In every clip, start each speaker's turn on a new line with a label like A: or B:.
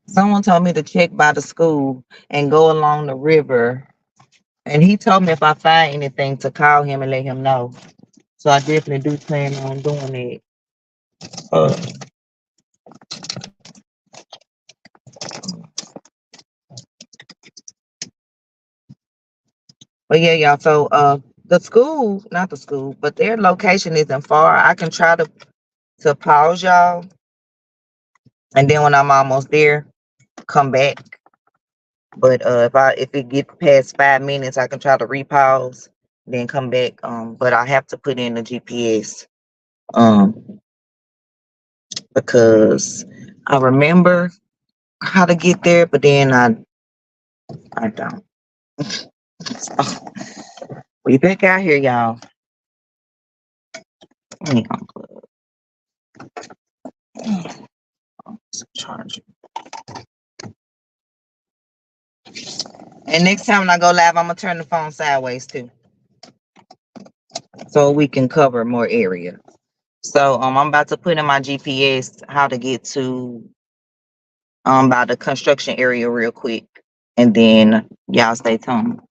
A: Someone told me to check by the school and go along the river. And he told me if I find anything to call him and let him know. So I definitely do plan on doing it. Uh, but yeah, y'all. So the school, not the school, but their location isn't far. I can try to pause y'all, and then when I'm almost there, come back. But if it get past 5 minutes, I can try to repause, then come back. But I have to put in the GPS. Um, because I remember how to get there, but then I don't. So, we back out here, y'all. Hang on, charger. And next time when I go live, I'm gonna turn the phone sideways too, so we can cover more area. So I'm about to put in my GPS how to get to by the construction area real quick, and then y'all stay tuned.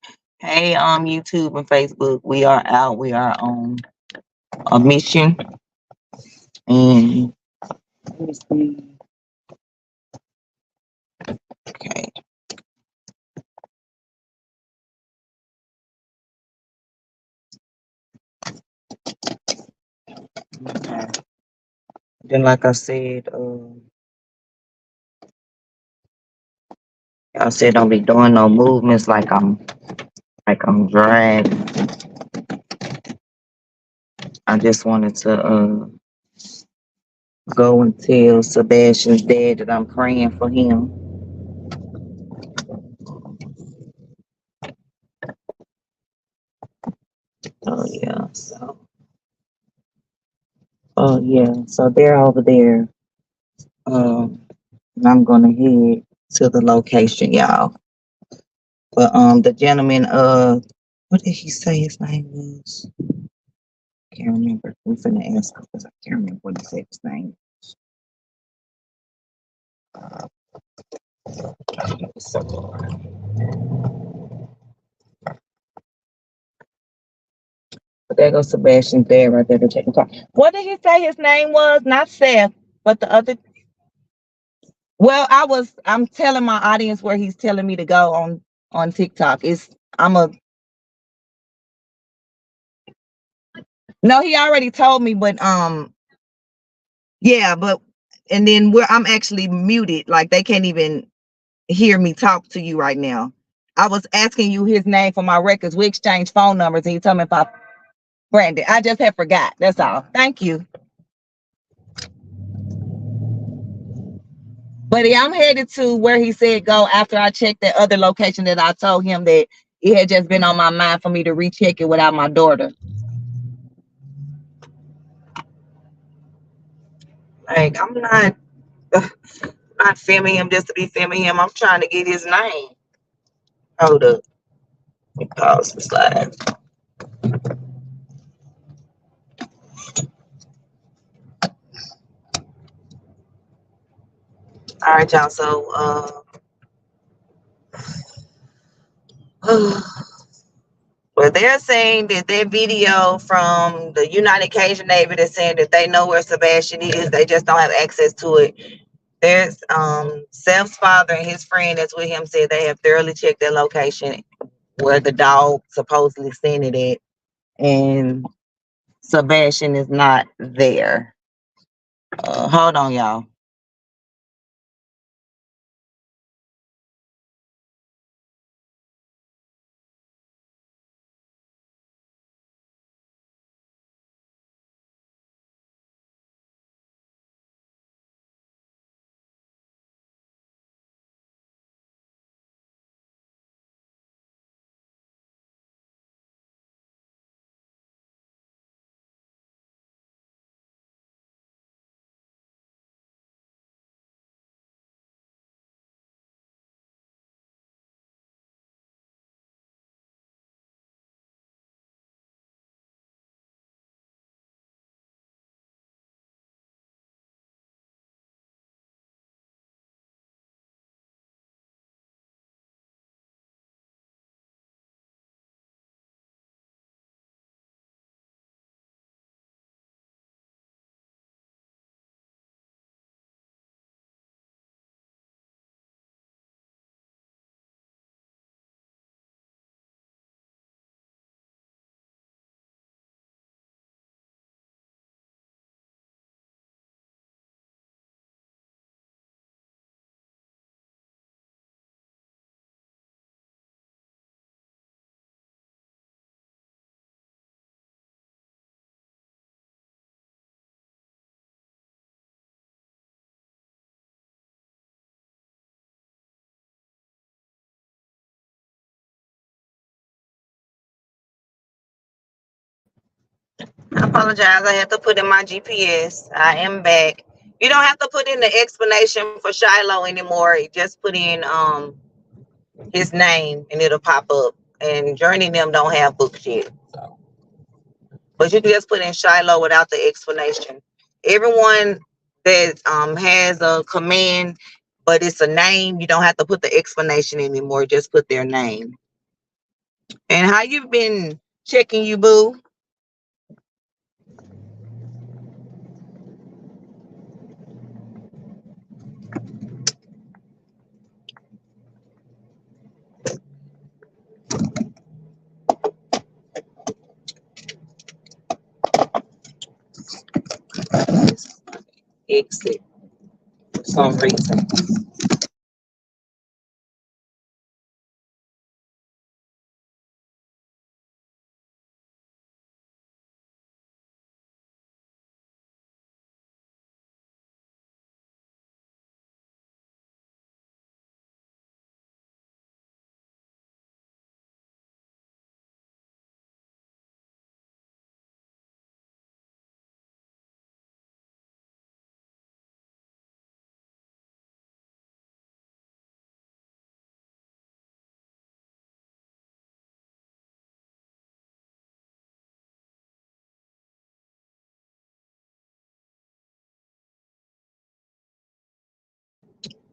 A: Hey, YouTube and Facebook, we are out. We are on a mission, and let me see. Okay. Okay. Then, like I said, I said don't be doing no movements like I'm dragged. I just wanted to go and tell Sebastian's dad that I'm praying for him. Oh yeah, so they're over there. And I'm gonna head to the location, y'all. But the gentleman, what did he say his name was? Can't remember. We finna ask him because I can't remember what he said his name. So, but there goes Sebastian's there right there to check the car. What did he say his name was? Not Seth, but the other. Well, I'm telling my audience where he's telling me to go on TikTok. I'm a no, he already told me, but yeah, but and then where I'm actually muted, like they can't even hear me talk to you right now. I was asking you his name for my records. We exchanged phone numbers, and he told me if I Brandon. I just had forgot. That's all. Thank you. But yeah, I'm headed to where he said go after I checked that other location that I told him that it had just been on my mind for me to recheck it without my daughter. Like I'm not filming him just to be filming him. I'm trying to get his name. Hold up. Let me pause the slide. All right, y'all. So well, they're saying that their video from the United Cajun Navy is saying that they know where Sebastian is. They just don't have access to it. There's Seth's father and his friend that's with him said they have thoroughly checked their location where the dog supposedly sent it at, and Sebastian is not there. Hold on, y'all. apologize. I had to put in my GPS. I am back. You don't have to put in the explanation for Shiloh anymore. You just put in his name and it'll pop up. And Journey them don't have books yet. So. But you can just put in Shiloh without the explanation. Everyone that has a command, but it's a name, you don't have to put the explanation anymore. Just put their name. And how you been checking you, boo? Exit for some reason.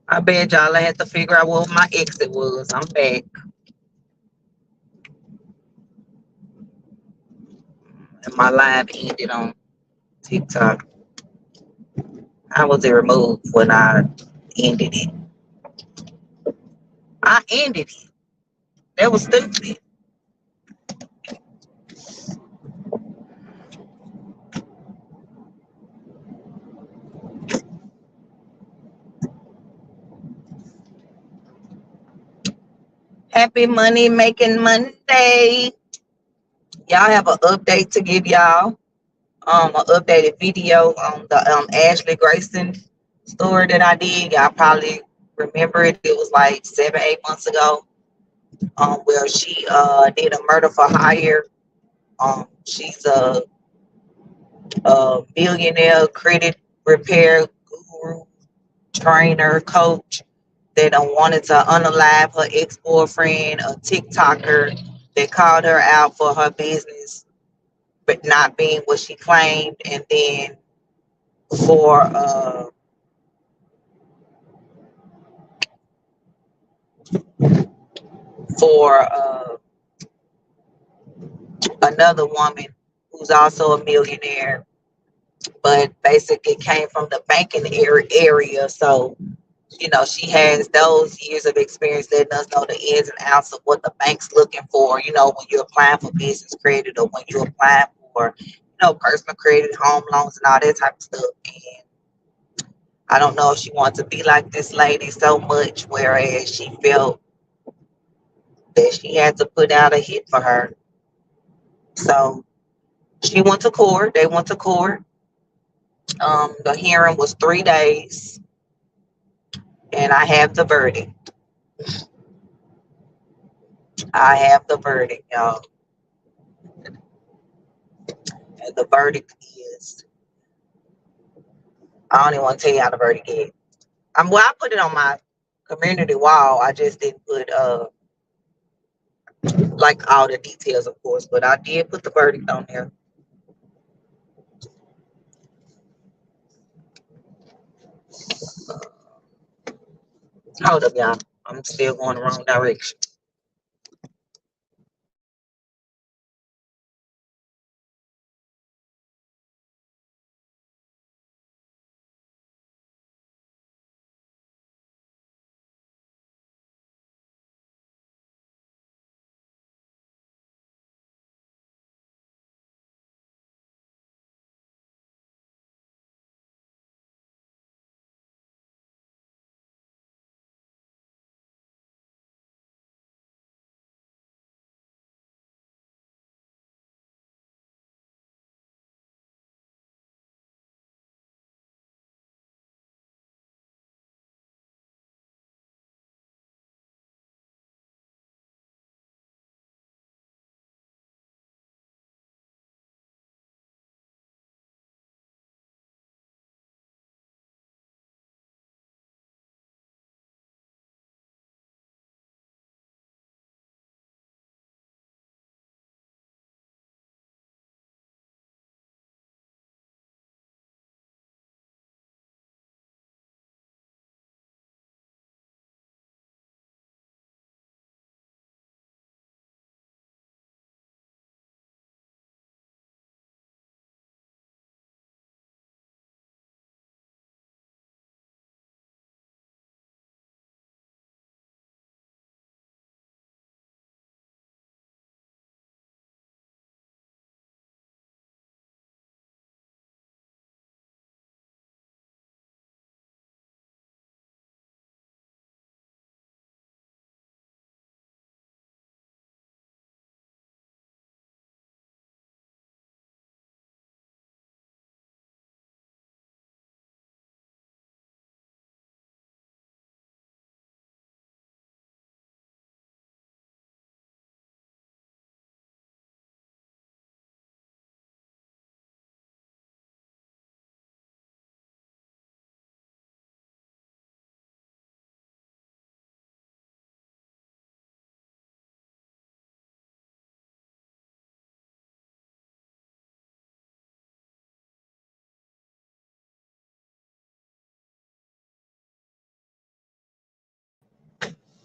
A: I bet y'all I had to figure out what my exit was. I'm back. And my live ended on TikTok. I was removed when I ended it. I ended it. That was stupid. Happy money making Monday. Y'all have an update to give y'all. An updated video on the Ashley Grayson story that I did. Y'all probably remember it. It was like 7, 8 months ago. Where she did a murder for hire. She's a millionaire credit repair guru, trainer, coach that wanted to unalive her ex-boyfriend, a TikToker that called her out for her business but not being what she claimed, and then for for another woman who's also a millionaire, but basically came from the banking area. So, you know, she has those years of experience letting us know the ins and outs of what the bank's looking for, you know, when you're applying for business credit or when you're applying for, you know, personal credit, home loans, and all that type of stuff. And I don't know if she wants to be like this lady so much, whereas she felt that she had to put out a hit for her. So she went to court. They went to court. The hearing was 3 days, and I have the verdict. I have the verdict, y'all. And the verdict is, I don't even want to tell y'all the verdict is. Well, I put it on my community wall. I just didn't put like all the details, of course, but I did put the verdict on there. Hold up, y'all. I'm still going the wrong direction.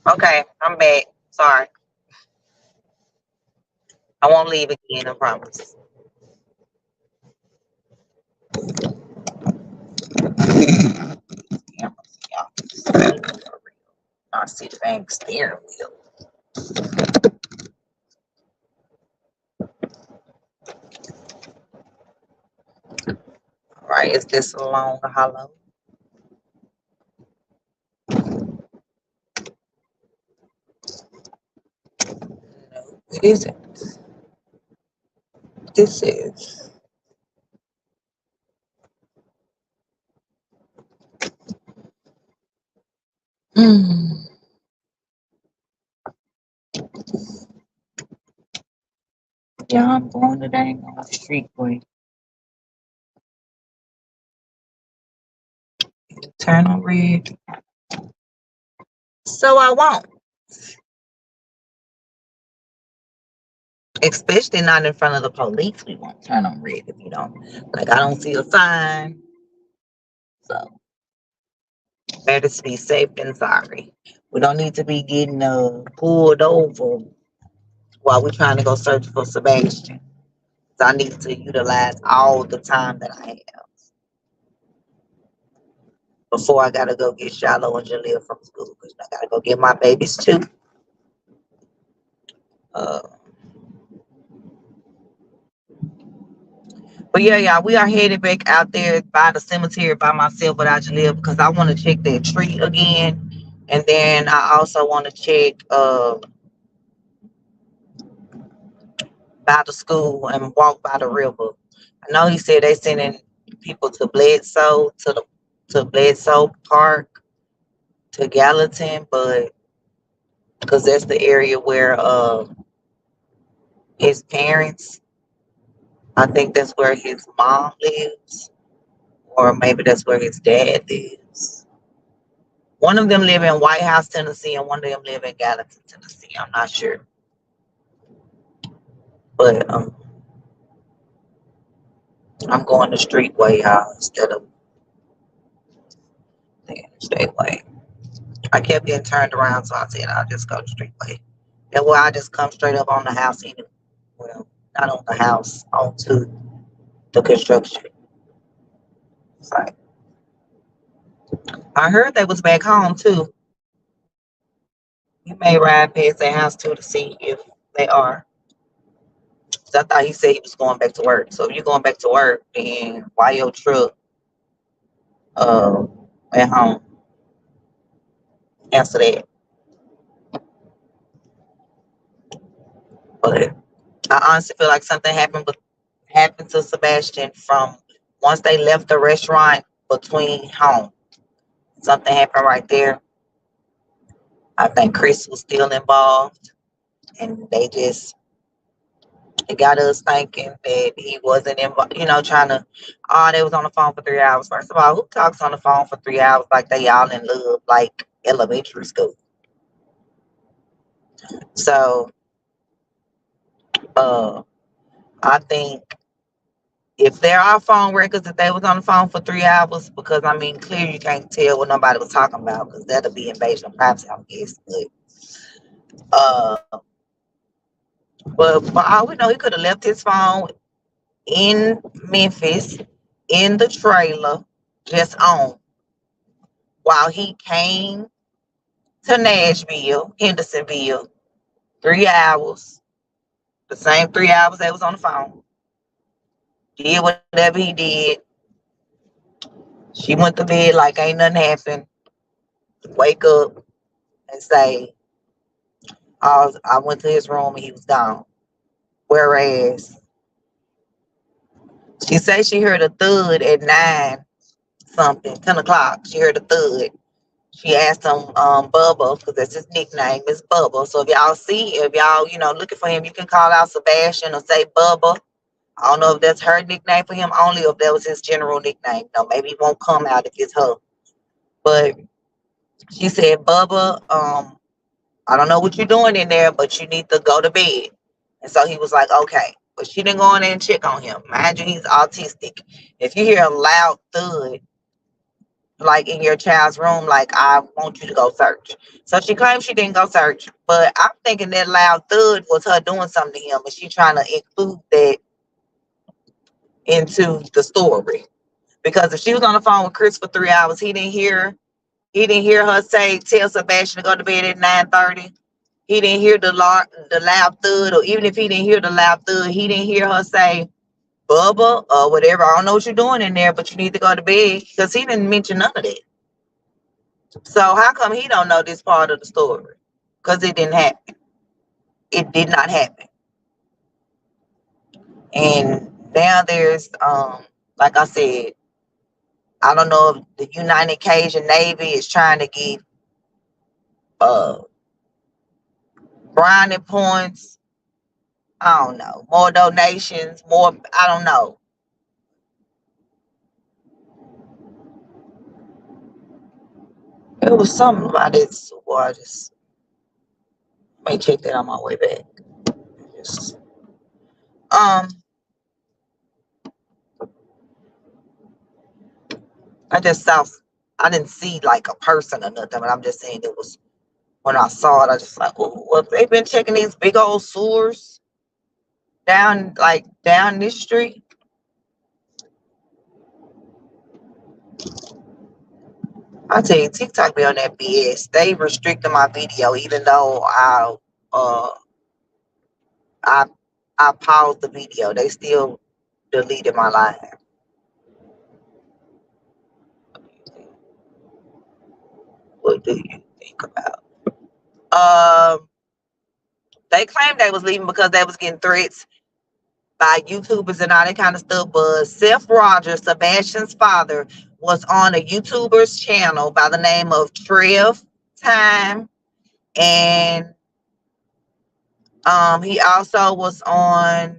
A: Okay, I'm back. Sorry. I won't leave again, I promise. Yeah, yeah. I see the dang steering wheel. All right, is this along the hollow? No, it isn't. This is. Hmm. Yeah, I'm going the dang on the street way. Turn on red. So I won't. Especially not in front of the police. We won't turn on red if you don't. Like I don't see a sign. So better to be safe than sorry. We don't need to be getting pulled over while we're trying to go search for Sebastian. So I need to utilize all the time that I have before I gotta go get Shiloh and Jaleel from school because I gotta go get my babies too. Uh, but yeah, yeah, we are headed back out there by the cemetery by myself without Jaleel because I want to check that tree again, and then I also want to check by the school and walk by the river. I know he said they sending people to Bledsoe to Bledsoe Park to Gallatin, but because that's the area where his parents, I think that's where his mom lives, or maybe that's where his dad lives. One of them live in White House, Tennessee, and one of them live in Gallatin, Tennessee. I'm not sure, but I'm going the street way out instead of the interstate way. I kept getting turned around, so I said I'll just go the street way. That way I just come straight up on the house anyway. Well, not on the house, onto the construction site. I heard they was back home too. You may ride past their house too to see if they are. So I thought he said he was going back to work. So if you're going back to work, then why your truck uh at home? Answer that. But I honestly feel like something happened to Sebastian from once they left the restaurant between home. Something happened right there. I think Chris was still involved, and it got us thinking that he wasn't involved. Trying to. Oh, they was on the phone for 3 hours. First of all, who talks on the phone for 3 hours like they all in love, like elementary school? So, uh, I think if there are phone records that they was on the phone for 3 hours, because I mean, clearly you can't tell what nobody was talking about, because that'll be invasion of privacy, I guess. Uh, but for all we know, he could have left his phone in Memphis in the trailer, just on while he came to Nashville, Hendersonville, 3 hours, the same 3 hours they was on the phone. Did whatever he did. She went to bed like ain't nothing happened. Wake up and say, I went to his room and he was gone. Whereas she said she heard a thud at 9 something, 10 o'clock. She heard a thud. She asked him, Bubba, because that's his nickname, is Bubba. So if y'all, looking for him, you can call out Sebastian or say Bubba. I don't know if that's her nickname for him only, or if that was his general nickname. Maybe he won't come out if it's her. But she said, Bubba, I don't know what you're doing in there, but you need to go to bed. And so he was like, okay. But she didn't go in there and check on him. Mind you, he's autistic. If you hear a loud thud, like in your child's room, like I want you to go search. So she claims she didn't go search, but I'm thinking that loud thud was her doing something to him, and she trying to include that into the story. Because if she was on the phone with Chris for 3 hours, he didn't hear her say tell Sebastian to go to bed at 9:30. He didn't hear the loud thud, or even if he didn't hear the loud thud, he didn't hear her say Bubba or whatever. I don't know what you're doing in there, but you need to go to bed, because he didn't mention none of that. So how come he don't know this part of the story? Because it didn't happen. It did not happen. And now there's like I said, I don't know if the United Cajun Navy is trying to get brownie points. I don't know. More donations, more, I don't know. It was something about it. So I just may check that on my way back. Just, I didn't see like a person or nothing, but I'm just saying it was, when I saw it, I just like, oh, well, they've been checking these big old sewers down this street. I tell you, TikTok be on that BS. They restricted my video, even though I paused the video. They still deleted my live. What do you think about? They claimed they was leaving because they was getting threats by YouTubers and all that kind of stuff. But Seth Rogers, Sebastian's father, was on a YouTuber's channel by the name of Trev Time, and he also was on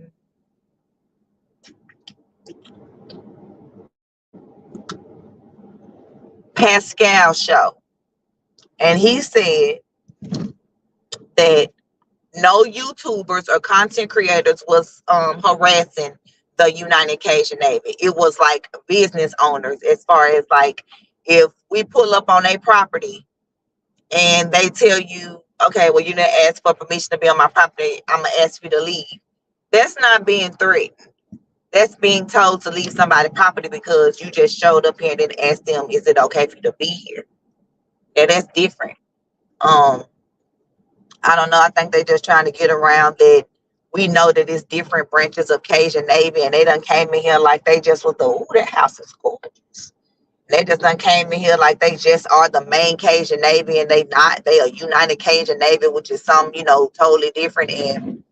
A: Pascal's show, and he said that no YouTubers or content creators was harassing the United Cajun Navy. It was like business owners, as far as like if we pull up on a property and they tell you, okay, well, you didn't ask for permission to be on my property, I'm gonna ask you to leave. That's not being threatened. That's being told to leave somebody's property because you just showed up here and didn't ask them, is it okay for you to be here? Yeah, that's different. I don't know. I think they're just trying to get around that. We know that it's different branches of Cajun Navy, and they done came in here like they just was the, ooh, that house is gorgeous. They just done came in here like they just are the main Cajun Navy, and they not. They are United Cajun Navy, which is some, totally different, and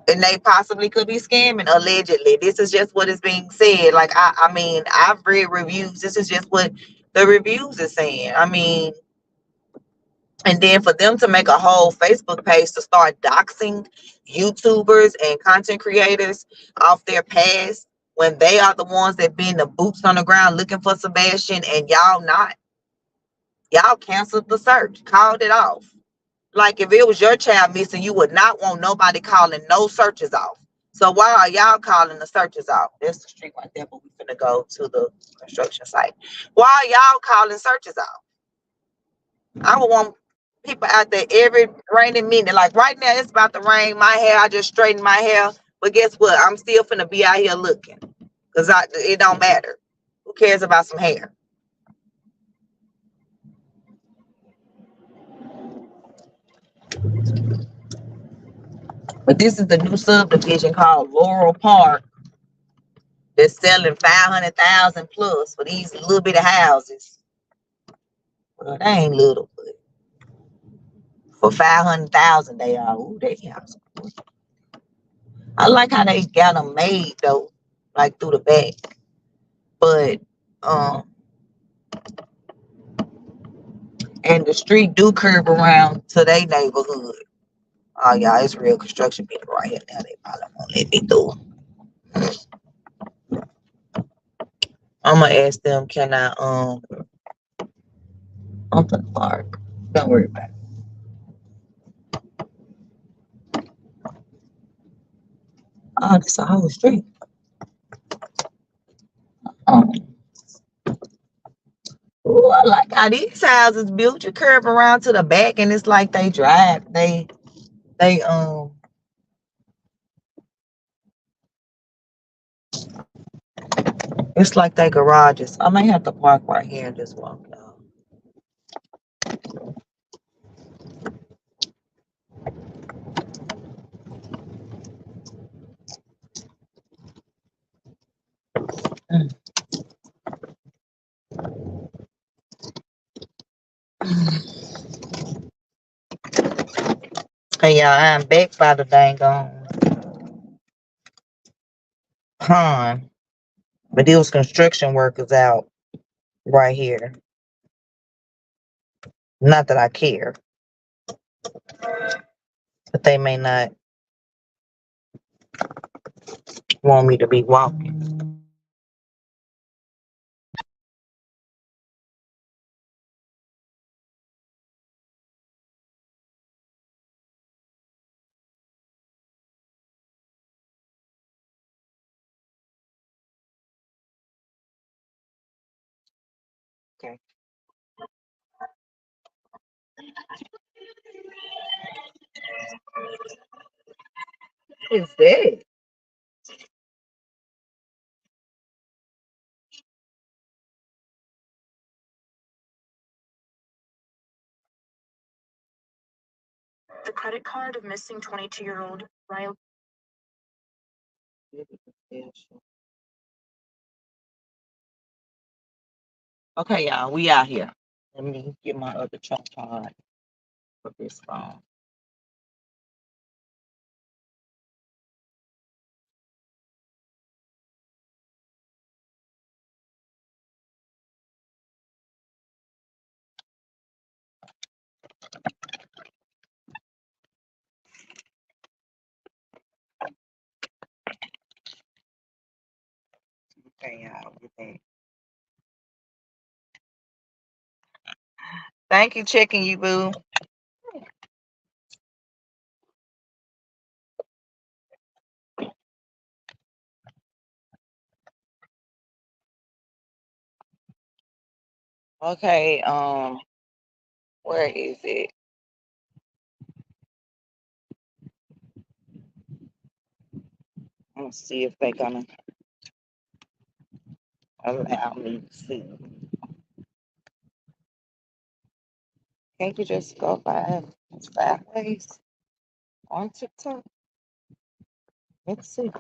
A: they possibly could be scamming, allegedly. This is just what is being said. Like, I mean, I've read reviews. This is just what the reviews are saying. I mean, and then for them to make a whole Facebook page to start doxing YouTubers and content creators off their past, when they are the ones that been the boots on the ground looking for Sebastian, and y'all not. Y'all canceled the search, called it off. Like, if it was your child missing, you would not want nobody calling no searches off. So why are y'all calling the searches off? There's the street right there, but we're gonna go to the construction site. Why are y'all calling searches off? I would want people out there every rainy minute. Like right now, it's about to rain. My hair, I just straightened my hair. But guess what? I'm still finna be out here looking. Because it don't matter. Who cares about some hair? But this is the new subdivision called Laurel Park. They're selling 500,000 plus for these little bitty houses. Well, they ain't little, but for 500,000 they are. Ooh, they house. I like how they got them made though, like through the back. But and the street do curve around to their neighborhood. Oh yeah, it's real construction people right here now. They probably won't let me through. I'm gonna ask them, can I I'm gonna park. Don't worry about it. Oh, this a whole street. Now these houses built, you curve around to the back and it's like they drive. They it's like they garages. I may have to park right here and just walk down. Hey y'all, I'm back by the dang pond. But there was construction workers out right here. Not that I care, but they may not want me to be walking. Okay. What is that?
B: The credit card of missing 22-year-old Riley.
A: Okay, y'all, we out here. Let me get my other tripod for this phone. Okay, y'all, we're back. Thank you, checking you, boo. Okay, where is it? Let's see if they're gonna allow me to see. Can't you just go sideways on TikTok? Let's see.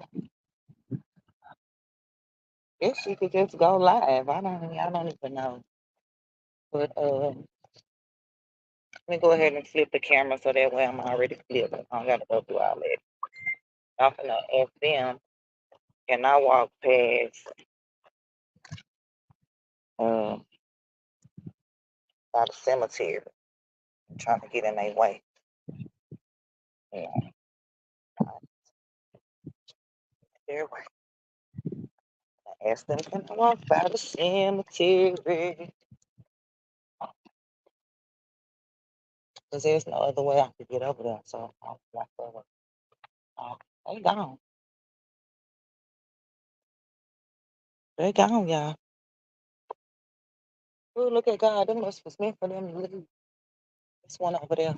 A: Guess you could just go live. I don't even know. But let me go ahead and flip the camera so that way I'm already flipped. I don't gotta go through all that. I'm gonna ask them, can I walk past by the cemetery? I'm trying to get in their way. Yeah, their way. I ask them, can I walk by the cemetery? Because there's no other way I could get over there. So I'll walk over. They gone. They gone, y'all. Oh, look at God. That must was meant for them to leave. This one over there.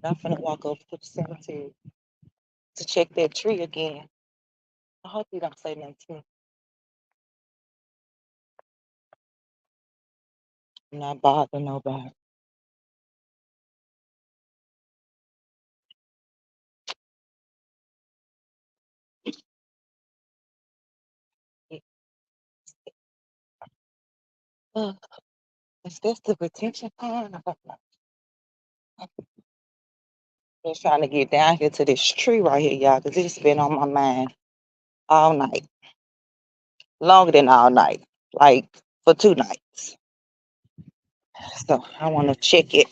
A: I'm finna walk over to the cemetery to check that tree again. I hope you don't say nothing to me. I'm not bothering nobody. Uh, is this the retention pond? I don't know. Just trying to get down here to this tree right here, y'all, because it's been on my mind all night. Longer than all night. Like for 2 nights. So I want to check it.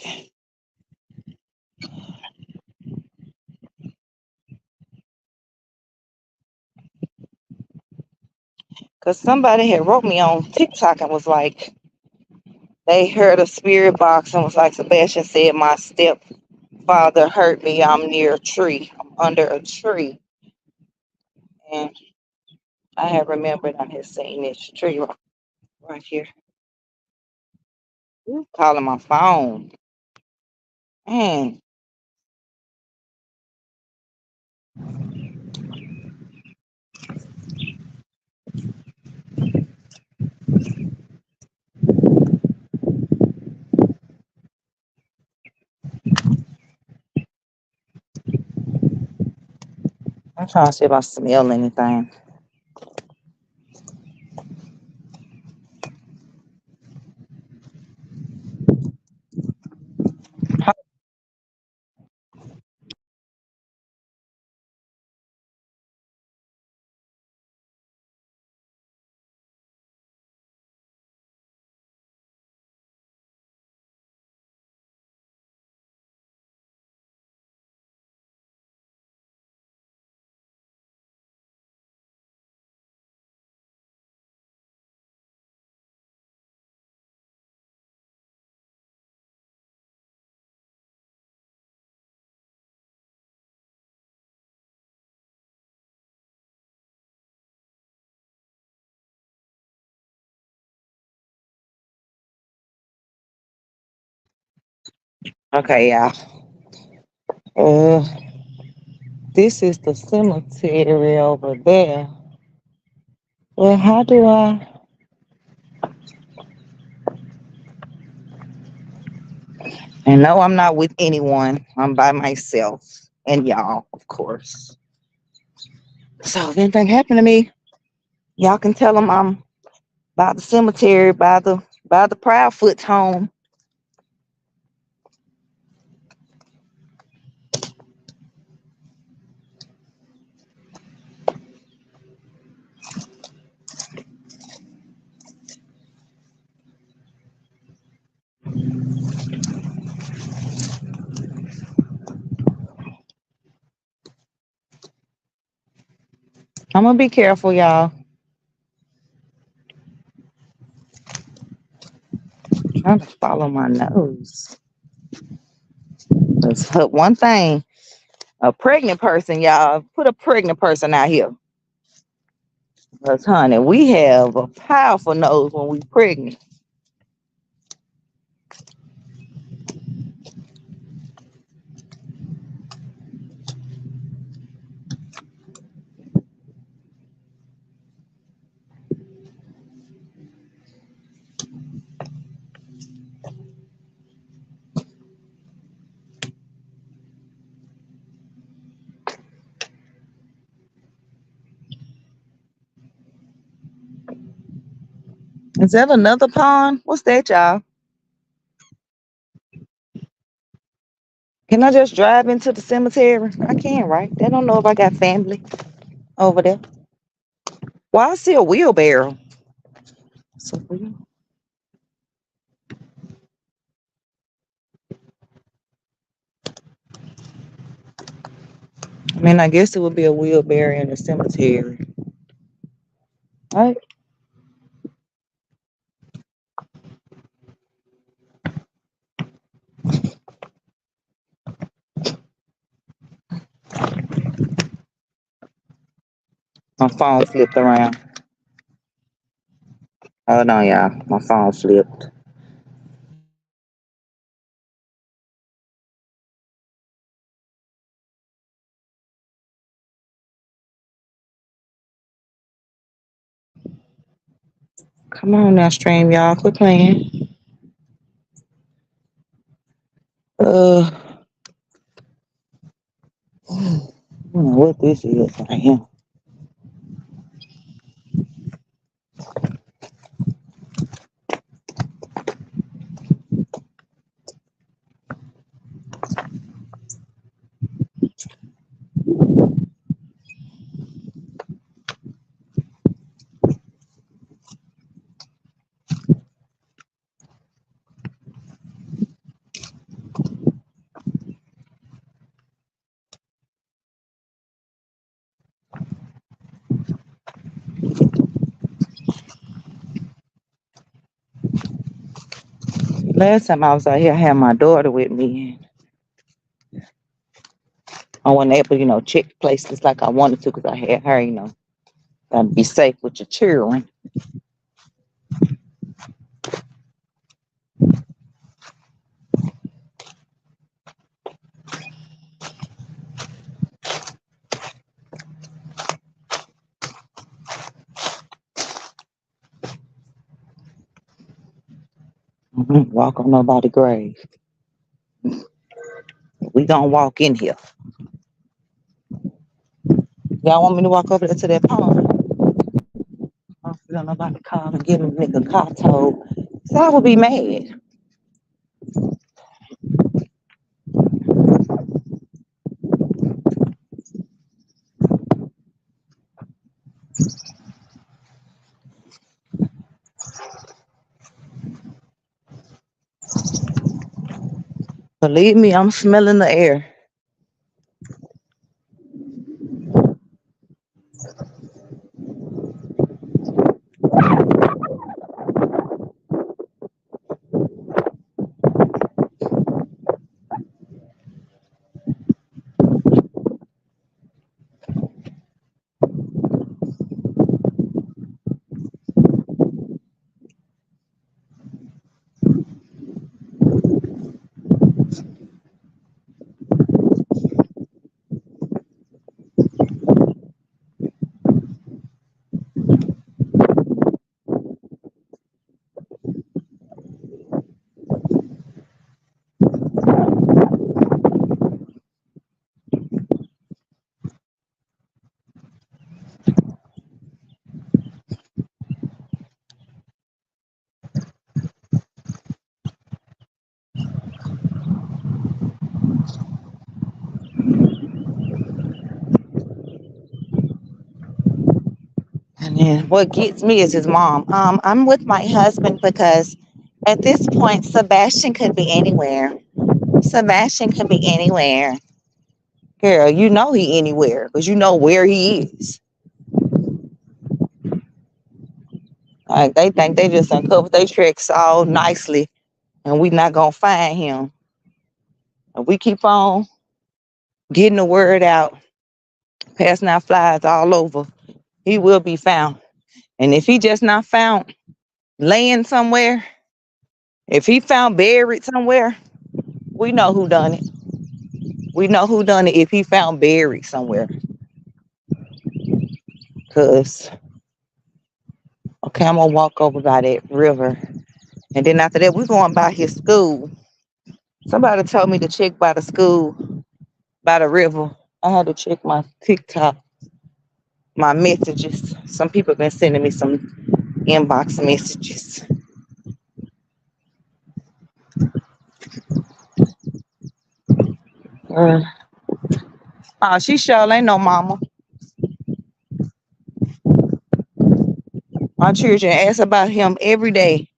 A: Because somebody had wrote me on TikTok and was like, they heard a spirit box and was like, Sebastian said, my stepfather hurt me. I'm near a tree. I'm under a tree. And I had remembered I had seen this tree right here. Who's calling my phone? Man, I'm trying to see if I smell anything. Okay, y'all. Uh, this is the cemetery over there. Well, how do I? And no, I'm not with anyone. I'm by myself and y'all, of course. So if anything happened to me, y'all can tell them I'm by the cemetery, by the Proudfoot's home. I'm gonna be careful, y'all. Trying to follow my nose. That's one thing. A pregnant person, y'all. Put a pregnant person out here. Because, honey, we have a powerful nose when we pregnant. Is that another pond? What's that, y'all? Can I just drive into the cemetery? I can, right? They don't know if I got family over there. Well, I see a wheelbarrow. So, I mean, I guess it would be a wheelbarrow in the cemetery. Right? My phone flipped around. Hold on, y'all. My phone flipped. Come on now, stream, y'all. Quit playing. Uh, I don't know what this is right here. Last time I was out here, I had my daughter with me. I wasn't able, check places like I wanted to because I had her, gotta be safe with your children. Walk on nobody's grave. We gonna walk in here. Y'all want me to walk over there to that pond? I don't feel nobody call and give them nigga car told. So I would be mad. Believe me, I'm smelling the air. And then what gets me is his mom. I'm with my husband because at this point, Sebastian could be anywhere. Sebastian could be anywhere. Girl, you know he anywhere because you know where he is. Like they think they just uncovered their tracks all nicely and we not gonna find him. If we keep on getting the word out, passing out flyers all over, he will be found. And if he just not found laying somewhere, if he found buried somewhere, we know who done it. We know who done it if he found buried somewhere. Cause okay, I'm gonna walk over by that river. And then after that, we're going by his school. Somebody told me to check by the school, by the river. I had to check my TikTok, my messages. Some people been sending me some inbox messages. Uh, oh, she sure ain't no mama. My children ask about him every day.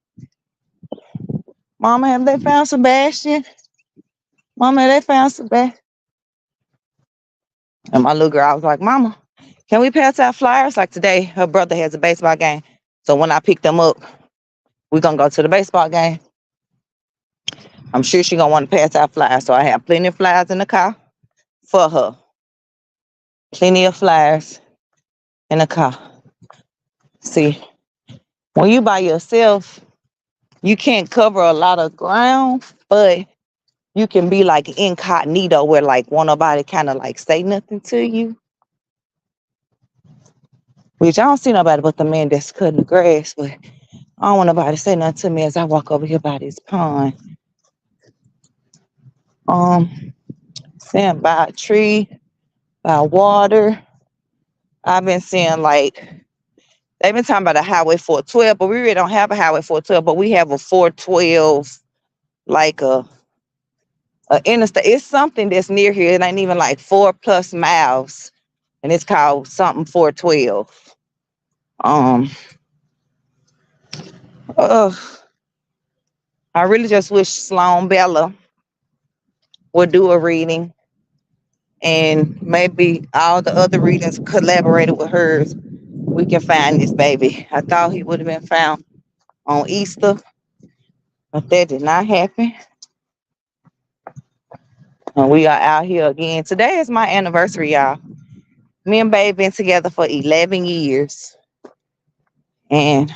A: Mama, have they found Sebastian? Mama, have they found Sebastian? And my little girl, I was like, Mama, can we pass out flyers? Like today, her brother has a baseball game. So when I pick them up, we're going to go to the baseball game. I'm sure she's going to want to pass out flyers. So I have plenty of flyers in the car for her. Plenty of flyers in the car. See, when you by yourself, you can't cover a lot of ground, but you can be like incognito where like won't nobody kind of like say nothing to you. Which I don't see nobody but the man that's cutting the grass, but I don't want nobody to say nothing to me as I walk over here by this pond. Seeing by a tree, by water. I've been seeing like they've been talking about a highway 412, but we really don't have a highway 412, but we have a 412 like a interstate. It's something that's near here. It ain't even like 4+ miles, and it's called something 412. Um, uh, I really just wish Sloan Bella would do a reading, and maybe all the other readings collaborated with hers. We can find this baby. I thought he would have been found on Easter, but that did not happen. And we are out here again. Today is my anniversary, y'all. Me and Babe been together for 11 years. And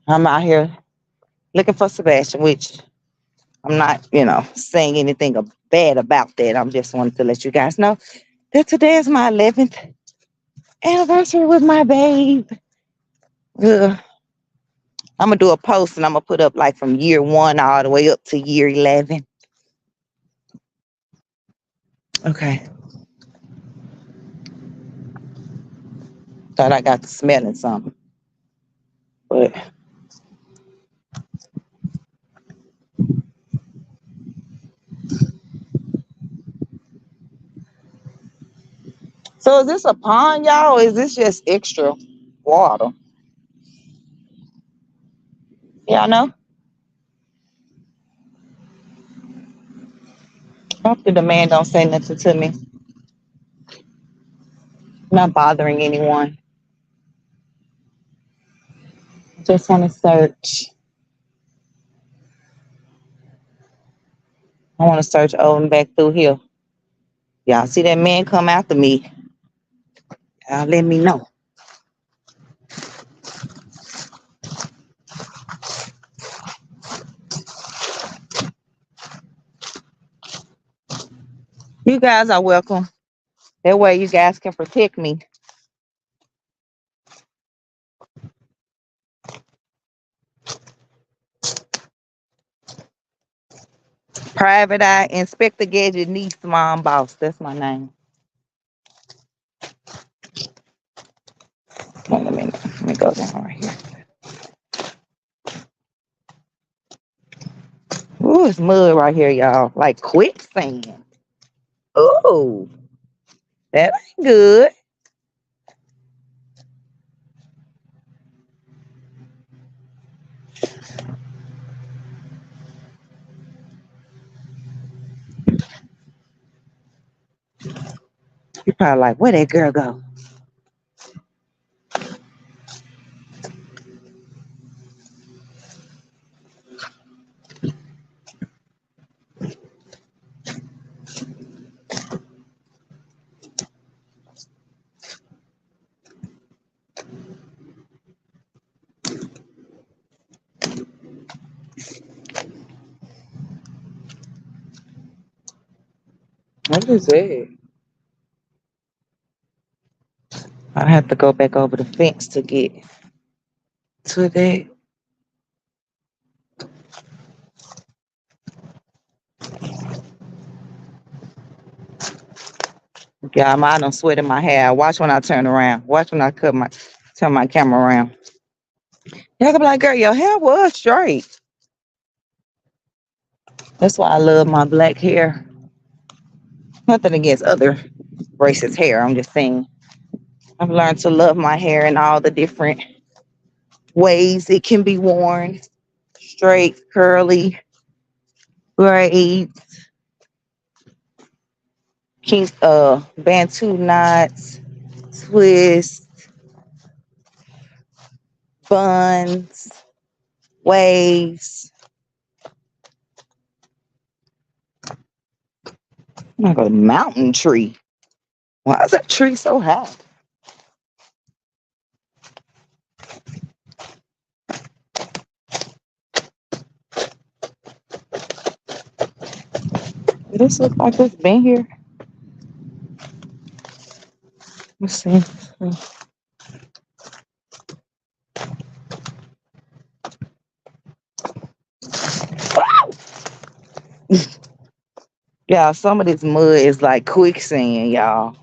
A: I'm out here looking for Sebastian, which I'm not, saying anything bad about that. I'm just wanting to let you guys know that today is my 11th anniversary with my babe. Ugh. I'm gonna do a post and I'm gonna put up like from year 1 all the way up to year 11. Okay. Thought I got to smelling something. But so is this a pond, y'all, or is this just extra water? Y'all know? Hope the man don't say nothing to me. Not bothering anyone. Just want to search. I want to search over and back through here. Y'all see that man come after me? Y'all let me know. You guys are welcome. That way you guys can protect me. Private Eye Inspector Gadget niece mom boss. That's my name. Wait a minute. Let me go down right here. Ooh, it's mud right here, y'all. Like quicksand. Oh, that ain't good. You're probably like, where that girl go? What is it? I have to go back over the fence to get to that. Yeah, I don't sweat in my hair. Watch when I turn around. Watch when I turn my camera around. Y'all gonna be like, girl, your hair was straight. That's why I love my black hair. Nothing against other races' hair. I'm just saying. I've learned to love my hair in all the different ways it can be worn. Straight, curly, braids, bantu knots, twists, buns, waves. I'm gonna go mountain tree. Why is that tree so high? This looks like it's been here. Let's see. Y'all, some of this mud is like quicksand, y'all.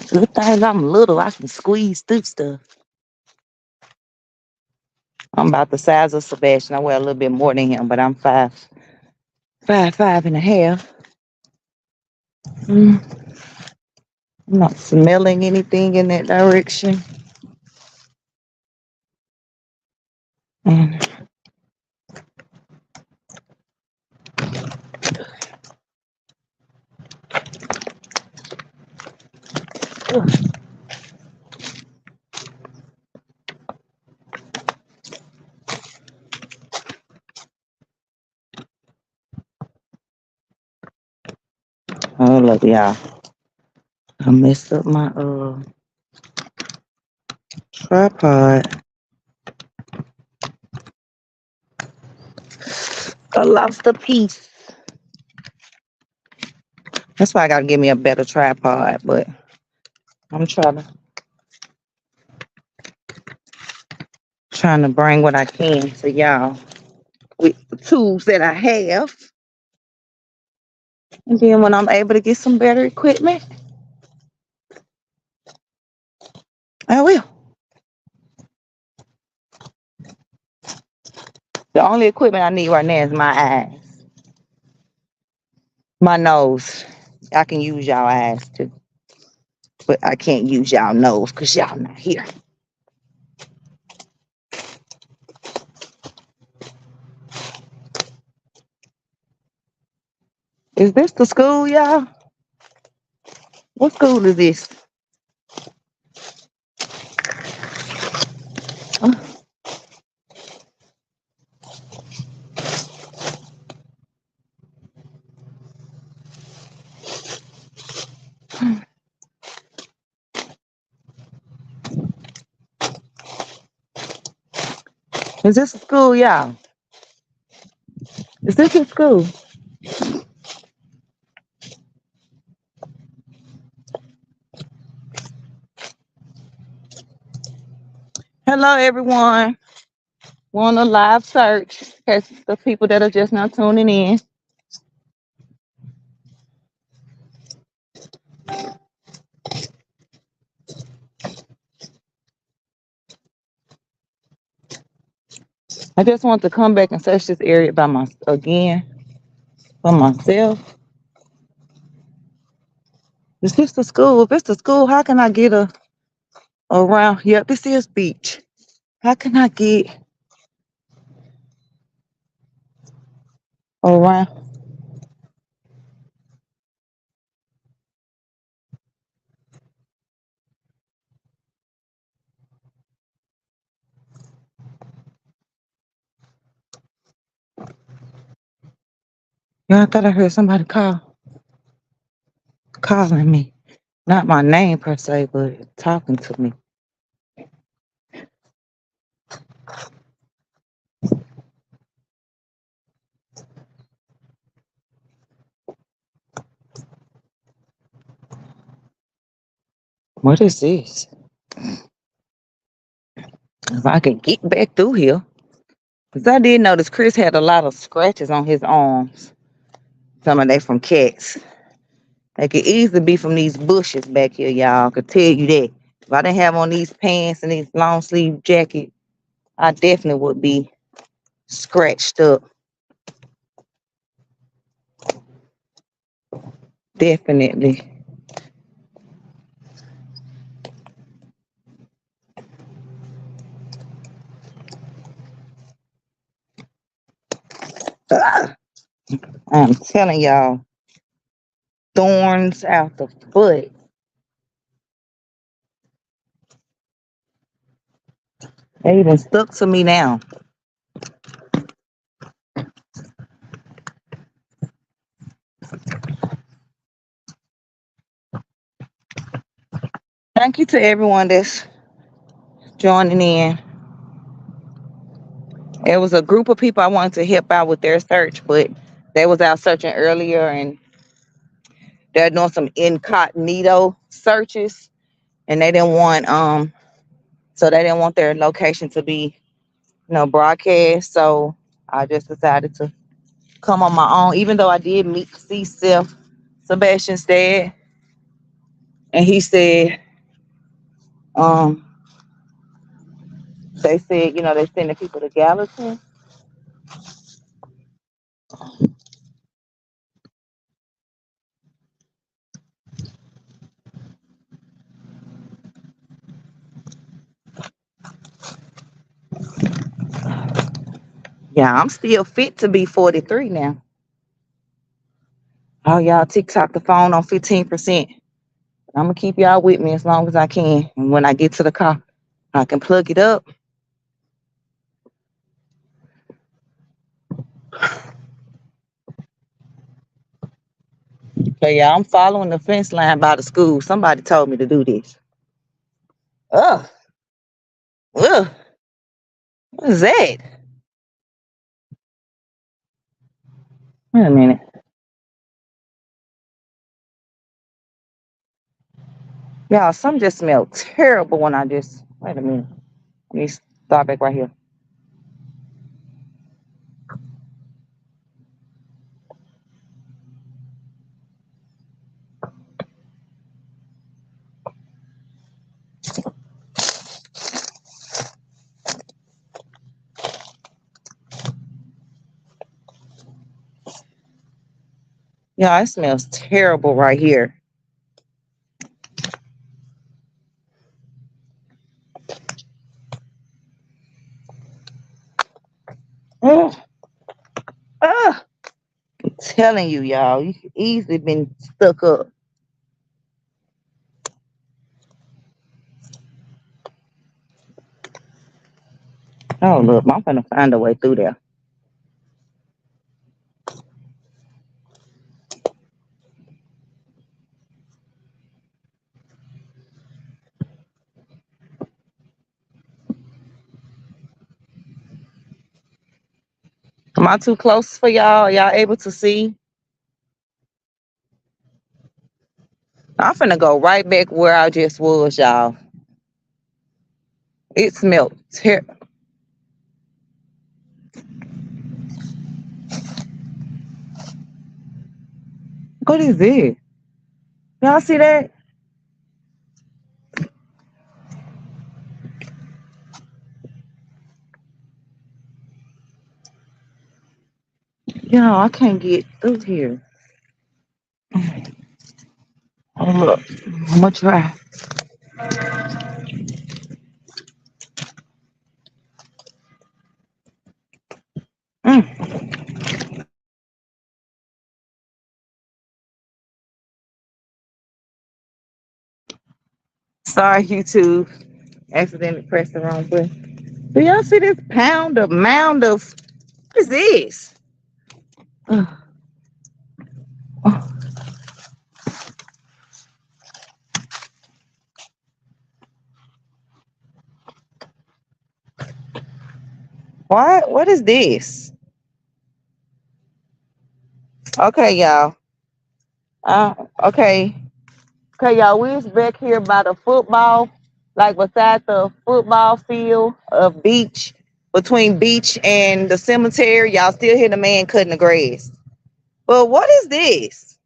A: Good thing I'm little, I can squeeze through stuff. I'm about the size of Sebastian. I weigh a little bit more than him, but I'm 5'5.5". I'm not smelling anything in that direction. And Oh, look, y'all. I messed up my tripod. I lost a piece. That's why I gotta give me a better tripod, but I'm trying to bring what I can to y'all with the tools that I have. And then when I'm able to get some better equipment, I will. The only equipment I need right now is my eyes, my nose. I can use y'all eyes too, but I can't use y'all nose because y'all not here. Is this the school, y'all? What school is this? Is this a school, y'all? Is this a school? Hello, everyone. We're on a live search. That's the people that are just now tuning in. I just want to come back and search this area by my again for myself. Is this the school? If it's the school, how can I get around? Yep, this is beach. How can I get around? Yeah, I thought I heard somebody calling me. Not my name per se, but talking to me. What is this? If I can get back through here. Because I did notice Chris had a lot of scratches on his arms. Some of they from cats. They could easily be from these bushes back here, y'all. I could tell you that. If I didn't have on these pants and these long sleeve jacket, I definitely would be scratched up. Definitely. Ah, I'm telling y'all, thorns out the foot. They even stuck to me now. Thank you to everyone that's joining in. It was a group of people I wanted to help out with their search, but they was out searching earlier and they're doing some incognito searches and they didn't want so they didn't want their location to be broadcast. So I just decided to come on my own, even though I did see Sebastian's dad, and he said um they said they sending people to Gallatin. Yeah, I'm still fit to be 43 now. Oh, y'all, TikTok the phone on 15%. I'm gonna keep y'all with me as long as I can. And when I get to the car, I can plug it up. Okay, yeah, I'm following the fence line by the school. Somebody told me to do this. Ugh, ugh, what is that? Wait a minute. Y'all, some just smelled terrible when I just, wait a minute. Let me start back right here. Yeah, it smells terrible right here. Ugh, ugh. I'm telling you, y'all, you could easily been stuck up. Oh, look, I'm gonna find a way through there. Am I too close for y'all? Y'all able to see? I'm finna go right back where I just was, y'all. It smelled terrible. What is this? Y'all see that? Y'all, I can't get through here. Oh, look, I'm gonna try. Mm. Sorry, YouTube. Accidentally pressed the wrong button. Do y'all see this mound of, what is this? Ugh. Oh, what is this? Okay, y'all. Uh, okay. Okay, y'all, we was back here by the football, like beside the football field of beach, between beach and the cemetery. Y'all still hear the man cutting the grass. But what is this?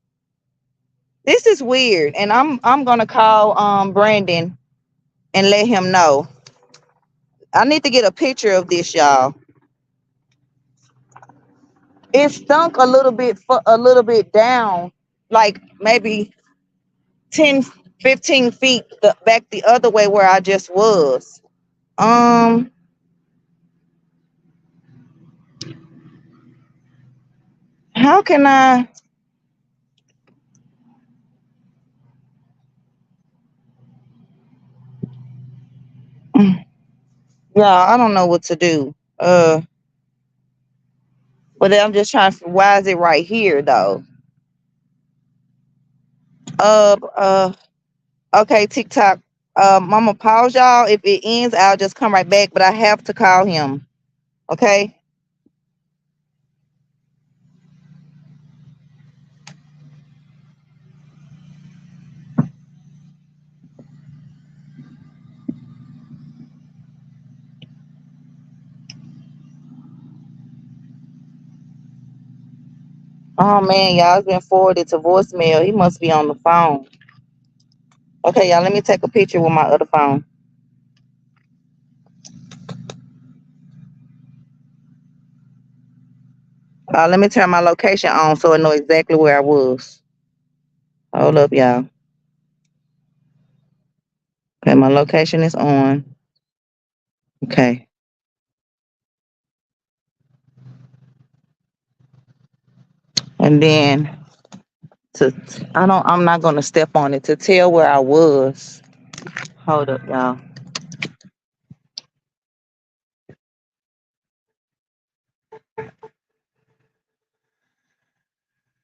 A: This is weird. And I'm gonna call Brandon and let him know. I need to get a picture of this, y'all. It stunk a little bit down, like maybe 10, 15 feet back the other way where I just was. Um, how can I? Yeah, I don't know what to do. But I'm just trying to. Why is it right here though? Uh, uh. Okay, TikTok. I'm gonna pause y'all. If it ends, I'll just come right back. But I have to call him. Okay. Oh man, y'all, it's been forwarded to voicemail. He must be on the phone. Okay, y'all. Let me take a picture with my other phone. Let me turn my location on so I know exactly where I was. Hold up, y'all. Okay, my location is on. Okay. And then to I'm not gonna step on it to tell where I was. Hold up, y'all.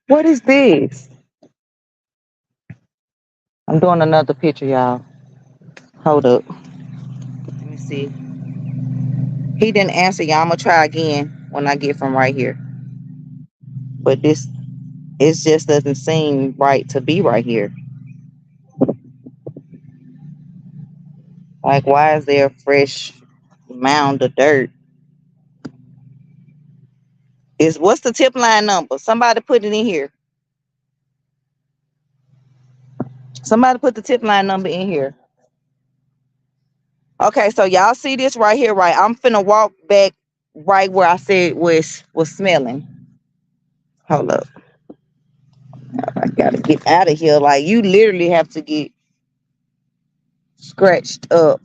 A: What is this? I'm doing another picture, y'all. Hold up. Let me see. He didn't answer, y'all. I'm gonna try again when I get from right here. But this, it just doesn't seem right to be right here. Like, why is there a fresh mound of dirt? Is what's the tip line number? Somebody put it in here. Somebody put the tip line number in here. Okay, so y'all see this right here, right? I'm finna walk back right where I said was smelling. Hold up. I gotta get out of here. Like, you literally have to get scratched up.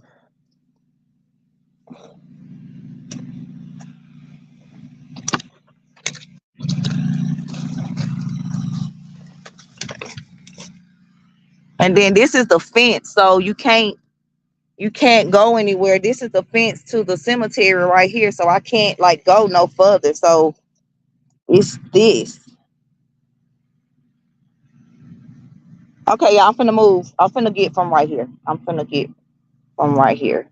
A: And then this is the fence, so you can't go anywhere. This is the fence to the cemetery right here, so I can't like go no further. So it's this. Okay, yeah, I'm finna move. I'm finna get from right here. I'm finna get from right here.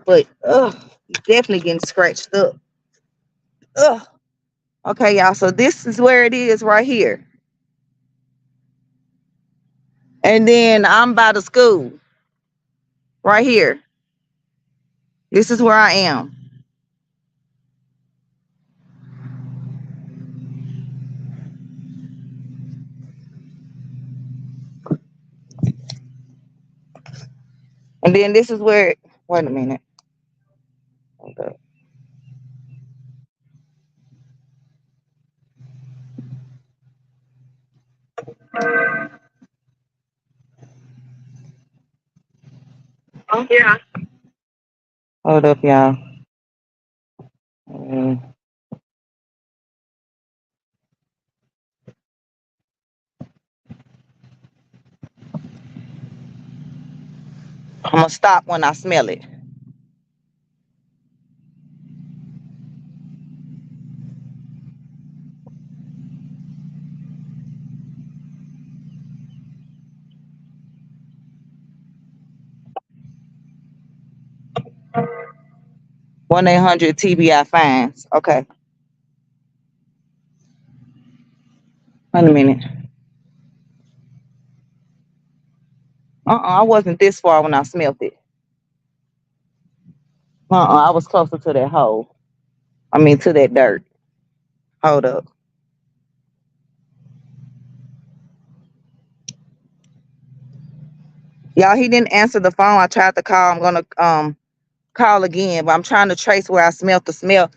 A: But definitely getting scratched up. Ugh. Okay, y'all. So this is where it is right here. And then I'm by the school. Right here. This is where I am. And then this is where, wait a minute. Hold up. Oh, yeah. Hold up, y'all. I'm gonna stop when I smell it. One 800 TBI fines. Okay. Wait a minute. I wasn't this far when I smelled it. I was closer to that hole. I mean, to that dirt. Hold up. Y'all, he didn't answer the phone. I tried to call. I'm gonna call again, but I'm trying to trace where I smelled the smell.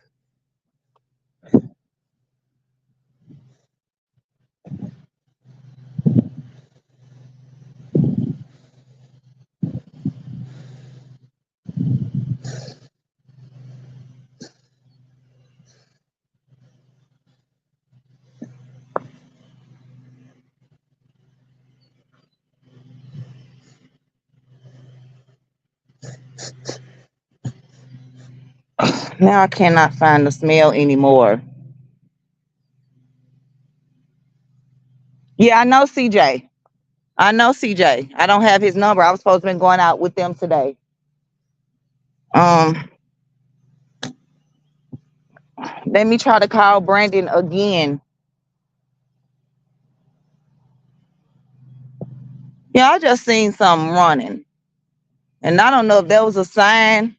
A: Now I cannot find the smell anymore. Yeah, I know CJ. I know CJ. I don't have his number. I was supposed to be going out with them today. Um, Let me try to call Brandon again. Yeah, I just seen something running. And I don't know if that was a sign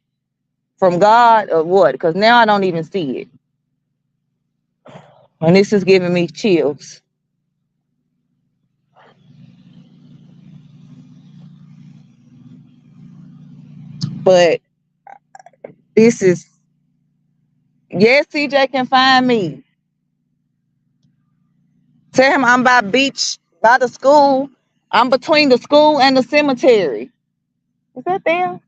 A: from God or what, because now I don't even see it. And this is giving me chills. But this is, yes, CJ can find me. Tell him I'm by beach, by the school. I'm between the school and the cemetery. Is that there?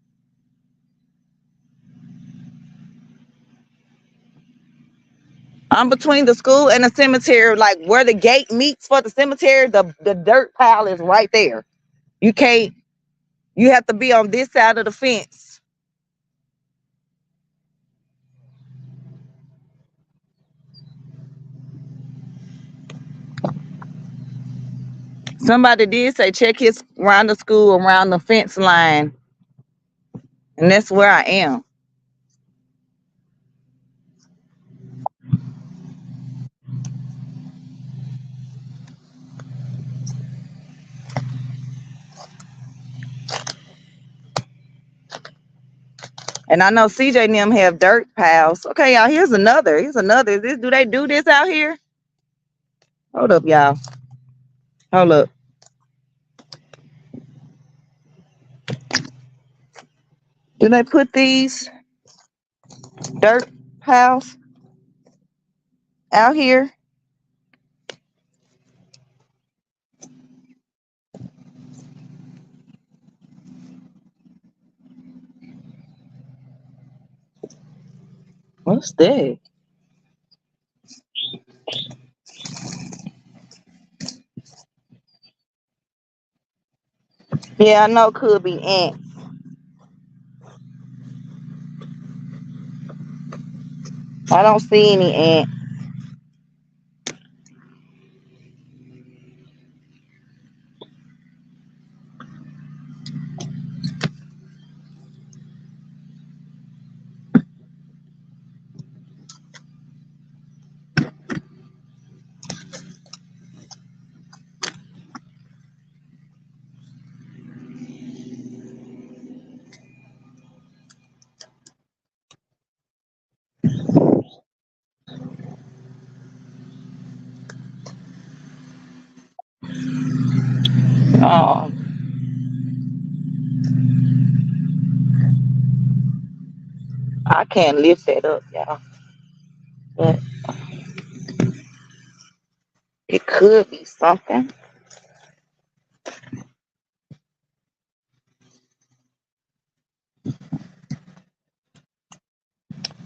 A: I'm between the school and the cemetery, like where the gate meets for the cemetery. The dirt pile is right there. You can't You have to be on this side of the fence. Somebody did say check his around the school, around the fence line. And that's where I am. And I know CJ and them have dirt piles. Okay, y'all, here's another. Here's another. Do they do this out here? Hold up, y'all. Hold up. Do they put these dirt piles out here? What's that? Yeah, I know could be ants. I don't see any ants. Oh, I can't lift that up, y'all. But it could be something.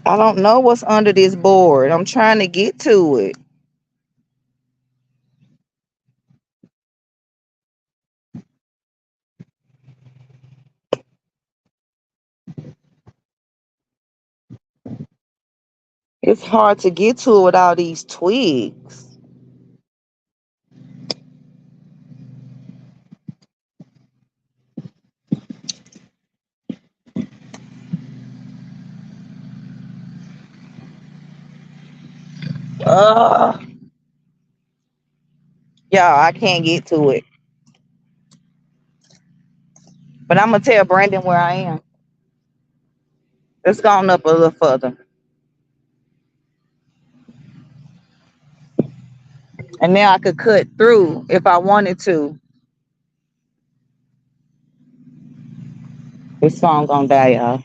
A: I don't know what's under this board. I'm trying to get to it. It's hard to get to it with all these twigs. Uh, yeah, I can't get to it. But I'm gonna tell Brandon where I am. Let's go on up a little further. And now I could cut through if I wanted to. This phone gonna die, y'all.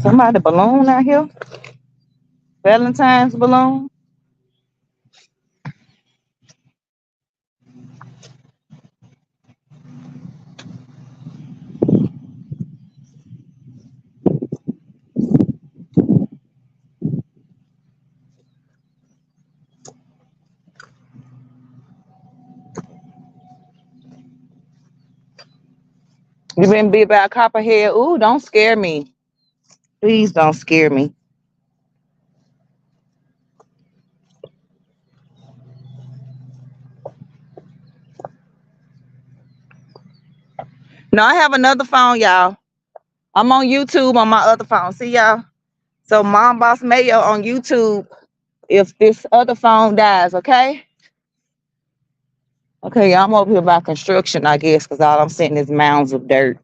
A: Somebody balloon out here? Valentine's balloon? You been bit by a copperhead? Ooh, don't scare me. Please don't scare me. No, I have another phone, y'all. I'm on YouTube on my other phone. See y'all? So Mom Boss Mayo on YouTube if this other phone dies, okay? Okay, I'm over here by construction, I guess, because all I'm seeing is mounds of dirt.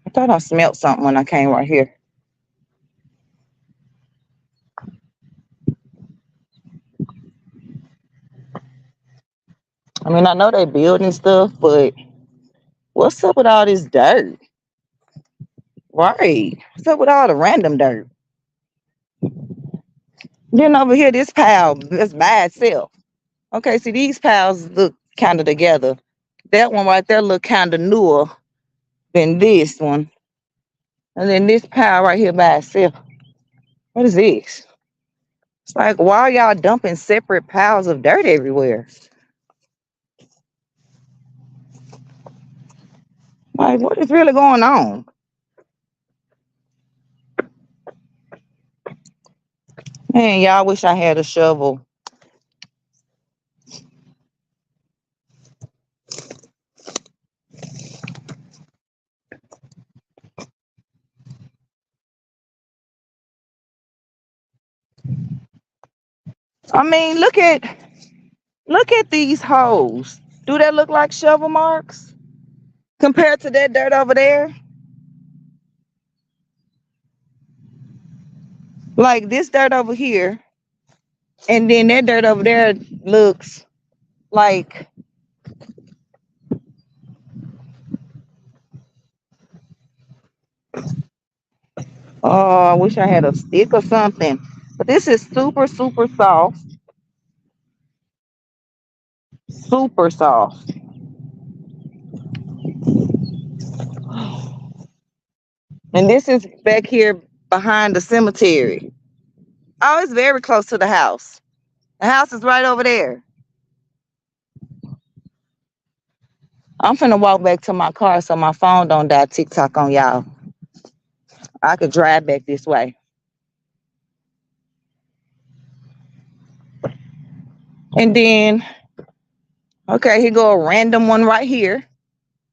A: I thought I smelled something when I came right here. I mean, I know they building stuff, but what's up with all this dirt? Right. What's up with all the random dirt? Then over here, this pile is by itself. Okay, see these piles look kind of together. That one right there look kind of newer than this one. And then this pile right here by itself. What is this? It's like, why are y'all dumping separate piles of dirt everywhere? Like, what is really going on? Man, y'all wish I had a shovel. I mean, look at these holes. Do that look like shovel marks compared to that dirt over there? Like this dirt over here, and then that dirt over there looks like, oh, I wish I had a stick or something. But this is super, super soft. Super soft. And this is back here behind the cemetery. Oh, it's very close to the house. The house is right over there. I'm finna walk back to my car so my phone don't die TikTok on y'all. I could drive back this way. And then, okay, here go a random one right here,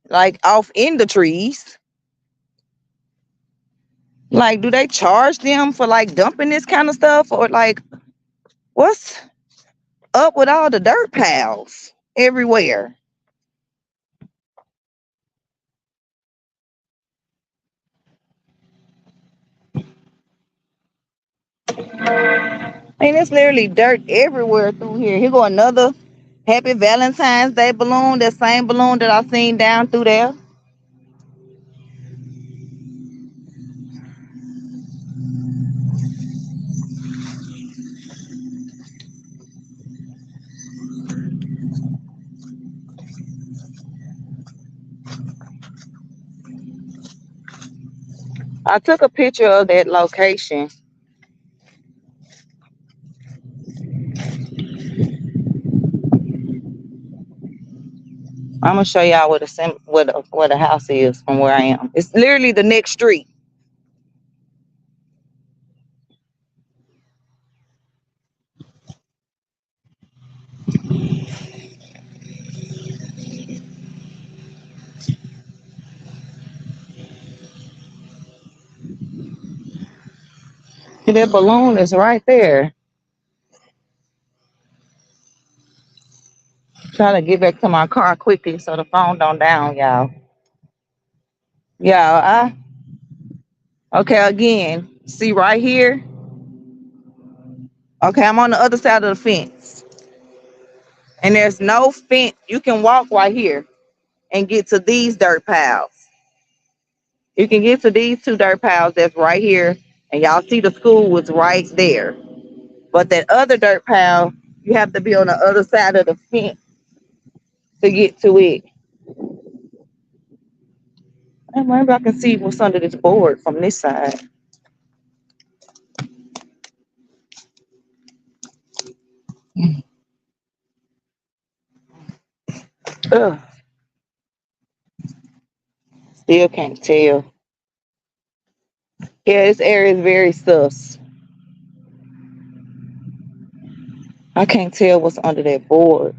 A: like off in the trees. Like, do they charge them for like dumping this kind of stuff? Or like, what's up with all the dirt piles everywhere? I mean, it's literally dirt everywhere through here. Here go another Happy Valentine's Day balloon, that same balloon that I seen down through there. I took a picture of that location. I'm gonna show y'all where the house is from where I am. It's literally the next street. That balloon is right there. Trying to get back to my car quickly so the phone don't down, y'all. Yeah, okay, again, see right here. Okay, I'm on the other side of the fence. And there's no fence. You can walk right here and get to these dirt piles. You can get to these two dirt piles that's right here. And y'all see the school was right there. But that other dirt pile, you have to be on the other side of the fence to get to it. And maybe I can see what's under this board from this side. Ugh, still can't tell. Yeah, this area is very sus. I can't tell what's under that board,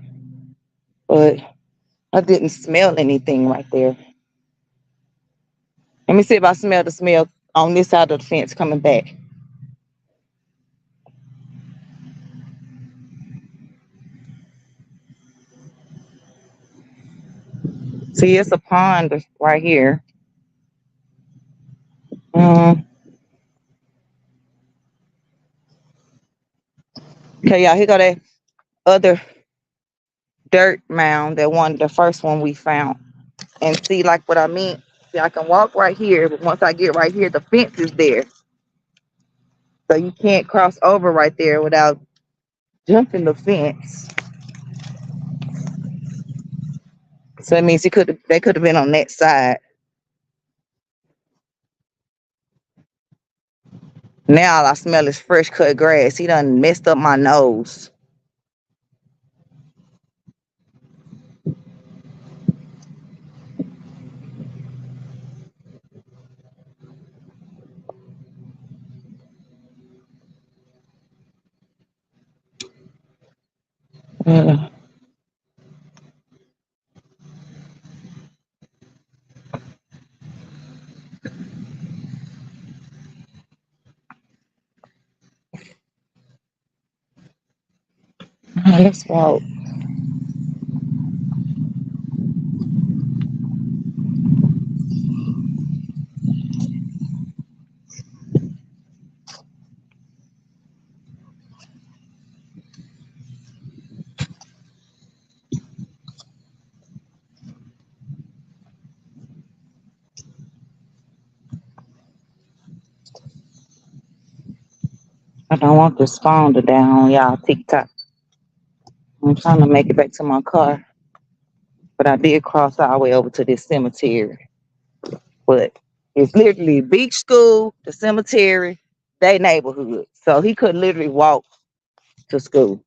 A: but I didn't smell anything right there. Let me see if I smell the smell on this side of the fence coming back. See, it's a pond right here. Okay, y'all, here go that other dirt mound, the first one we found. And see, like what I mean, see, I can walk right here, but once I get right here, the fence is there. So you can't cross over right there without jumping the fence. So that means they could have been on that side. Now all I smell is fresh cut grass. He done messed up my nose. Mm. Let's walk. I don't want this phone to down on y'all TikTok. I'm trying to make it back to my car, but I did cross all the way over to this cemetery. But it's literally beach school, the cemetery, they neighborhood. So he could literally walk to school.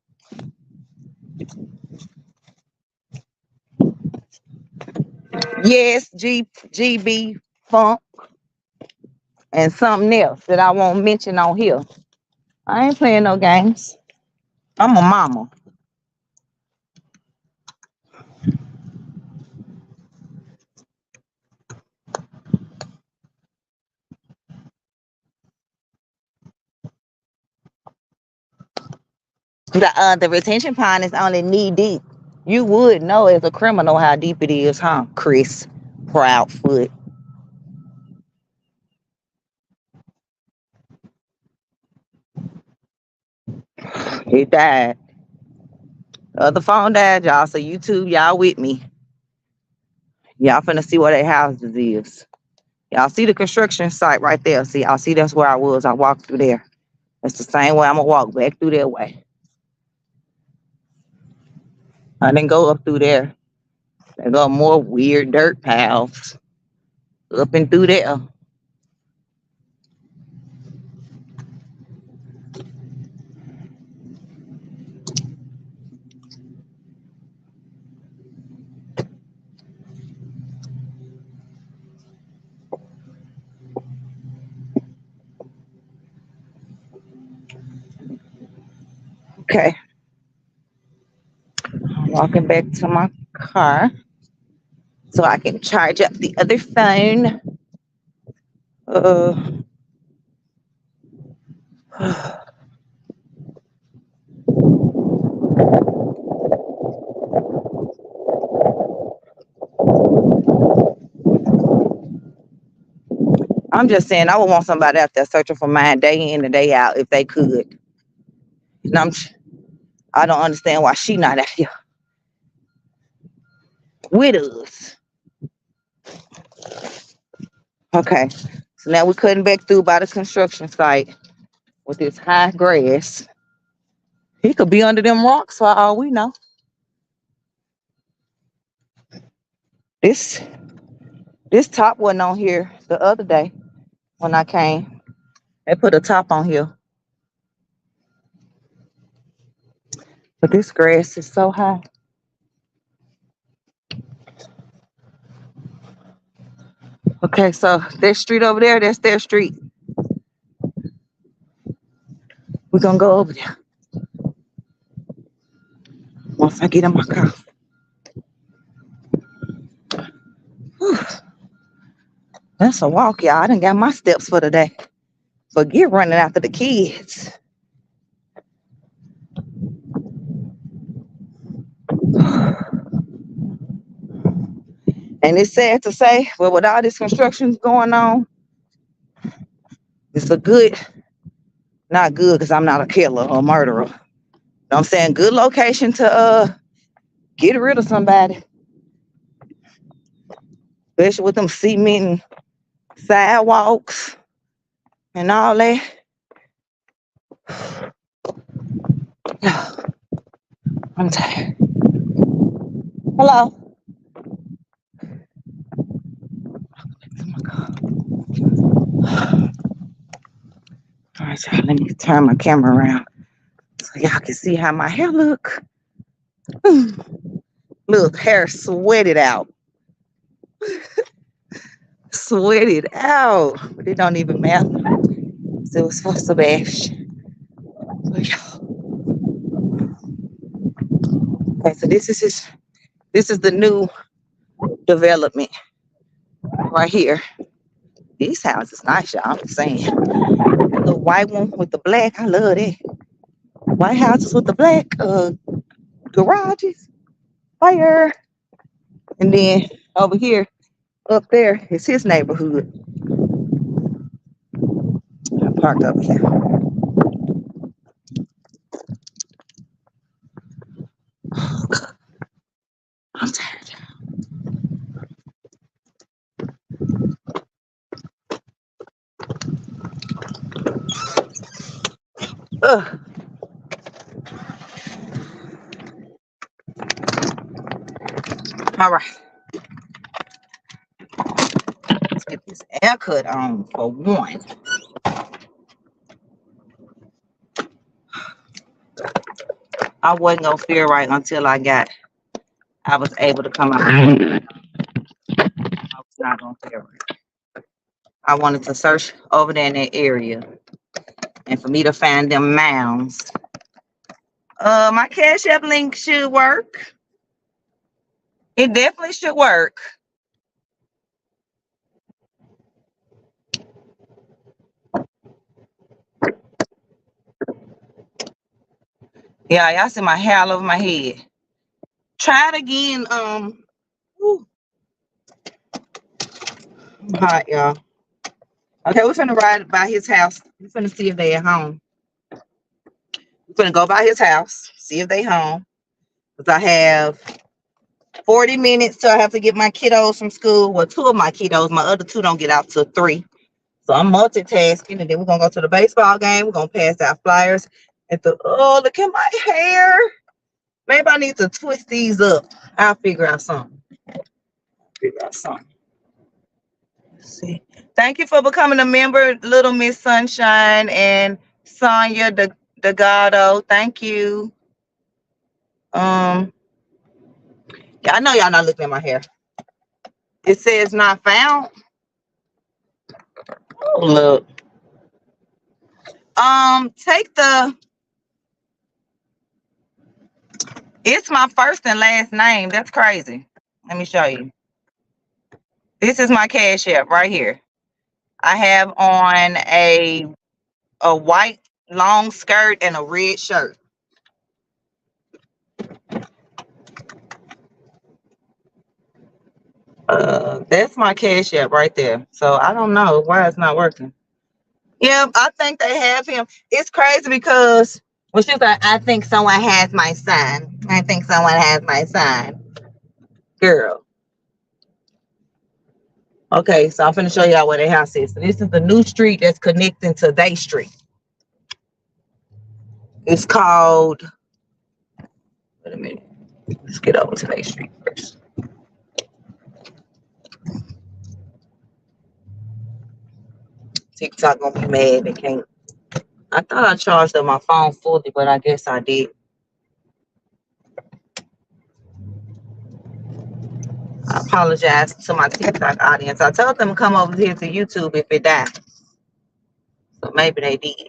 A: Yes, GB Funk and something else that I won't mention on here. I ain't playing no games. I'm a mama. The retention pond is only knee deep. You would know as a criminal how deep it is, huh, Chris Proudfoot? He died. The other phone died, y'all. So YouTube, y'all with me. Y'all finna see where their houses is. Y'all see the construction site right there. See, y'all see that's where I was. I walked through there. That's the same way I'm gonna walk back through that way. I didn't go up through there. There go more weird dirt paths up and through there. Okay. I'm walking back to my car so I can charge up the other phone. Uh, I'm just saying I would want somebody out there searching for mine day in and day out if they could. And I don't understand why she not out here with us. Okay. So now we're cutting back through by the construction site with this high grass. He could be under them rocks for all we know. This this top wasn't on here the other day when I came. They put a top on here. But this grass is so high. Okay, so that street over there, that's their street. We're gonna go over there once I get in my car. Whew. That's a walk, y'all. I done got my steps for the day. Forget running after the kids. And it's sad to say, but with all this construction going on, it's a good, not good because I'm not a killer or a murderer. But I'm saying good location to get rid of somebody. Especially with them cement sidewalks and all that. I'm tired. Hello. right, y'all, let me turn my camera around so y'all can see how my hair look. Look, hair sweated out. Sweated out. But it don't even matter. So it was for Sebastian. So, y'all. Okay, so this is the new development right here. These houses nice, y'all. I'm just saying. The white one with the black, I love it. White houses with the black garages, fire. And then over here, up there, is his neighborhood. I parked over here. I'm tired. Ugh. All right. Let's get this haircut on for one. I wasn't gonna feel right until I was able to come out. I was not gonna feel right. I wanted to search over there in that area and for me to find them mounds. My Cash App link should work. It definitely should work. Yeah, y'all see my hair all over my head. Try it again. Whew. I'm hot, y'all. Okay, we're finna ride by his house. We're finna see if they at home. We're finna go by his house, see if they home. Because I have 40 minutes till I have to get my kiddos from school. Well, two of my kiddos. My other two don't get out till 3. So I'm multitasking. And then we're going to go to the baseball game. We're going to pass out flyers. Oh, look at my hair. Maybe I need to twist these up. I'll figure out something. Let's see. Thank you for becoming a member, Little Miss Sunshine and Sonia Delgado. Thank you. Yeah, I know y'all not looking at my hair. It says not found. Oh, look. Take it's my first and last name. That's crazy. Let me show you. This is my Cash App right here. I have on a white long skirt and a red shirt. That's my Cash App right there. So I don't know why it's not working. Yeah, I think they have him. It's crazy because well, she's like, I think someone has my son. I think someone has my son. Girl. Okay, so I'm finna show y'all where their house is. So this is the new street that's connecting to their street. It's called, wait a minute. Let's get over to their street first. TikTok gonna be mad they can't. I thought I charged up my phone fully, but I guess I did. I apologize to my TikTok audience. I told them to come over here to YouTube if it died. So maybe they did.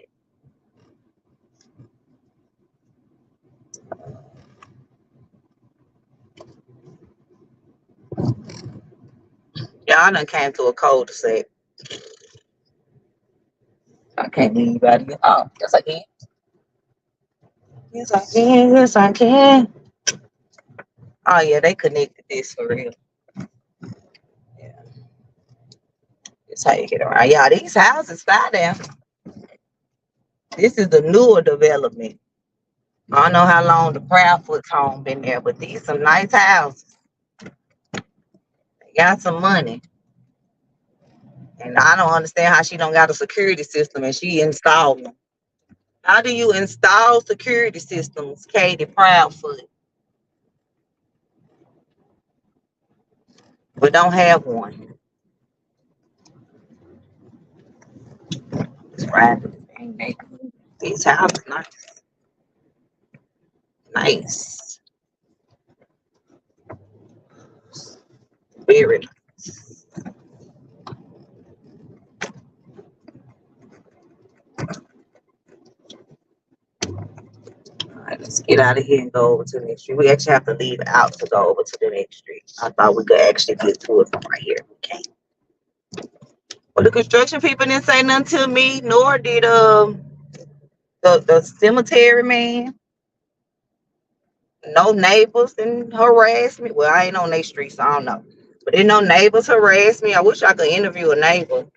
A: Y'all done came to a cul-de-sac. I can't leave out of here. Oh, yes I can. Yes I can. Yes I can. Oh yeah, they connected this for real. Yeah. That's how you get around. Yeah, these houses fly down. This is the newer development. I don't know how long the Proudfoot's home been there, but these some nice houses. They got some money. And I don't understand how she don't got a security system and she installed them. How do you install security systems, Katie Proudfoot, but don't have one? It's right. same neighborhood. These houses nice. Nice. Very nice. All right, let's get out of here and go over to the next street. We actually have to leave out to go over to the next street. I thought we could actually get to it from right here. We can't. Well, the construction people didn't say nothing to me, nor did the cemetery man. No neighbors didn't harass me. Well, I ain't on their street, so I don't know. But then no neighbors harass me. I wish I could interview a neighbor.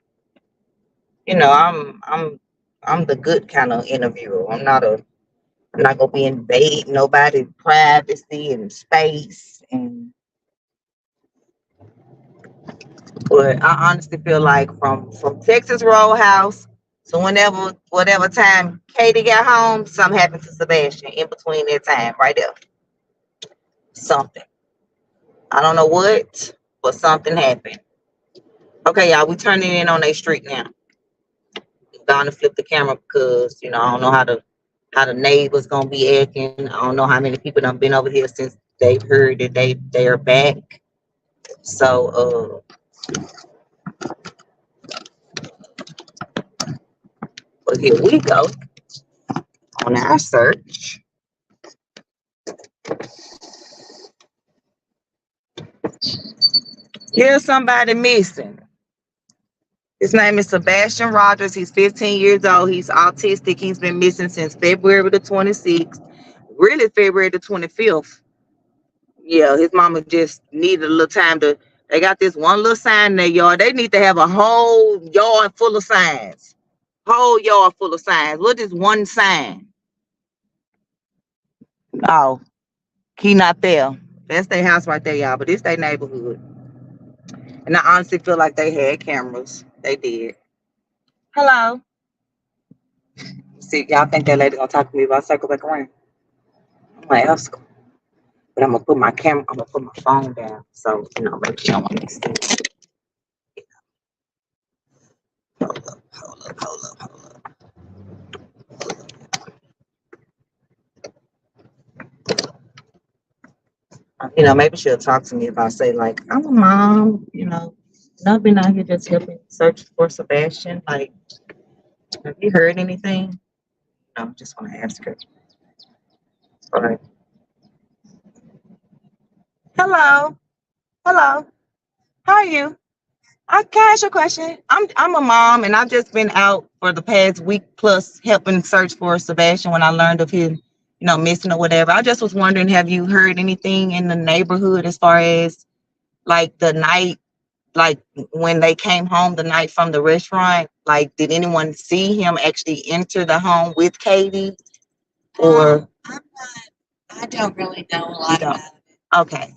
A: You know, I'm the good kind of interviewer. I'm not gonna be invade nobody's privacy and space. And but I honestly feel like from Texas Roadhouse to whatever time Katie got home, something happened to Sebastian in between that time right there. Something. I don't know what, but something happened. Okay, y'all, we turning in on a street now. I'm going to flip the camera because I don't know how the neighbors gonna be acting. I don't know how many people done been over here since they've heard that they are back. So but here we go on our search. Here's somebody missing. His name is Sebastian Rogers. He's 15 years old. He's autistic. He's been missing since February the 26th, really February the 25th. Yeah, his mama just needed a little time to. They got this one little sign in their yard. They need to have a whole yard full of signs. Whole yard full of signs. What is one sign? Oh, he not there. That's their house right there, y'all. But it's their neighborhood. And I honestly feel like they had cameras. They did. Hello. See, y'all think that lady gonna talk to me if I circle back around? I'm like, ask her. But I'm gonna put my camera, I'm gonna put my phone down. So, maybe she don't want me to see. Hold up. Maybe she'll talk to me if I say, like, I'm a mom, I've been out here just helping search for Sebastian. Like, have you heard anything? No, just want to ask her. All right. Hello. Hello. How are you? Can I ask you a question? I'm a mom, and I've just been out for the past week plus helping search for Sebastian when I learned of him, missing or whatever. I just was wondering, have you heard anything in the neighborhood as far as like the night, like when they came home the night from the restaurant? Like, did anyone see him actually enter the home with Katie? Or
B: I don't really know a lot about it.
A: Okay.
B: I mean,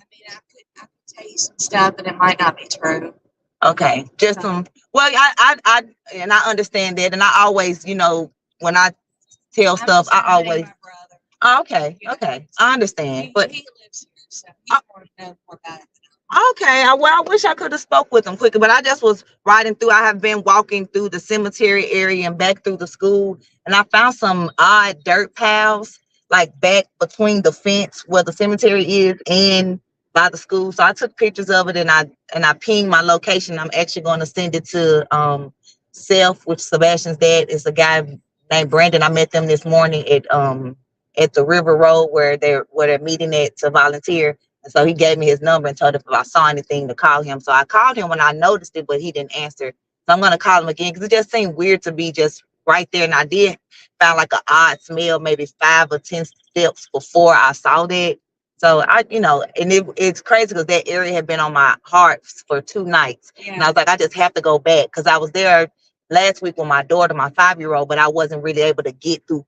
B: I could tell you some stuff, but it might not be true.
A: Okay, just some. Well, I understand that, and I always, when I tell stuff, I always. Oh, okay, okay, I understand, but
B: he lives here, so he wants to know more about it.
A: Okay, I wish I could have spoke with him quicker, but I just was riding through. I have been walking through the cemetery area and back through the school, and I found some odd dirt piles, like back between the fence where the cemetery is and by the school. So I took pictures of it and I pinged my location. I'm actually going to send it to Self, which Sebastian's dad is a guy named Brandon. I met them this morning at the River Road where they're meeting at to volunteer. And so he gave me his number and told if I saw anything to call him. So I called him when I noticed it, but he didn't answer. So I'm going to call him again because it just seemed weird to be just right there. And I did found like an odd smell, maybe 5 or 10 steps before I saw that. So and it's crazy because that area had been on my heart for 2 nights. Yeah. And I was like, I just have to go back because I was there last week with my daughter, my 5-year-old, but I wasn't really able to get through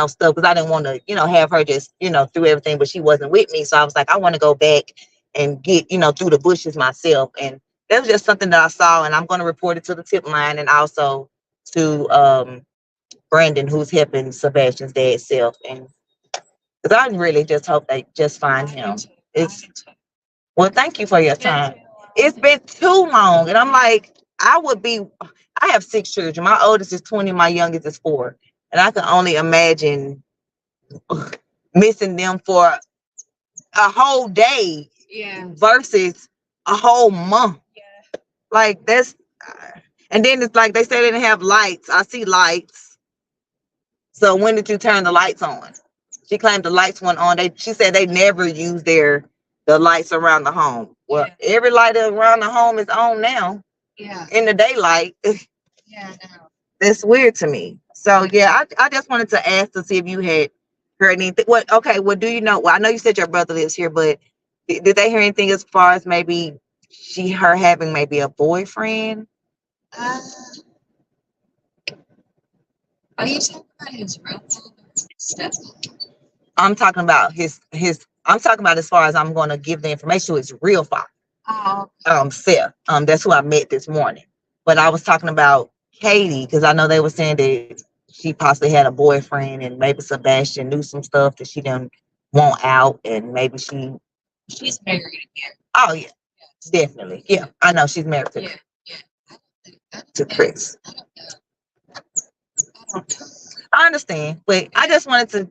A: stuff because I didn't want to, have her just, through everything, but she wasn't with me. So I was like, I want to go back and get, through the bushes myself. And that was just something that I saw, and I'm going to report it to the tip line and also to Brandon, who's helping Sebastian's dad Self. And because I really just hope they just find him. Well, thank you for your time. It's been too long. And I'm like, I have 6 children. My oldest is 20, my youngest is 4. And I can only imagine missing them for a whole day versus a whole month. Like that's, and then it's like they say they didn't have lights. I see lights. So when did you turn the lights on? She claimed the lights went on. She said they never use the lights around the home. Well, every light around the home is on now. In the daylight. That's weird to me. So yeah, I just wanted to ask to see if you had heard anything. What? Okay. Well, do you know? Well, I know you said your brother lives here, but did they hear anything as far as maybe her having maybe a boyfriend?
C: Uh, are you talking about his real father? Stepfather?
A: I'm talking about his. I'm talking about as far as I'm going to give the information to his real father. Seth. That's who I met this morning. But I was talking about Katie because I know they were saying that she possibly had a boyfriend and maybe Sebastian knew some stuff that she didn't want out, and maybe
C: she's married again.
A: Oh yeah, definitely. Yeah, I know she's married to to Chris.
C: I don't know.
A: I understand, but I just wanted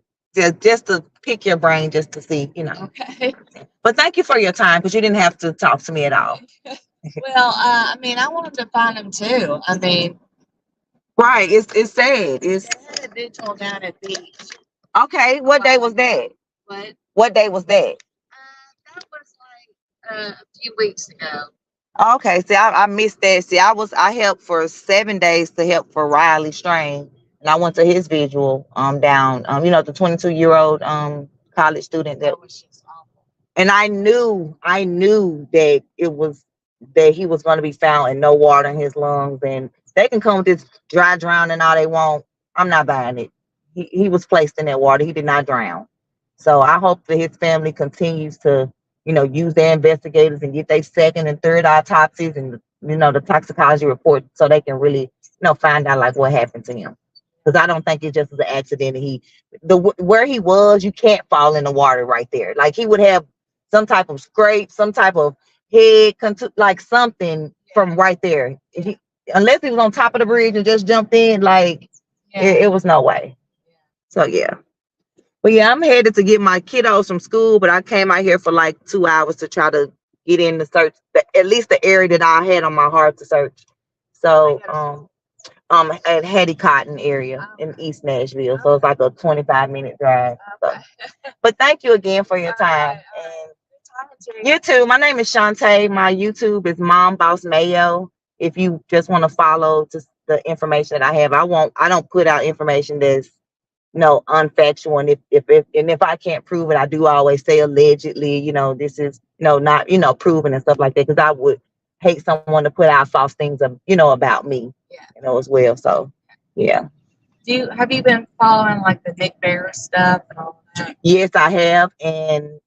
A: just to pick your brain just to see,
C: Okay.
A: But thank you for your time because you didn't have to talk to me at all.
C: Well, I mean, I wanted to find him too. I mean,
A: right? It's sad.
C: They had a vigil down at beach.
A: Okay. What day was that?
C: What?
A: What day was that?
C: That was like a few weeks ago.
A: Okay. See, I missed that. See, I helped for 7 days to help for Riley Strain, and I went to his vigil down the 22-year-old college student that
C: was just awful.
A: And I knew that that he was going to be found and no water in his lungs. And they can come with this dry drowning all they want. I'm not buying it. He was placed in that water. He did not drown. So I hope that his family continues to, use their investigators and get their second and third autopsies and, the toxicology report so they can really, find out like what happened to him. Because I don't think it just was an accident. Where he was, you can't fall in the water right there. Like he would have some type of scrape, some type of head, like something from right there. Unless he was on top of the bridge and just jumped in, like it was no way. So yeah. But yeah, I'm headed to get my kiddos from school, but I came out here for like 2 hours to try to get in to search at least the area that I had on my heart to search. So at Hattie Cotton area in East Nashville. So it's like a 25-minute drive. So. But thank you again for your time. And you too. My name is Shantae. My YouTube is Mom Boss Mayo. If you just want to follow just the information that I have, I don't put out information that's unfactual. And if I can't prove it, I do always say allegedly, this is not proven and stuff like that, because I would hate someone to put out false things about me, as well. So yeah.
C: Have you been following like the Nick Bear stuff and all that?
A: Yes, I have. And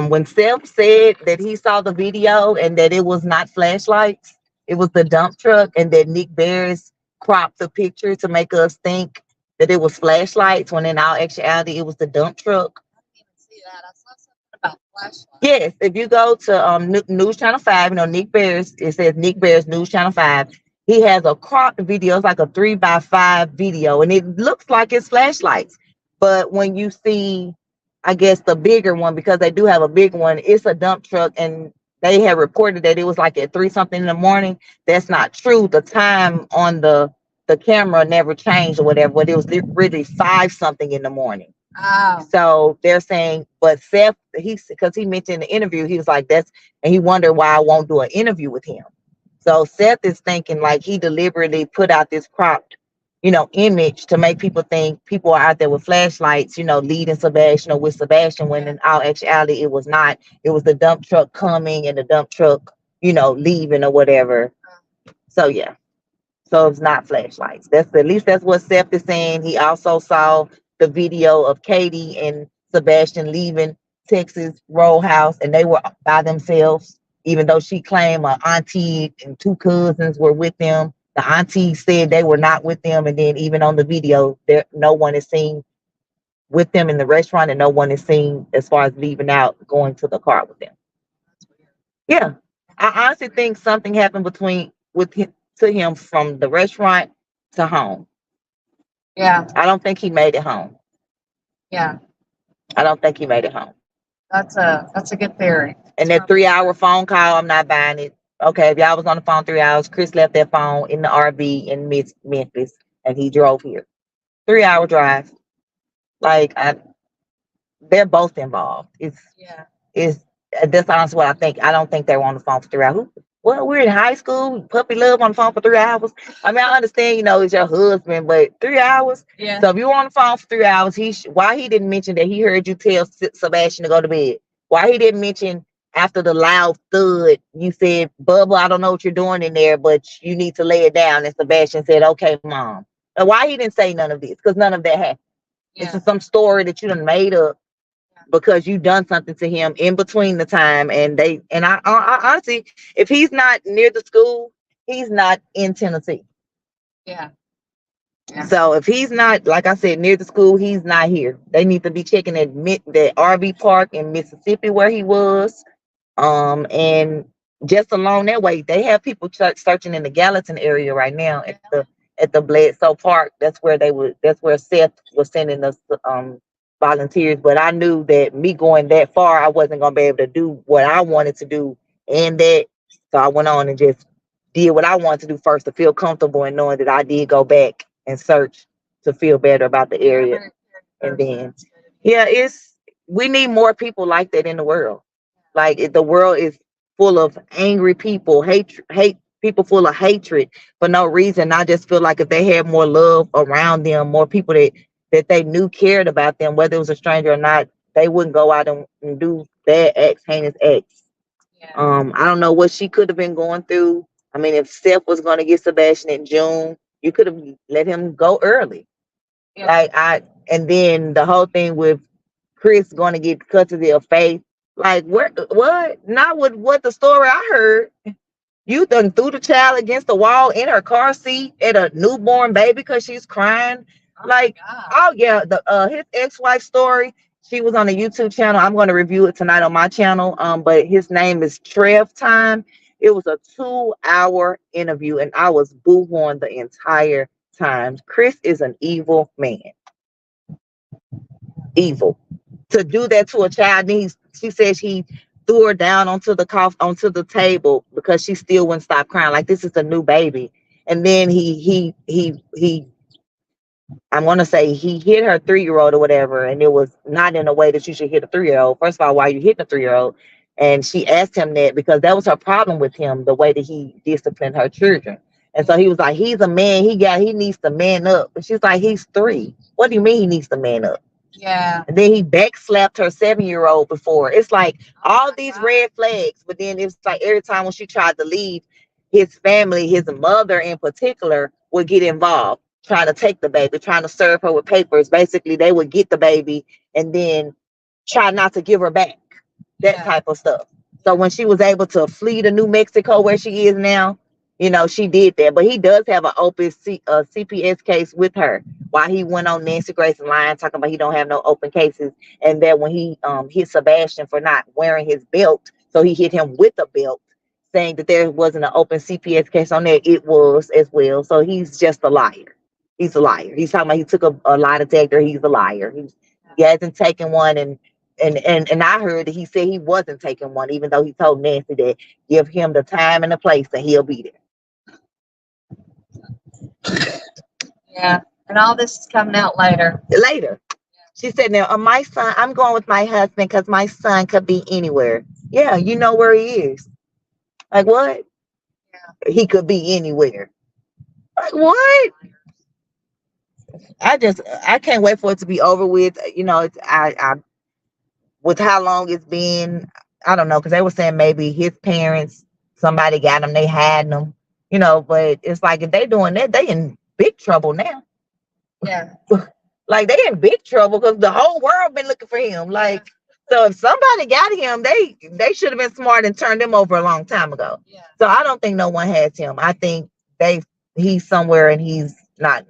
A: when Seth said that he saw the video and that it was not flashlights, it was the dump truck, and that Nick Bears cropped the picture to make us think that it was flashlights, when in all actuality it was the dump truck.
C: I didn't even see that. I saw something about flashlights.
A: Yes, if you go to News Channel 5, Nick Bears, it says Nick Bears News Channel 5. He has a cropped video. It's like a 3x5 video, and it looks like it's flashlights. But when you see, I guess, the bigger one, because they do have a big one, it's a dump truck, and they had reported that it was like at 3 something in the morning. That's not true. The time on the camera never changed or whatever, but it was really 5 something in the morning.
C: Oh.
A: So they're saying, but Seth, because he mentioned in the interview, he was like, and he wondered why I won't do an interview with him. So Seth is thinking like he deliberately put out this cropped, image to make people think people are out there with flashlights, leading Sebastian or with Sebastian, when in all actuality it was not. It was the dump truck coming and the dump truck, leaving or whatever. So yeah. So it's not flashlights. At least that's what Seth is saying. He also saw the video of Katie and Sebastian leaving Texas Roadhouse, and they were by themselves, even though she claimed her auntie and 2 cousins were with them. The auntie said they were not with them, and then even on the video, no one is seen with them in the restaurant, and no one is seen as far as leaving out, going to the car with them. Yeah, I honestly think something happened to him from the restaurant to home.
C: Yeah.
A: I don't think he made it home.
C: Yeah.
A: I don't think he made it home.
C: That's a good theory.
A: And that 3-hour phone call, I'm not buying it. Okay, if y'all was on the phone 3 hours, Chris left that phone in the RV in Memphis, and he drove here. 3-hour drive. Like they're both involved.
C: Yeah.
A: It's That's honestly what I think. I don't think they were on the phone for 3 hours. Well, we're in high school, puppy love on the phone for 3 hours. I mean, I understand, it's your husband, but 3 hours.
C: Yeah.
A: So if you were on the phone for 3 hours, why he didn't mention that he heard you tell Sebastian to go to bed? Why he didn't mention after the loud thud, you said, Bubba, I don't know what you're doing in there, but you need to lay it down. And Sebastian said, okay, mom. And why he didn't say none of this? Because none of that happened.
C: Yeah.
A: This is some story that you done made up because you done something to him in between the time. And I honestly, if he's not near the school, he's not in Tennessee.
C: Yeah.
A: So if he's not, like I said, near the school, he's not here. They need to be checking that RV park in Mississippi where he was. And just along that way, they have people searching in the Gallatin area right now at the Bledsoe Park. That's where Seth was sending us volunteers. But I knew that me going that far, I wasn't gonna be able to do what I wanted to do, and that so I went on and just did what I wanted to do first to feel comfortable and knowing that I did go back and search to feel better about the area. And then, yeah, we need more people like that in the world. Like the world is full of angry people, hate people full of hatred for no reason. I just feel like if they had more love around them, more people that they knew cared about them, whether it was a stranger or not, they wouldn't go out and do bad acts, heinous acts.
C: Yeah.
A: I don't know what she could have been going through. I mean, if Seth was going to get Sebastian in June, you could have let him go early.
C: Yeah.
A: And then the whole thing with Chris going to get custody of Faith. Like, what? Not with what the story I heard. You done threw the child against the wall in her car seat at a newborn baby because she's crying. Like, oh yeah, his ex-wife story. She was on a YouTube channel. I'm going to review it tonight on my channel. But his name is Trev Time. It was a 2-hour interview, and I was boo-hooing the entire time. Chris is an evil man. Evil. To do that to a child, she says he threw her down onto the table because she still wouldn't stop crying. Like, this is a new baby. And then he I'm gonna say he hit her 3-year-old or whatever, and it was not in a way that you should hit a 3-year-old. First of all, why are you hitting a 3-year-old? And she asked him that because that was her problem with him, the way that he disciplined her children. And so he was like, he's a man, he needs to man up. But she's like, he's 3. What do you mean he needs to man up?
C: Yeah.
A: And then he backslapped her 7-year-old before. It's like all these red flags, but then it's like every time when she tried to leave, his family, his mother in particular, would get involved, trying to take the baby, trying to serve her with papers. Basically, they would get the baby and then try not to give her back, that type of stuff. So when she was able to flee to New Mexico, where she is now, she did that. But he does have an open CPS case with her. While he went on Nancy Grace's line talking about he don't have no open cases, and that when he hit Sebastian for not wearing his belt, so he hit him with a belt, saying that there wasn't an open CPS case on there. It was as well. So he's just a liar. He's a liar. He's talking about he took a lie detector. He's a liar. He hasn't taken one, and I heard that he said he wasn't taking one, even though he told Nancy that give him the time and the place and he'll be there.
C: Yeah. And all this is coming out later.
A: She said, now, my son, I'm going with my husband because my son could be anywhere. Yeah, you know where he is. Like, what? Yeah. He could be anywhere. Like, what? I can't wait for it to be over with. With how long it's been, I don't know, because they were saying maybe his parents, somebody got him, they had him, but it's like if they doing that, they in big trouble now.
C: Yeah.
A: Like, they in big trouble because the whole world been looking for him. Like, so if somebody got him, they should have been smart and turned him over a long time ago.
C: Yeah.
A: So I don't think no one has him. I think he's somewhere and he's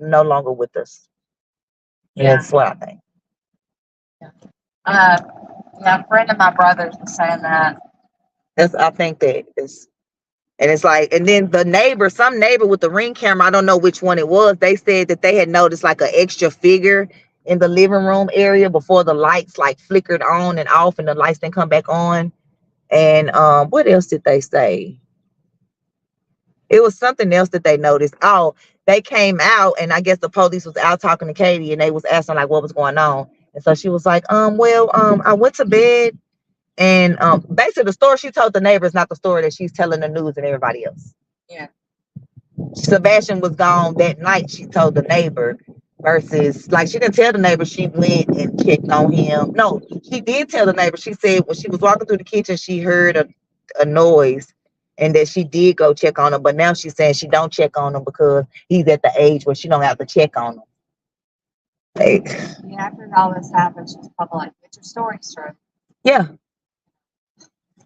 A: no longer with us.
C: Yeah.
A: That's what I think.
C: Yeah, a friend of my brother's was saying that.
A: I think that is, And it's like, and then the neighbor, some neighbor with the Ring camera, I don't know which one it was, they said that they had noticed like an extra figure in the living room area before the lights like flickered on and off and the lights didn't come back on. And what else did they say? It was something else that they noticed. Oh, they came out and I guess the police was out talking to Katie and they was asking like what was going on. And so she was like, I went to bed and basically the story she told the neighbor is not the story that she's telling the news and everybody else.
C: Yeah.
A: Sebastian was gone that night, she told the neighbor, versus like she didn't tell the neighbor she went and checked on him. No, she did tell the neighbor. She said when she was walking through the kitchen, she heard a noise and that she did go check on him. But now she's saying she don't check on him because he's at the age where she don't have to check on him. Like,
C: Yeah, after all this happened, she's probably like, get your story straight.
A: yeah.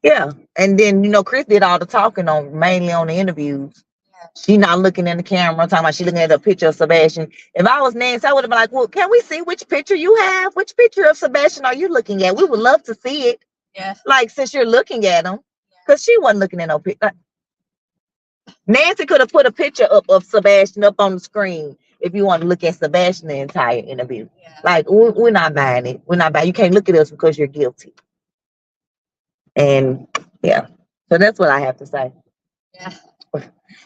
A: Yeah. And then, Chris did all the talking mainly on the interviews.
C: Yeah.
A: She not looking in the camera, talking about she looking at a picture of Sebastian. If I was Nancy, I would have been like, well, can we see which picture you have? Which picture of Sebastian are you looking at? We would love to see it.
C: Yeah.
A: Like, since you're looking at him. Because she wasn't looking at no picture. Nancy could have put a picture up of Sebastian up on the screen if you want to look at Sebastian the entire interview.
C: Yeah.
A: Like, we're not buying it. We're not buying it. You can't look at us because you're guilty. And yeah, so that's what I have to say.
C: Yeah.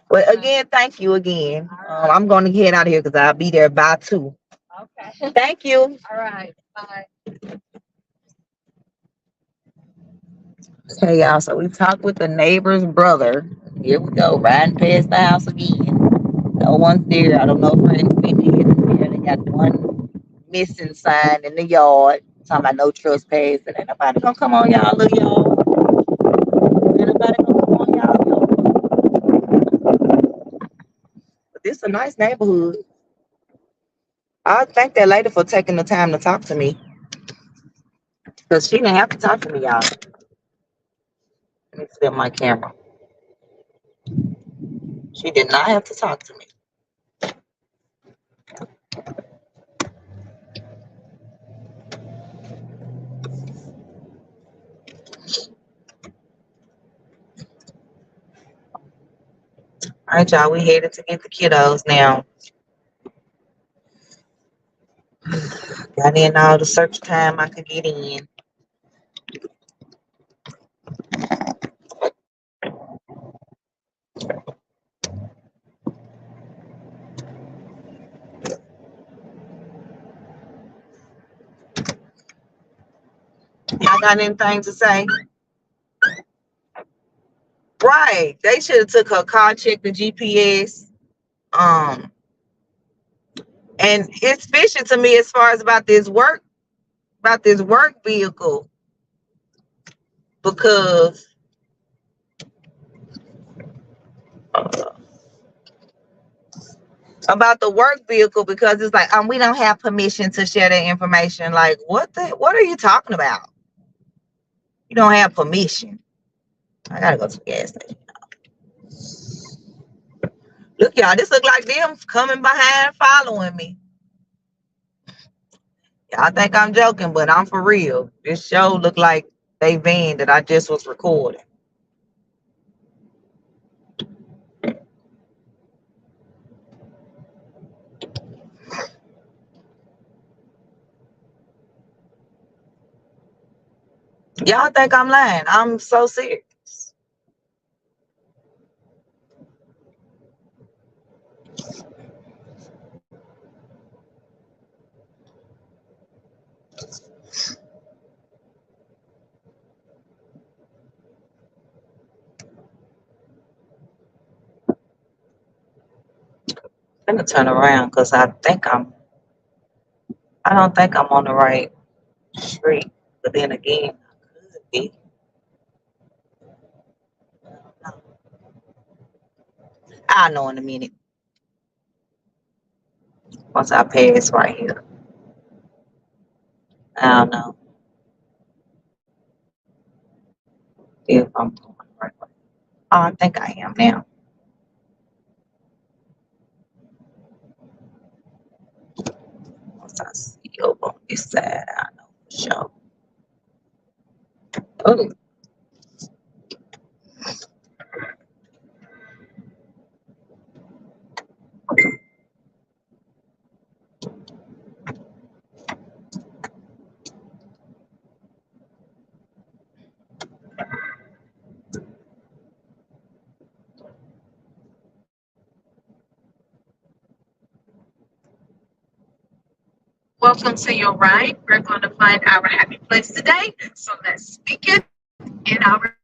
A: But again, thank you again.
C: Right.
A: I'm going to head out of here because I'll be there by 2.
C: Okay.
A: Thank you.
C: All right. Bye.
A: Okay, y'all. So we talked with the neighbor's brother. Here we go, riding past the house again. No one's there. I don't know if Freddie's been here. They got one missing sign in the yard. Talking about no trespassing. Ain't nobody gonna come on y'all little yard. Ain't nobody gonna come on y'all yard. But this is a nice neighborhood. I thank that lady for taking the time to talk to me. Because she didn't have to talk to me, y'all. Let me flip my camera. She did not have to talk to me. All right, y'all. We headed to get the kiddos now. Got in all the search time I could get in. Y'all got anything to say? Right. They should have took her car, checked the GPS. And it's fishy to me as far as about this work vehicle. Because about the work vehicle, because it's like we don't have permission to share that information. Like, what are you talking about? You don't have permission. I gotta go to the gas station. Look, y'all, this look like them coming behind following me. Y'all think I'm joking, but I'm for real. This show look like they van that I just was recording. Y'all think I'm lying. I'm so serious. I'm gonna turn around because I don't think I'm on the right street. But then again, I could be. I'll know in a minute. Once I pass right here. I don't know if I'm going the right way. Oh, I think I am now. Once I see over on this side, I know for sure. Oh,
C: Welcome to your ride. We're going to find our happy place today. So let's speak it in our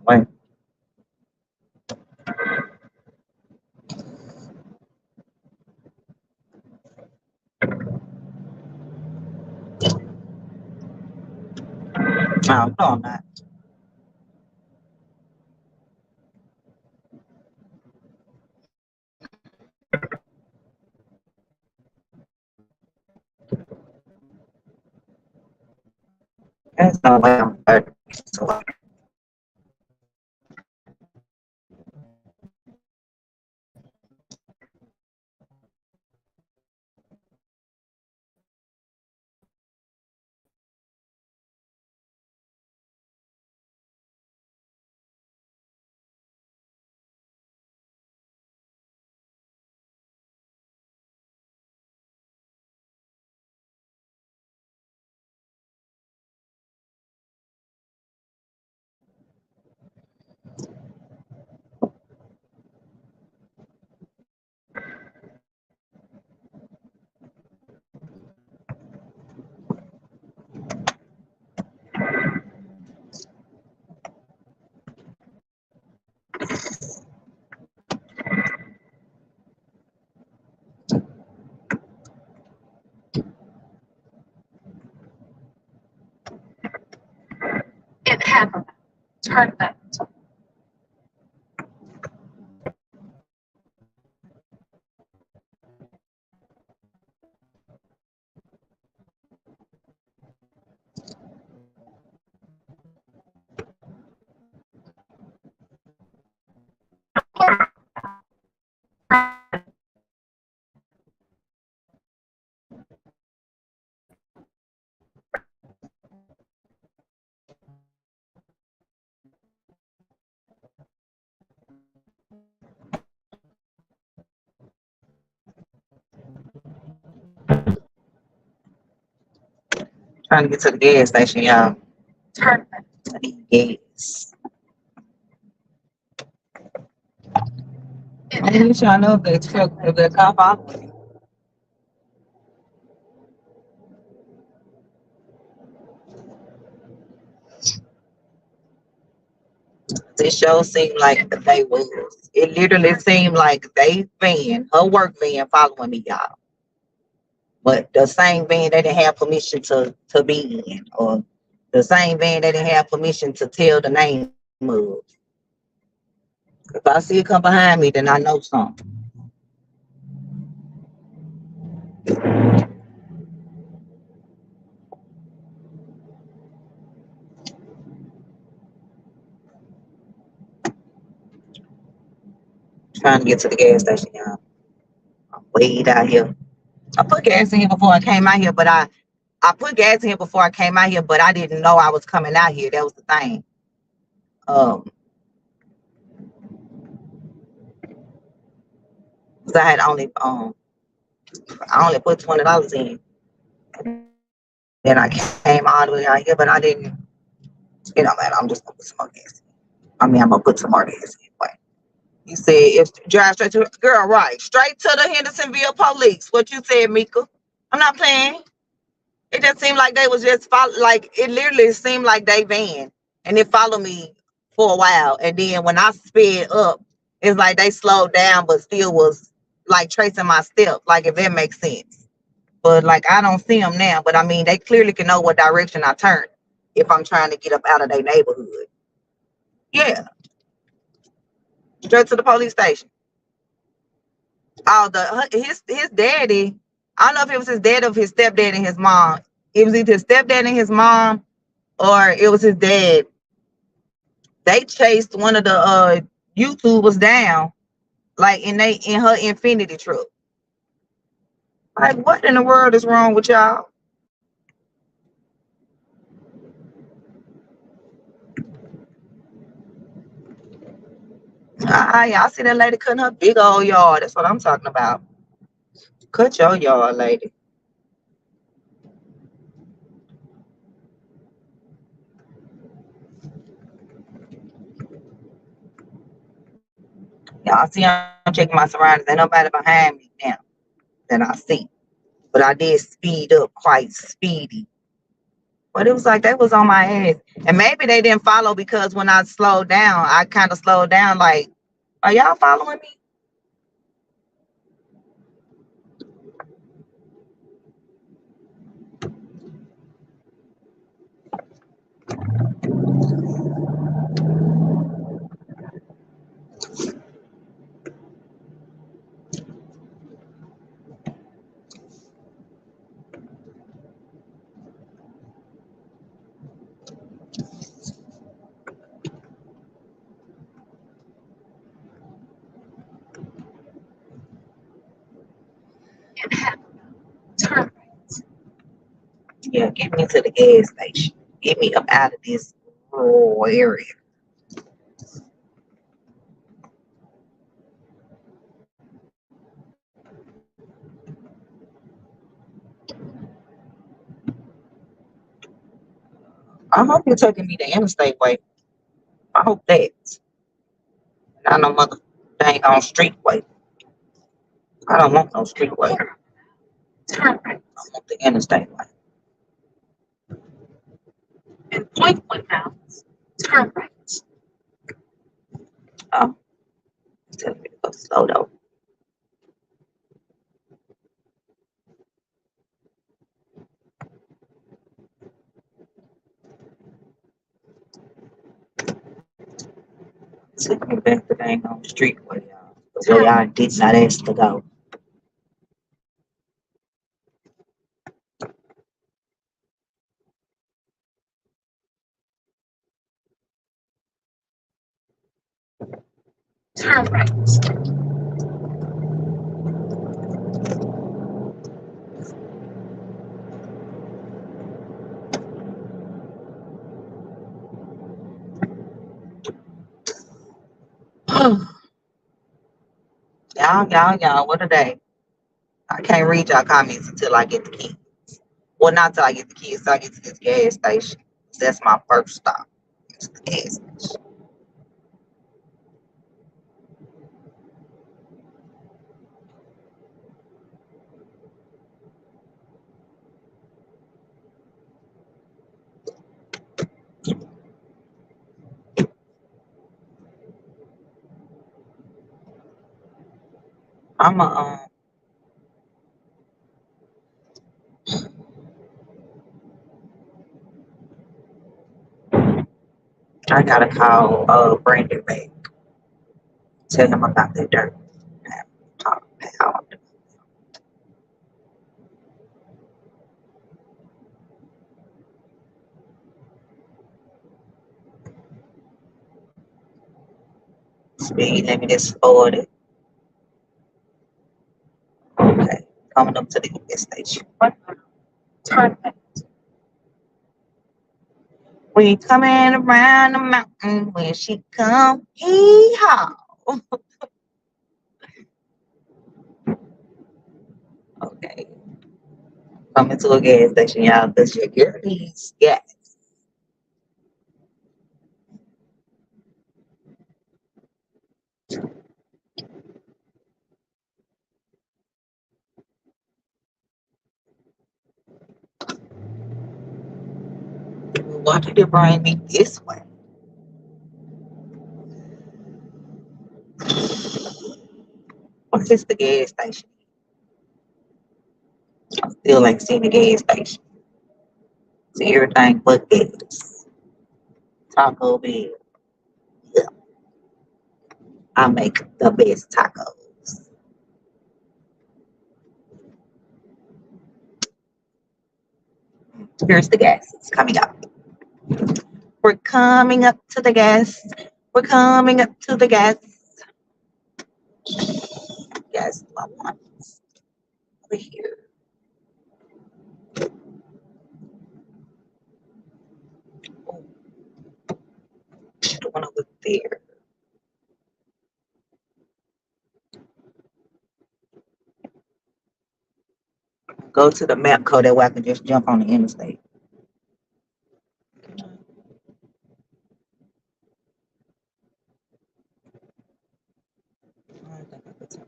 A: Wait. No, no, I'm not. There's no way I'm 30. So
C: it happened. Turn left.
A: trying to get to the gas station, y'all.
C: Turn left.
A: I need gas.
C: It
A: I'm just trying to know if they truck, if they car following me. This show seemed like they was. It literally seemed like they van, her work van, following me, y'all. But the same van they didn't have permission to be in, or the same van they didn't have permission to tell the name of. If I see it come behind me, then I know something. Trying to get to the gas station, y'all. I'm way out here. I put gas in here before I came out here, but I put gas in here before I came out here, but I didn't know I was coming out here. That was the thing. Um, 'Cause I only put $20 in. Then I came all the way out here, but I didn't. You know, man, I'm just gonna put some more gas. I mean, I'm gonna put some more gas in. Anyway. You said if drive straight to girl, right? Straight to the Hendersonville police. What you said, Mika? I'm not playing. It just seemed like they was just like it literally seemed like they van and it followed me for a while. And then when I sped up, it's like they slowed down but still was like tracing my step, like if that makes sense. But like I don't see them now. But I mean they clearly can know what direction I turn if I'm trying to get up out of their neighborhood. Yeah, straight to the police station. Oh, his daddy. I don't know if it was his dad or his stepdad and his mom. It was either his stepdad and his mom, or it was his dad. They chased one of the YouTubers down, like in her Infinity truck. Like, what in the world is wrong with y'all? Y'all see that lady cutting her big old yard. That's what I'm talking about. Cut your yard, lady. Y'all see, I'm checking my surroundings. Ain't nobody behind me now that I see. But I did speed up quite speedy. But it was like they was on my ass. And maybe they didn't follow because when I slowed down, I kind of slowed down like, are y'all following me?
C: And half turn right.
A: Yeah, get me to the gas station. Get me up out of this rural area. I hope you're taking me the interstate way. I hope that. Not no mother dang on street way. I don't want no street way.
C: Turn right.
A: I want the interstate way.
C: In 0.1 miles, turn right.
A: Oh, it's telling me to go slow though. Took me back the dang on street way, y'all. The way I did not ask to go.
C: Turn right.
A: Y'all, what a day. I can't read y'all comments until I get the key. Well, not till I get the keys, till I get to this gas station. That's my first stop. It's the gas station. I'm a I gotta call Brandon back. Tell him about that dirt. Talk about speed limit is 40. Okay. Coming up to the gas station.
C: Turn right.
A: We coming around the mountain when she come. Hee-haw. Okay. Coming to a gas station, y'all, because your girl needs gas. Why did it bring me this way? What is the gas station? I still ain't seen the gas station. See everything but gas. Taco Bell. Yeah, I make the best tacos. Here's the gas. It's coming up. We're coming up to the gas. We're coming up to the gas. Gas, I want over here. Oh, the one over there. Go to the map code that way I can just jump on the interstate.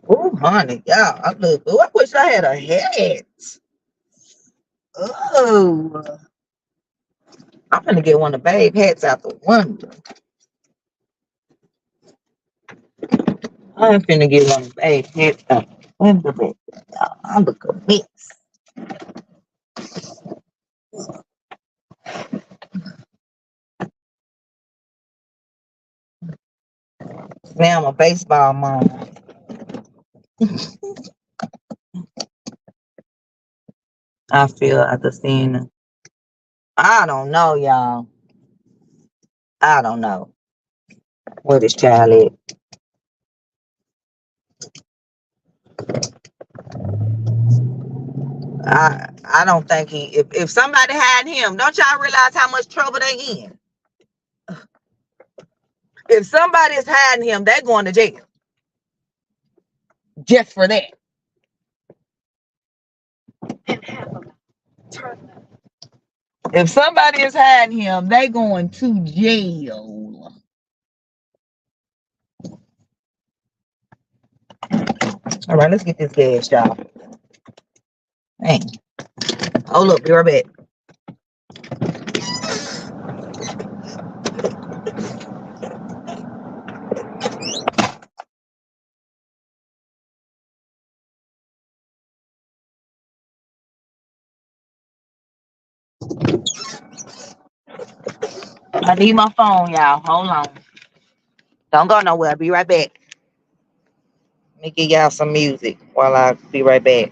A: Oh, honey, yeah, I look. Oh, I wish I had a hat. Oh, I'm gonna get one of the babe hats out the window. I'm finna get one of the babe hats out the window. I look a mess. Now I'm a baseball mom. I feel like the scene. I don't know, y'all. I don't know where this child is. I don't think he. If somebody hiding him, don't y'all realize how much trouble they in? If somebody is hiding him, they're going to jail just for that. If somebody is hiding him, they going to jail. All right, let's get this gas, y'all. Hey, hold up, be right back. I need my phone, y'all. Hold on. Don't go nowhere. I'll be right back. Let me give y'all some music while I be right back.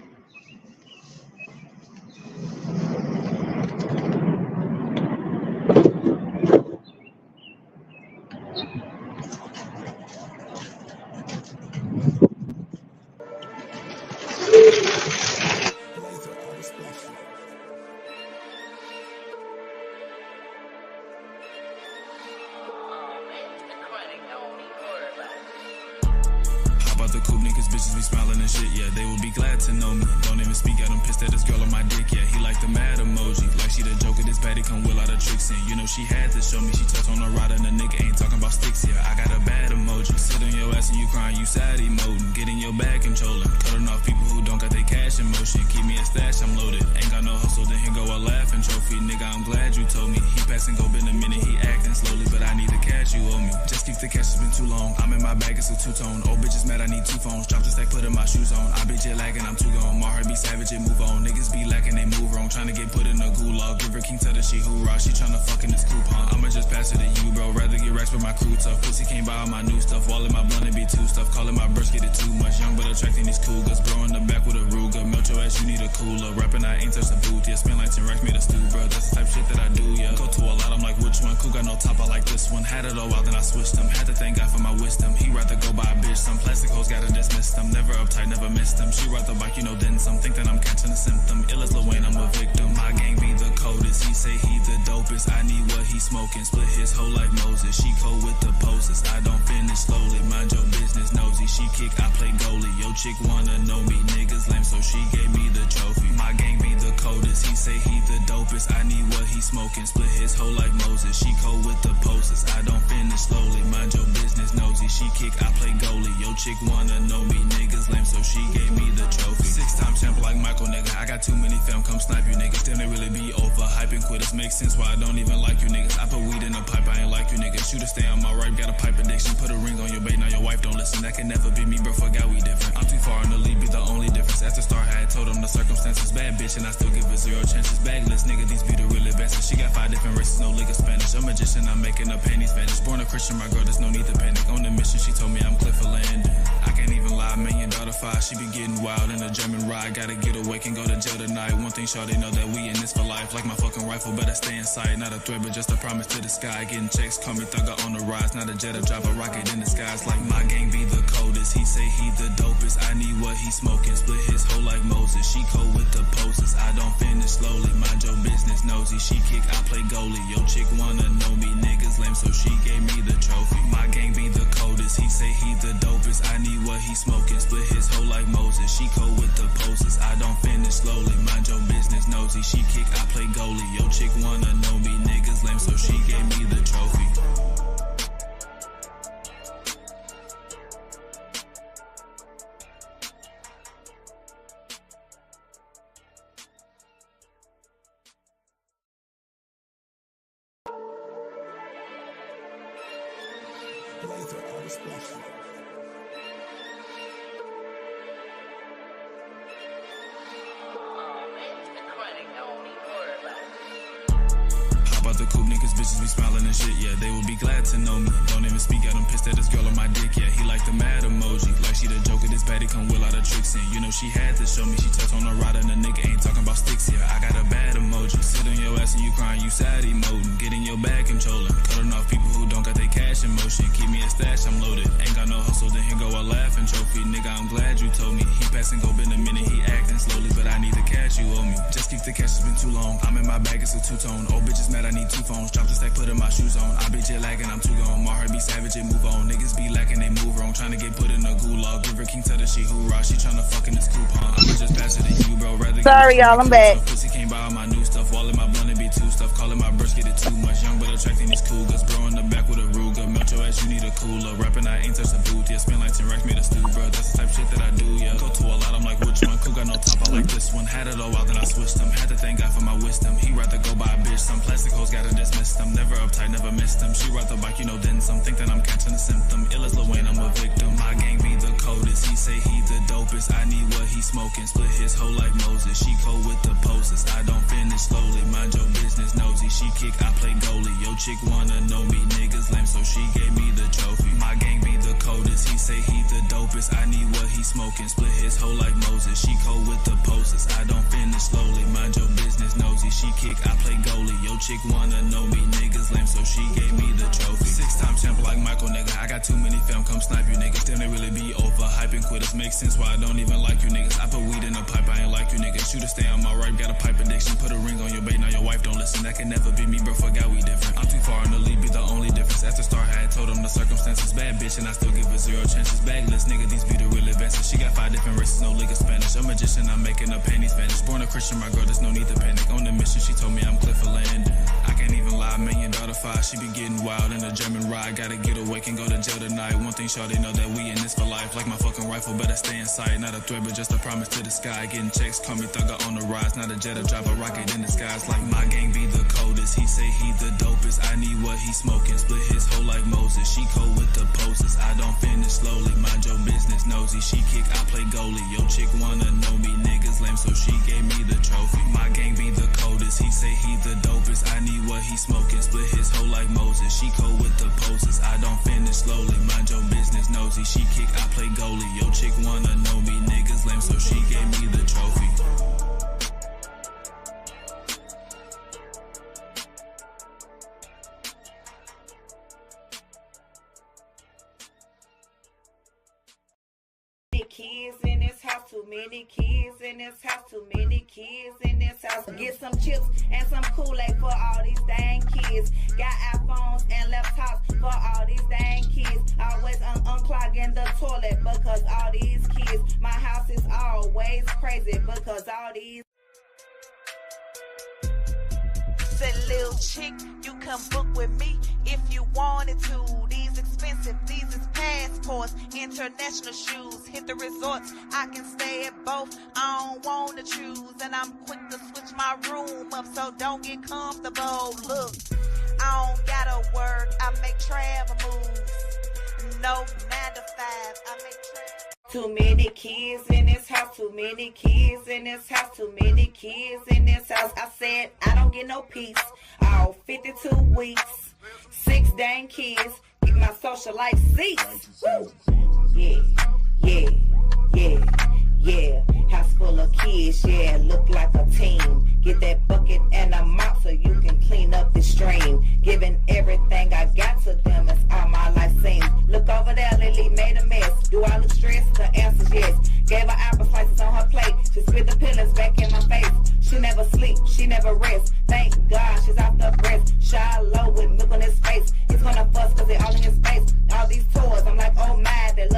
D: About the cool niggas, bitches be smiling and shit, yeah, they will be glad to know me. Don't even speak at him, pissed at this girl on my dick, yeah, he like the mad emoji. Like she the joker, this baddie come with a lot of tricks in. You know she had to show me, she touched on the rod and the nigga ain't talking about sticks, yeah. I got a bad emoji, sit on your ass and you crying, you sad emoting. Get in your bag controlling, cutting off people who don't got their cash in motion. Keep me a stash, I'm loaded, ain't got no hustle, then here go a laughing trophy. Nigga, I'm glad you told me, he passing go been a minute, he acting slowly, but I need the cash you owe me. Just keep the cash, it's been too long, I'm in my bag, it's a two-tone. Old bitches mad, I need two phones. Drop the stack, putting my shoes on. I be jet lagging, I'm too gone. My heart be savage and move on. Niggas be lacking, they move wrong. Trying to get put in a gulag. Give her king, tell her she hoorah. She tryna fuck in this coupon. I'ma just pass it to you, bro. Rather get racks with my crew tough. Pussy can't buy all my new stuff. Wallet my blunt and be too stuff. Calling my burst, get it too much. Young but attracting these cougars. Bro in the back with a Ruger. Melt your ass, you need a cooler. Rapping, I ain't touched the booth. Yeah, spend like 10 racks, made a stew, bro. That's the type shit that I do, yeah. Go to a lot, I'm like, which one? Cool got no top, I like this one. Had it all out, then I switched them. Had to thank God for my wisdom. He rather go buy a bitch. Some plastic hoes gotta dismiss them. Never uptight, never missed them. She ride the bike, you know, then some. Think that I'm catching a symptom. Ill as Lil Wayne, I'm a victim. My gang be the coldest. He say he the dopest. I need what he smoking. Split his whole like Moses. She cold with the poses. I don't finish slowly. Mind your business, nosy. She kick, I play goalie. Yo chick wanna know me. Niggas lame, so she gave me the trophy. My gang be the coldest. He say he the dopest. I need what he smoking. Split his whole like Moses. She cold with the poses. I don't finish slowly. Mind your business, nosy. She kick, I play goalie. Yo chick wanna know me. Niggas lame, so she gave me the trophy. 6-time champ like Michael, nigga. I got too many fam, come snipe you niggas. Damn, they really be over hyping quitters. Makes sense why I don't even like you niggas. I put weed in a pipe, I ain't like you niggas. Shooter stay on my right, got a pipe addiction. Put a ring on your bait, now your wife don't listen. That can never be me, bro, forgot we different. I'm too far in the lead, be the only difference. At the start, I had told them the circumstances. Bad bitch, and I still give her 0 chances. Bagless, nigga, these be the real advances. She got 5 different races, no lick of Spanish. A magician, I'm making her panties vanish. Born a Christian, my girl, there's no need to panic. On the mission, she told me I'm Clifford Landon. I can't even lie, million daughter 5. She be getting wild in a German ride. Gotta get away, can go to jail tonight. One thing sure they know that we in this for life. Like my fucking rifle, better stay in sight. Not a threat, but just a promise to the sky. Getting checks, call me thugger on the rise. Not a jet, or drop a rocket in the skies. Like my gang be the coldest. He say he the dopest. I need what he smoking. Split his whole like Moses. She cold with the poses. I don't finish slowly. Mind your business, nosy. She kick, I play goalie. Yo chick wanna know me. Niggas lame, so she gave me the trophy. My gang be the coldest. He say he the dopest. I need what he smoking. Split his whole like Moses. She cold with the poses. I don't finish slowly. Mind your business, nosy. She kick, I play goalie. Yo chick wanna know me. Niggas lame, so she gave me the trophy. Hop out the coupe, niggas bitches be smiling and shit, yeah, they would be glad to know me. Don't even speak out, I'm pissed at this girl on my dick, yeah, he like the mad emoji. Like she the joker, this baddie come with all the tricks in. You know she had to show me, she touched on the ride and the nigga ain't talking about sticks, yeah. I got a bad emoji, sit on your ass and you crying, you sad emoting. Get in your bag controlling, cutting off people who don't got their cash in motion. Keep me a stash, I'm loaded, ain't got no hustle, then here go a laughing trophy. Nigga, I'm glad you told me, he passing go been a minute, he acting slowly, but I need the cash you owe me. Just keep the cash, it's been too long, I'm in my bag, it's a two-tone. Old bitches mad, I need 2 phones, drop the stack, putting my shoes on. I be jet lagging, I'm too gone, my heart be savage, it move on. Niggas be lacking, they move wrong, trying to get put in a gulag. Give her king, tell her she hoorah, she tryna fuck in this coupon. I'ma just pass it to you, bro, rather
A: sorry y'all, I'm back.
D: Pussy can't buy all my new stuff, all in my blunt, it be too stuff. Calling my brush, get it too much, young but attracting these cougars. Bro in the back with a Ruger, melt your ass, you need a cooler. Rapping, I ain't touched a boot, yeah, spend like 10 racks, made a stew, bro. That's the type shit that I do, yeah. Go to a lot, I'm like, which one? Cool, got no top, I like this one. Had it all out, then I switched them. Had to thank God for my wisdom. He rather go buy a bitch, some plastic hoes gotta dismiss them. Never uptight, never missed them. She ride the bike, you know, then some. Think that I'm catching a symptom. Ill as Lil Wayne, I'm a victim. My gang be the coldest. He say he the dopest. I need what he smoking. Split his whole like Moses. She cold with the posters. I don't finish slowly. Mind your business, nosy. She kick, I play goalie. Yo chick wanna know me. Niggas lame, so she gave me the trophy. My gang be the coldest. He say he the dopest. I need what he smoking. Split his whole like Moses. She cold with the posters. I don't finish slowly. Mind your business, nosy. She kick, I play goalie. Yo chick wanna know me. Niggas lame, so she gave me the trophy. 6-time champ like Michael, nigga. I got too many fam, come snipe you niggas. Damn, they really be over hyping quitters. Makes sense why I don't even like you niggas. I put weed in a pipe, I ain't like you niggas. Shooter stay on my right, got a pipe addiction. Put a ring on your bait, now your wife don't listen. That can never be me, bro, forgot we different. I'm too far in the lead, be the only difference. After start, I had told them the circumstances. Bad bitch, and I still give her 0 chances. Bagless, nigga, these be the real advances. She got 5 different races, no liquor Spanish. A magician, I'm making her panties vanish. Born a Christian, my girl, there's no need to panic. On the mission, she told me I'm Clifford Landon. I can't even lie, $1 million five. She be getting wild in a German ride. Gotta get away, can go to jail tonight. One thing sure they know that we in this for life. Like my fucking rifle, better stay in sight. Not a threat, but just a promise to the sky. Getting checks, call me thugger on the rise. Not a jet, I drive a rocket in the skies. Like my gang be the coldest. He say he the dopest. I need what he smoking. Split his whole like Moses. She cold with the posters. I don't finish slowly. Mind your business, nosy. She kick, I play goalie. Yo chick wanna know me. Niggas lame, so she gave me the trophy. My gang be the coldest. He say he the dopest. I need what he smoking. Split his whole like Moses. She cold with the posters. I don't finish slowly. Mind your business, nosy. She kick, I play goalie. Yo chick wanna know me. Niggas lame, so she gave me the trophy.
E: Kids in this house, too many kids in this house, too many kids in this house. Get some chips and some Kool-Aid for all these dang kids. Got iPhones and laptops for all these dang kids. Always unclogging the toilet because all these kids. My house is always crazy because all these.
F: Said little chick, you come book with me if you wanted to. These expensive, these is passports, international shoes. Hit the resorts, I can stay at both. I don't wanna choose, and I'm quick to switch my room up, so don't get comfortable. Look, I don't gotta work, I make travel moves. No 9 to 5, I make travel.
E: Too many kids in this house, too many kids in this house, too many kids in this house. I said I don't get no peace. All 52 weeks, 6 dang kids, get my social life cease. Woo. Yeah, yeah, yeah, yeah. House full of kids, yeah, look like a team. Get that bucket and a mop so you can clean up the stream. Giving everything I got to them, it's all my life seems. Look over there, Lily made a mess. Do I look stressed? The answer's yes. Gave her apple slices on her plate. She spit the pillars back in my face. She never sleep, she never rest. Thank God she's off the breast. Shallow with milk on his face. He's gonna fuss cause they all in his face. All these toys, I'm like, oh my, they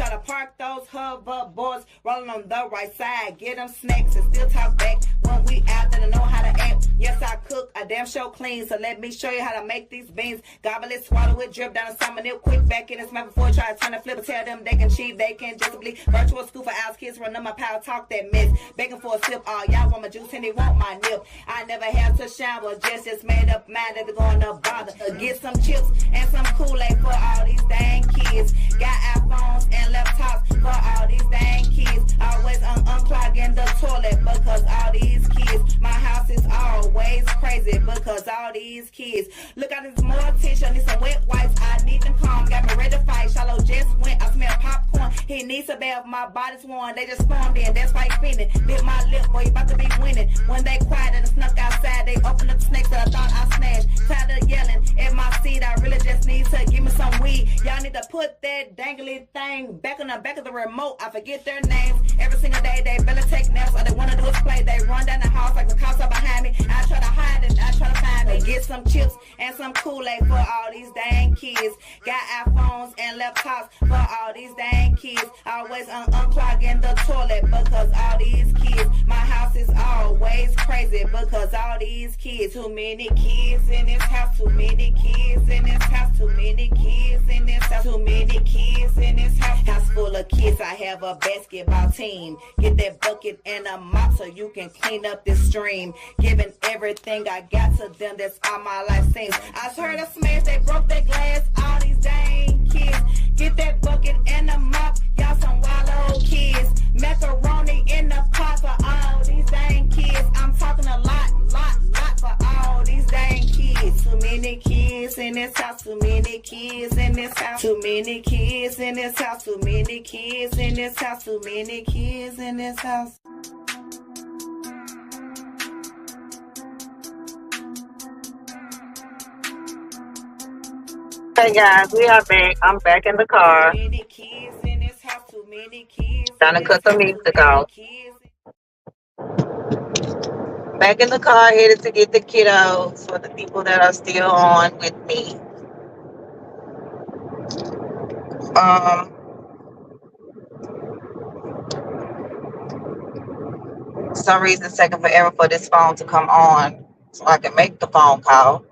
E: Gotta park those hoverboards, rolling on the right side. Get them snacks and still talk back when we out there to know how to act. Yes, I cook, I damn sure clean, so let me show you how to make these beans. Gobble it, swallow it, drip down the salmon, it quick back in his mouth before I try to turn and flip. Tell them they can cheat, they can just bleed. Virtual school for hours, kids run up my power, talk that mess. Begging for a sip, all y'all want my juice and they want my nip. I never have to shower, just made up mind that they're going to bother. Get some chips and some Kool-Aid for all these dang kids. Got iPhones and laptops for all these dang kids. Always unclogging the toilet because all these kids. My house is always crazy because all these kids. Look out, there's more tissue, I need some wet wipes. I need them calm, got me ready to fight. Shallow just went, I smell popcorn. He needs a bath, my body's warm. They just formed in, that's why he feeling. Bit my lip, boy, you about to be winning. When they quiet and snuck outside, they opened up snakes that I thought I snatched. Tired of yelling in my seat, I really just need to give me some weed. Y'all need to put that dangly thing back on the back of the remote. I forget their names. Every single day they better take naps. All they wanna do is play. They run down the house like the cops are behind me. I try to hide it, I try to find it. Get some chips and some Kool-Aid for all these dang kids. Got iPhones and laptops for all these dang kids. Always unclogging the toilet because all these kids. My house is always crazy because all these kids. Too many kids in this house. Too many kids in this house. Too many kids in this house. Too many kids in this house. House full of kids. I have a basketball team. Get that bucket and a mop so you can clean up this stream. Giving everything I got to them. That's all my life seems. I heard a smash. They broke their glass. All these dang kids. Get that bucket and a mop. Y'all some wild old kids. Macaroni in the pot for all these dang kids. I'm talking a lot for all these dang kids. Too many kids in this house. Too many kids in this house. Too many kids in this house. Too many kids in this house. Too many kids in this house.
A: Hey guys, we are back. I'm back in the car.
E: Too many kids in this house. Too many kids.
A: Trying to cut the music off. Back in the car, headed to get the kiddos for the people that are still on with me. For some reason it's taking forever for this phone to come on so I can make the phone call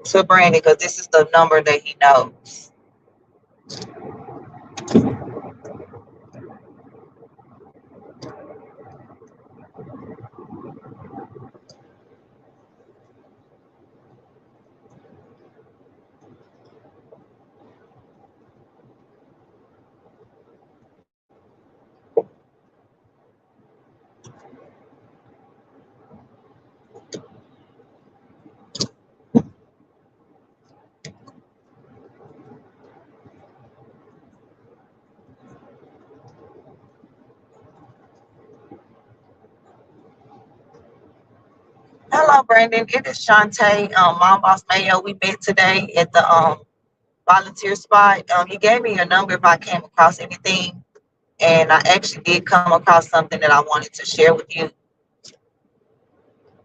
A: to Brandon because this is the number that he knows. Hello, Brandon. It is Shantae, Mom Boss Mayo. We met today at the volunteer spot. You gave me your number if I came across anything, and I actually did come across something that I wanted to share with you.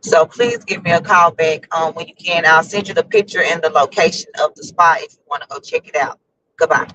A: So please give me a call back when you can. I'll send you the picture and the location of the spot if you want to go check it out. Goodbye.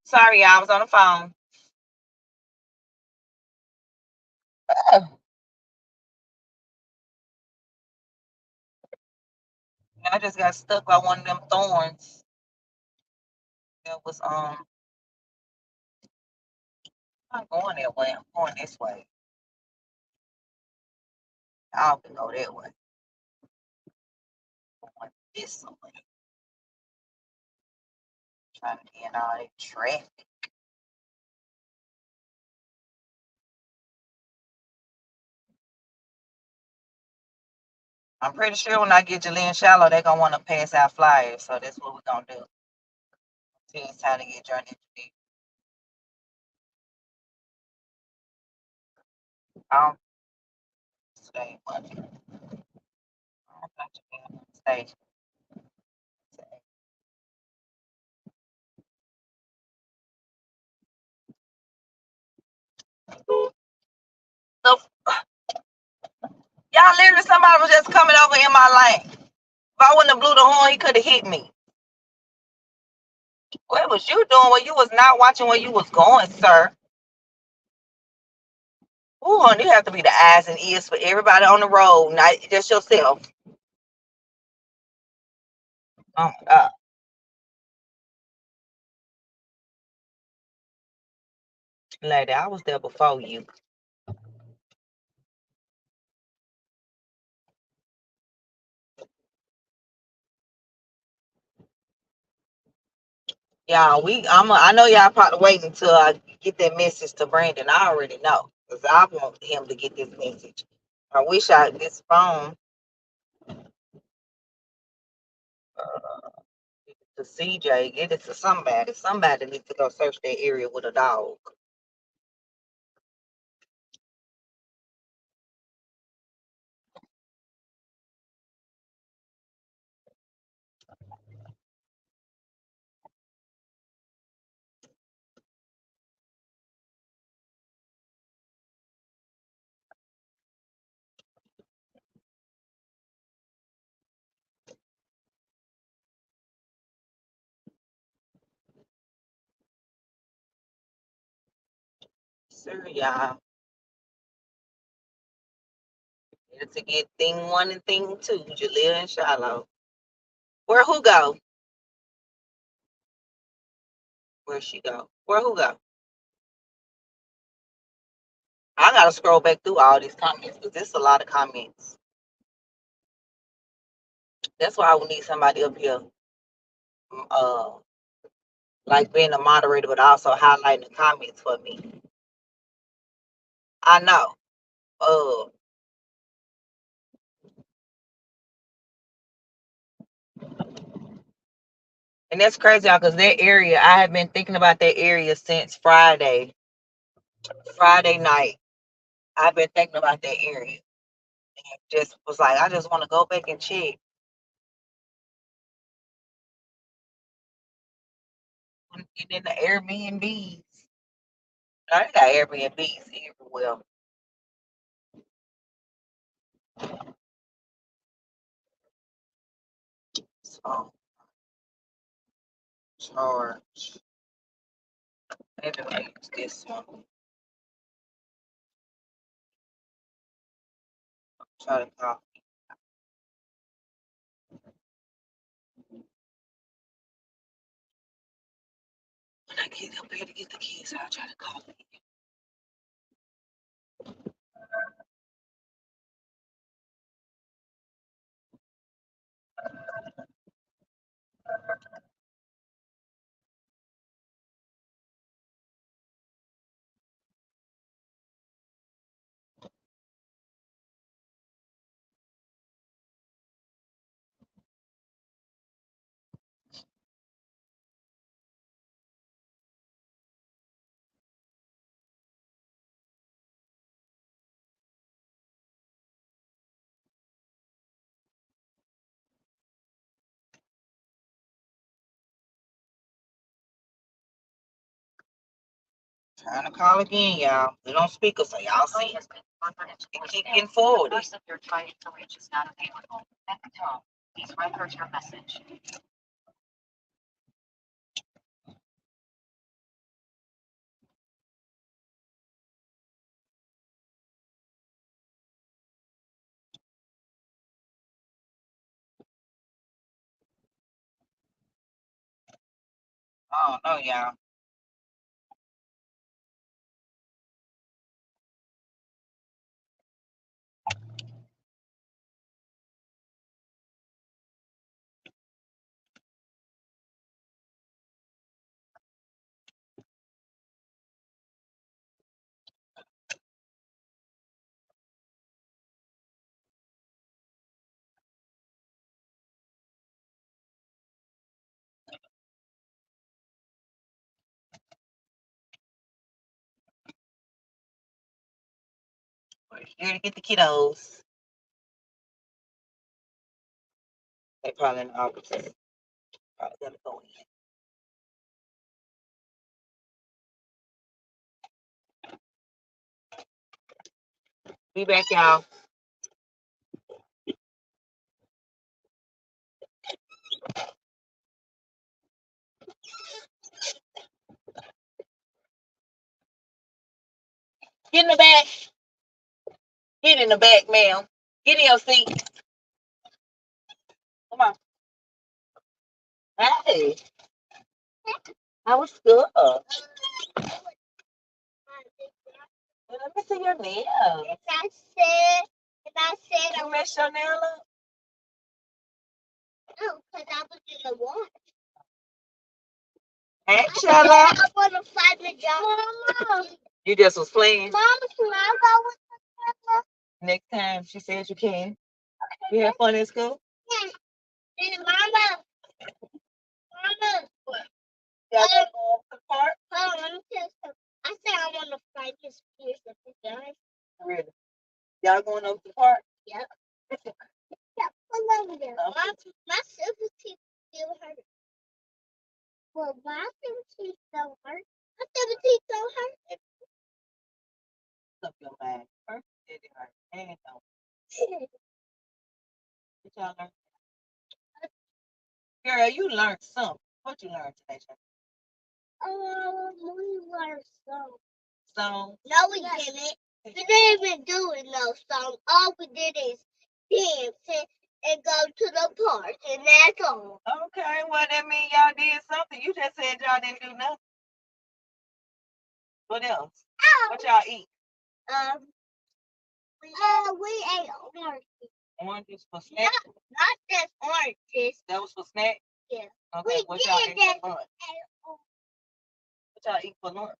A: Sorry, I was on the phone. I just got stuck by one of them thorns. That was I'm not going that way. I'm going this way. I don't go that way. I'm going this way. Trying to get all that traffic. I'm pretty sure when I get Jillian Shallow, they're gonna want to pass out flyers. So that's what we're gonna do. Until it's time to get Journey to I don't stay much. I don't like to be on stage. So, y'all literally somebody was just coming over in my lane. If I wouldn't have blew the horn, he could have hit me. What was you doing when you was not watching where you was going, sir? Ooh, honey, you have to be the eyes and ears for everybody on the road, not just yourself. Oh my God. Lady, I was there before you. Y'all, I know y'all probably waiting until I get that message to Brandon. I already know. Because I want him to get this message. I wish this phone to CJ, get it to somebody. Somebody needs to go search that area with a dog. Sir, y'all. Need to get thing one and thing two, Jalea and Shiloh. Where who go? Where she go? Where who go? I gotta scroll back through all these comments because there's a lot of comments. That's why I would need somebody up here, like being a moderator, but also highlighting the comments for me. I know. And that's crazy, y'all, because that area, I have been thinking about that area since Friday night. I've been thinking about that area. And just was like, I just want to go back and check. And then the Airbnbs. I got Airbnbs everywhere. So, charge. Maybe I use this one. Try to call. When I get up here to get the kids, I'll try to call them. Trying to call again, y'all. We don't speak so y'all see. And keep getting forward.
B: The person you're trying to reach is not available. At the tone, please record your message.
A: I don't know, y'all. We're here to get the kiddos. They probably in the office. Probably gonna go in. Be back, y'all. Get in the back. Get in the back, ma'am. Get in your seat. Come on. Hey. How was school? Let me see your nails. If I said you messed your nail up? No, because I was in the water. Hey, Shelly. I want to find the job. Mama. You just was playing? Mama, can I go with the next time she says you can. You have fun in school? Yeah. And Mama. Y'all gonna go up to the park? Hold on, let me tell you something. I said I want to fight this piece of the guy. Really? Y'all going up to the park? Yep. Yep, I love it. My silver teeth still hurt. Well, my silver teeth don't hurt. My silver teeth don't hurt. Up your mind. First, it hurt. And don't. What y'all learn? Girl, you learned something. What you learned today, Shelly? We learned some. Some? No, we didn't. We didn't even do it, no song. All we did is dance and go to the park, and that's all. Okay, well, that means y'all did something. You just said y'all didn't do nothing. What else? What y'all eat? We ate oranges. Oranges for snack? Not just oranges. That was for snack? Yeah. Okay, what y'all eat for lunch? What y'all eat for lunch?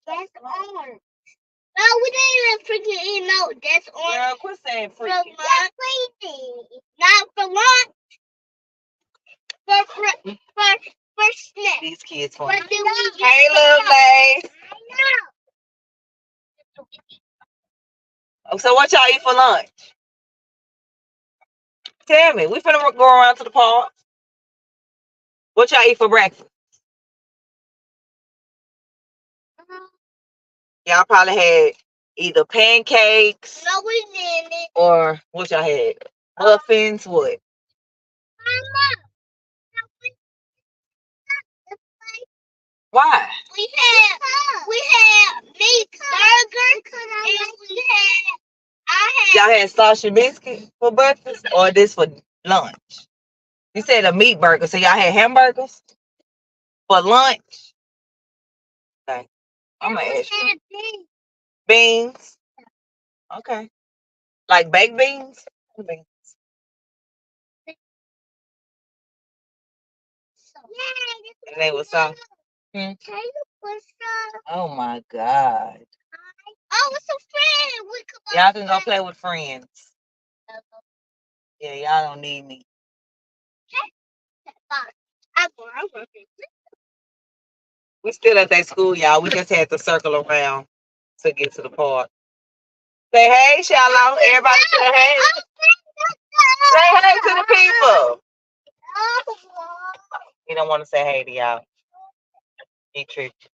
A: That's orange. No, we didn't even freaking eat no. That's orange. Girl, quit saying freaking. That's freaking. Not for lunch. For snack. These kids funny. Hey, little Lay. So what y'all eat for lunch? Tell me. We finna go around to the park. What y'all eat for breakfast? Y'all probably had either pancakes. No, we didn't. Or what y'all had? Muffins, what? Why? We had meat burgers and y'all had sausage biscuit for breakfast or this for lunch? You said a meat burger, so y'all had hamburgers for lunch? Okay. I'm gonna ask you. Beans. Okay. Like baked beans? Beans. And they were soft. Oh my God. Oh, it's a friend. Y'all can go play with friends. Yeah, y'all don't need me. We still at that school, y'all. We just had to circle around to get to the park. Say hey, Shallow. Everybody say hey. Say hey to the people. You don't want to say hey to y'all. He tricked.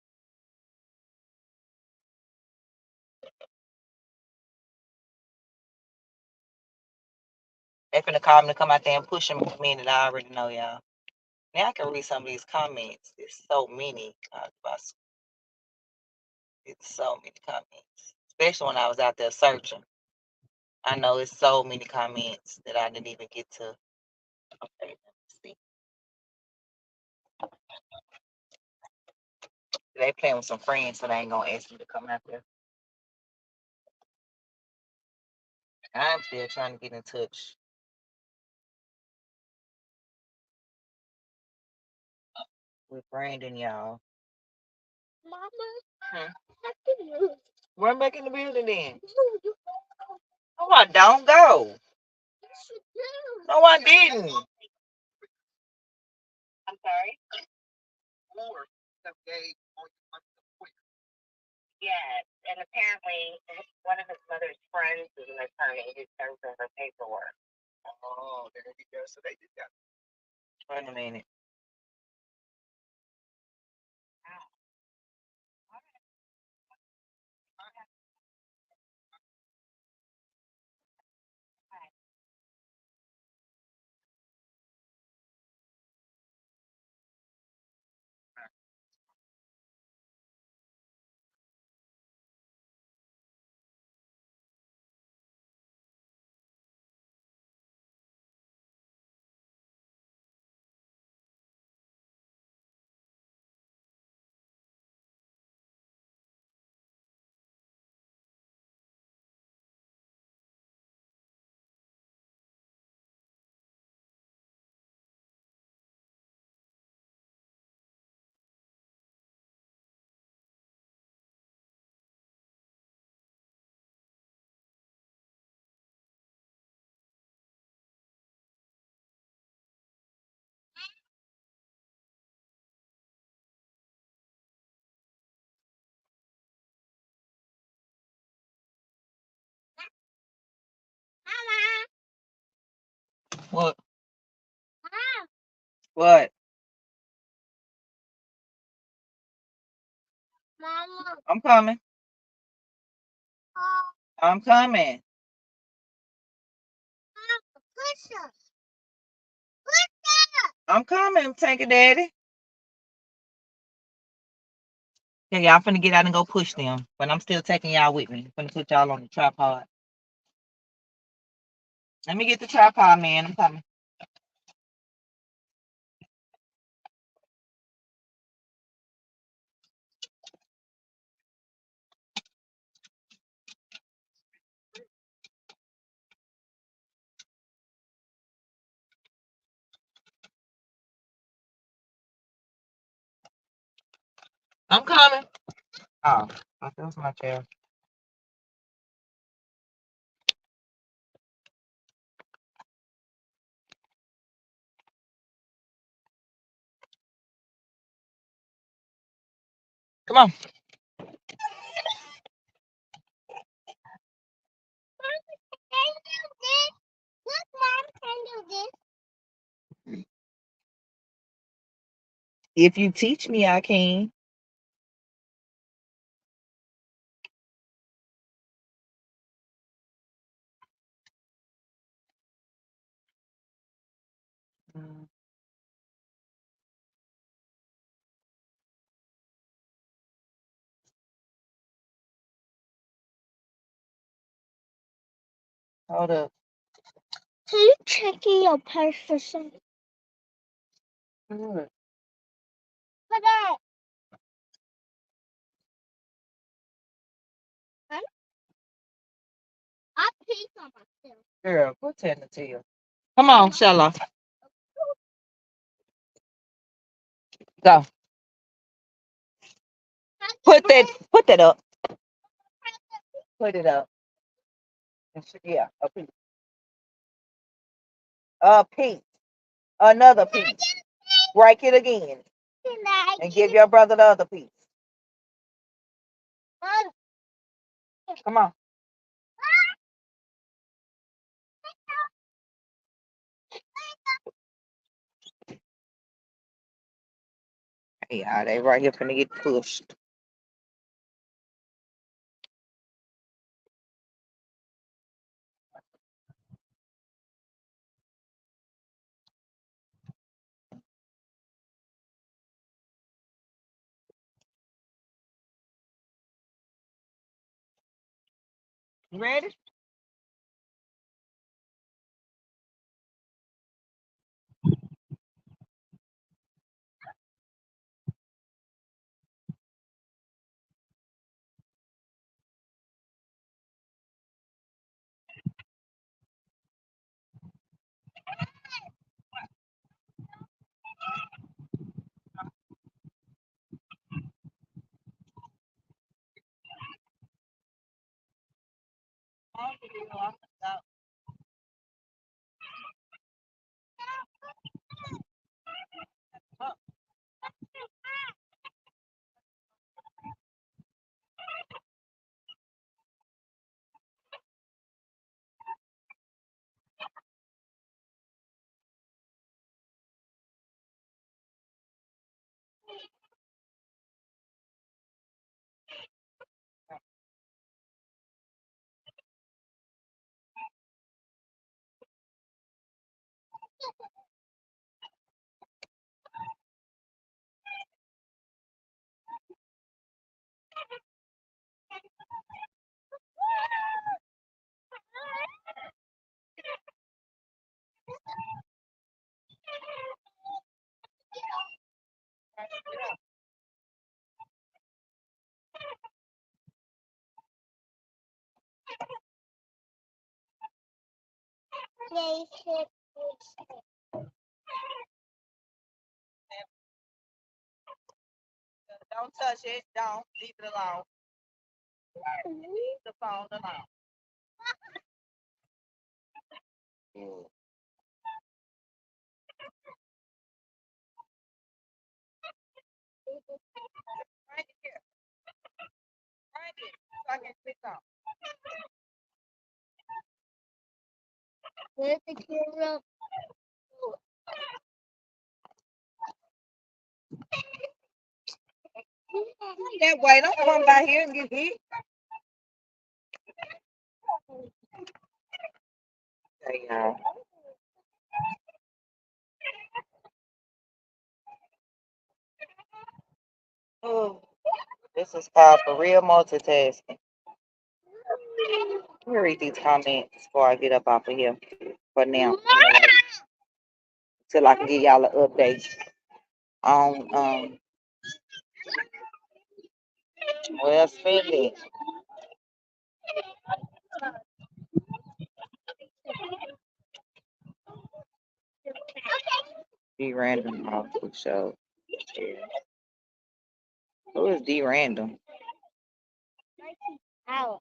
A: They finna call me to come out there and push him with me that I already know, y'all. Now I can read some of these comments. There's so many. It's so many comments. Especially when I was out there searching. I know it's so many comments that I didn't even get to. Okay, let me see. They playing with some friends, so they ain't gonna ask me to come out there. I'm still trying to get in touch with Brandon, y'all. Hmm. Run back in the building then. No, I don't go. No, I didn't. I'm sorry. Yes, and apparently one of his mother's friends is an attorney who sends her paperwork. Oh, there you go. So they did that. Wait a minute. What? What? I'm coming. I'm coming. I'm coming. Take it, Daddy. Yeah, y'all finna get out and go push them, but I'm still taking y'all with me. I'm finna put y'all on the tripod. Let me get the tripod, man. I'm coming. I'm coming. Oh, that was my chair. Come on. If you teach me, I can. Hold up.
G: Can you check in your purse for some?
A: Good.
G: Put that. Huh? I pee on myself.
A: Girl, quit telling the tale. Come on, Shella. Go. Put that up. Put it up. Yeah, a piece. A piece. Another piece. Break it again. And give your brother the other piece. Come on. Yeah, they right here finna get pushed. You ready? Don't touch it. Don't leave it alone. Leave the phone alone. Right here. Right here. So I can click on.
G: Where's the camera?
A: That way, don't come by here and get hit. There you go. Oh, this is called for real multitasking. Let me read these comments before I get up off of here for now. Till I can give y'all an update on well spending. D random multiple show. Who is D random?
G: Out.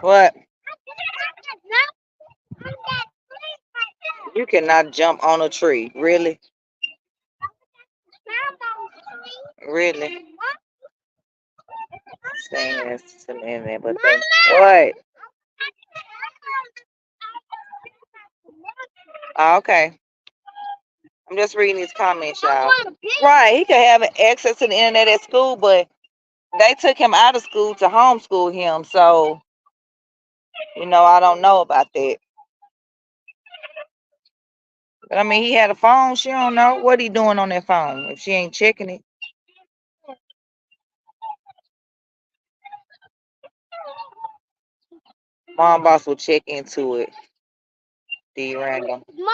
A: What? You cannot jump on a tree. Really? Really? Saying this to me, man, but what? Oh, okay. I'm just reading these comments, y'all. Right, he could have access to the internet at school, but they took him out of school to homeschool him. So, I don't know about that. But I mean, he had a phone. She don't know what he doing on that phone if she ain't checking it. Mom boss will check into it. D random.
G: Mama!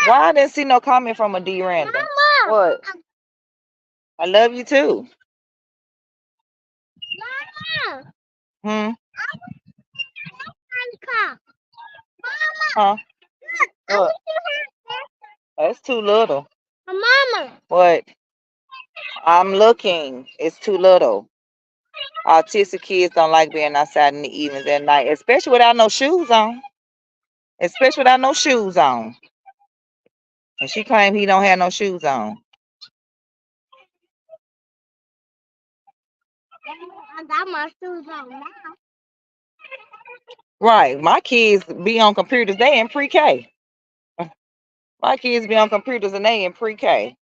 A: Why I didn't see no comment from a D random?
G: Mama!
A: What? I love you too.
G: Mama!
A: Hmm.
G: Mama!
A: Huh? What? That's too little.
G: Mama!
A: What? I'm looking. It's too little. Autistic kids don't like being outside in the evenings at night, especially without no shoes on. Especially without no shoes on. And she claimed he don't have no shoes on.
G: I got my shoes on now.
A: Right. My kids be on computers. They in pre-K. My kids be on computers and they in pre-K.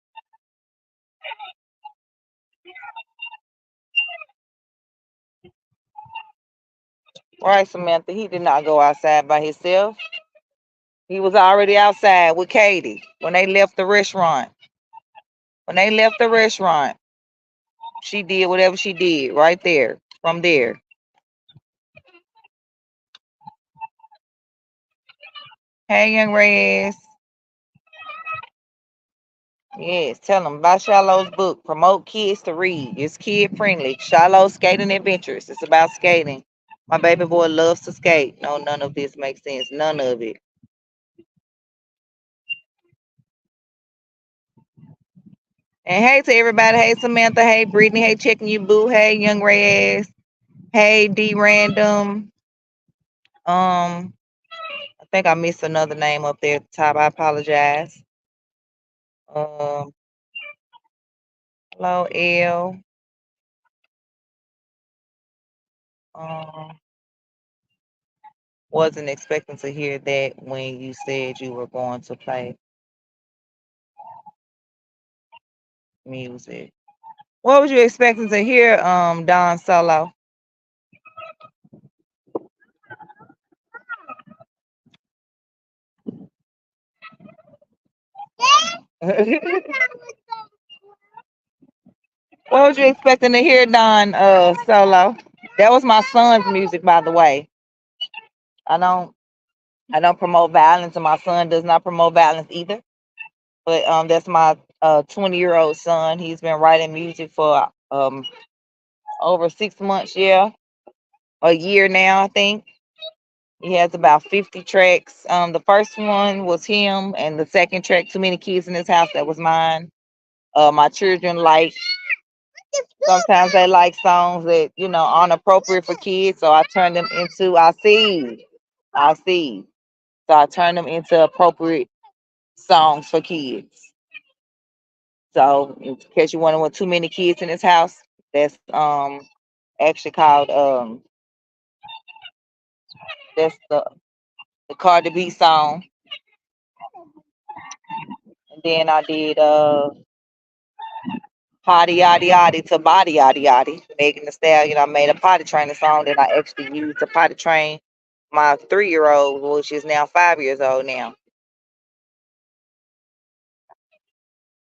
A: Right, Samantha. He did not go outside by himself. He was already outside with Katie when they left the restaurant. When they left the restaurant, she did whatever she did right there, from there. Hey, young Reyes. Yes, tell them about Shiloh's book. Promote kids to read. It's kid friendly. Shiloh Skating Adventures. It's about skating. My baby boy loves to skate. No, none of this makes sense. None of it. And hey to everybody. Hey Samantha. Hey Brittany. Hey Checking You Boo. Hey Young Ray Ass. Hey D Random. I think I missed another name up there at the top. I apologize. Hello L. Wasn't expecting to hear that when you said you were going to play music. What was you expecting to hear, Don Solo? What was you expecting to hear, Don Solo? That was my son's music, by the way. I don't promote violence, and my son does not promote violence either. But that's my 20-year-old son. He's been writing music for over 6 months, yeah, a year now, I think. He has about 50 tracks. The first one was him, and the second track, Too Many Kids in This House, that was mine. My children like, sometimes they like songs that, aren't appropriate for kids, so I turn them into, I see. So I turn them into appropriate songs for kids. So in case you wonder what Too Many Kids in This House, that's actually called that's the Cardi B song. And then I did Potty Yaddy Yaddy to Body Yaddy Yaddy, Megan Thee Stallion. I made a potty training song that I actually used to potty train my 3-year-old, which is now 5 years old now.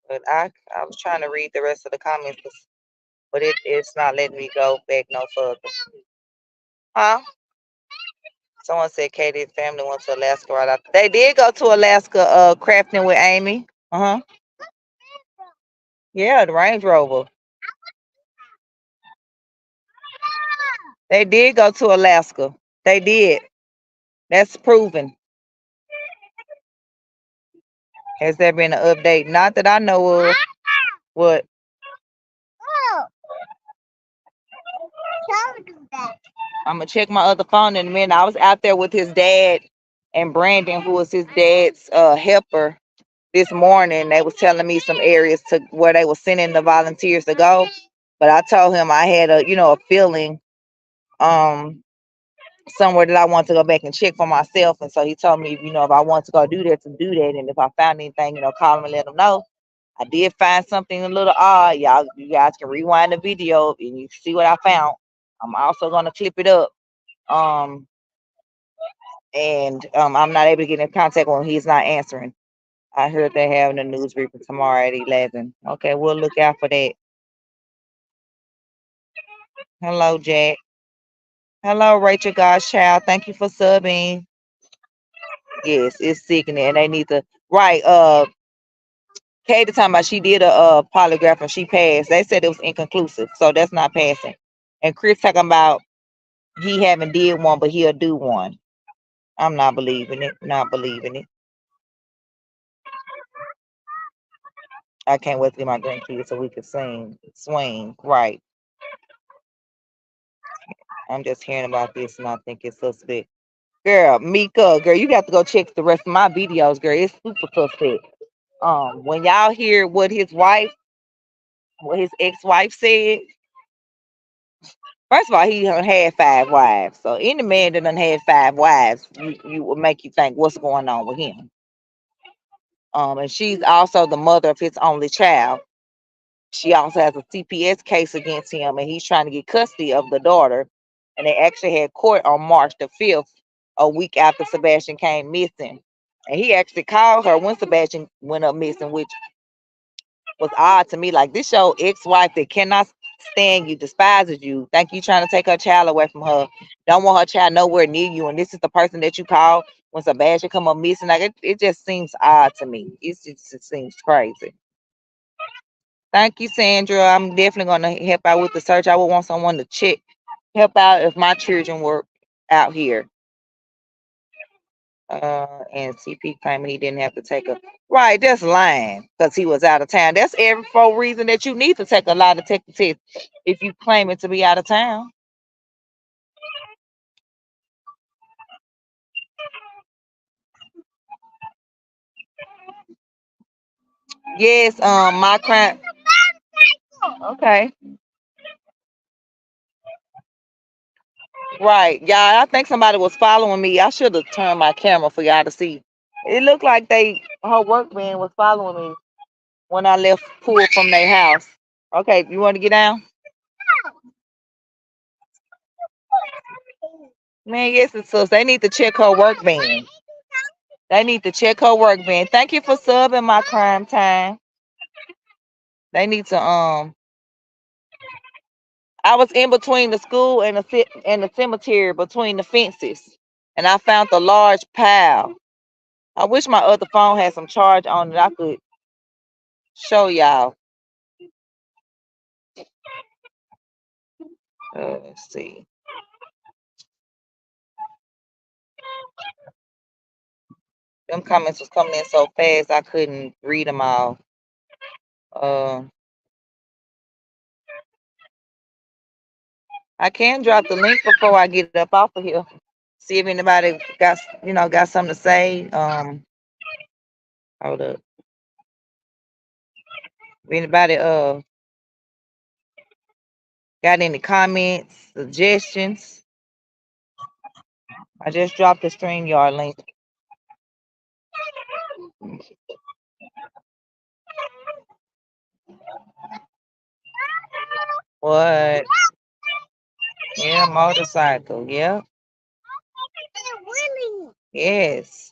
A: But I was trying to read the rest of the comments, but it's not letting me go back no further. Huh? Someone said Katie's family went to Alaska right after. They did go to Alaska, crafting with Amy. Yeah, the Range Rover. They did go to Alaska. They did. That's proven. Has there been an update? Not that I know of. What? I'm gonna check my other phone in a minute. I was out there with his dad and Brandon, who was his dad's helper, this morning. They was telling me some areas to where they were sending the volunteers to go. But I told him I had a feeling somewhere that I want to go back and check for myself. And so he told me, if I want to go do that, to do that. And if I found anything, call him and let him know. I did find something a little odd. You guys can rewind the video and you see what I found. I'm also gonna clip it up. And I'm not able to get in contact with him. He's not answering. I heard they're having a news briefing tomorrow at 11. Okay, we'll look out for that. Hello, Jack. Hello, Rachel Godchild. Thank you for subbing. Yes, it's sickening, and they need to Katie talking about she did a polygraph and she passed. They said it was inconclusive, so that's not passing. And Chris talking about he haven't did one, but he'll do one. I'm not believing it. Not believing it. I can't wait to get my grandkids so we can swing. Right. I'm just hearing about this and I think it's suspect. Girl, Mika, girl, you got to go check the rest of my videos, girl. It's super suspect. When y'all hear what his ex-wife said, first of all, he done had 5 wives. So any man that done had 5 wives, you will make you think what's going on with him. And she's also the mother of his only child. She also has a CPS case against him, and he's trying to get custody of the daughter. And they actually had court on March the 5th, a week after Sebastian came missing. And he actually called her when Sebastian went up missing, which was odd to me. Like, this your ex-wife that cannot stand you, despises you, think you trying to take her child away from her, don't want her child nowhere near you, and this is the person that you call when Sebastian come up missing. Like, it just seems odd to me. It seems crazy. Thank you, Sandra. I'm definitely going to help out with the search. I would want someone to help out if my children were out here. And CP claiming he didn't have to take a right. That's lying because he was out of town. That's every for reason that you need to take a lie detector test if you claim it to be out of town. Yes, my crime. Okay, right, y'all. I think somebody was following me. I should have turned my camera for y'all to see. It looked like her workman was following me when I left pool from their house. Okay, you want to get down? Man, yes, it's sus. They need to check her work van. They need to check her work van. Thank you for subbing my crime time. They need to I was in between the school and the cemetery between the fences, and I found a large pile. I wish my other phone had some charge on it. I could show y'all. Let's see. Them comments was coming in so fast I couldn't read them all. I can drop the link before I get up off of here. See if anybody got something to say. Hold up. If anybody got any comments, suggestions? I just dropped the StreamYard link. What? Yeah, motorcycle. Yeah. Yes.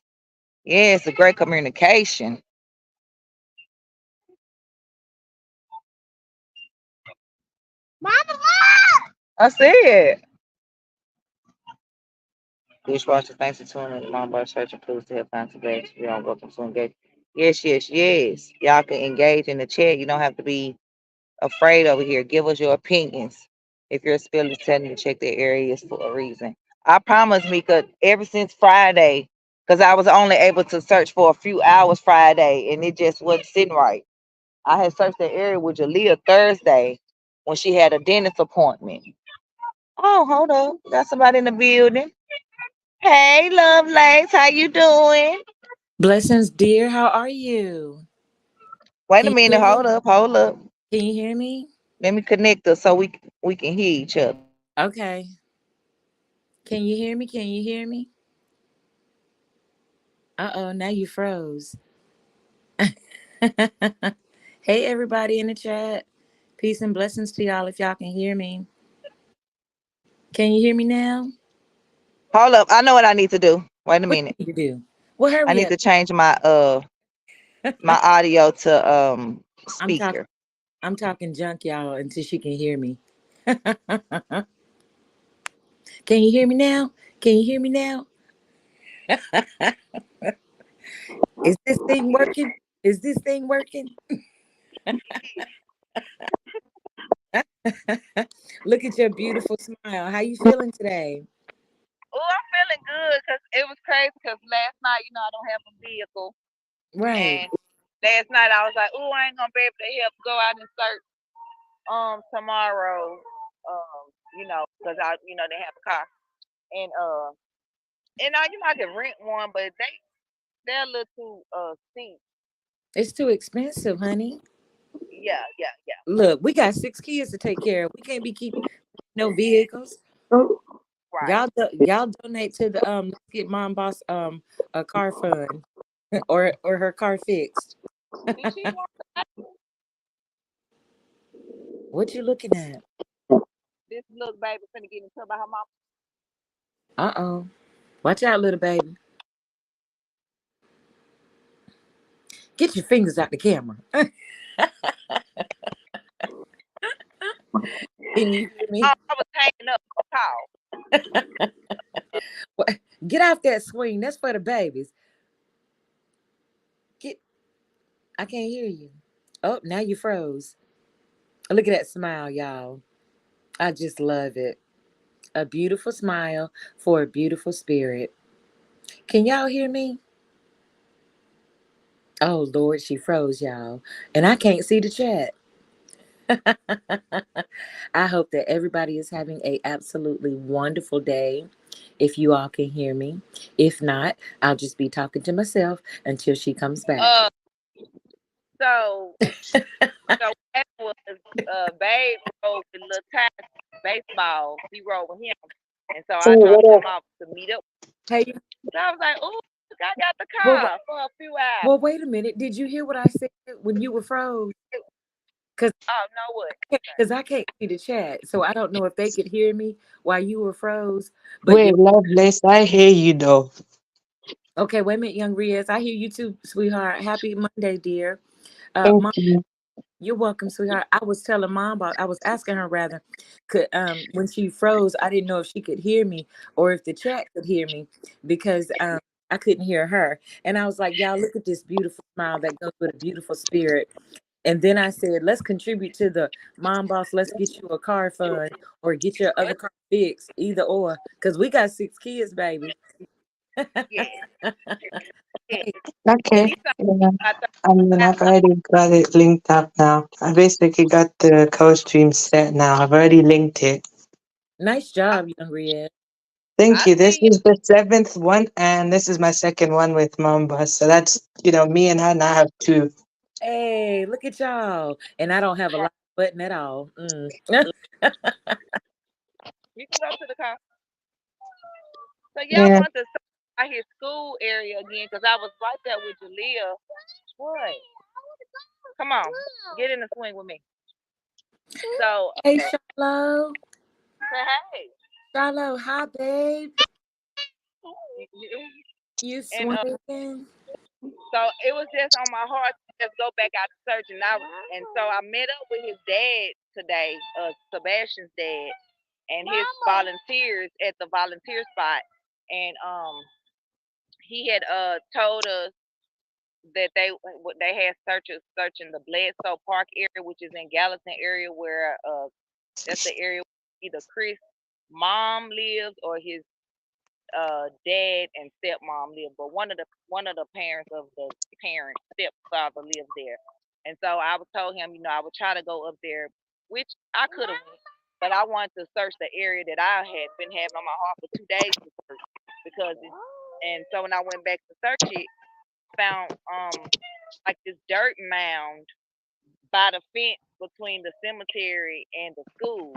A: Yes, a great communication. I see it. Dishwasher, thanks for tuning in. Mom bar search includes to help find some bags. We don't welcome to engage. Yes, yes, yes. Y'all can engage in the chat. You don't have to be afraid over here. Give us your opinions. If your spill is telling you to check their areas for a reason. I promise, Mika, ever since Friday, because I was only able to search for a few hours Friday and it just wasn't sitting right. I had searched the area with Jalea Thursday when she had a dentist appointment. Oh, hold up. Got somebody in the building. Hey, Lovelace, how you doing?
H: Blessings, dear. How are you?
A: Wait
H: Can
A: a
H: you
A: minute.
H: hear me?
A: Hold up.
H: Can you hear me?
A: Let me connect us so we can hear each other.
H: Okay. Can you hear me? Can you hear me? Uh-oh, now you froze. Hey, everybody in the chat. Peace and blessings to y'all if y'all can hear me. Can you hear me now?
A: Hold up. I know what I need to do. Wait a
H: What
A: minute.
H: you need to do? Well,
A: I
H: hurry
A: need
H: up.
A: to change my audio to
H: I'm talking
A: speaker.
H: I'm talking junk, y'all, until she can hear me. Can you hear me now? Can you hear me now? Is this thing working? Is this thing working? Look at your beautiful smile. How you feeling today?
A: Oh, I'm feeling good because it was crazy because last night, I don't have a vehicle.
H: Right.
A: And last night I was like, oh, I ain't gonna be able to help go out and search tomorrow. Because I they have a car. And I can rent one, but they're a little too steep.
H: It's too expensive, honey.
A: Yeah, yeah, yeah.
H: Look, we got 6 kids to take care of. We can't be keeping no vehicles.
A: Right.
H: Y'all donate to the Let's Get Mom Boss a car fund or her car fixed.
A: Did she want
H: What you looking at?
A: this little baby finna get in trouble by her mom?
H: Uh-oh. Watch out, little baby. Get your fingers out the camera. Can you hear me?
A: I was hanging up a call.
H: Get off that swing. That's for the babies. Get I can't hear you. Oh, now you froze. Look at that smile, y'all. I just love it. A beautiful smile for a beautiful spirit. Can y'all hear me? Oh Lord, she froze, y'all. And I can't see the chat. I hope that everybody is having a absolutely wonderful day. If you all can hear me. If not, I'll just be talking to myself until she comes back.
F: So what happened was Babe rode with Lil Ty baseball. He rode with him. And so I dropped him off to meet up.
H: Hey,
F: So I was like, "Ooh, I got the
H: well,
F: car for a few hours."
H: well, wait a minute. Did you hear what I said when you were froze? Because
F: Oh no, what?
H: I can't see the chat, so I don't know if they could hear me while you were froze. But
I: Wait, Lovelace, I hear you though.
H: okay, wait a minute, young Riaz. I hear you too, sweetheart. Happy Monday, dear.
I: Thank
H: Mom,
I: you.
H: you're welcome, sweetheart. I was telling mom about. I was asking her rather, could when she froze, I didn't know if she could hear me or if the chat could hear me because I couldn't hear her. And I was like, y'all, look at this beautiful smile that goes with a beautiful spirit. And then I said, let's contribute to the mom boss. Let's get you a car fund or get your other car fixed, either or, because we got 6 kids, baby.
F: Yeah, yeah.
H: Hey,
I: Okay.
F: He said
I: Yeah.
F: I thought
I: I mean, I've already got it linked up now. I basically got the co-stream set now. I've already linked it.
H: nice job, young Riaz.
I: Thank
F: I
I: you. This
F: see
I: is the seventh one, and this is my second one with Mamba. So that's, me and her now have two.
H: Hey, look at y'all. And I don't have a
F: you.
H: live button at all.
F: You can go to the car. So yeah, I
I: Yeah.
F: want to start his school area again because I was right there with Jalea. What? Come on, get in the swing with me. So
H: Hey, Charlo.
F: say hey.
H: Charlo, hi, babe. You
F: And
H: swinging?
F: so it was just on my heart to just go back out to search, and so I met up with his dad today, Sebastian's dad, and his volunteers at the volunteer spot, and he had told us that they had searchers searching the Bledsoe Park area, which is in Gallatin area, where that's the area where either Chris' mom lives or his dad and stepmom live, but one of the parents of the parent stepfather lives there. And so I was told him, I would try to go up there, which I could have, but I wanted to search the area that I had been having on my heart for 2 days to search because and so when I went back to search it, found like this dirt mound by the fence between the cemetery and the school,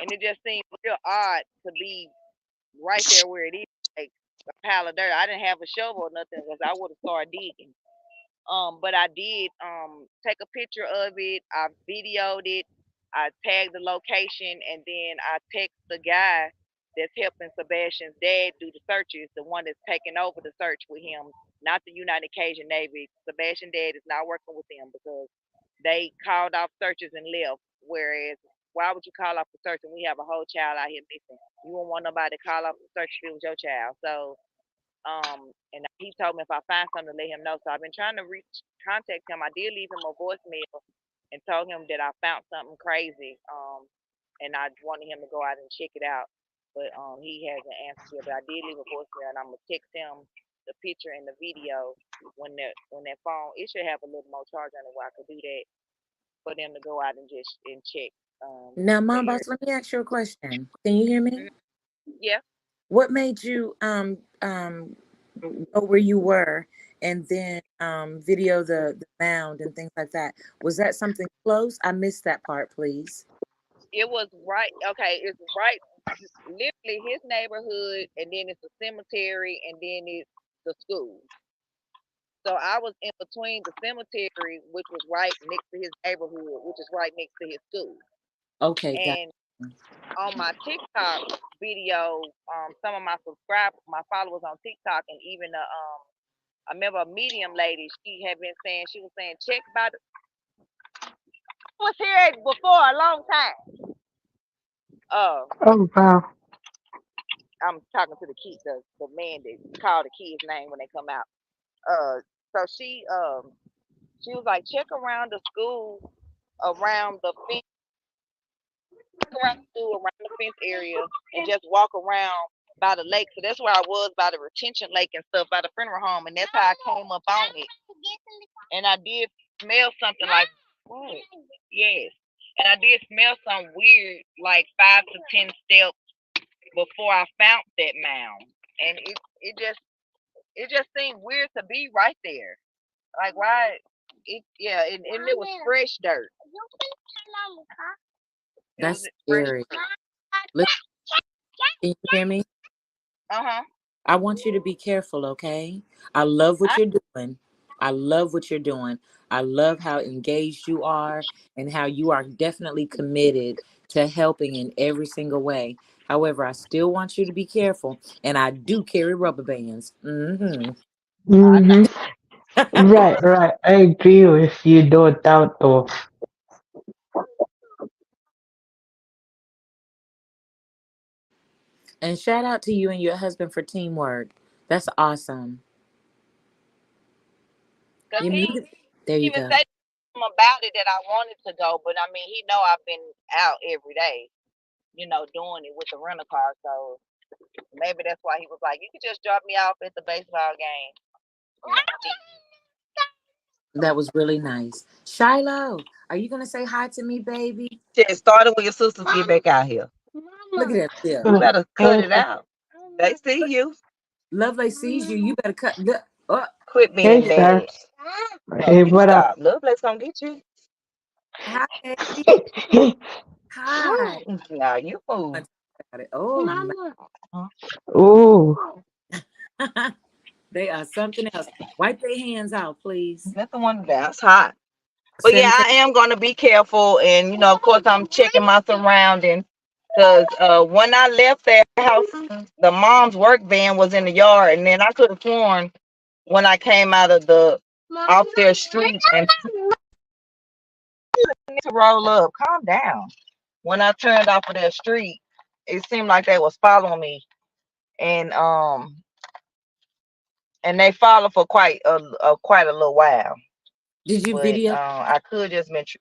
F: and it just seemed real odd to be right there where it is, like a pile of dirt. I didn't have a shovel or nothing because I would have started digging. But I did take a picture of it. I videoed it. I tagged the location, and then I text the guy that's helping Sebastian's dad do the searches, the one that's taking over the search with him, not the United Cajun Navy. Sebastian's dad is not working with them because they called off searches and left. Whereas, why would you call off the search and we have a whole child out here missing? You wouldn't want nobody to call off the search if it was your child. So and he told me if I find something to let him know. So I've been trying to contact him. I did leave him a voicemail and told him that I found something crazy. And I wanted him to go out and check it out. But he hasn't answered yet. But I did leave a voicemail and I'm gonna text him the picture and the video when that phone, it should have a little more charge on it where I could do that for them to go out and just and check
H: Now,
F: the
H: mom
F: area.
H: boss, let me ask you a question. Can you hear me?
F: Mhm. Yeah.
H: What made you go where you were and then video the mound and things like that? Was that something close? I missed that part, please.
F: It was right. Okay, it's right, literally his neighborhood, and then it's the cemetery, and then it's the school. So I was in between the cemetery, which was right next to his neighborhood, which is right next to his school.
H: Okay, got
F: And on my TikTok video, some of my subscribers, my followers on TikTok, and even I remember a medium lady, she had been saying, she was saying, check by the, was here before a long time. Uh,
I: Oh, wow.
F: I'm talking to the kid, the man that called the kid's name when they come out. So she was like, check around the school, around the fence, around the school, around the
A: fence area and just walk around by the lake. So that's where I was, by the retention lake and stuff, by the funeral home, and that's how I came up on it. And I did smell something like what? Yes. And I did smell something weird, like 5 to 10 steps before I found that mound. And it just seemed weird to be right there. Like why and it was fresh dirt.
H: That's scary. Listen, can you hear me?
A: Uh-huh.
H: I want you to be careful, okay? I love what you're doing. I love what you're doing. I love how engaged you are and how you are definitely committed to helping in every single way. However, I still want you to be careful, and I do carry rubber bands. Mm-hmm.
I: Right. I agree with you, no doubt, though.
H: And shout out to you and your husband for teamwork. That's awesome. You
A: He
H: muted. There you
A: even
H: go.
A: said about it that I wanted to go, but I mean he know I've been out every day, doing it with the rental car. So maybe that's why he was like, you could just drop me off at the baseball game.
H: That was really nice. Shiloh, are you going to say hi to me, baby?
A: Just started when your sisters get back out here.
H: Look at that. Yeah.
A: You better cut it out. They see you.
H: Lovely sees you. You better cut. Oh,
A: Quit being
I: Hey,
A: bad.
I: Star. Hey, what up?
A: Lovelace gonna get you.
H: hi, baby. Hi.
A: Now you move.
H: Got it. Oh,
I: Ooh.
H: they are something else. Wipe their hands out, please.
A: That's the one that's hot. But yeah, I am gonna be careful, and of course, I'm checking my surroundings. Because when I left that house, the mom's work van was in the yard, and then I could have sworn when I came out of the off their street and to roll up, calm down. When I turned off of their street, it seemed like they was following me, and they followed for quite a little while.
H: Did you
A: But
H: video?
A: I could just mention.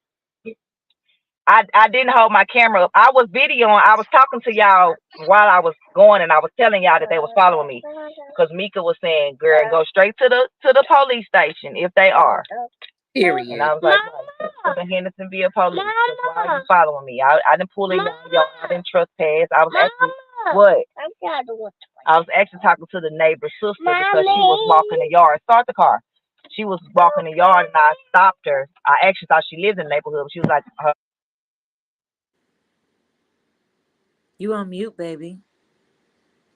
A: I didn't hold my camera up. I was videoing. I was talking to y'all while I was going, and I was telling y'all that they was following me. Because Mika was saying, "Girl, go straight to the police station if they are."
H: Period.
A: And I was like, "To the Hendersonville police. Why are you following me? I didn't pull in y'all. I didn't trespass. I was actually what? I was actually talking to the neighbor's sister because she was walking the yard. Start the car. She was walking the yard, and I stopped her. I actually thought she lived in the neighborhood. She was like,
H: You on mute, baby.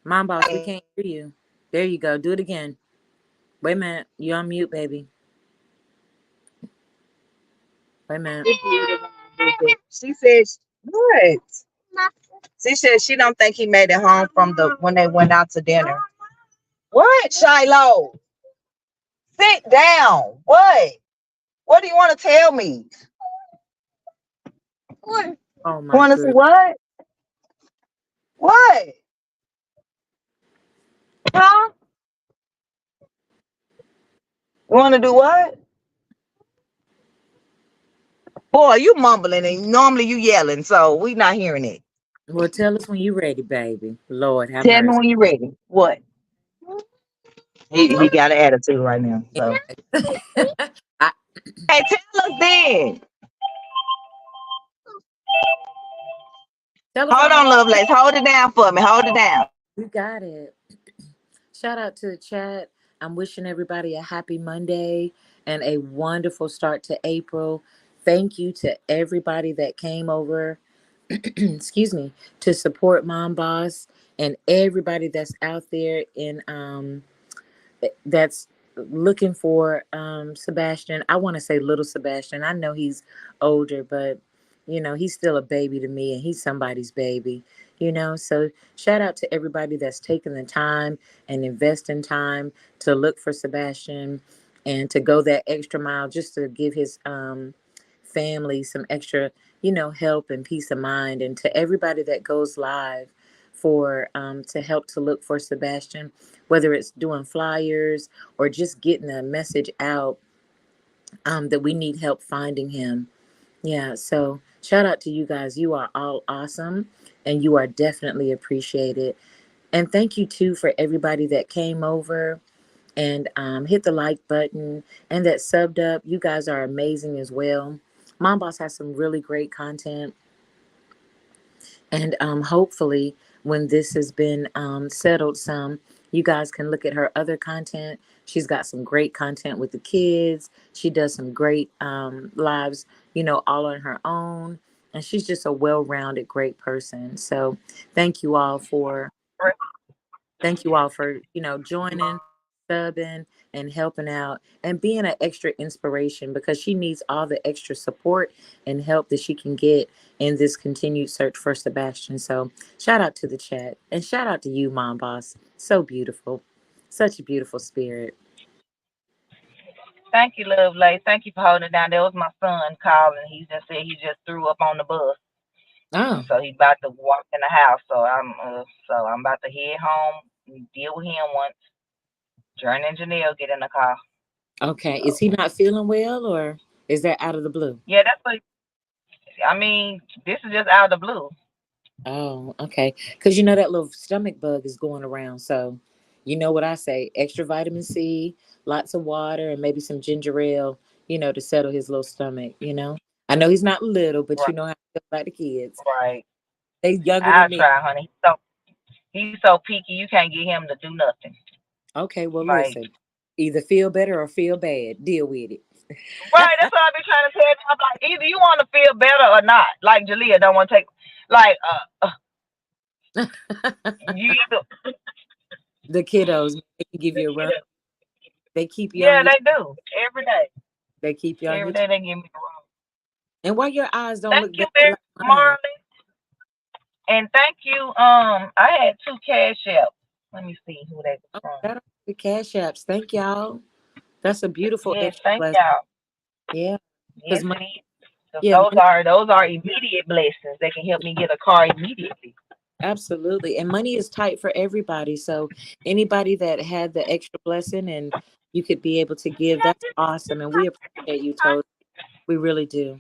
H: Mom boss, we can't hear you. There you go. Do it again. Wait a minute. You on mute, baby. Wait a minute.
A: She said, what? She said she don't think he made it home from when they went out to dinner. What, Shiloh? Sit down. What? What do you want to tell me? What?
H: Oh
A: You
H: my
A: want to see
H: goodness.
A: what? What? Huh? You want to do what? Boy, you mumbling, and normally you yelling, so we not hearing it.
H: Well, tell us when you're ready, baby. Lord have
A: Tell me
H: mercy.
A: when you're ready. What? He got an attitude right now. So
H: I,
A: hey, tell us then. Hold on, Lovelace. Hold it down for me. Hold it down.
H: You got it. Shout out to the chat. I'm wishing everybody a happy Monday and a wonderful start to April. Thank you to everybody that came over, excuse me, to support Mom Boss and everybody that's out there in that's looking for Sebastian. I want to say little Sebastian. I know he's older, but he's still a baby to me, and he's somebody's baby. So shout out to everybody that's taking the time and investing time to look for Sebastian and to go that extra mile just to give his family some extra, help and peace of mind. And to everybody that goes live for to help to look for Sebastian, whether it's doing flyers or just getting a message out that we need help finding him. Yeah, so shout out to you guys. You are all awesome. and you are definitely appreciated. And thank you too for everybody that came over and hit the like button and that subbed up. You guys are amazing as well. Mom Boss has some really great content, and hopefully, when this has been settled some, you guys can look at her other content. She's got some great content with the kids. She does some great lives, all on her own. And she's just a well rounded, great person. So thank you all for Thank you all for, joining, subbing, and helping out and being an extra inspiration because she needs all the extra support and help that she can get in this continued search for Sebastian. So shout out to the chat and shout out to you, Mom Boss. So beautiful. Such a beautiful spirit.
A: Thank you, love lady. Thank you for holding it down. That was my son calling. He just said he just threw up on the bus.
H: Oh,
A: So he's about to walk in the house. So I'm about to head home and deal with him once Jordan and Janelle get in the car.
H: okay. Is he not feeling well or is that out of the blue?
A: Yeah, that's what I mean. This is just out of the blue.
H: Oh, okay. Because that little stomach bug is going around. So, you know what I say? Extra vitamin C, lots of water, and maybe some ginger ale, to settle his little stomach. I know he's not little, but you
A: Right,
H: know how I feel about the kids.
A: right.
H: They younger than
A: I'll
H: me.
A: try, honey. He's so picky. You can't get him to do nothing.
H: Okay, well,
A: Like,
H: listen. Either feel better or feel bad. Deal with it.
A: right. That's what I've been trying to tell him. I'm like, either you want to feel better or not. Like Jalea don't want to take. Like, you either.
H: The kiddos, they can give you a run. They keep you on
A: Yeah,
H: your
A: they do every day.
H: they keep you on
A: Every
H: your
A: day they give me a run.
H: and why your eyes don't
A: Thank
H: look
A: you,
H: bad
A: Miss
H: like mine?
A: Marley. And thank you. I had 2 cash apps. Let me see who they
H: Oh,
A: were from.
H: shout out to the cash apps. Thank y'all. That's a beautiful
A: Yes,
H: extra
A: thank
H: blessing.
A: y'all.
H: Yeah.
A: Yes,
H: Because
A: it is. 'Cause
H: yeah,
A: those are immediate blessings. They can help me get a car immediately.
H: absolutely. And money is tight for everybody. So anybody that had the extra blessing and you could be able to give, that's awesome. And we appreciate you, Toad. We really do.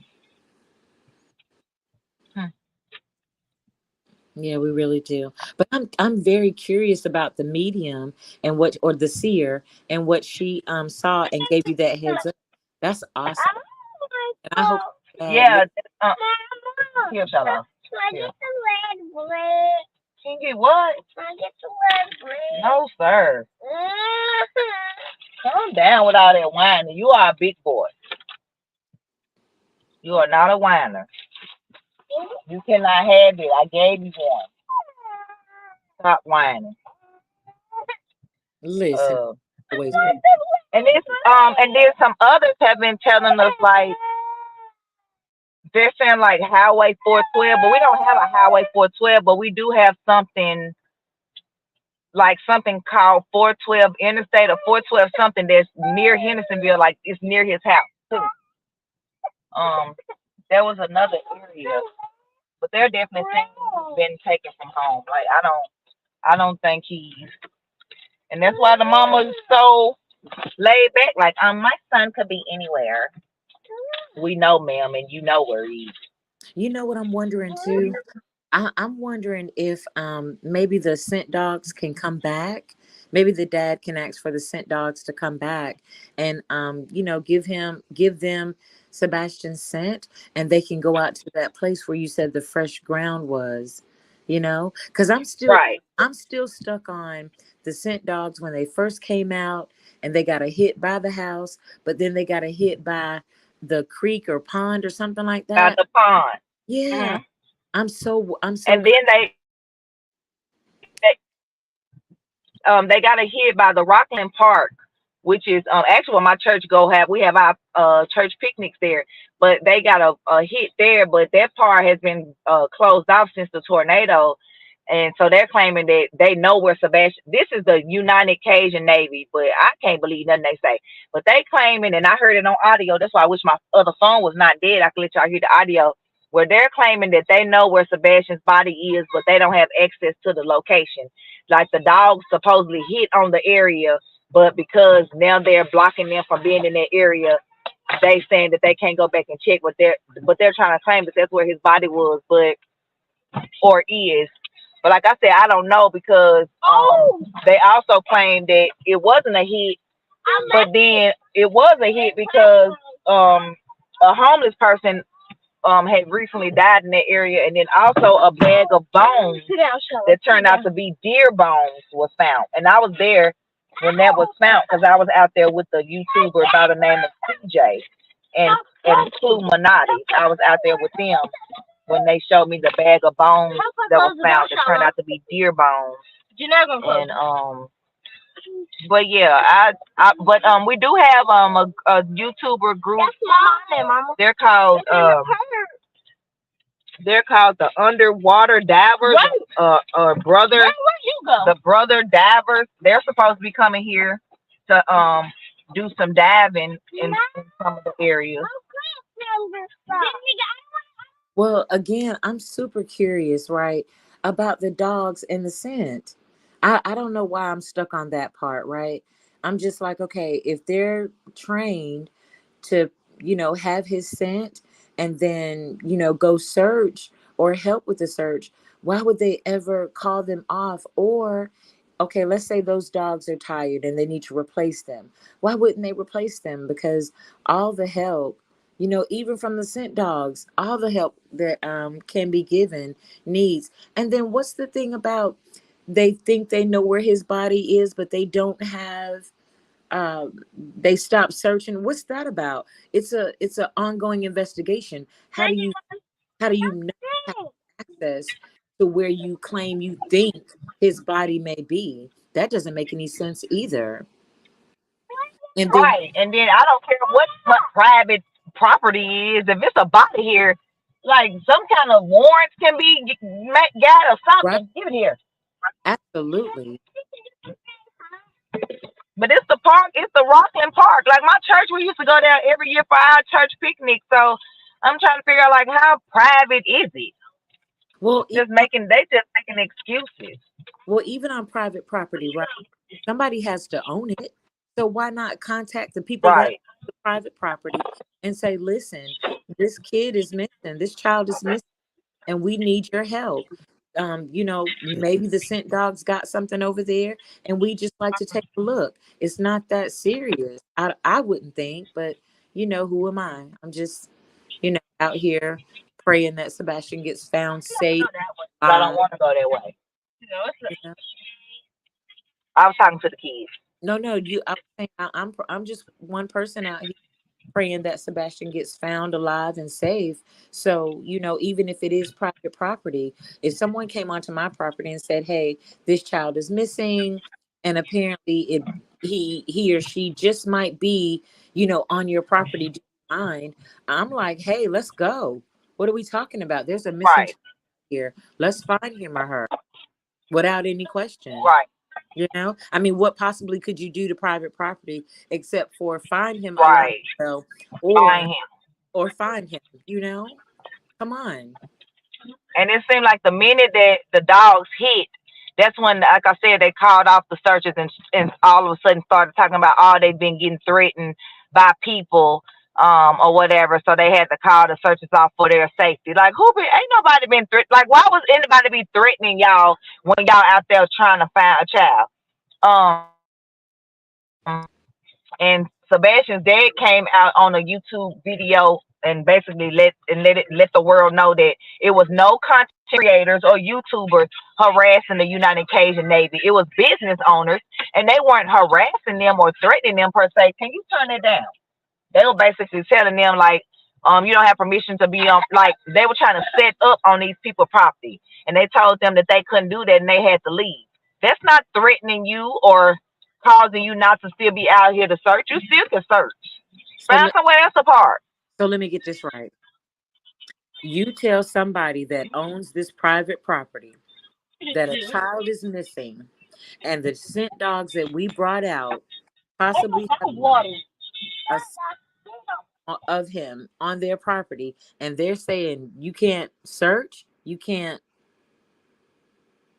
A: Hmm.
H: Yeah, we really do. But I'm very curious about the medium and what or the seer and what she saw and gave you that heads up. That's awesome. And I hope
A: Yeah. Here, Shalom. Here. Can you get what? No, sir. Calm down with all that whining. You are a big boy. You are not a whiner. You cannot have it. I gave you one. Stop whining.
H: listen,
A: Uh,
H: always
A: and then some others have been telling us like they're saying like Highway 412, but we don't have a Highway 412, but we do have something like something called 412 Interstate or 412 something that's near Hendersonville, like it's near his house too. Um, there was another area, but they're definitely saying he's been taken from home. Like I don't think he's, and that's why the mama is so laid back. Like my son could be anywhere. We know, ma'am, and you know where he is.
H: You know what I'm wondering too? I'm wondering if maybe the scent dogs can come back. Maybe the dad can ask for the scent dogs to come back and give them Sebastian's scent and they can go out to that place where you said the fresh ground was, because
A: Right.
H: I'm still stuck on the scent dogs when they first came out and they got a hit by the house, but then they got a hit by the creek or pond or something like
A: By
H: that.
A: the pond.
H: Yeah.
A: Hmm.
H: I'm so
A: And then they got a hit by the Rockland Park, which is actually where my church we have our church picnics there, but they got a hit there, but that part has been closed off since the tornado. And so they're claiming that they know where Sebastian. This is the United Cajun Navy, but I can't believe nothing they say. But they claiming, and I heard it on audio. That's why I wish my other phone was not dead. I could let y'all hear the audio where they're claiming that they know where Sebastian's body is, but they don't have access to the location. Like the dogs supposedly hit on the area, but because now they're blocking them from being in that area, they saying that they can't go back and check. But they're trying to claim that that's where his body was, but or is. But like I said, I don't know because they also claimed that it wasn't a hit, but then it was a hit because a homeless person had recently died in that area, and then also a bag of bones that turned out to be deer bones was found. And I was there when that was found because I was out there with the YouTuber by the name of CJ and Clue Minotti. I was out there with them when they showed me the bag of bones that was found that turned out to be deer bones. And but yeah, but we do have a YouTuber group. They're called the Underwater Divers, or Brothers, the Brother Divers. They're supposed to be coming here to do some diving in some of the areas.
H: Well, again, I'm super curious, right, about the dogs and the scent. I don't know why I'm stuck on that part, right? I'm just like, okay, if they're trained to, have his scent and then, go search or help with the search, why would they ever call them off? Or, okay, let's say those dogs are tired and they need to replace them. Why wouldn't they replace them? Because all the help, even from the scent dogs, all the help that can be given needs. And then what's the thing about they think they know where his body is, but they don't have they stop searching. What's that about? It's an ongoing investigation. How do you not have access to where you claim you think his body may be? That doesn't make any sense either. And then
A: Right. And then I don't care what private property is. If it's a body here, like some kind of warrants can be got or
H: right,
A: something. Give it here.
H: absolutely.
A: But it's the park. It's the Rockland Park. Like my church, we used to go there every year for our church picnic. So I'm trying to figure out like how private is it?
H: Well,
A: They just making excuses.
H: even on private property, right? Somebody has to own it. So why not contact the people that own
A: Right.
H: the private property and say, listen, this kid is missing, this child is missing, and we need your help. Maybe the scent dogs got something over there, and we just like to take a look. It's not that serious. I wouldn't think, but who am I? I'm just, out here praying that Sebastian gets found safe.
A: But I don't
H: Uh,
A: want to go that way.
H: you know,
A: I was talking to the kids.
H: no, you. I was saying I'm just one person out here praying that Sebastian gets found alive and safe. So, even if it is private property, if someone came onto my property and said, "Hey, this child is missing," and apparently he or she just might be, on your property, do you mind? I'm like, "Hey, let's go. What are we talking about? There's a missing
A: Right.
H: child here. Let's find him or her without any question."
A: Right.
H: I mean, what possibly could you do to private property except for find him alive,
A: Right.
H: well, or
A: Find him.
H: find him, come on.
A: And it seemed like the minute that the dogs hit, that's when, like I said, they called off the searches and all of a sudden started talking about, oh, they've been getting threatened by people, or whatever. So they had to call the searches off for their safety. Like, ain't nobody been threatened. Like, why was anybody be threatening y'all when y'all out there trying to find a child? And Sebastian's dad came out on a YouTube video and basically let the world know that it was no content creators or YouTubers harassing the United Cajun Navy. It was business owners, and they weren't harassing them or threatening them per se. Can you turn it down? They were basically telling them like, you don't have permission to be on. Like they were trying to set up on these people's property, and they told them that they couldn't do that and they had to leave. That's not threatening you or causing you not to still be out here to search. You still can search.
H: So
A: Find somewhere else to park.
H: let me get this right. You tell somebody that owns this private property that a child is missing, and the scent dogs that we brought out possibly have a of him on their property, and they're saying you can't search, you can't.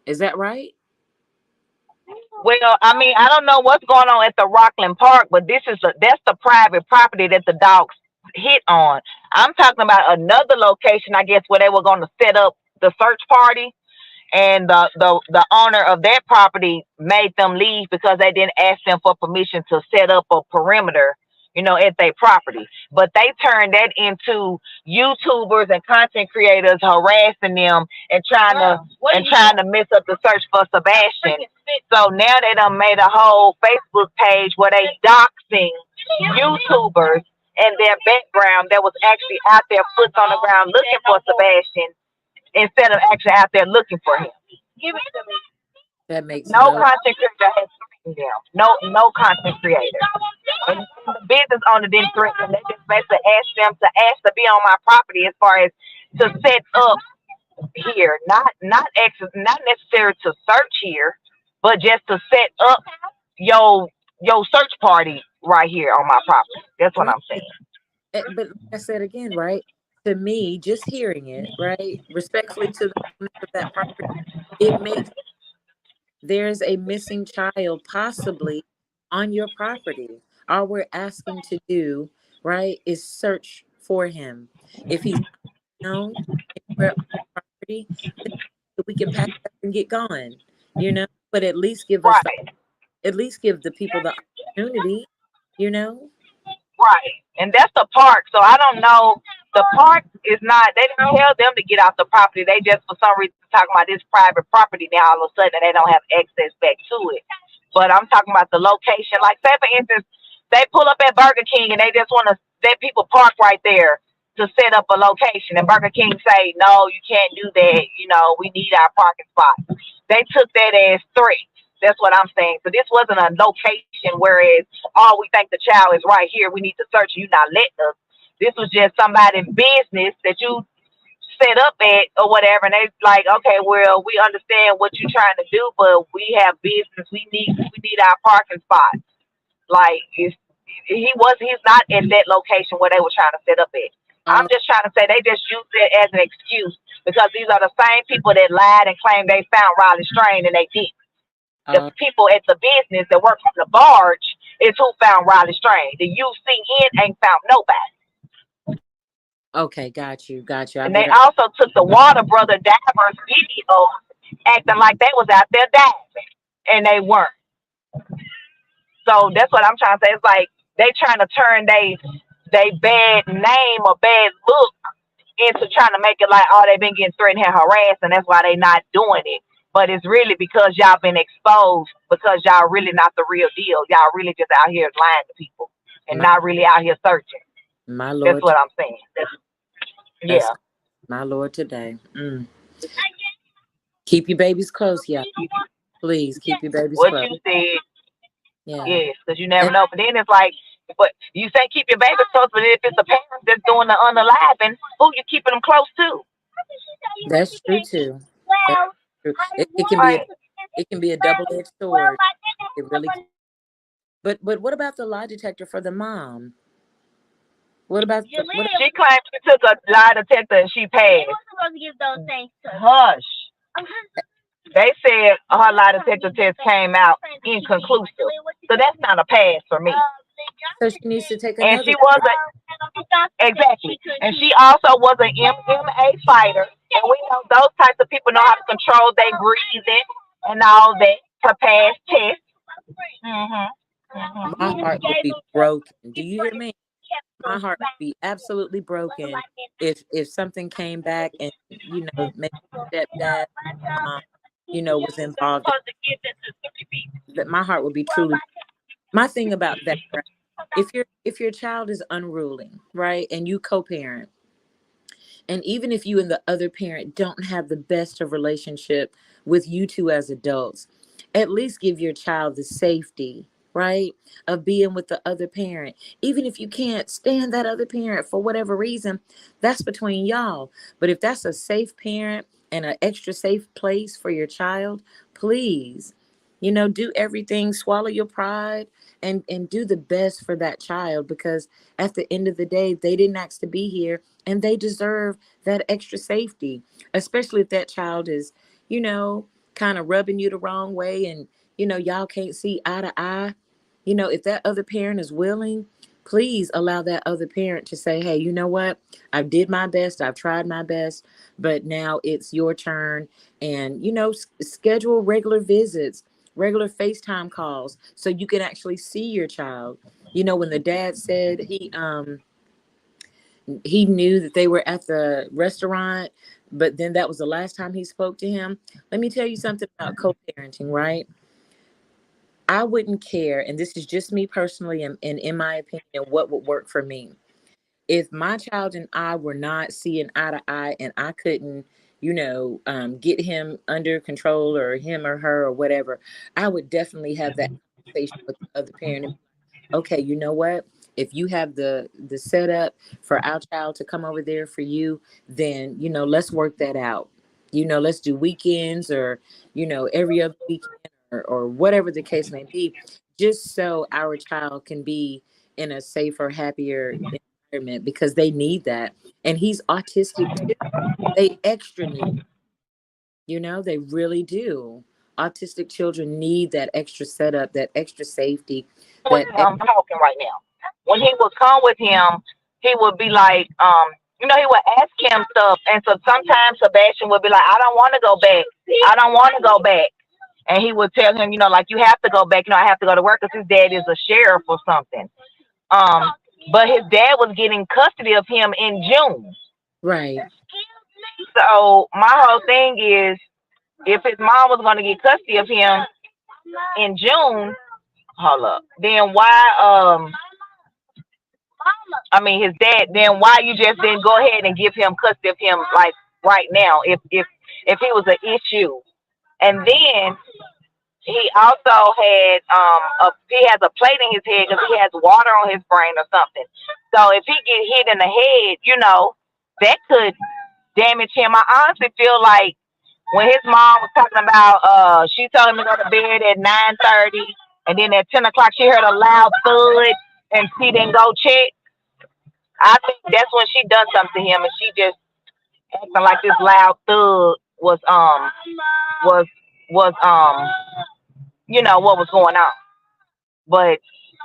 H: Is that right?
A: Well, I mean, I don't know what's going on at the Rockland Park, but that's the private property that the dogs hit on. I'm talking about another location, I guess, where they were going to set up the search party, and the owner of that property made them leave because they didn't ask them for permission to set up a perimeter, at their property. But they turned that into YouTubers and content creators harassing them and trying to mess up the search for Sebastian. So now they done made a whole Facebook page where they doxing YouTubers and their background that was actually out there, foot on the ground, looking for Sebastian, instead of actually out there looking for him. Give it to me.
H: That makes
A: no content creator has threatened them. No content creator. And the business owner didn't threaten them. They just basically asked them to be on my property as far as to set up here. Not necessary to search here, but just to set up your search party right here on my property. That's what I'm saying.
H: But like I said again, right? To me, just hearing it, right, respectfully to the owners of that property, it makes there's a missing child possibly on your property. All we're asking to do, right, is search for him. If he's known anywhere on the property, then we can pack up and get going, But at least give us at least give the people the opportunity,
A: Right. And that's the park. So I don't know. The park is not, they didn't tell them to get off the property. They just, for some reason, talking about this private property now all of a sudden they don't have access back to it. But I'm talking about the location. Like, say, for instance, they pull up at Burger King and they just want to, let people park right there to set up a location. And Burger King say, no, you can't do that. We need our parking spot. They took that as threats. That's what I'm saying. So this wasn't a location whereas, we think the child is right here. We need to search you, not letting us. This was just somebody's business that you set up at or whatever. And they like, okay, well, we understand what you're trying to do, but we have business. We need our parking spots. Like, he's not in that location where they were trying to set up at. I'm just trying to say they just used it as an excuse because these are the same people that lied and claimed they found Riley Strain and they didn't. The people at the business that work on the barge is who found Riley Strain. The UCN ain't found nobody.
H: Okay, got you.
A: And they also took the Water Brother divers video acting like they was out there diving, and they weren't. So that's what I'm trying to say. It's like they trying to turn they bad name or bad look into trying to make it like, they've been getting threatened and harassed, and that's why they not doing it. But it's really because y'all been exposed because y'all really not the real deal. Y'all really just out here lying to people and not really out here searching.
H: My Lord.
A: That's what I'm saying. Yeah.
H: My Lord today. Keep your babies close, y'all. Please keep your babies close.
A: What you said.
H: Yeah.
A: Yes, because you never know. But then it's like, but you say keep your babies close, but if it's a parent that's doing the unaliving, who you keeping them close to?
H: That's true too. It can be a double-edged sword. It really can. But what about the lie detector for the mom? What about
A: she claimed she took a lie detector and she passed.
G: supposed to give those things to
A: Hush. They said her lie detector test came out inconclusive. So that's not a pass for me.
H: So she needs to take another.
A: And she was exactly. And she also was an MMA fighter. And we know those types of people know how to control their breathing and all that to pass tests.
H: My heart would be broken. Do you hear me? My heart would be absolutely broken if something came back and maybe stepdad was involved. That my heart would be truly. My thing about that, right? If your child is unruly, right, and you co-parent, and even if you and the other parent don't have the best of relationship with you two as adults, at least give your child the safety, right, of being with the other parent. Even if you can't stand that other parent for whatever reason, that's between y'all. But if that's a safe parent and an extra safe place for your child, please, do everything, swallow your pride and do the best for that child, because at the end of the day, they didn't ask to be here and they deserve that extra safety, especially if that child is, kind of rubbing you the wrong way and, y'all can't see eye to eye. If that other parent is willing please allow that other parent to say, hey, you know what? I did my best. I've tried my best, but now it's your turn. And, schedule regular visits, regular FaceTime calls so you can actually see your child. When the dad said he knew that they were at the restaurant, but then that was the last time he spoke to him. Let me tell you something about co-parenting, right? I wouldn't care, and this is just me personally, and in my opinion, what would work for me. If my child and I were not seeing eye to eye and I couldn't, get him under control, or him or her or whatever, I would definitely have that conversation with the other parent and be like, okay, you know what? If you have the setup for our child to come over there for you, then let's work that out. Let's do weekends, or every other weekend, or whatever the case may be, just so our child can be in a safer, happier environment, because they need that. And he's autistic too. They extra need, they really do. Autistic children need that extra setup, that extra safety,
A: With
H: that
A: him talking right now. When he would come with him, he would be like, he would ask him stuff, and so sometimes Sebastian would be like, I don't want to go back. I don't want to go back. And he would tell him, like, you have to go back. I have to go to work because his dad is a sheriff or something. But his dad was getting custody of him in June.
H: right.
A: So my whole thing is, if his mom was going to get custody of him in June, hold up, then why his dad, then why you just didn't go ahead and give him custody of him like right now, if he was an issue. And then he also had he has a plate in his head because he has water on his brain or something. So if he get hit in the head, that could damage him. I honestly feel like when his mom was talking about she told him to go to bed at 9:30, and then at 10 o'clock she heard a loud thud and she didn't go check. I think that's when she done something to him, and she just acting like this loud thud was what was going on. But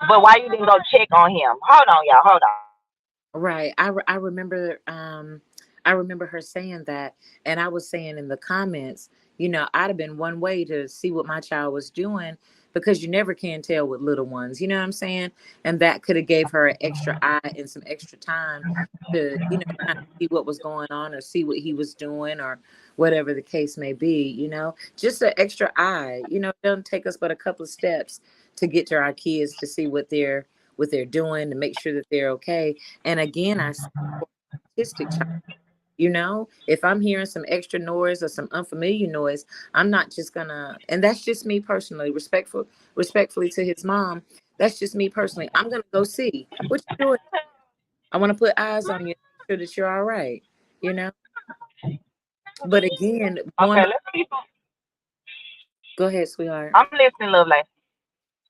A: why you didn't go check on him? Hold on, y'all. Hold on.
H: Right. I remember her saying that, and I was saying in the comments, I'd have been one way to see what my child was doing, because you never can tell with little ones, you know what I'm saying? And that could have gave her an extra eye and some extra time to, kind of see what was going on, or see what he was doing, or whatever the case may be, just an extra eye. It doesn't take us but a couple of steps to get to our kids, to see what they're doing, to make sure that they're okay. And again, I say, for autistic child, if I'm hearing some extra noise or some unfamiliar noise, I'm not just gonna, and that's just me personally, respectfully to his mom. That's just me personally. I'm gonna go see what you doing. I want to put eyes on you, make sure that you're all right, you know. But again,
A: Okay, let's keep.
H: go ahead, sweetheart.
A: I'm listening, lovely.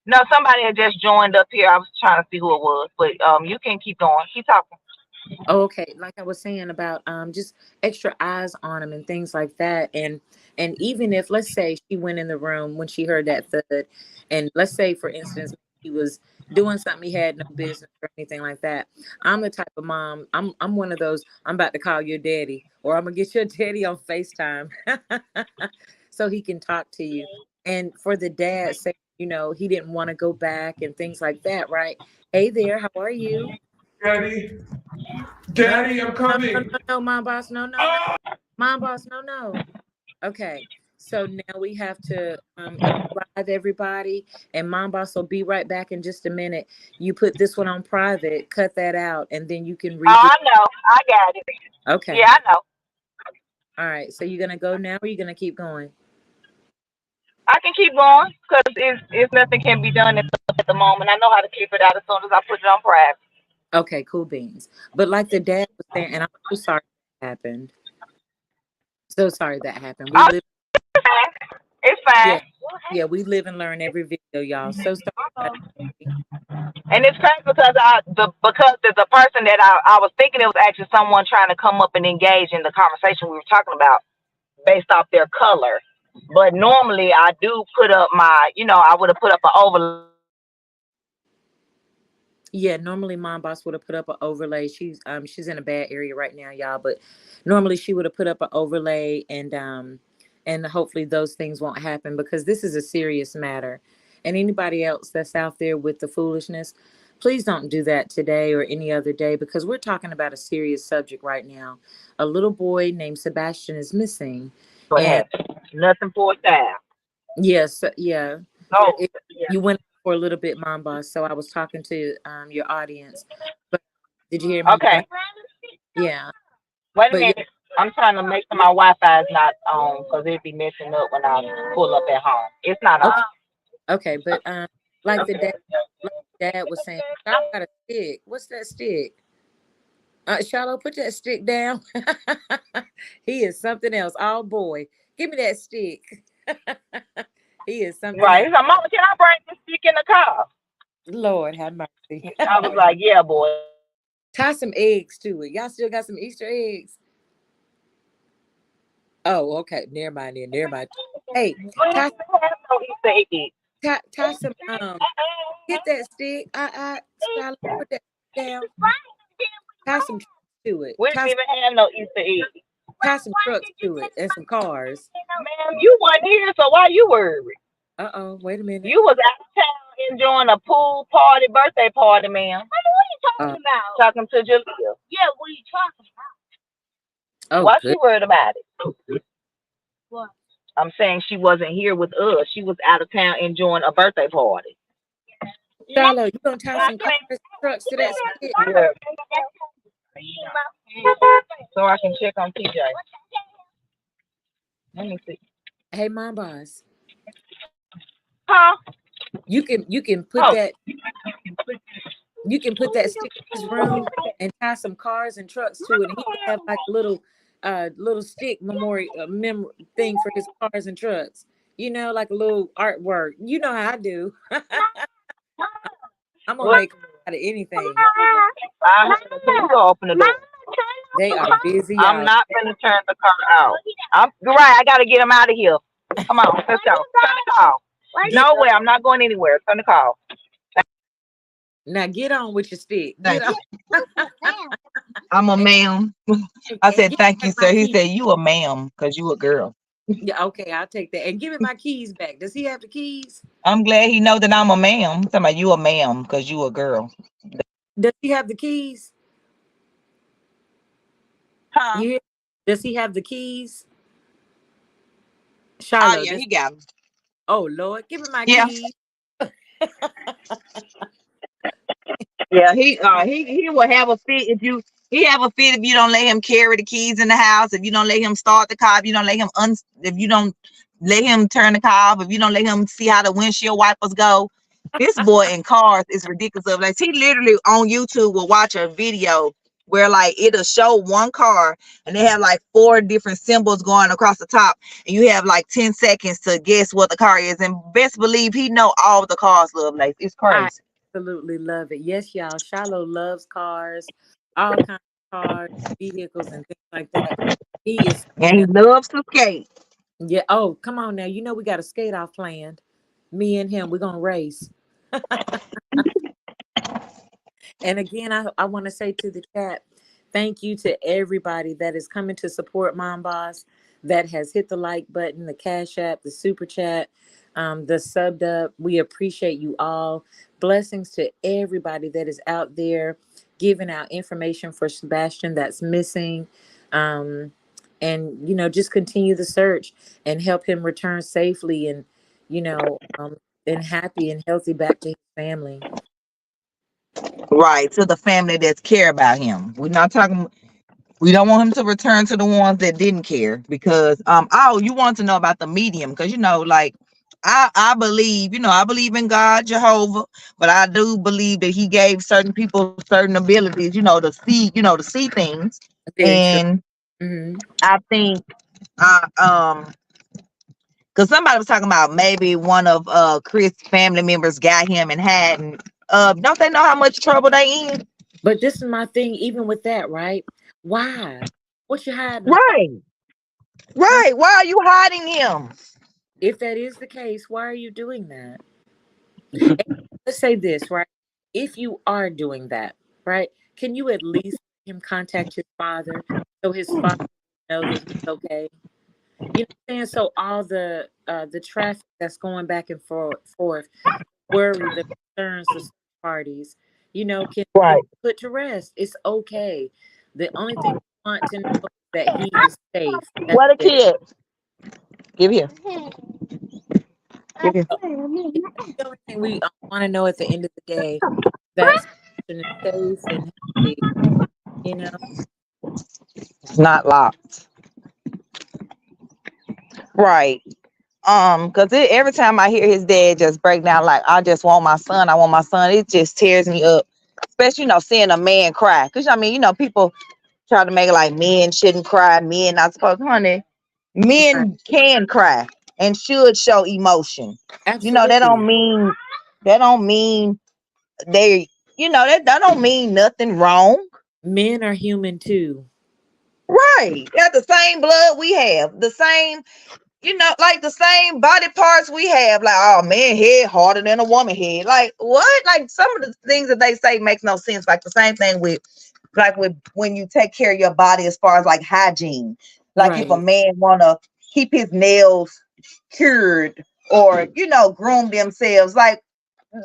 A: No, somebody had just joined up here. I was trying to see who it was, but you can keep going. Keep talking.
H: Oh, okay. Like I was saying about just extra eyes on him and things like that. And even if, let's say, she went in the room when she heard that thud, and let's say, for instance, he was doing something he had no business or anything like that. I'm the type of mom, I'm one of those, I'm about to call your daddy, or I'm gonna get your daddy on FaceTime so he can talk to you. And for the dad, say, he didn't want to go back and things like that, right? Hey there, how are you?
J: Daddy,
H: No,
J: Daddy, I'm coming.
H: no, mom boss, no, mom boss, no. Okay, so now we have to drive everybody, and mom boss will be right back in just a minute. You put this one on private, cut that out, and then you can read
A: Oh,
H: it.
A: I know. I got it.
H: Okay,
A: Yeah, I know.
H: all right. So you're gonna go now, or you're gonna keep going?
A: I can keep going because if nothing can be done at the moment, I know how to keep it out as soon as I put it on private.
H: Okay, cool beans. But like the dad was saying, and I'm so sorry that happened. So sorry that happened. We
A: Oh,
H: live,
A: it's fine. It's fine.
H: yeah, we live and learn every video, y'all. So sorry that happened.
A: And it's crazy because the person that I was thinking, it was actually someone trying to come up and engage in the conversation we were talking about based off their color. But normally I do put up I would have put up an overlay.
H: Yeah, normally Mom Boss would have put up an overlay. She's in a bad area right now, y'all, but normally she would have put up an overlay and hopefully those things won't happen because this is a serious matter. And anybody else that's out there with the foolishness, please don't do that today or any other day because we're talking about a serious subject right now. A little boy named Sebastian is missing.
A: What
H: And
A: happened? Nothing for a child.
H: yes, yeah.
A: Oh,
H: It,
A: yeah.
H: you went for a little bit, Mom Boss, so I was talking to your audience. But did you hear me?
A: Okay.
H: Yeah.
A: Wait a
H: But yeah,
A: minute. I'm trying to make sure my Wi-Fi is not on because it'd be messing up when I pull up at home. It's not
H: okay,
A: on.
H: okay. But like the dad like the dad was saying, I got a stick. What's that stick? Shiloh, put that stick down. He is something else. Oh boy. Give me that stick. He is something
A: Right.
H: else.
A: He's like, Mama, can I bring this stick in the car?
H: Lord have mercy.
A: I was like, yeah, boy.
H: Tie some eggs to it. Y'all still got some Easter eggs? Oh, okay. Never mind then. Never mind. Hey,
A: We didn't
H: tie,
A: even have no Easter egg.
H: tie some get that stick. Shiloh, put that down. Tie some trucks to it.
A: We didn't even have no Easter egg.
H: Tie some trucks to it and some cars.
A: Ma'am, you wasn't here, so why you worried?
H: Uh-oh, wait a minute.
A: You was out of town enjoying a pool party, birthday party, ma'am. What are you
H: Uh,
A: talking about? Talking to Julia. Yeah, what are you talking about?
H: oh,
A: Why
H: good.
A: she worried about it? What? I'm saying she wasn't here with us. She was out of town enjoying a birthday party.
H: Shiloh, you gonna tie some cars and trucks to that stick?
A: Yeah. So I can check on TJ. Let me see.
H: Hey, Mom Boss.
A: Huh?
H: You can put
A: Oh,
H: that stick in his room and tie some cars and trucks to it. And he can have like a little stick memorial thing for his cars and trucks. You know, like a little artwork. You know how I do. I'm gonna
A: what?
H: make 'em out of anything.
A: Can you go open the door?
H: They are busy,
A: I'm
H: y'all.
A: not gonna turn the car out. You're right. I gotta get him out of here. Come on, let's go. Turn the car. No way. I'm not going anywhere. Turn the car.
H: Now get on with your stick.
A: Thank
H: Get on.
A: I'm a ma'am. I
H: And
A: said
H: give
A: thank
H: back
A: you,
H: my
A: sir. He
H: keys.
A: said you a ma'am because you a girl.
H: Yeah, okay, I'll take that. And give me my keys back. Does he have the keys?
A: I'm glad he know that I'm a ma'am. He's talking about you a ma'am because you a girl.
H: Does he have the keys?
A: Huh?
H: You hear? Does he have the keys?
A: Oh
H: Shiloh,
A: yeah, he got him.
H: oh Lord, give me my
A: Yeah.
H: keys.
A: Yeah, he will have a fit if you he have a fit if you don't let him carry the keys in the house, if you don't let him start the car, if you don't let him if you don't let him turn the car off, if you don't let him see how the windshield wipers go. This boy in cars is ridiculous. Of like he literally on YouTube will watch a video where like it'll show one car and they have like 4 different symbols going across the top, and you have like 10 seconds to guess what the car is. And best believe he know all the cars, love like it's
H: I
A: crazy.
H: absolutely love it. Yes, y'all. Shiloh loves cars, all kinds of cars, vehicles, and things like that. He is
A: And
H: something
A: he
H: else.
A: loves to skate.
H: Yeah. Oh, come on now. You know we got a skate off planned. Me and him, we're gonna race. And again, I want to say to the chat, thank you to everybody that is coming to support Mom Boss, that has hit the like button, the Cash App, the Super Chat, the subbed up. We appreciate you all. Blessings to everybody that is out there giving out information for Sebastian that's missing. Um, and, just continue the search and help him return safely and happy and healthy back to his family.
A: Right, to the family that care about him. We're not talking. We don't want him to return to the ones that didn't care because oh, you want to know about the medium because like I believe I believe in God Jehovah, but I do believe that he gave certain people certain abilities to see things.
H: Very true.
A: And
H: Hmm.
A: I think because somebody was talking about maybe one of Chris' family members got him and hadn't. Don't they know how much trouble they in?
H: But this is my thing, even with that, right? Why? What you hiding them for?
A: Right,
H: Huh?
A: right. Why are you hiding him?
H: If that is the case, why are you doing that? And let's say this, right? if you are doing that, right, can you at least let him contact his father so his father know that he's okay? You know what I'm saying? So all the traffic that's going back and forth, worry, the concerns, the search parties, can
A: Right.
H: put to rest. It's okay. The only thing we want to know is that he is safe. That's
A: What a
H: it.
A: kid. Give here. Give here.
H: The only thing we want to know at the end of the day, that Sebastian is safe and healthy. You know,
A: Not locked. Right. Because every time I hear his dad just break down, like, I just want my son, I want my son, it just tears me up. Especially, seeing a man cry. Because, people try to make it like men shouldn't cry, men not supposed to, honey.
H: right?
A: Men can cry and should show emotion. That
H: Absolutely.
A: don't mean they, that don't mean nothing wrong.
H: Men are human too.
A: Right. Got the same blood we have, the same, like the same body parts we have. Like, oh, man head harder than a woman head. Like, what? Like, some of the things that they say makes no sense. Like the same thing with when you take care of your body as far as like hygiene. Like if a
H: Right.
A: man wanna keep his nails cured or groom themselves, like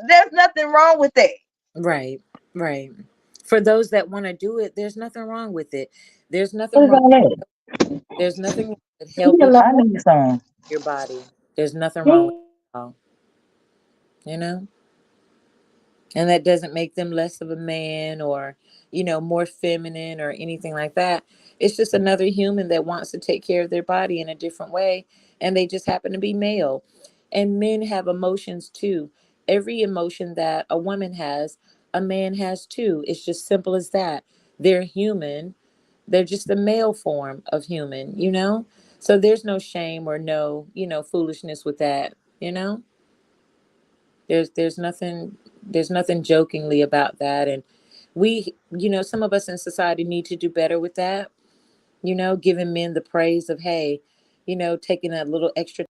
A: there's nothing wrong with that.
H: Right. Right. For those that want to do it, there's nothing wrong with it. There's
A: What
H: nothing
A: is
H: wrong.
A: all that?
H: There's nothing wrong with
A: Leave me
H: helping
A: alone. I need some.
H: your body. There's nothing wrong with it at all. You know? And that doesn't make them less of a man or, more feminine or anything like that. It's just another human that wants to take care of their body in a different way. And they just happen to be male. And men have emotions too. Every emotion that a woman has, a man has too. It's just simple as that. They're human. They're just the male form of human. So there's no shame or no, foolishness with that, you know? There's nothing jokingly about that. And we, some of us in society need to do better with that, giving men the praise of, hey, taking a little extra.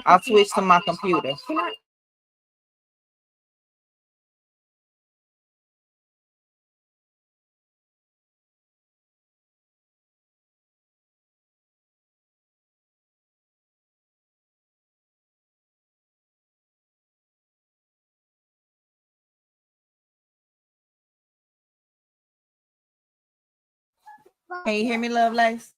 A: I'll switch to my computer. Can you hear me, Lovelace?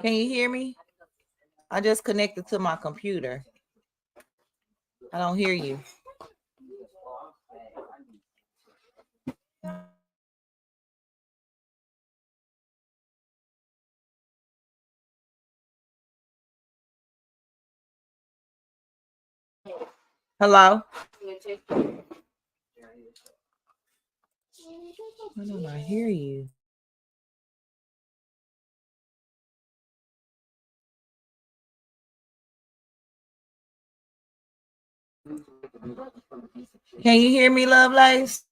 A: Can you hear me? I just connected to my computer. I don't hear you. Hello? I don't hear you. Can you hear me, Lovelace?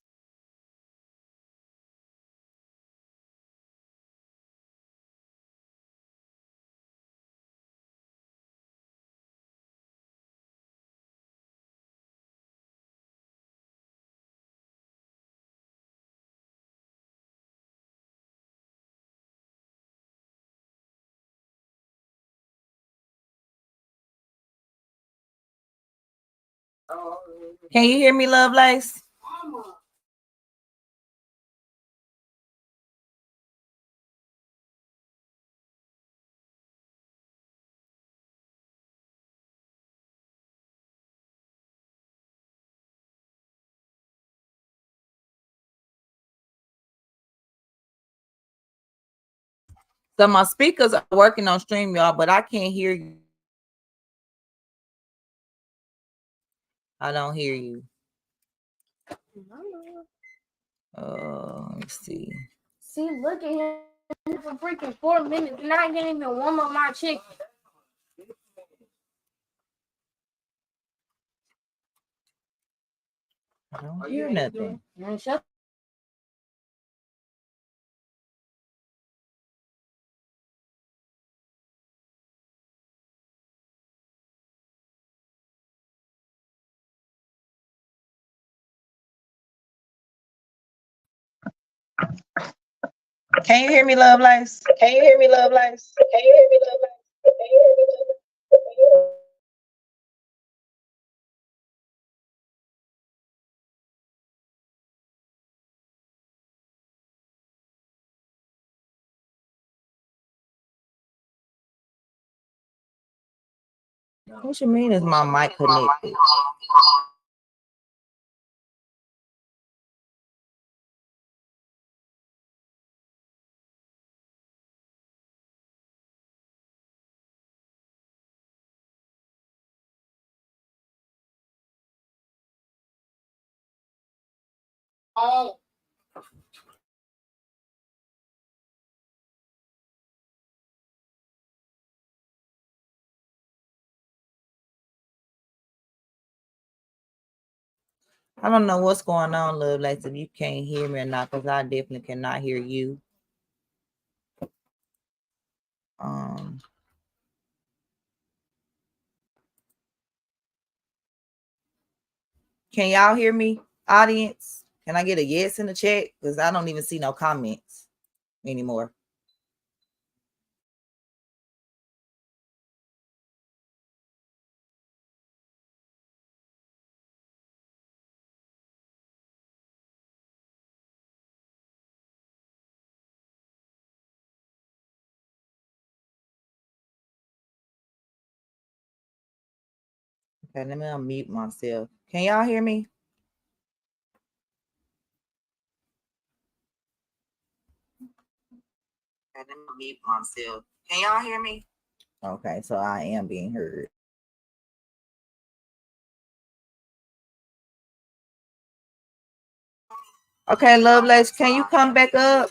A: Can you hear me, Lovelace? So my speakers are working on stream, y'all, but I can't hear you. I don't hear you. Let's see.
K: See, look at him for freaking 4 minutes, and I can't even warm up my chicken.
H: I don't hear nothing.
A: Can you hear me, Lovelace? Can you hear me, Lovelace? Can you hear me, Lovelace? Can you hear me, Lovelace?
H: What you mean is my mic connected? I don't know what's going on, Lovelace, if you can't hear me or not, because I definitely cannot hear you. Can y'all hear me, audience? Can I get a yes in the chat? Because I don't even see no comments anymore. Okay, let me unmute myself. Can y'all hear me? Okay, let me unmute myself. Can y'all hear me? Okay, so I am being heard. Okay, Lovelace, can you come back up?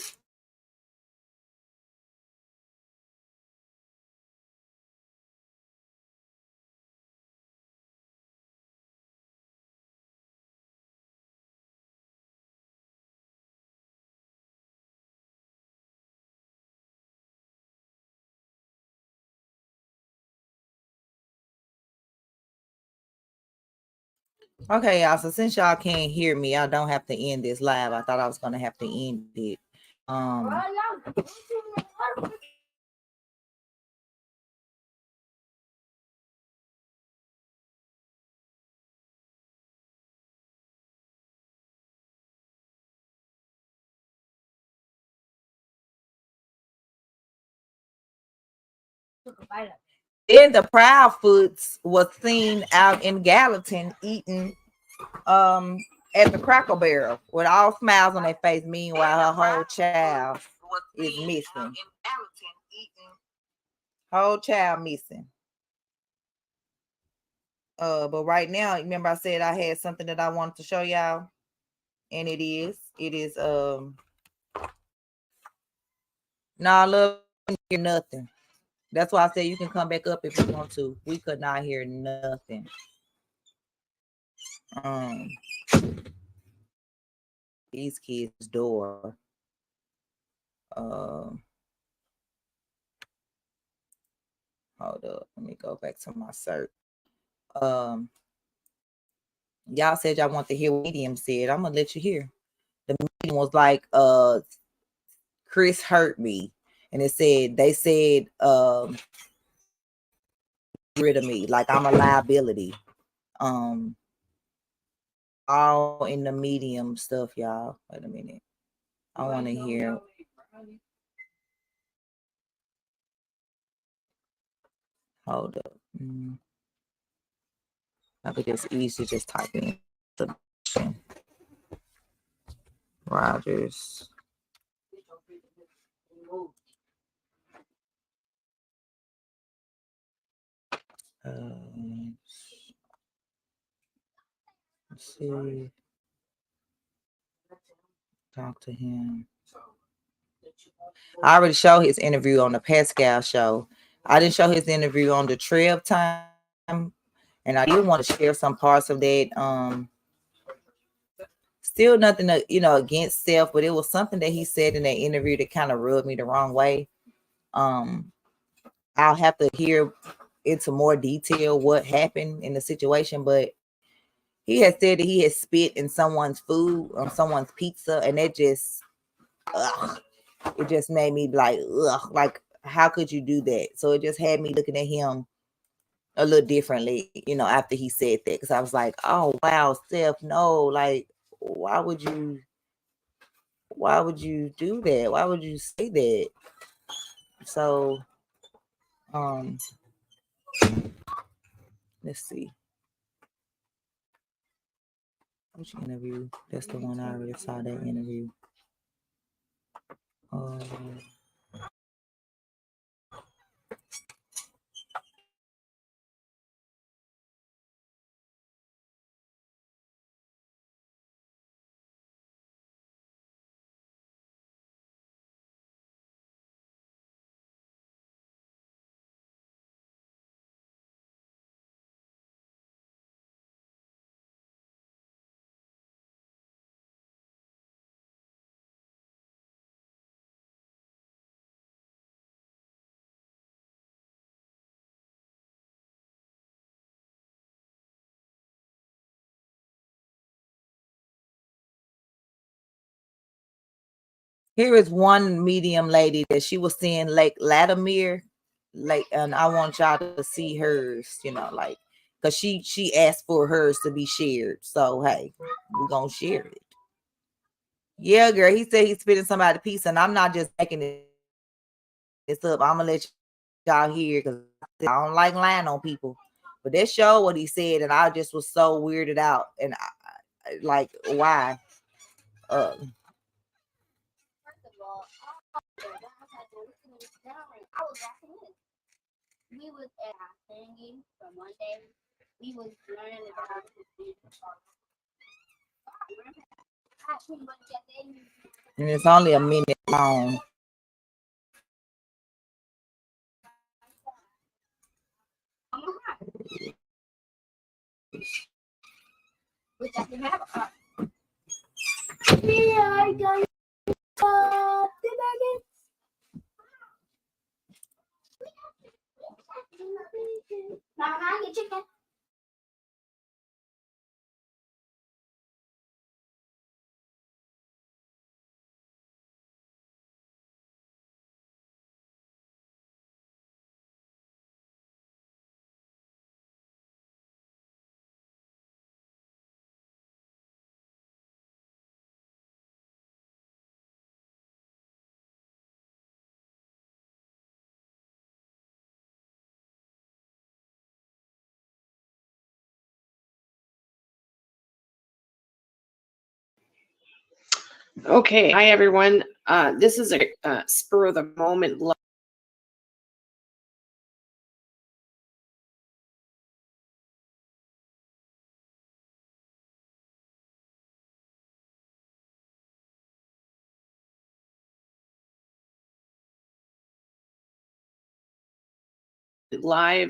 H: Okay, y'all. So since y'all can't hear me, I don't have to end this live. I thought I was gonna have to end it. Then the Proudfoots was seen out in Gallatin eating at the Cracker Barrel with all smiles on their face. Meanwhile, her whole child is missing. Whole child missing. But right now, remember I said I had something that I wanted to show y'all, and it is nah, love, hear nothing. That's why I said you can come back up if you want to. We could not hear nothing. These kids' door. Hold up. Let me go back to my search. Y'all said y'all want to hear what Medium said. I'm gonna let you hear. The Medium was like, Chris hurt me. And it said, they said, rid of me, like I'm a liability. All in the Medium stuff, y'all. Wait a minute. I want to hear. Hold up. I think it's easy to just type in Sebastian Rogers. Let's see. Talk to him. I already showed his interview on the Pascal show. I didn't show his interview on the Trev time, and I did want to share some parts of that
K: still nothing, against Self, but it was something that he said in that interview that kind of rubbed me the wrong way. I'll have to hear into more detail what happened in the situation, but he had said that he had spit in someone's food on someone's pizza, and it just made me like, ugh, like, how could you do that? So it just had me looking at him a little differently, after he said that, because I was like, oh wow, Steph, no, like, why would you do that? Why would you say that? So let's see. Which interview? That's the one I already saw that interview. Here is one medium lady that she was seeing Lake Latimer, and I want y'all to see hers, like, because she asked for hers to be shared. So hey, we're gonna share it. Yeah, girl. He said he's spitting somebody's piece, and I'm not just making this up. I'm gonna let y'all hear, because I don't like lying on people. But that showed what he said, and I just was so weirded out. And I like, why?
G: We was at singing for Monday. We was learning about
K: and it's only a minute long.
G: which I can have I got the baggage. Now, can I get chicken?
L: Okay, hi everyone. This is a spur of the moment live.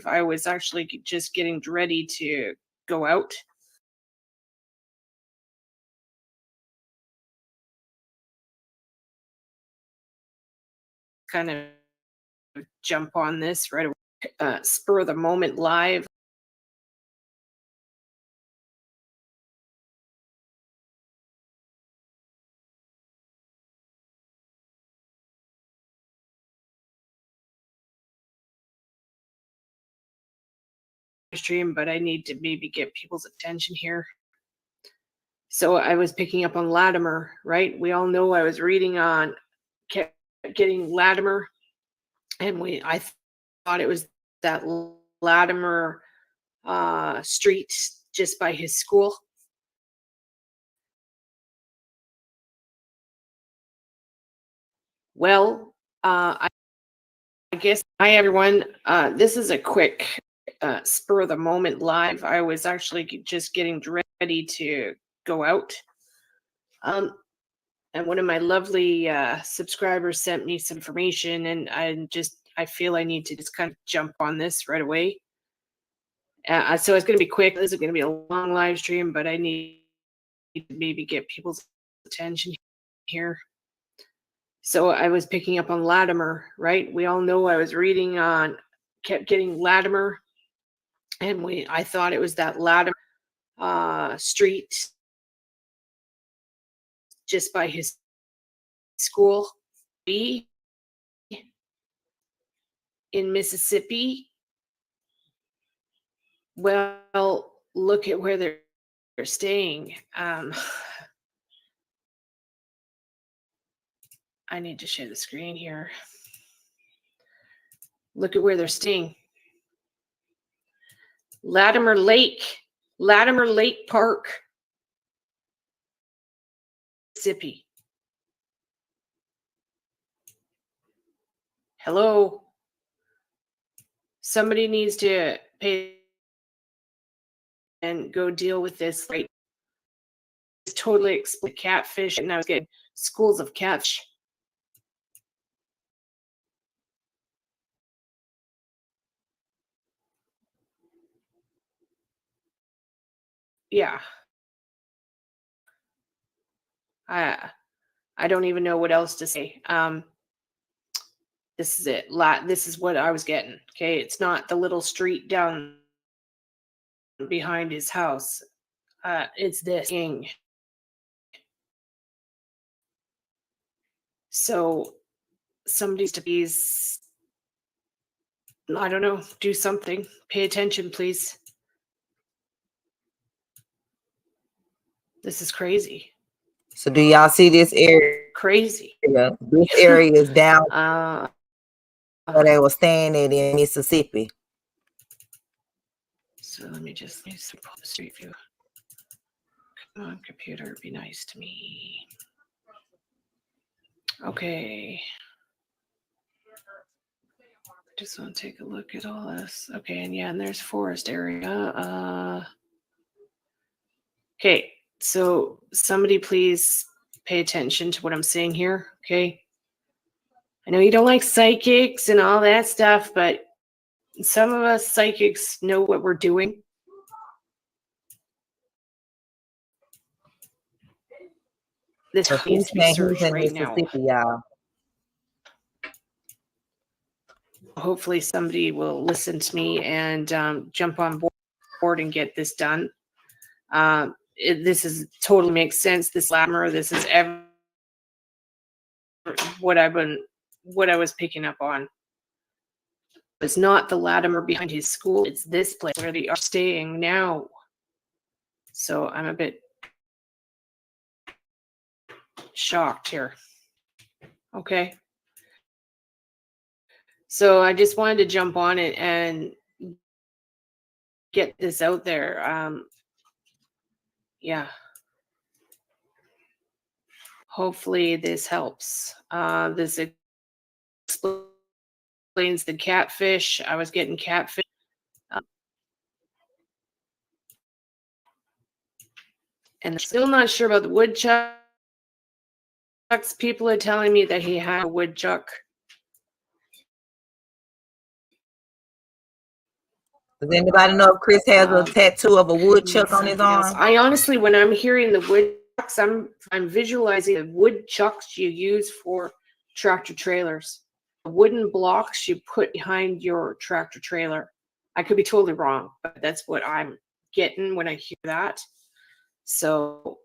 L: I was actually just getting ready to go out. Kind of jump on this right away. Spur of the moment live. Stream, but I need to maybe get people's attention here. So I was picking up on Latimer, right? We all know I was reading on getting Latimer, and I thought it was that Latimer street just by his school. Well, I guess, hi everyone. This is a quick spur of the moment live. I was actually just getting ready to go out. And one of my lovely subscribers sent me some information, and I feel I need to just kind of jump on this right away. So it's going to be quick. This is going to be a long live stream, but I need to maybe get people's attention here. So I was picking up on Latimer, right? We all know I was reading on, kept getting Latimer, and I thought it was that Latimer street just by his school. B in Mississippi. Well, look at where they're staying. I need to share the screen here. Look at where they're staying. Latimer Lake Park, Mississippi. Hello. Somebody needs to pay and go deal with this. Right? It's totally explain catfish, and I was getting schools of catch. Yeah. I don't even know what else to say. This is it. This is what I was getting. Okay, it's not the little street down behind his house. It's this thing. So somebody's to please, I don't know, do something. Pay attention, please. This is crazy.
K: So do y'all see this area?
L: Crazy.
K: This area is down where they were staying at in Mississippi.
L: So let me pull the street view. Come on, computer, be nice to me. Okay. Just want to take a look at all this. Okay, and yeah, and there's forest area. Okay, so somebody please pay attention to what I'm saying here, okay? I know you don't like psychics and all that stuff, but some of us psychics know what we're doing. This needs to be searched right now.
K: Y'all.
L: Hopefully somebody will listen to me and jump on board and get this done. This is totally makes sense. This Latimer, this is what I was picking up on. It's not the Latimer behind his school. It's this place where they are staying now. So I'm a bit shocked here. Okay. So I just wanted to jump on it and get this out there. Yeah. Hopefully this helps. This explains the catfish. I was getting catfish. And I'm still not sure about the woodchucks. People are telling me that he had a woodchuck.
K: Does anybody know if Chris has a tattoo of a woodchuck on his arm?
L: I honestly, when I'm hearing the woodchucks, I'm visualizing the woodchucks you use for tractor trailers. The wooden blocks you put behind your tractor trailer. I could be totally wrong, but that's what I'm getting when I hear that. So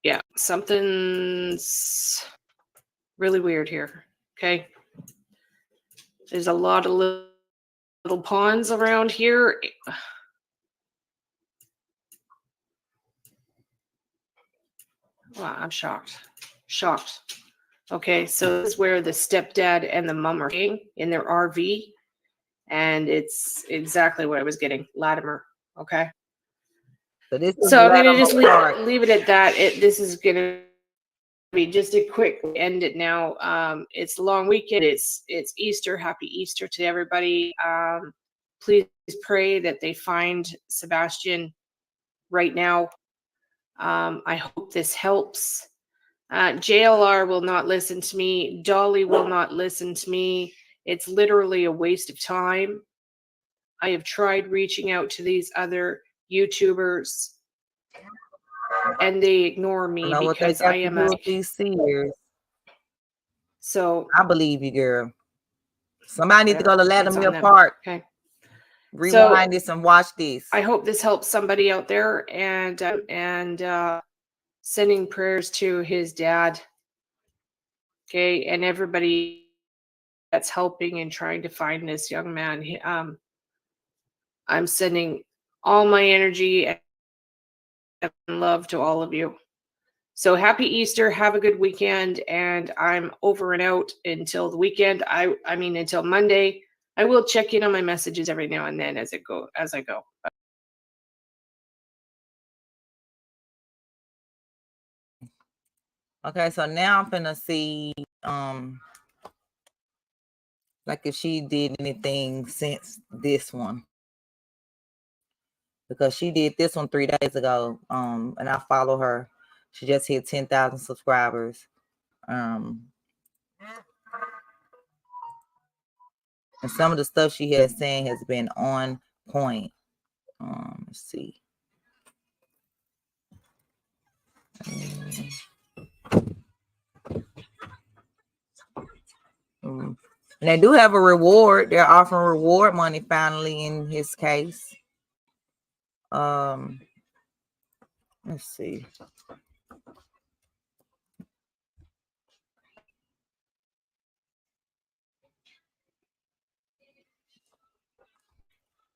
L: yeah, something's really weird here. Okay. There's a lot of little ponds around here. Wow, I'm shocked. Shocked. Okay, so this is where the stepdad and the mom are staying in their RV. And it's exactly what I was getting. Latimer. Okay. So I'm going to just leave it at that. This is going to be just a quick end it now. It's a long weekend. It's Easter. Happy Easter to everybody. Please pray that they find Sebastian right now. I hope this helps. JLR will not listen to me. Dolly will not listen to me. It's literally a waste of time. I have tried reaching out to these other YouTubers, and they ignore
K: I
L: me
K: know what they
L: because
K: got
L: I
K: to
L: am
K: do
L: a.
K: with these seers.
L: So
K: I believe you, girl. Somebody need to go to
L: whatever, it's on
K: Latimer
L: them.
K: Park.
L: Okay.
K: Rewind this and watch this.
L: I hope this helps somebody out there, and sending prayers to his dad. Okay, and everybody that's helping and trying to find this young man. I'm sending all my energy and love to all of you. So happy Easter, have a good weekend, and I'm over and out until the weekend. I mean until Monday. I will check in on my messages every now and then as I go.
K: Okay, so now I'm gonna see like if she did anything since this one. Because she did this one 3 days ago. And I follow her. She just hit 10,000 subscribers. And some of the stuff she has saying has been on point. Let's see. And they do have a reward. They're offering reward money finally in his case. Let's see.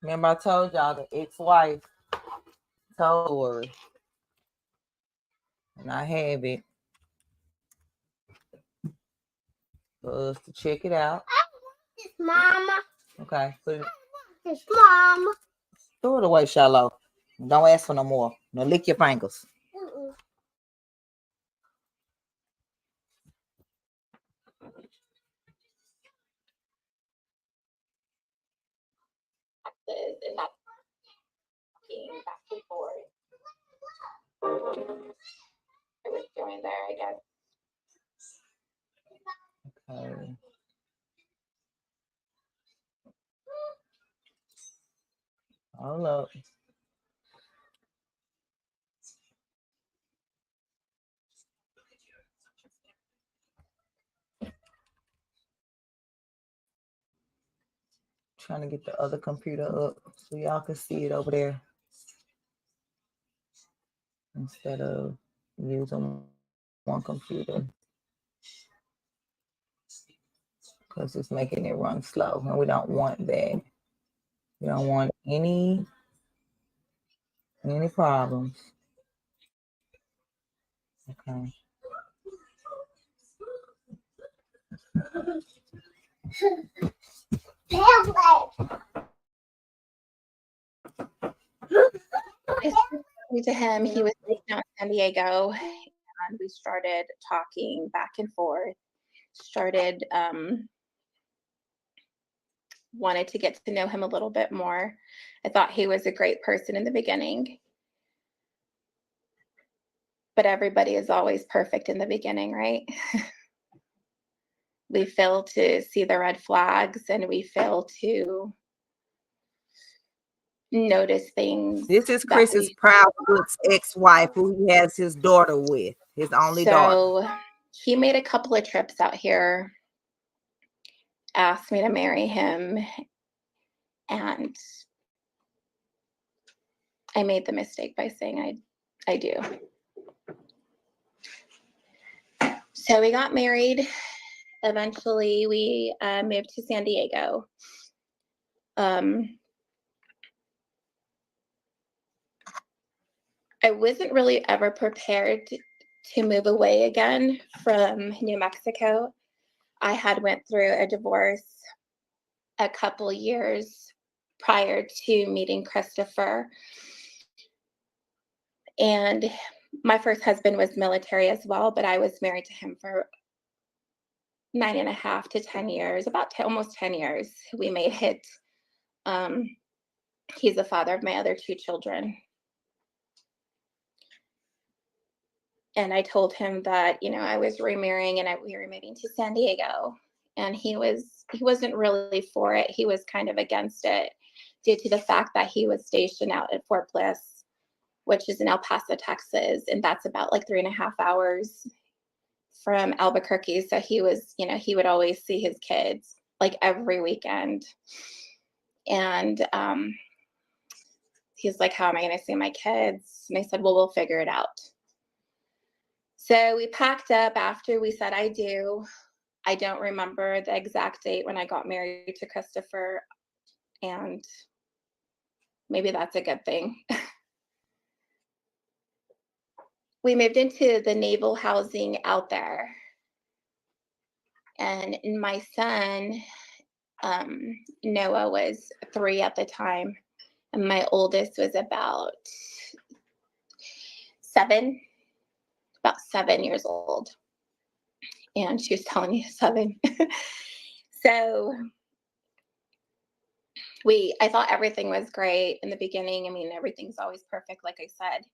K: Remember I told y'all the ex-wife told her, and I have it for us to check it out.
G: This mama.
K: Okay, put it.
G: This mama.
K: Throw it away, Shallow. Don't ask for no more. Now lick your fingers.
G: And not being back and forth. I was going there, I guess.
K: Okay. Hold up. Trying to get the other computer up so y'all can see it over there instead of using one computer because it's making it run slow, and we don't want that. We don't want any problems. Okay.
G: To him, he was in San Diego, and we started talking back and forth. Started wanted to get to know him a little bit more. I thought he was a great person in the beginning, but everybody is always perfect in the beginning, right? We fail to see the red flags, and we fail to notice things.
K: This is Chris's Proudfoot's ex-wife, who he has his daughter with, his only daughter.
G: So he made a couple of trips out here, asked me to marry him, and I made the mistake by saying I do. So we got married. Eventually, we moved to San Diego. I wasn't really ever prepared to move away again from New Mexico. I had went through a divorce a couple years prior to meeting Christopher. And my first husband was military as well, but I was married to him for 9.5 to 10 years, almost 10 years. We made it. He's the father of my other 2 children. And I told him that, I was remarrying and we were moving to San Diego. And he wasn't really for it. He was kind of against it. due to the fact that he was stationed out at Fort Bliss, which is in El Paso, Texas, and that's about like 3.5 hours from Albuquerque. So he was, he would always see his kids like every weekend. And he's like, how am I going to see my kids? And I said, well, we'll figure it out. So we packed up after we said I do. I don't remember the exact date when I got married to Christopher, and maybe that's a good thing. We moved into the naval housing out there. And my son, Noah, was 3 at the time. And my oldest was about 7 years old. And she was telling me 7. So I thought everything was great in the beginning. I mean, everything's always perfect, like I said.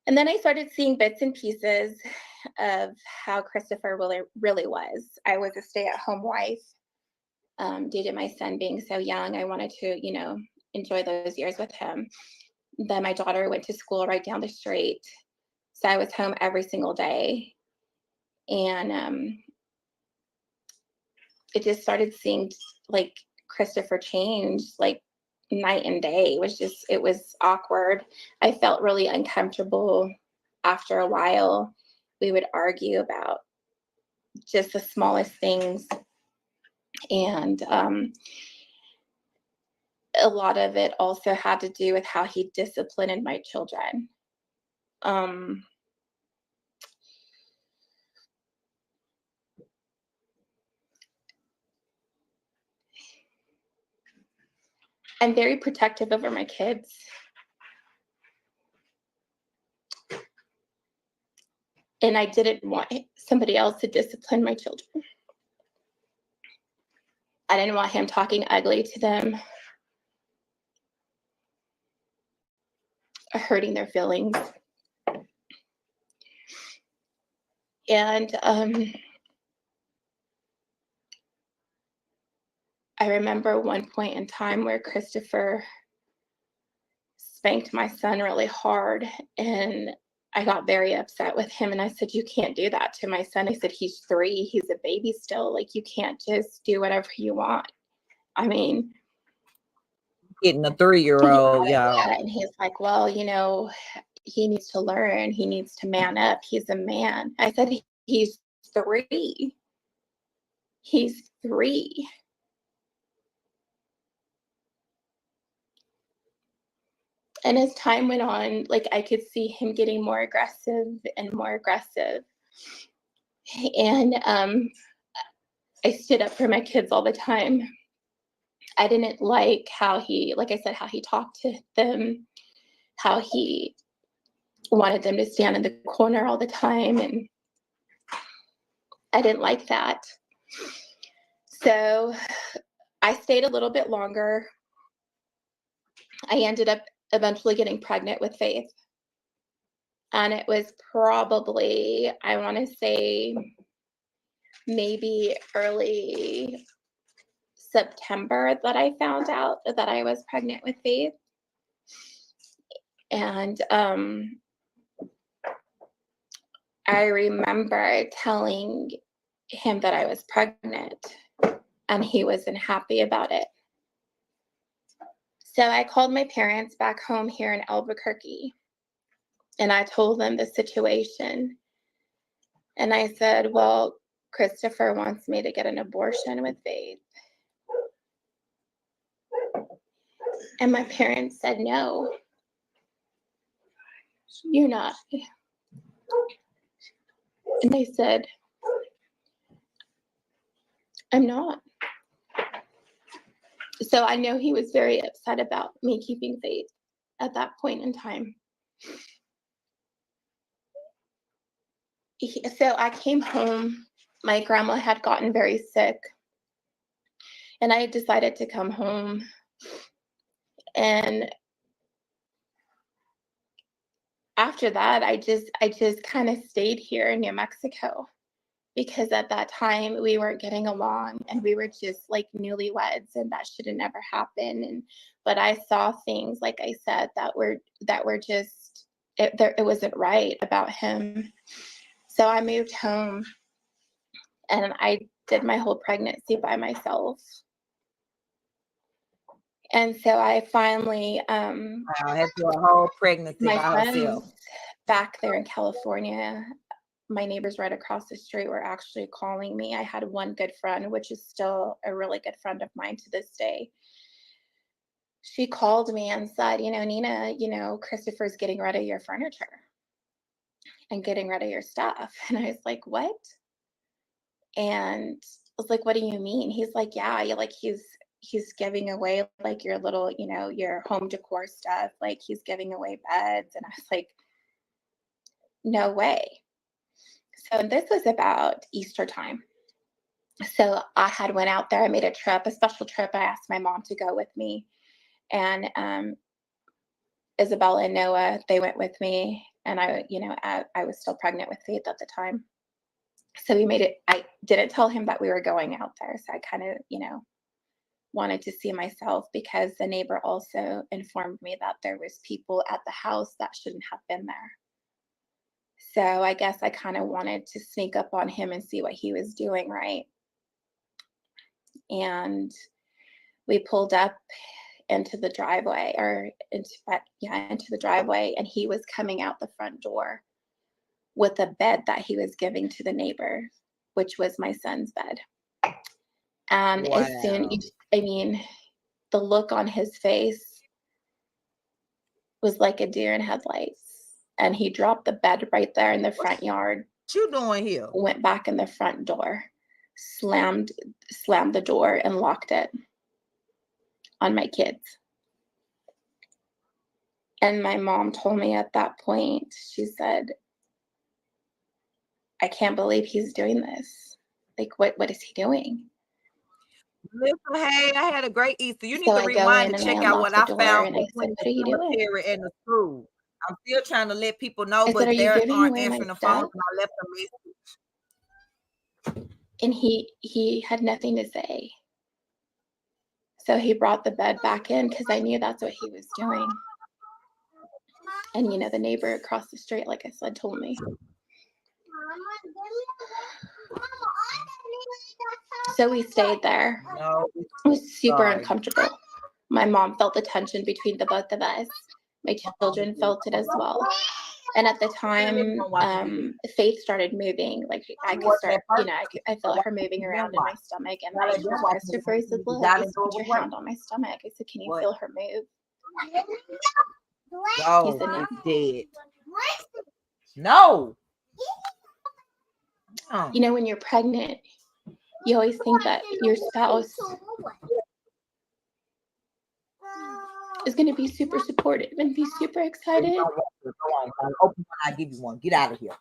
G: And then I started seeing bits and pieces of how Christopher really was. I was a stay-at-home wife due to my son being so young. I wanted to, enjoy those years with him. Then my daughter went to school right down the street. So I was home every single day. And it just started seeing like Christopher change like night and day. It was awkward. I felt really uncomfortable. After a while, we would argue about just the smallest things. And a lot of it also had to do with how he disciplined my children. I'm very protective over my kids. And I didn't want somebody else to discipline my children. I didn't want him talking ugly to them or hurting their feelings. And I remember one point in time where Christopher spanked my son really hard, and I got very upset with him, and I said, you can't do that to my son. I said, he's 3, he's a baby still. Like, you can't just do whatever you want. I mean,
K: Getting a 3-year-old, y'all.
G: And he's like, well, he needs to learn. He needs to man up. He's a man. I said, he's 3. He's 3. And as time went on, like, I could see him getting more aggressive and more aggressive. And I stood up for my kids all the time. I didn't like how he talked to them, how he wanted them to stand in the corner all the time. And I didn't like that. So I stayed a little bit longer. I ended up eventually getting pregnant with Faith. And it was probably, I want to say, maybe early September that I found out that I was pregnant with Faith. And I remember telling him that I was pregnant, and he wasn't happy about it. So I called my parents back home here in Albuquerque, and I told them the situation. And I said, well, Christopher wants me to get an abortion with Faith. And my parents said, no, you're not. And they said, I'm not. So I know he was very upset about me keeping Faith at that point in time. So I came home. My grandma had gotten very sick, and I decided to come home. And after that, I just kind of stayed here in New Mexico. because at that time we weren't getting along and we were just like newlyweds, and that should have never happened. And but I saw things, like I said, that were just it wasn't right about him. So I moved home and I did my whole pregnancy by myself. And so I finally
K: I had to do a whole pregnancy
G: my
K: by
G: friends
K: herself.
G: back there in California, my neighbors right across the street were actually calling me. I had one good friend, which is still a really good friend of mine to this day. She called me and said, Nina, Christopher's getting rid of your furniture and getting rid of your stuff. And I was like, what? And I was like, what do you mean? He's like, yeah, he's giving away like your little, your home decor stuff. Like he's giving away beds. And I was like, no way. So this was about Easter time. So I had went out there. I made a special trip. I asked my mom to go with me, and Isabella and Noah, they went with me. And I was still pregnant with Faith at the time. So we made it. I didn't tell him that we were going out there. So I kind of, wanted to see myself, because the neighbor also informed me that there was people at the house that shouldn't have been there. So I guess I kind of wanted to sneak up on him and see what he was doing, right? And we pulled up into the driveway, into the driveway, and he was coming out the front door with a bed that he was giving to the neighbor, which was my son's bed. And
K: Wow.
G: as soon, the look on his face was like a deer in headlights. And he dropped the bed right there in the front yard.
K: What you doing here?
G: Went back in the front door, slammed the door and locked it on my kids. And my mom told me at that point, she said, I can't believe he's doing this. Like, what is he doing?
K: Listen, hey, I had a great Easter. You need
G: So
K: to
G: I go
K: rewind
G: in
K: and
G: and I
K: check out what
G: unlock
K: I
G: the door
K: found
G: and I said,
K: between
G: what
K: the
G: are you doing?
K: cemetery and the school. I'm still trying to let people know,
G: I said,
K: but
G: are
K: they
G: you giving
K: aren't
G: away my
K: answering the
G: stuff?
K: phone, and I left a message.
G: And he had nothing to say. So he brought the bed back in, because I knew that's what he was doing. And the neighbor across the street, like I said, told me. So we stayed there.
K: No,
G: it was super uncomfortable. My mom felt the tension between the both of us. My children felt it as well. And at the time, Faith started moving. Like I could start, I felt her moving around in my stomach. And my Christopher said, look, I said, put your hand on my stomach. I said, can you feel her move?
K: Oh,
G: he said, no.
K: Dead. No.
G: When you're pregnant, you always think that your spouse is going to be super supportive and be super excited.
K: Open one, I give you one. Get out of here.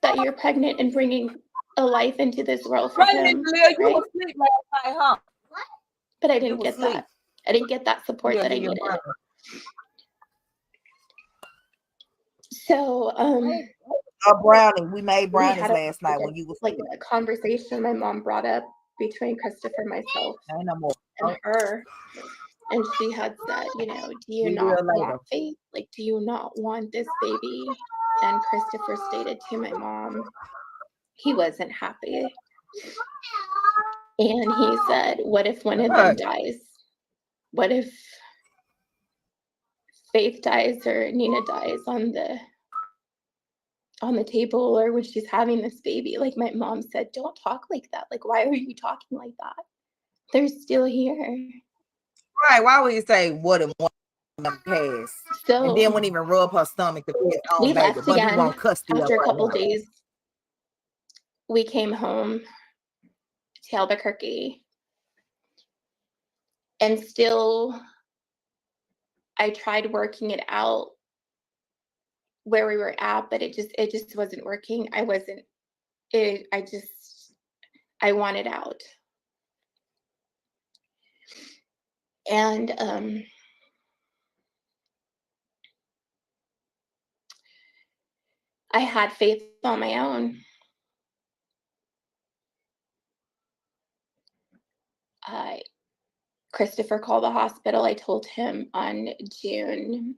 G: That you're pregnant and bringing a life into this world for him.
K: You
G: right?
K: were asleep last night, huh?
G: But I didn't get that. I didn't get that support that I needed. So,
K: brownie. We made brownies last night when you was
G: like a conversation my mom brought up between Christopher, myself, and her. And she had said, do you not want Faith? Like, do you not want this baby? And Christopher stated to my mom, he wasn't happy. And he said, what if one of them dies? What if Faith dies or Nina dies on the table, or when she's having this baby? Like my mom said, don't talk like that. Like, why are you talking like that? They're still here.
K: Right. Why would you say what if one of them passed?
G: So,
K: and then wouldn't even rub her stomach to be
G: we
K: baby,
G: left
K: but
G: again
K: he won't custody
G: after a
K: of
G: couple
K: her.
G: days. We came home to Albuquerque, and still I tried working it out where we were at, but it just wasn't working. I wanted out. And I had Faith on my own. Christopher called the hospital. I told him on June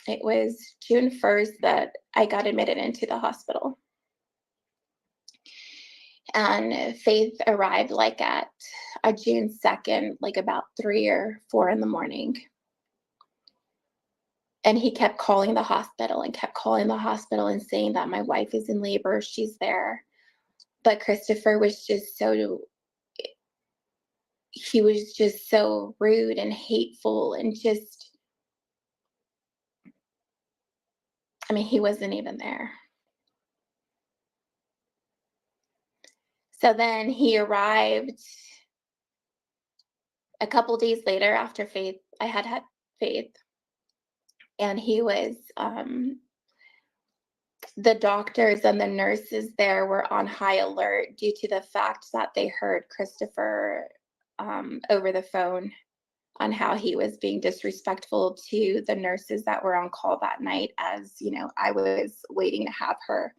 G: 1st that I got admitted into the hospital. And Faith arrived like at June 2nd, like about 3 or 4 in the morning. And he kept calling the hospital and saying that my wife is in labor, she's there. But Christopher was just so rude and hateful and just, I mean, he wasn't even there. So then he arrived a couple days later after I had Faith. And he was, the doctors and the nurses there were on high alert due to the fact that they heard Christopher over the phone on how he was being disrespectful to the nurses that were on call that night, as you know, I was waiting to have her.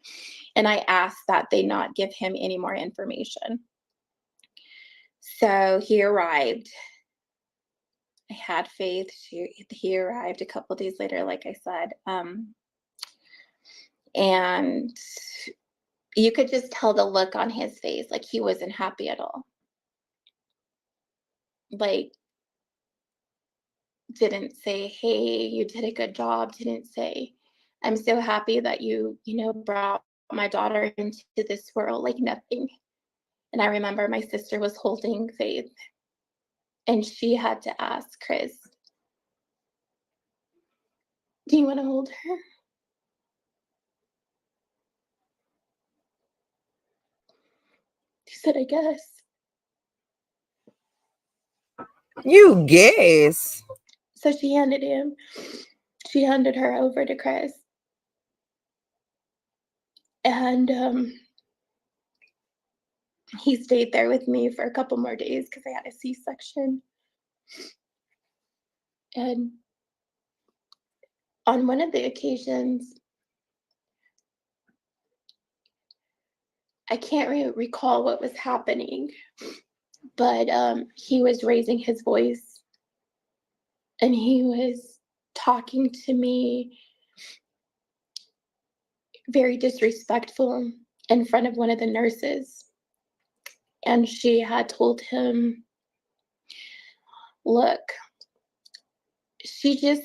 G: And I asked that they not give him any more information. So he arrived. I had Faith. He arrived a couple days later, like I said. And you could just tell the look on his face, like he wasn't happy at all. Like, didn't say, hey, you did a good job. Didn't say, I'm so happy that you brought my daughter into this world, like nothing. And I remember my sister was holding Faith and she had to ask Chris, do you want to hold her? He said, I guess.
K: You guess.
G: So she handed her over to Chris. And he stayed there with me for a couple more days because I had a C-section. And on one of the occasions, I can't recall what was happening, but he was raising his voice and he was talking to me very disrespectful in front of one of the nurses. And she had told him, look, she just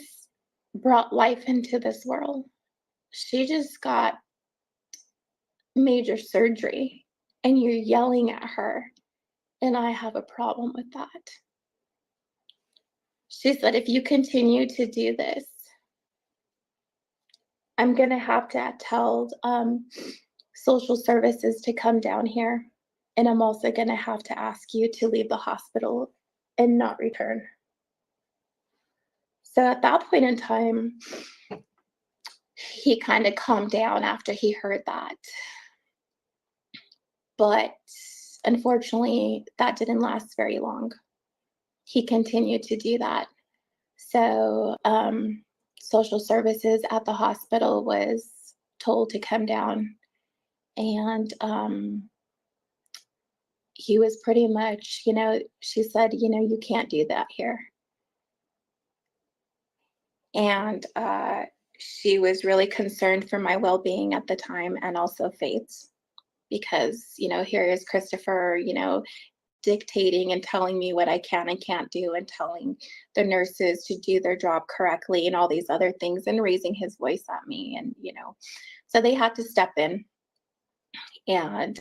G: brought life into this world. She just got major surgery and you're yelling at her. And I have a problem with that. She said, if you continue to do this, I'm going to have to tell social services to come down here. And I'm also going to have to ask you to leave the hospital and not return. So at that point in time, he kind of calmed down after he heard that. But unfortunately, that didn't last very long. He continued to do that. So social services at the hospital was told to come down. And he was pretty much, she said, you can't do that here. And she was really concerned for my well-being at the time and also Faith's. Because, here is Christopher, dictating and telling me what I can and can't do and telling the nurses to do their job correctly and all these other things and raising his voice at me. And, so they had to step in. And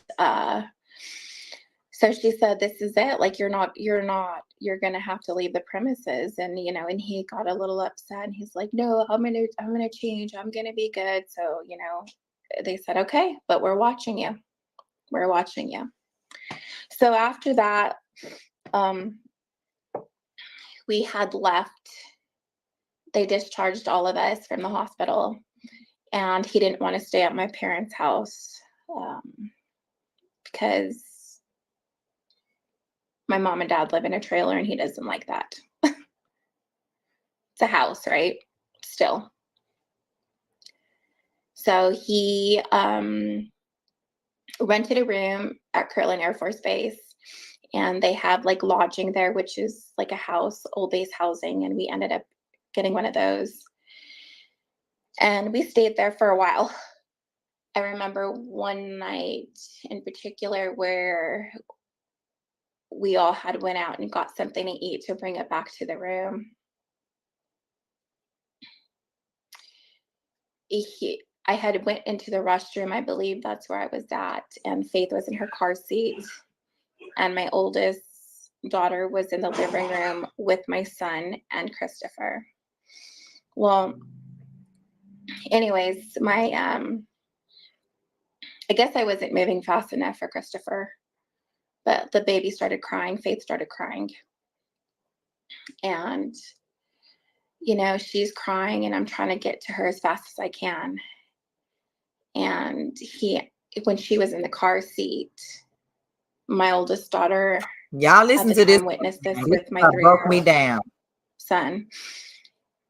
G: so she said, this is it. Like, you're going to have to leave the premises. And, and he got a little upset and he's like, no, I'm going to change. I'm going to be good. So, they said, okay, but we're watching you. We're watching you. So after that, we had left. They discharged all of us from the hospital, and he didn't want to stay at my parents' house because my mom and dad live in a trailer, and he doesn't like that. It's a house, right? Still. So he rented a room at Kirtland Air Force Base, and they have like lodging there, which is like a house, old base housing, and we ended up getting one of those. And we stayed there for a while. I remember one night in particular where we all had went out and got something to eat to bring it back to the room. I had went into the restroom, I believe that's where I was at, and Faith was in her car seat, and my oldest daughter was in the living room with my son and Christopher. Well, anyways, I guess I wasn't moving fast enough for Christopher, but the baby started crying. Faith started crying. And, you know, she's crying and I'm trying to get to her as fast as I can. And when she was in the car seat, my oldest daughter,
K: Y'all listen to this.
G: witnessed this
K: This
G: with my
K: broke me
G: 3-year-old
K: down.
G: son.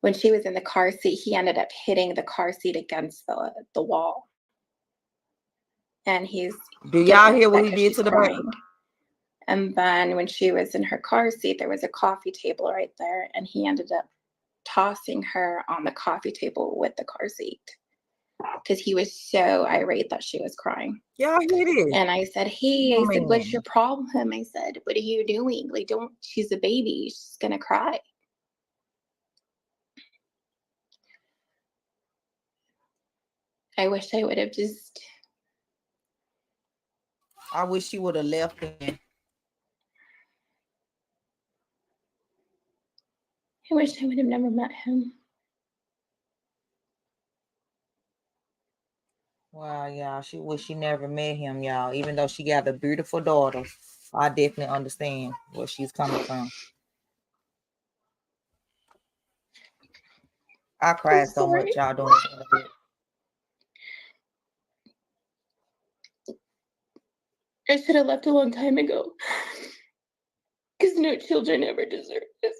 G: When she was in the car seat, he ended up hitting the car seat against the wall. And
K: do y'all hear what he did to the baby?
G: And then when she was in her car seat, there was a coffee table right there, and he ended up tossing her on the coffee table with the car seat because he was so irate that she was crying.
K: Y'all hear this?
G: And I said, hey, I said, what's your problem? I said, what are you doing? Like, she's a baby. She's going to cry. I wish I would have
K: I wish she would have left him.
G: I wish I would have never met him.
K: Wow, y'all. She wish she never met him, y'all. Even though she got a beautiful daughter, I definitely understand where she's coming from. I cried so much, y'all don't know.
G: I should have left a long time ago. Because no children ever deserve this.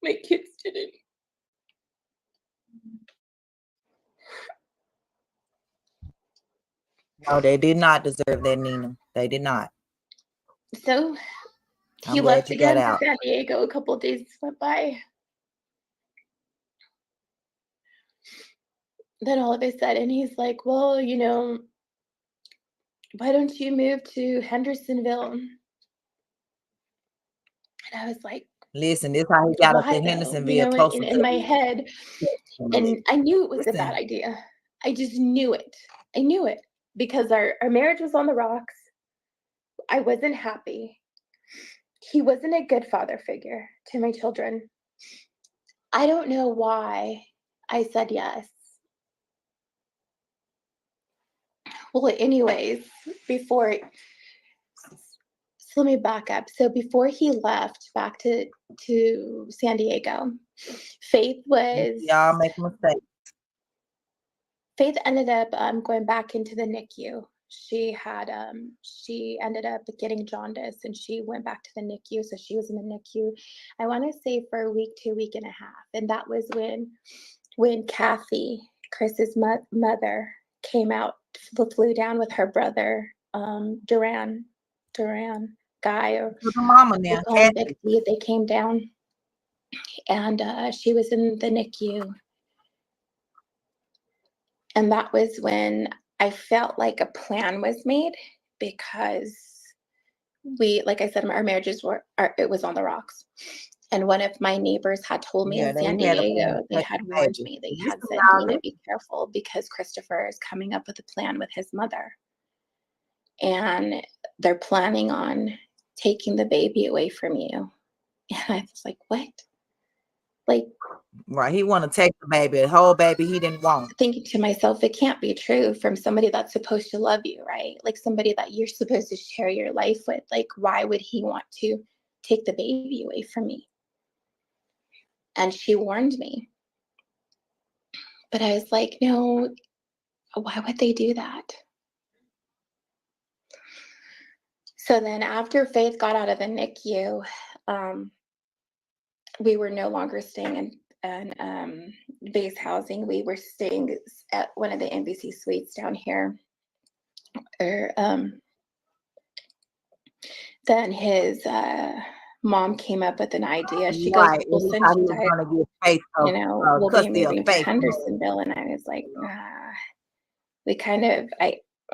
G: My kids didn't.
K: No, they did not deserve that, Nina. They did not.
G: So he left again for San Diego. A couple of days went by. Then all of a sudden he's like, well, you know, why don't you move to Hendersonville? And I was like,
K: listen, this is how he got up to Hendersonville,
G: you know,
K: closer
G: in my head. And I knew it was
K: Listen.
G: a bad idea. I just knew it. I knew it because our marriage was on the rocks. I wasn't happy. He wasn't a good father figure to my children. I don't know why I said yes. Well, anyways, so let me back up. So before he left back to San Diego, Faith
K: y'all make a mistake.
G: Faith ended up going back into the NICU. She ended up getting jaundice and she went back to the NICU. So she was in the NICU, I want to say for a week to a week and a half. And that was when Kathy, Chris's mother, came out, flew down with her brother, Duran guy, or
K: the mama now.
G: Big D. They came down and she was in the NICU. And that was when I felt like a plan was made because like I said, our marriages it was on the rocks. And one of my neighbors had told me in San Diego, they had warned me. They had said, Nina, be careful because Christopher is coming up with a plan with his mother. And they're planning on taking the baby away from you. And I was like, what? Like,
K: right, he want to take the baby, the whole baby he didn't want.
G: Thinking to myself, it can't be true from somebody that's supposed to love you, right? Like somebody that you're supposed to share your life with. Like, why would he want to take the baby away from me? And she warned me. But I was like, no, why would they do that? So then after Faith got out of the NICU, we were no longer staying in base housing. We were staying at one of the NBC suites down here. then his mom came up with an idea. She goes,
K: Right.
G: well,
K: And he
G: since
K: thought he
G: you
K: was
G: guys,
K: gonna get faith
G: you
K: of
G: know, we'll be
K: custody of
G: moving to
K: faith.
G: Hendersonville. And I was like, we kind of,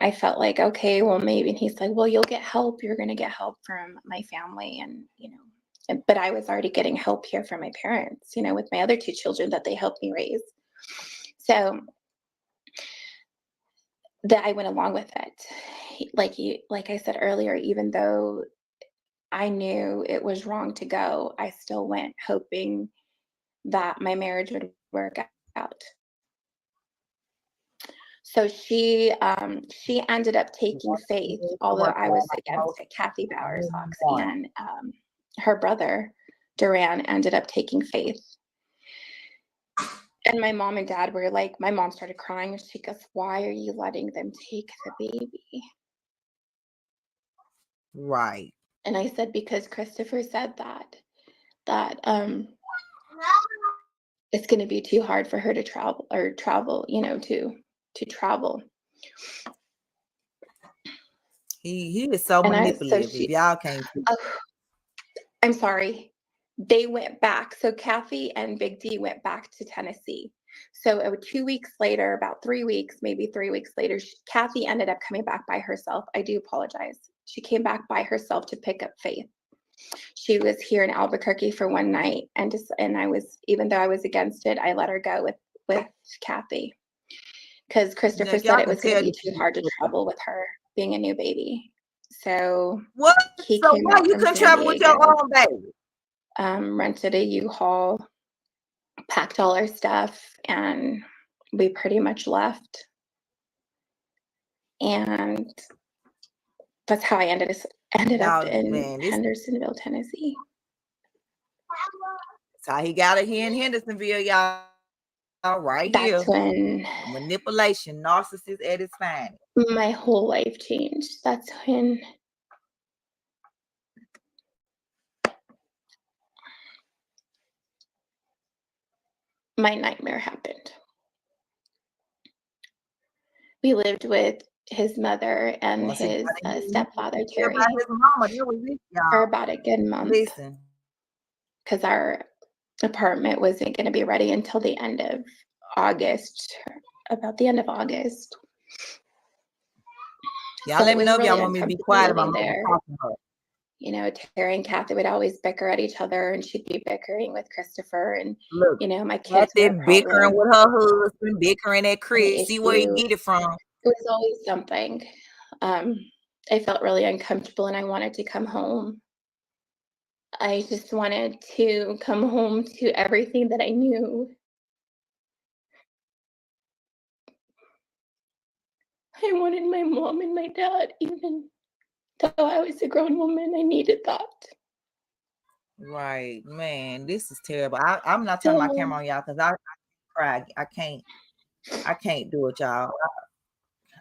G: I felt like, okay, well, maybe. And he's like, well, you'll get help. You're going to get help from my family. And, you know, but I was already getting help here from my parents, you know, with my other two children that they helped me raise. So that I went along with it. Like I said earlier, even though I knew it was wrong to go, I still went hoping that my marriage would work out. So she ended up taking Faith, although I was against it. Kathy Bowersox and her brother Duran ended up taking Faith. And my mom and dad were like, my mom started crying and she goes, why are you letting them take the baby?
K: Right.
G: And I said, because Christopher said that it's going to be too hard for her to travel, you know, to travel.
K: He is so manipulative. If y'all can't.
G: I'm sorry. They went back. So Kathy and Big D went back to Tennessee. So 2 weeks later, about 3 weeks, maybe 3 weeks later, Kathy ended up coming back by herself. I do apologize. She came back by herself to pick up Faith. She was here in Albuquerque for one night, and I was, even though I was against it, I let her go with Kathy because Christopher said it was going to be too hard to travel with her being a new baby. So
K: what?
G: He
K: So
G: came
K: why
G: out
K: you
G: from
K: couldn't
G: San
K: travel with your
G: Diego,
K: own baby?
G: rented a U-Haul, packed all our stuff, and we pretty much left. And that's how I ended up in Hendersonville, Tennessee.
K: So he got it here in Hendersonville, y'all. Right here.
G: That's when
K: manipulation, narcissist at its finest.
G: My whole life changed. That's when my nightmare happened. We lived with his mother and his stepfather, Terry, for about a good month.
K: Listen.
G: Because our apartment wasn't going to be ready until the end of August, about the end of August.
K: Y'all let me know if y'all want me to be quiet about
G: there. You know, Terry and Kathy would always bicker at each other, and she'd be bickering with Christopher. And
K: look,
G: you know, my kids were
K: bickering with her husband, bickering at Chris. See where he get it from.
G: It was always something. I felt really uncomfortable, and I wanted to come home. I just wanted to come home to everything that I knew. I wanted my mom and my dad, even though I was a grown woman. I needed that.
K: Right, man, this is terrible. I'm not turning my camera on, y'all, because I cry. I can't do it, y'all.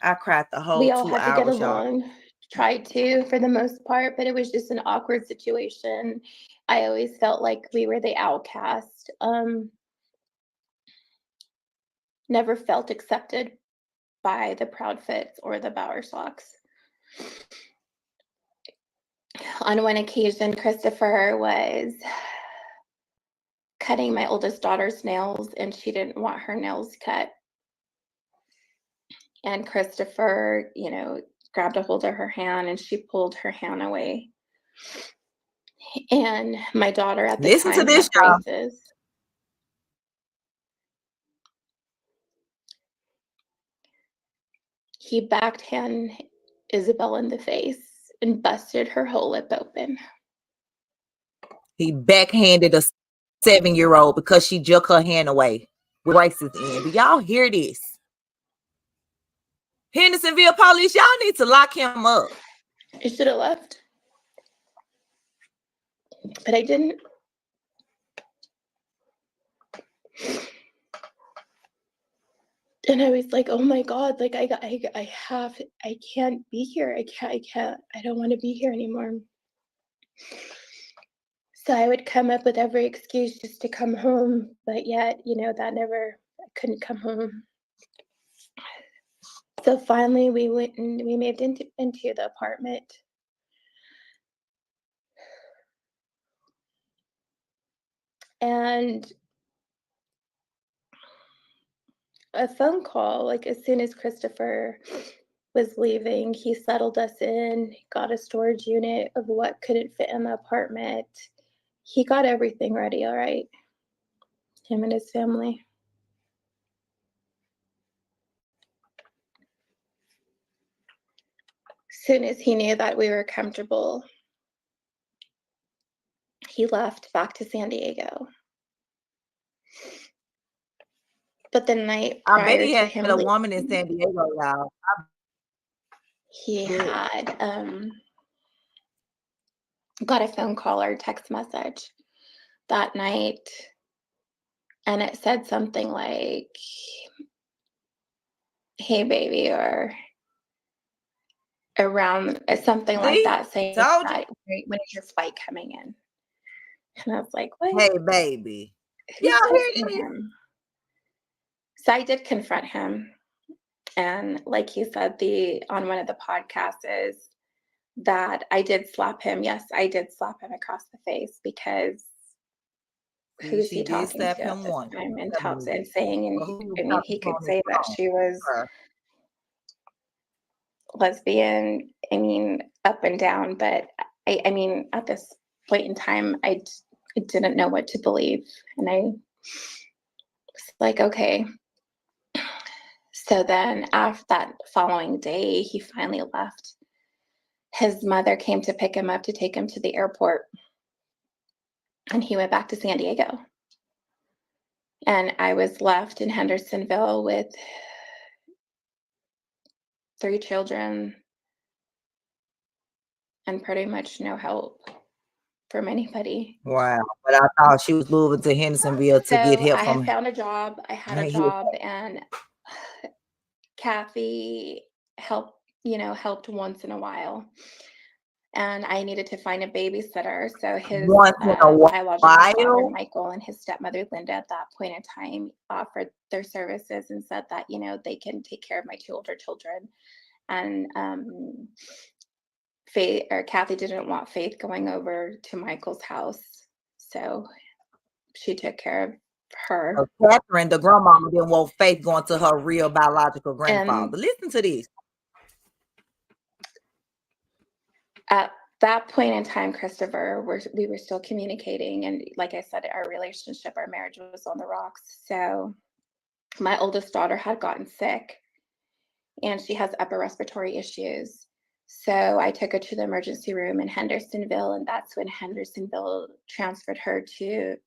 K: I cried the whole 2 hours.
G: We all had to get along. Tried to, for the most part, but it was just an awkward situation. I always felt like we were the outcast. Never felt accepted by the Proudfits or the Bowersox. On one occasion, Christopher was cutting my oldest daughter's nails, and she didn't want her nails cut. And Christopher, you know, grabbed a hold of her hand, and she pulled her hand away. And my daughter at the time had braces. He backhand Isabel in the face and busted her whole lip open.
K: He backhanded a 7-year-old because she jerked her hand away with braces in. Do y'all hear this? Hendersonville police, y'all need to lock him up.
G: I should have left, but I didn't. And I was like, oh my God, like I can't be here. I don't want to be here anymore. So I would come up with every excuse just to come home, but yet, you know, I couldn't come home. So finally we went and we moved into the apartment. And a phone call, like as soon as Christopher was leaving, he settled us in, got a storage unit of what couldn't fit in the apartment. He got everything ready, all right? Him and his family. As soon as he knew that we were comfortable, he left back to San Diego. But the night
K: I bet
G: prior
K: he
G: to
K: had
G: him
K: a
G: leaving,
K: woman in San Diego, y'all.
G: he
K: bet.
G: had got a phone call or text message that night, and it said something like, "Hey baby," or around something like
K: See?
G: that, saying
K: Told you.
G: that when is your flight coming in? And I was like, what?
K: Hey, baby.
G: Who's
K: Y'all hear
G: texting
K: this?
G: him? So I did confront him. And like he said on one of the podcasts is that I did slap him. Yes, I did slap him across the face because
K: See,
G: who's
K: she
G: he
K: did
G: talking
K: slap
G: to at
K: him
G: this
K: once.
G: time? And
K: Tell me.
G: and saying, and
K: But who was
G: I mean, he
K: talking
G: could
K: on his
G: say that
K: phone?
G: she was
K: Her.
G: lesbian, I mean, up and down. But I mean, at this point in time, I didn't know what to believe. And I was like, okay. So then after that following day, he finally left. His mother came to pick him up to take him to the airport. And he went back to San Diego. And I was left in Hendersonville with 3 children and pretty much no help from anybody.
K: Wow. But I thought she was moving to Hendersonville to get
G: So
K: help
G: I
K: from
G: had found a job. I had a job, and Kathy helped once in a while. And I needed to find a babysitter. So his
K: once in a
G: biological father,
K: while.
G: Michael, and his stepmother, Linda, at that point in time offered their services and said that, they can take care of my 2 older children. And Kathy didn't want Faith going over to Michael's house. So she took care of her.
K: So Catherine, the grandmama, didn't want Faith going to her real biological grandfather. Listen to this.
G: At that point in time, Christopher, we were still communicating. And like I said, our marriage was on the rocks. So my oldest daughter had gotten sick and she has upper respiratory issues. So I took her to the emergency room in Hendersonville, and that's when Hendersonville transferred her to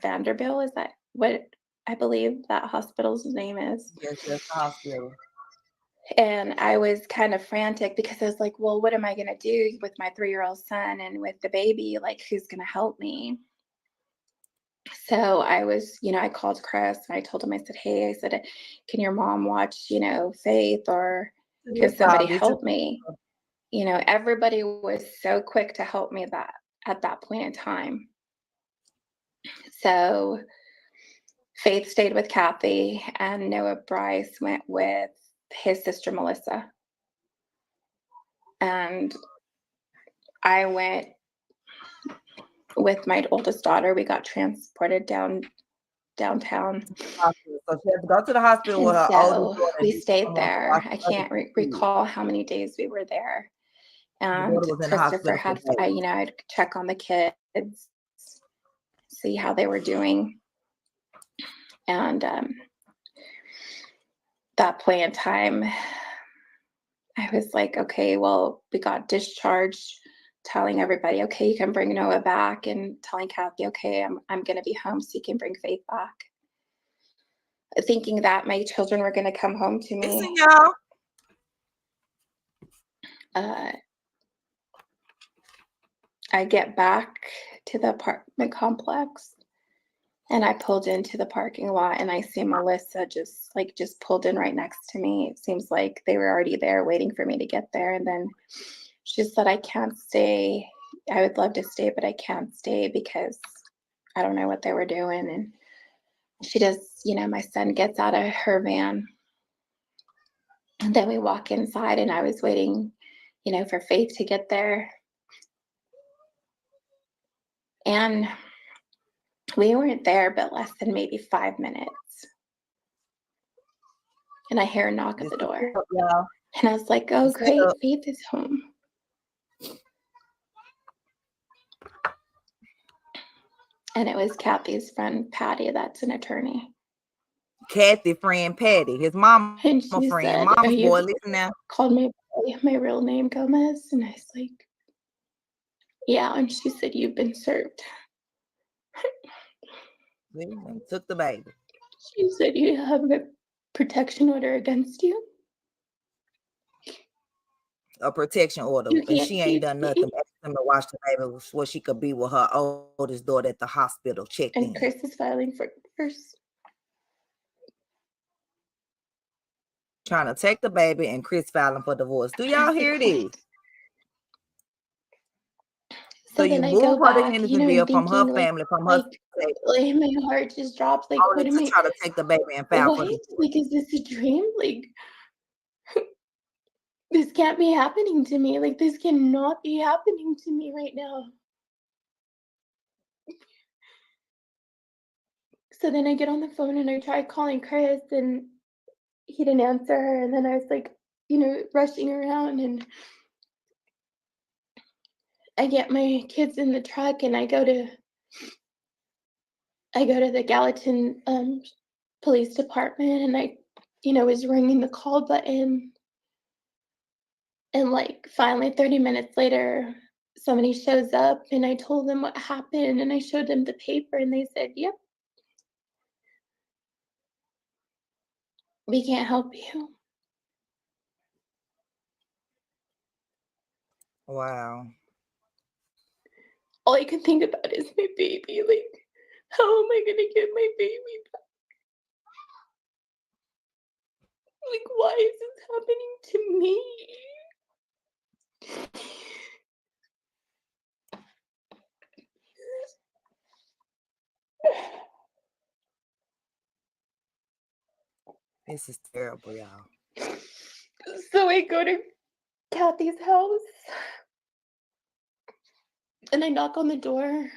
G: Vanderbilt. Is that what I believe that hospital's name is?
K: Yes, that's the hospital.
G: And I was kind of frantic because I was like, well, what am I going to do with my 3-year-old son and with the baby? Like, who's going to help me? So I was, I called Chris and I told him, I said, hey, I said, can your mom watch, Faith, or can somebody help me? Everybody was so quick to help me at that point in time. So Faith stayed with Kathy and Noah Bryce went with his sister, Melissa. And I went with my oldest daughter. We got transported downtown.
K: So she had to go to the hospital with her oldest daughter.
G: We stayed there. I can't recall how many days we were there. And Christopher had, I'd check on the kids, see how they were doing. And that point in time, I was like, okay, well, we got discharged, telling everybody, okay, you can bring Noah back, and telling Kathy, okay, I'm going to be home so you can bring Faith back. Thinking that my children were going to come home to me.
K: Listen, y'all.
G: I get back to the apartment complex and I pulled into the parking lot and I see Melissa just pulled in right next to me. It seems like they were already there waiting for me to get there. And then she said, I can't stay. I would love to stay, but I can't stay because I don't know what they were doing. And she does, my son gets out of her van. And then we walk inside and I was waiting, for Faith to get there. And We weren't there but less than maybe 5 minutes. And I hear a knock at the door.
K: Y'all.
G: And I was like, oh,
K: What's
G: great,
K: up?
G: Faith is home. And it was Kathy's friend, Patty, that's an attorney.
K: Kathy friend Patty, his mama
G: And she
K: friend,
G: said,
K: mama's boy. Listen now.
G: Called me my real name, Gomez. And I was like, yeah. And she said, you've been served.
K: Took the baby.
G: She said, you have a protection order against you.
K: A protection order,
G: You
K: and
G: can't
K: she ain't done
G: keep
K: nothing.
G: me.
K: Asked him to watch the baby so she could be with her oldest daughter at the hospital. Checked
G: And
K: in.
G: Chris is filing for divorce.
K: Trying to take the baby, and Chris filing for divorce. Do y'all hear this? So you
G: then I
K: move
G: go
K: her to
G: back,
K: Hendersonville from her
G: thinking,
K: family, from her
G: like my heart just dropped. Like,
K: only
G: what am
K: to
G: I?
K: try to take the baby and file for
G: What?
K: divorce.
G: Like, is this a dream? Like, this can't be happening to me. Like, this cannot be happening to me right now. So then I get on the phone and I try calling Chris, and he didn't answer. And then I was like, rushing around, and I get my kids in the truck, and I go to the Gallatin police department, and I, was ringing the call button. And like finally 30 minutes later, somebody shows up, and I told them what happened, and I showed them the paper, and they said, yep, we can't help you.
K: Wow.
G: All I can think about is my baby. Like, how am I gonna get my baby back? Like, why is this happening to me?
K: This is terrible, y'all.
G: So I go to Kathy's house, and I knock on the door.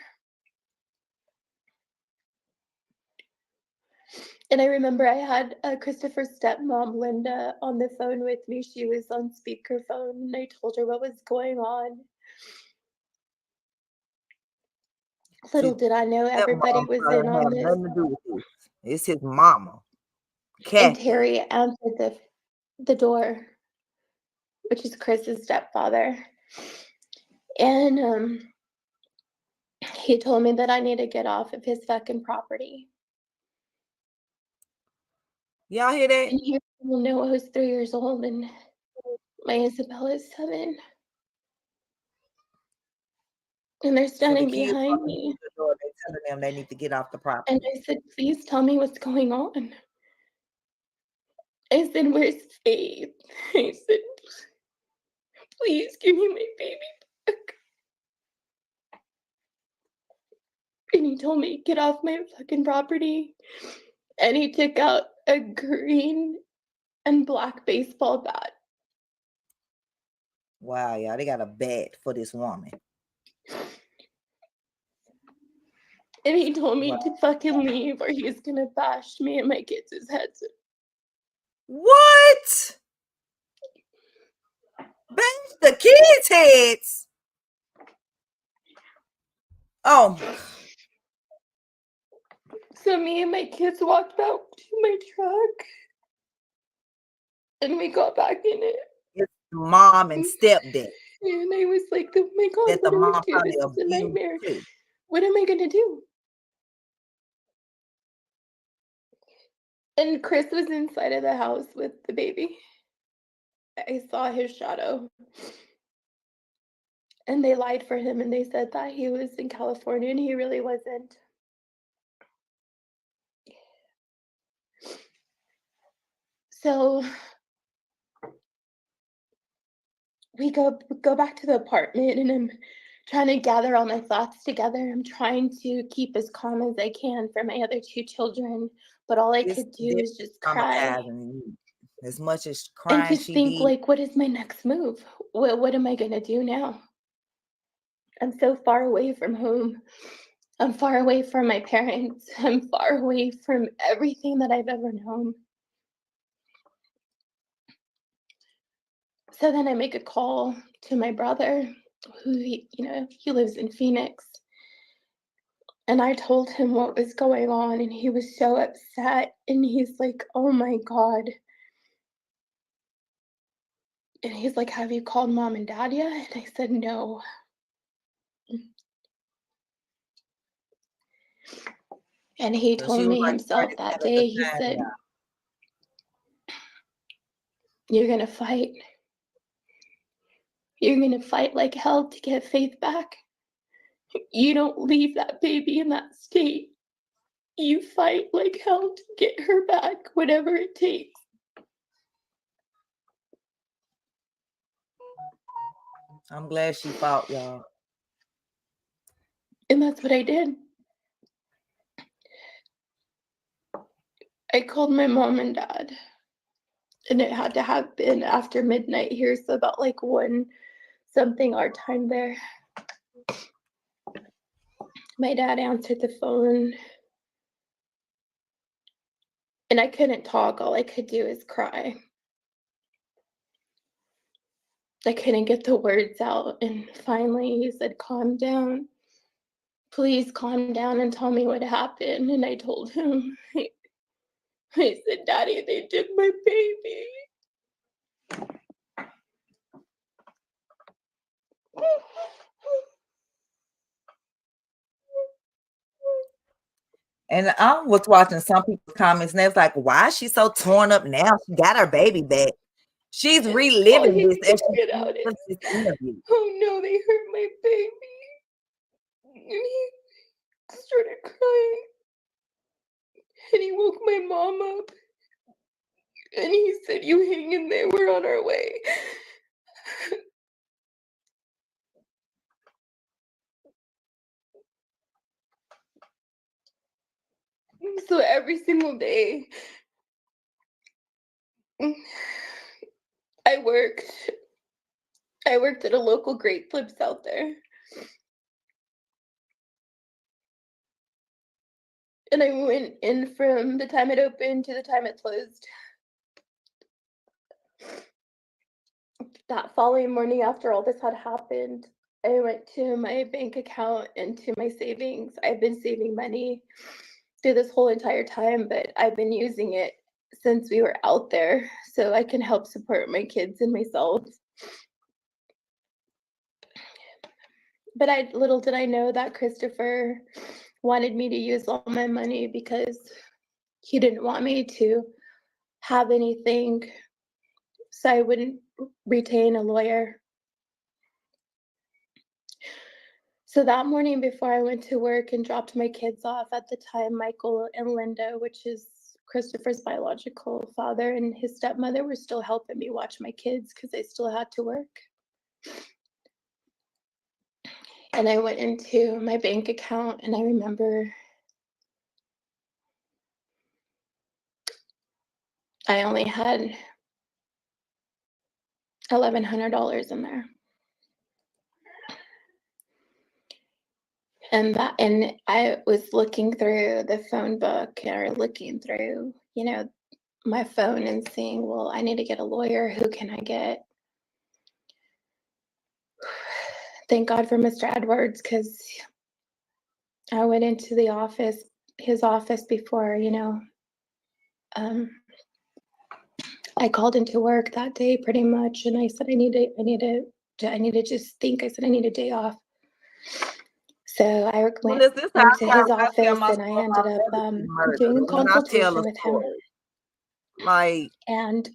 G: And I remember I had Christopher's stepmom, Linda, on the phone with me. She was on speakerphone, and I told her what was going on. Little did I know everybody was in on this.
K: Nothing to do with this. It's his mama, Kathy.
G: And Terry answered the door, which is Chris's stepfather. And he told me that I need to get off of his fucking property.
K: Y'all hear that?
G: And he will know I was 3 years old, and my Isabella is 7. And they're standing behind me.
K: The door, they're telling them they need to get off the property.
G: And I said, please tell me what's going on. I said, where's Faith? I said, please give me my baby back. And he told me, get off my fucking property. And he took out a green and black baseball bat.
K: Wow, y'all, they got a bat for this woman.
G: And he told me to fucking leave, or he's gonna bash me and my kids' heads.
K: What? Bash the kids' heads? Oh.
G: So me and my kids walked out to my truck, and we got back in it.
K: It's mom and stepdad.
G: And I was like, oh my God,
K: That the
G: what do I
K: mom
G: do?
K: probably
G: This is a nightmare.
K: too.
G: What am I gonna do? And Chris was inside of the house with the baby. I saw his shadow. And they lied for him, and they said that he was in California, and he really wasn't. So we go back to the apartment, and I'm trying to gather all my thoughts together. I'm trying to keep as calm as I can for my other 2 children, but all I could do is just cry.
K: As much as crying,
G: and just think, like, what is my next move? What am I gonna do now? I'm so far away from home. I'm far away from my parents. I'm far away from everything that I've ever known. So then I make a call to my brother, who he lives in Phoenix. And I told him what was going on, and he was so upset. And he's like, "Oh my God." And he's like, "Have you called mom and dad yet?" And I said, "No." And he
K: So
G: told
K: she was
G: me
K: like
G: himself that
K: 37 at the
G: day, he
K: time,
G: said,
K: yeah.
G: "You're going to fight. You're going to fight like hell to get Faith back. You don't leave that baby in that state. You fight like hell to get her back, whatever it takes."
K: I'm glad she fought, y'all.
G: And that's what I did. I called my mom and dad. And it had to have been after midnight here, so about like 1 something our time there. My dad answered the phone. And I couldn't talk. All I could do is cry. I couldn't get the words out. And finally he said, "Calm down. Please calm down and tell me what happened." And I told him. I said, "Daddy, they took my baby."
K: And I was watching some people's comments, and they was like, "Why is she so torn up now? She got her baby back." She's
G: All
K: reliving
G: he
K: this
G: could
K: as she
G: get out is,
K: lives this interview.
G: "Oh no, they hurt my baby." And he started crying. And he woke my mom up. And he said, "You hang in there, we're on our way." So every single day, I worked. I worked at a local Great Flips out there. And I went in from the time it opened to the time it closed. That following morning, after all this had happened, I went to my bank account and to my savings. I've been saving money through this whole entire time, but I've been using it since we were out there so I can help support my kids and myself. But little did I know that Christopher wanted me to use all my money because he didn't want me to have anything, so I wouldn't retain a lawyer. So that morning before I went to work and dropped my kids off, at the time, Michael and Linda, which is Christopher's biological father, and his stepmother were still helping me watch my kids because I still had to work. And I went into my bank account, and I remember I only had $1,100 in there. And I was looking through the phone book, or looking through, my phone, and seeing, well, I need to get a lawyer. Who can I get? Thank God for Mr. Edwards, because I went into his office before, I called into work that day pretty much, and I said, I need to just think. I said, I need a day off. So I went into his office, and I ended up doing a consultation with him.
K: Like,
G: and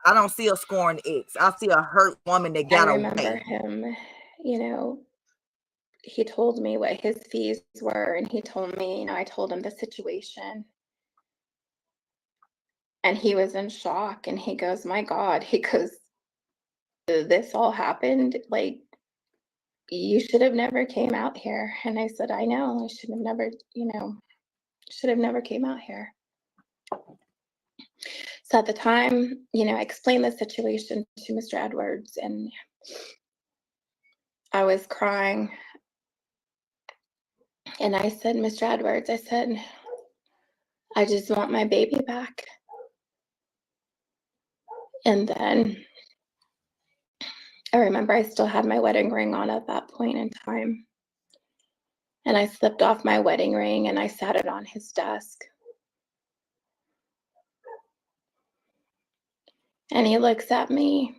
K: I don't see a scorned ex. I see a hurt woman that got
G: I
K: away.
G: remember him, he told me what his fees were, and he told me, I told him the situation. And he was in shock, and he goes, "My God," he goes, "This all happened? Like, you should have never came out here." And I said, "I know, I should have never came out here." So at the time, I explained the situation to Mr. Edwards, and I was crying. And I said, Mr. Edwards, I said, I just want my baby back. And then I remember I still had my wedding ring on at that point in time. And I slipped off my wedding ring and I sat it on his desk. And he looks at me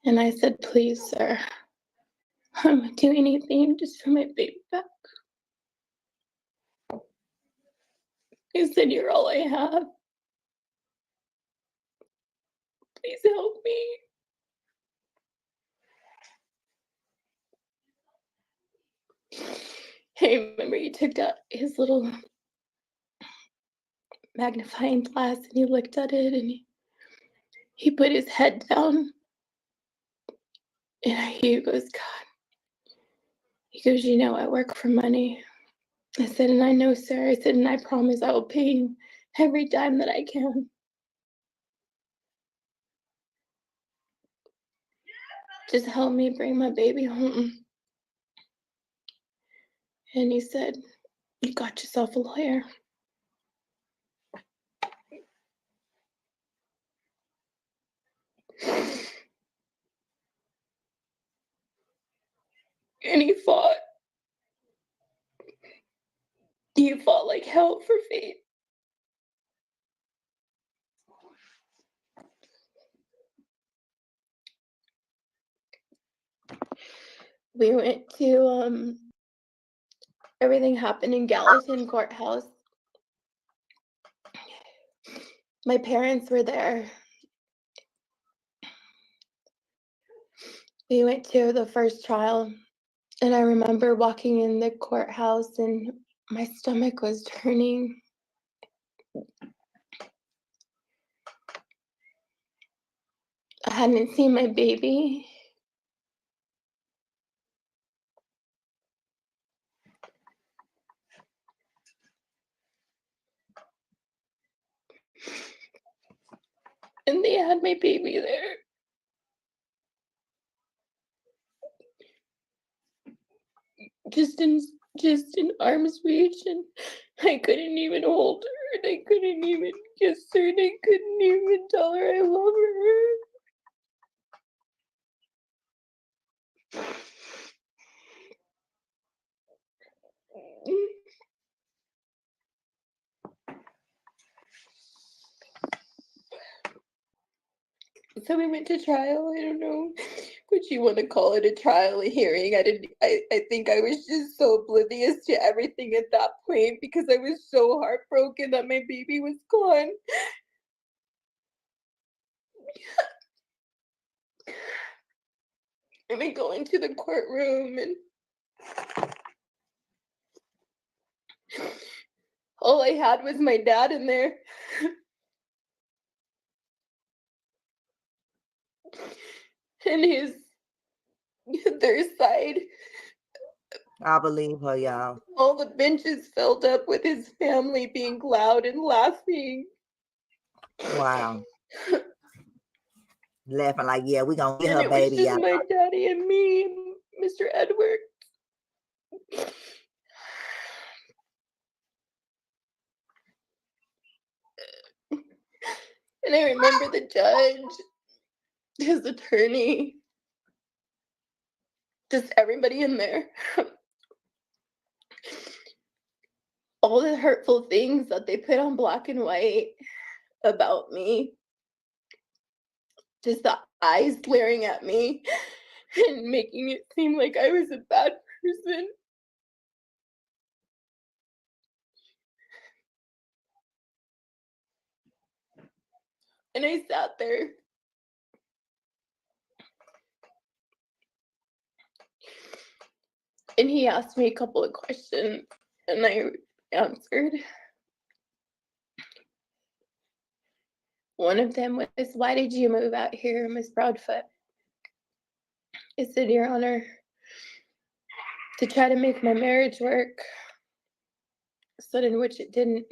G: and I said, please, sir, I'm do anything just for my baby back. He said, you're all I have. Please help me. I remember he took out his little magnifying glass and he looked at it and he put his head down and he goes, God. He goes, you know, I work for money. I said, and I know, sir. I said, and I promise I will pay you every dime that I can. Just help me bring my baby home. And he said, you got yourself a lawyer. And he fought. He fought like hell for faith. We went to, everything happened in Gallatin Courthouse. My parents were there. We went to the first trial, and I remember walking in the courthouse and my stomach was turning. I hadn't seen my baby. And they had my baby there. Just in arm's reach, and I couldn't even hold her, and I couldn't even kiss her, and I couldn't even tell her I love her. So we went to trial. I don't know what you want to call it, a trial, a hearing. I think I was just so oblivious to everything at that point because I was so heartbroken that my baby was gone. And we go into the courtroom and all I had was my dad in there. And their side.
K: I believe her, y'all.
G: All the benches filled up with his family being loud and laughing.
K: Wow. Laughing like, yeah, we gonna get
G: And
K: her
G: it was
K: baby,
G: just
K: y'all.
G: my daddy and me, Mr. Edward. And I remember the judge, his attorney, just everybody in there. All the hurtful things that they put on black and white about me. Just the eyes glaring at me and making it seem like I was a bad person. And I sat there. And he asked me a couple of questions, and I answered. One of them was, why did you move out here, Miss Broadfoot? I said, Your Honor, to try to make my marriage work, so in which it didn't.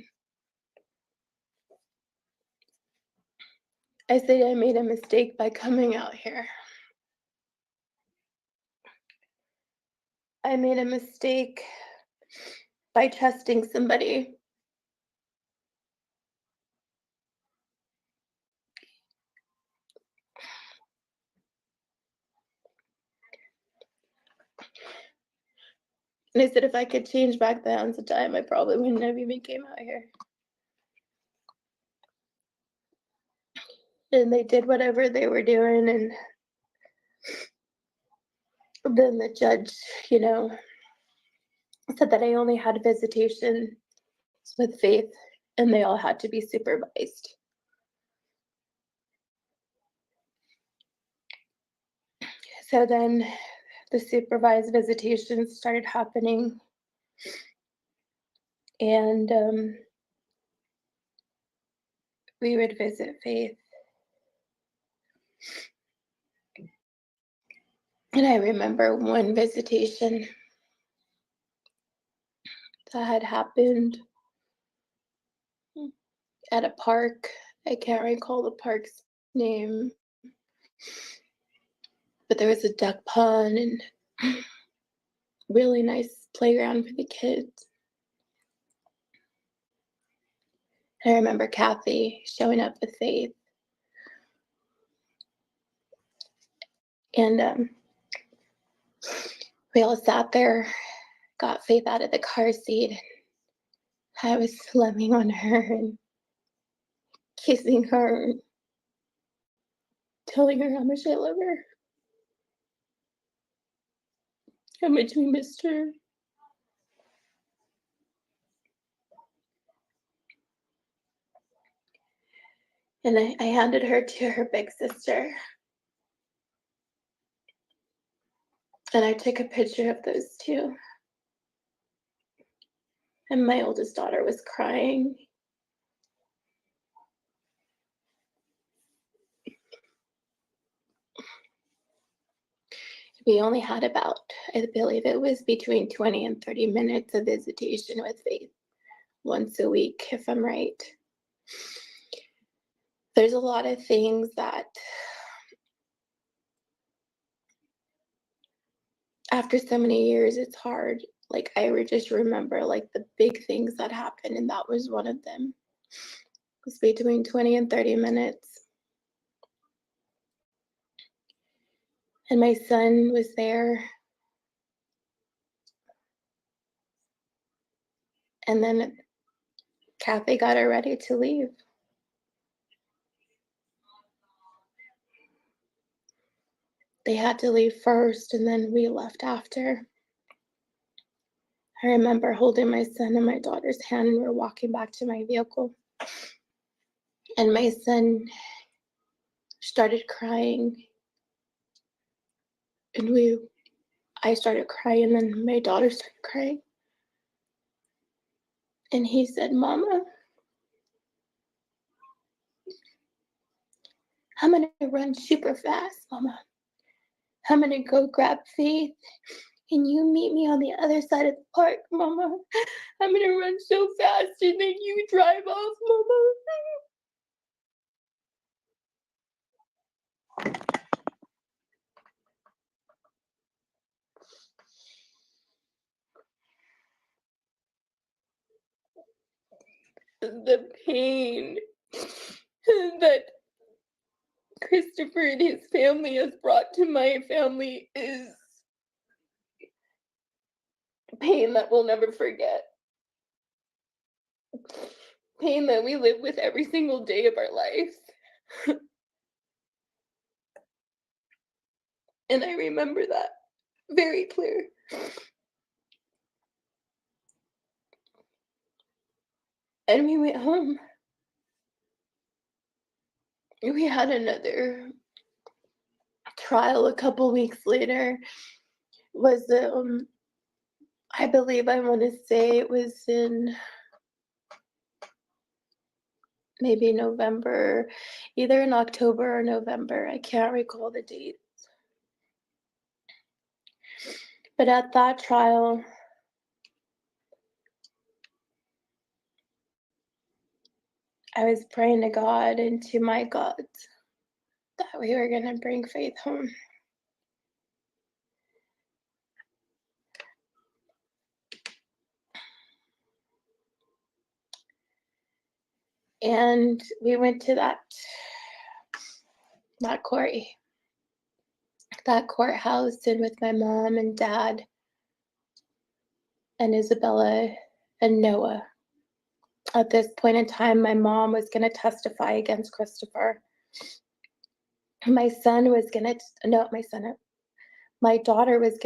G: I said I made a mistake by coming out here. I made a mistake by trusting somebody. And I said if I could change back the hands of time, I probably wouldn't have even came out here. And they did whatever they were doing, and then the judge, you know, said that I only had visitation with Faith, and they all had to be supervised. So then the supervised visitations started happening, and we would visit Faith. And I remember one visitation that had happened at a park. I can't recall the park's name, but there was a duck pond and really nice playground for the kids. I remember Kathy showing up with Faith. And we all sat there, got Faith out of the car seat. I was loving on her and kissing her, and telling her how much I love her, how much we missed her. And I handed her to her big sister. And I took a picture of those two. And my oldest daughter was crying. We only had about, I believe it was between 20 and 30 minutes of visitation with Faith once a week, if I'm right. There's a lot of things that after so many years, it's hard. Like, I would just remember like the big things that happened, and that was one of them. It was between 20 and 30 minutes. And my son was there. And then Kathy got her ready to leave. They had to leave first, and then we left after. I remember holding my son and my daughter's hand, and we're walking back to my vehicle. And my son started crying. And I started crying, and then my daughter started crying. And he said, "Mama, I'm gonna run super fast, Mama. I'm gonna go grab Faith, and you meet me on the other side of the park, Mama. I'm gonna run so fast, and then you drive off, Mama." The pain that Christopher and his family has brought to my family is pain that we'll never forget. Pain that we live with every single day of our lives. And I remember that very clear. And we went home. We had another trial a couple weeks later. Was I believe I want to say it was in maybe November, either in October or November. I can't recall the date. But at that trial, I was praying to God and to my God that we were going to bring Faith home. And we went to that courthouse, and with my mom and dad and Isabella and Noah. At this point in time, my mom was going to testify against Christopher. My daughter was going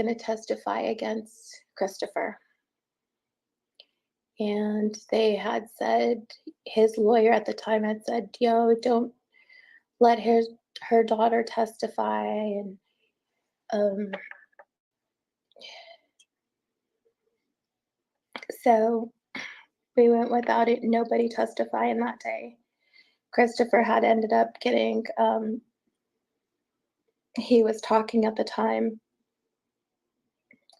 G: to testify against Christopher. And they had said, his lawyer at the time had said, don't let her daughter testify. And so we went without it, nobody testifying that day. Christopher had ended up getting, he was talking at the time.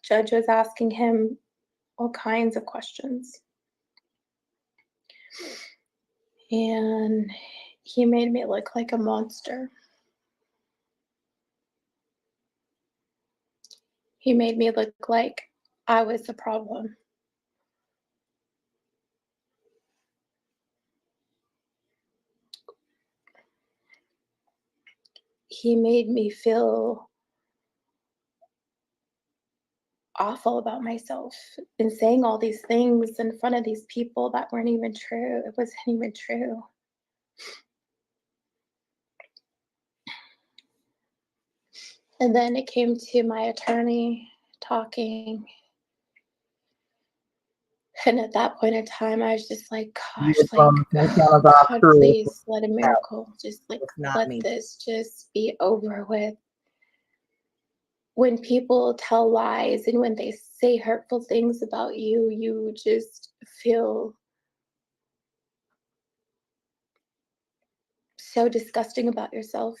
G: Judge was asking him all kinds of questions. And he made me look like a monster. He made me look like I was the problem. He made me feel awful about myself and saying all these things in front of these people that weren't even true. It wasn't even true. And then it came to my attorney talking. And at that point in time, I was just like, gosh, God, please let a miracle. Just like, let this just be over with. When people tell lies and when they say hurtful things about you, you just feel so disgusting about yourself.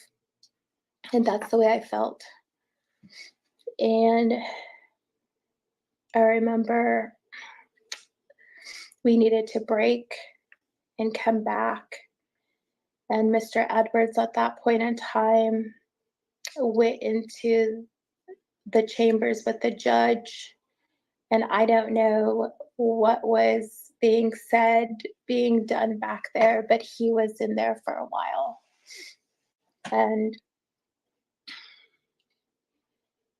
G: And that's the way I felt. And I remember we needed to break and come back. And Mr. Edwards at that point in time went into the chambers with the judge. And I don't know what was being said, being done back there, but he was in there for a while. And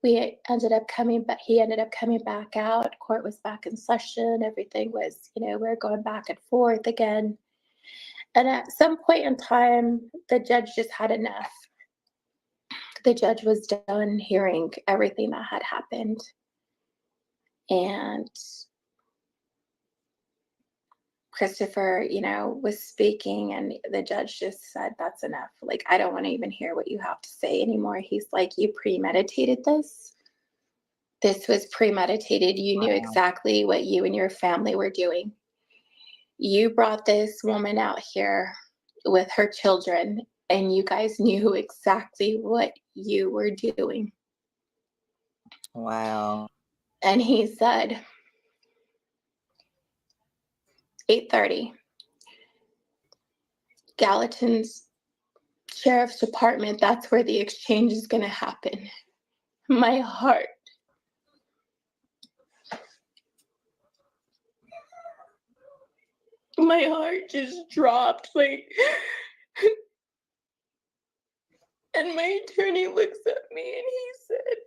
G: he ended up coming back out. Court was back in session. Everything was, we're going back and forth again. And at some point in time, the judge just had enough. The judge was done hearing everything that had happened. And Christopher, was speaking, and the judge just said, that's enough. Like, I don't want to even hear what you have to say anymore. He's like, you premeditated this. This was premeditated. You knew exactly what you and your family were doing. You brought this woman out here with her children, and you guys knew exactly what you were doing.
K: Wow.
G: And he said, 8:30, Gallatin's Sheriff's Department, that's where the exchange is going to happen. My heart just dropped, like, and my attorney looks at me and he said,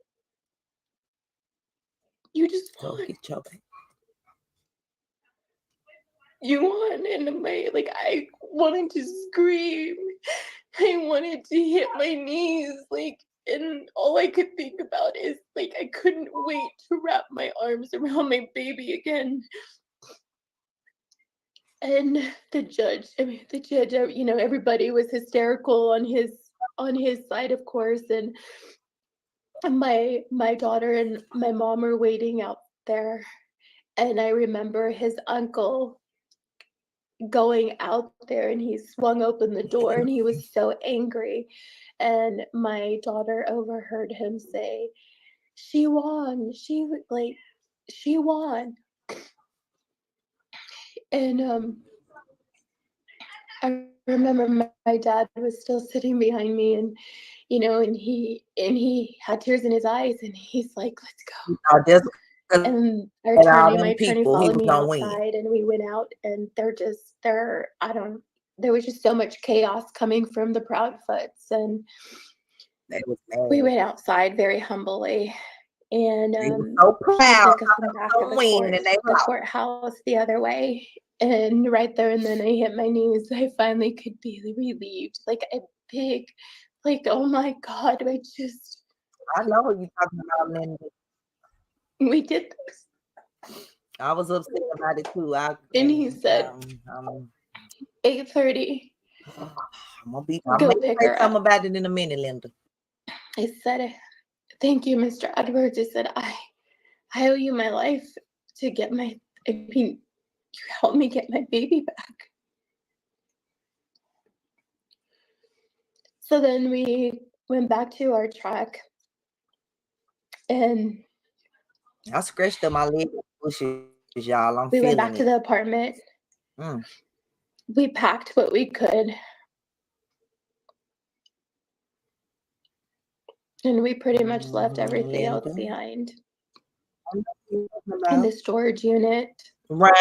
G: you just won. You won. And I wanted to scream. I wanted to hit my knees, and all I could think about is, I couldn't wait to wrap my arms around my baby again. And the judge, everybody was hysterical on his side, of course, and my daughter and my mom were waiting out there. And I remember his uncle going out there, and he swung open the door, and he was so angry. And my daughter overheard him say, she won. She won. And I remember my dad was still sitting behind me, and and he had tears in his eyes, and he's like, let's go. And my attorney followed me outside, and we went out, and they're there was just so much chaos coming from the Proudfoots, and
K: They was
G: we
K: mad.
G: went outside very humbly, and
K: They were so
G: she
K: proud.
G: took us in the back of
K: Some win and they
G: the
K: lost.
G: courthouse the other way, and right there and then I hit my knees. I finally could be relieved, like a big, like, oh my God,
K: I know what you're talking about, Linda.
G: we did this.
K: I was upset about it too.
G: And he said, 8:30,
K: I'm gonna
G: go
K: say
G: pick her
K: something
G: up.
K: about it in a minute, Linda.
G: I said, thank you, Mr. Edwards. I said, I owe you my life to get you helped me get my baby back. So then we went back to our truck, and
K: I scratched up my leg bushes, y'all. I'm
G: we went back
K: feeling
G: to
K: it.
G: the apartment.
K: Mm.
G: We packed what we could, and we pretty much left everything else
K: Linda.
G: behind
K: I know what you're talking
G: in
K: about.
G: the storage unit.
K: Right.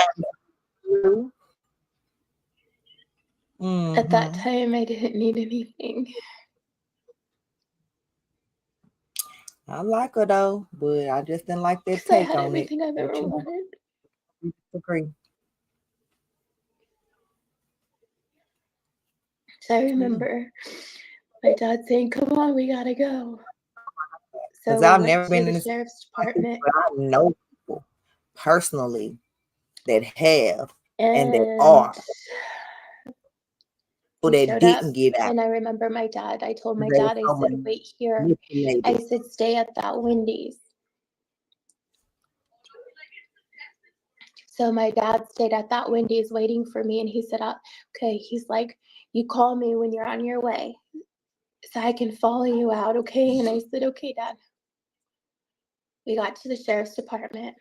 G: At that
K: Mhm.
G: time, I didn't need anything.
K: I like her though, but I just didn't like that
G: Because I
K: take
G: had
K: on it.
G: everything I've
K: But
G: ever
K: you know,
G: wanted.
K: we disagree.
G: So I remember my dad saying, "Come on, we gotta go." So
K: Because
G: we
K: I've
G: went
K: never
G: to
K: been
G: the
K: in this
G: sheriff's
K: situation,
G: department,
K: but I know people personally that have and that
G: and
K: are
G: we
K: people that
G: showed up.
K: didn't get out.
G: And I remember my dad. I told my
K: They were
G: dad, I
K: so
G: said, "Wait here." I
K: manipulated.
G: said, "Stay at that Wendy's." So my dad stayed at that Wendy's waiting for me, and he said, "Okay." He's like, "You call me when you're on your way, so I can follow you out, okay?" And I said, "Okay, Dad." We got to the sheriff's department.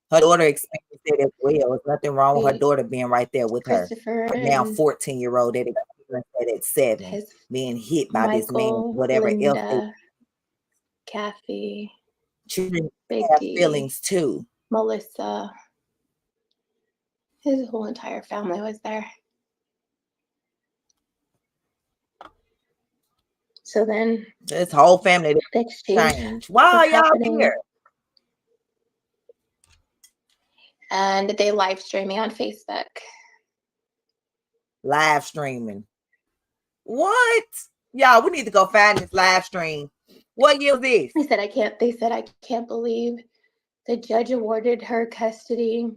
K: Her daughter experienced it as well. There's nothing wrong with her
G: We,
K: daughter being right there with her.
G: Christopher
K: Her now
G: and
K: 14-year-old that experienced that at 7,
G: his
K: being hit by this man,
G: Michael,
K: whatever else they
G: Linda, Kathy,
K: children
G: Big
K: have
G: D,
K: feelings too.
G: Melissa. His whole entire family was there. So then
K: This whole family
G: the exchange
K: changed. Why
G: was
K: are y'all
G: happening,
K: here?
G: and they live streamed me on Facebook.
K: Live streaming. What? Y'all, we need to go find this live stream. What year was this?
G: I said, they said, "I can't believe the judge awarded her custody."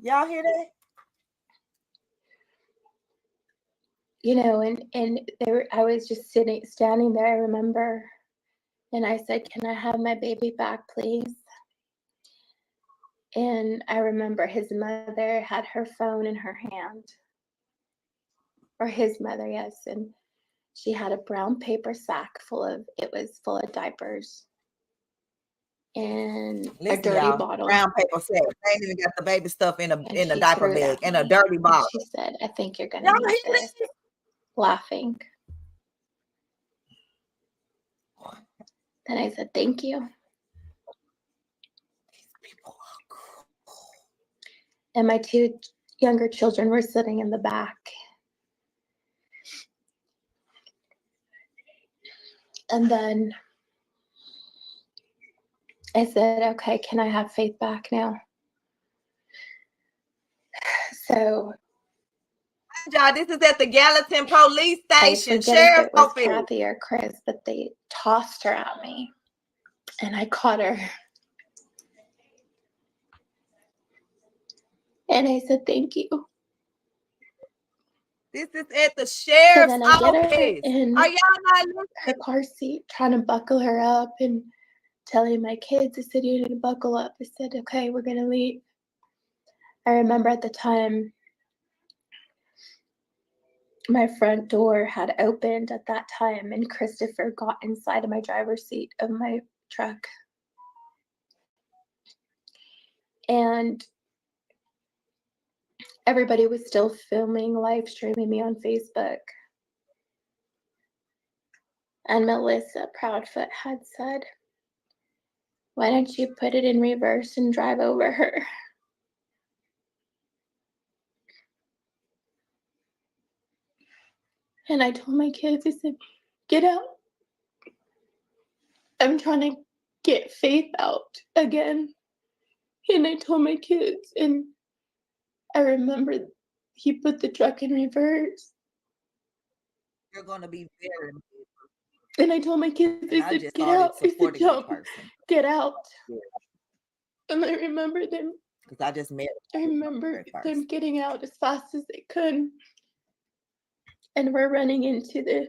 K: Y'all hear that?
G: You know, and I was just standing there, I remember, and I said, "Can I have my baby back, please?" And I remember his mother had her phone in her hand, or his mother, yes, and she had a brown paper sack full of diapers and a
K: Listen,
G: dirty
K: y'all.
G: bottle.
K: Brown paper sack. They ain't even got the baby stuff in a
G: She
K: diaper
G: threw it
K: bag
G: at
K: and a
G: me,
K: dirty
G: and
K: bottle.
G: she said, "I think you're gonna
K: Y'all
G: need
K: hear
G: this,"
K: this?
G: laughing. Then I said, "Thank you." And my 2 younger children were sitting in the back. And then I said, "Okay, can I have Faith back now?" So
K: Y'all, this is at the Gallatin Police
G: I
K: Station,
G: forget if
K: Sheriff's
G: it was
K: Office.
G: Kathy or Chris, but they tossed her at me, and I caught her. And I said, "Thank you."
K: This is at the
G: So
K: sheriff's
G: then I get her
K: office.
G: in
K: Are y'all not
G: her
K: listening?
G: car seat, trying to buckle her up and telling my kids, I said, "You need to buckle up." I said, "Okay, we're gonna leave." I remember at the time, my front door had opened at that time, and Christopher got inside of my driver's seat of my truck. And everybody was still filming, live streaming me on Facebook. And Melissa Proudfoot had said, "Why don't you put it in reverse and drive over her?" And I told my kids, I said, get out. I'm trying to get Faith out again. And I told my kids, and I remember he put the truck in reverse.
K: You're going to be very.
G: And I told my kids,
K: And
G: I
K: I
G: said,
K: just
G: get
K: started
G: out. I said,
K: supporting that
G: jump,
K: person.
G: get out.
K: Yeah.
G: And I remember them.
K: Because I just met.
G: I remember them getting out as fast as they could. And we're running into the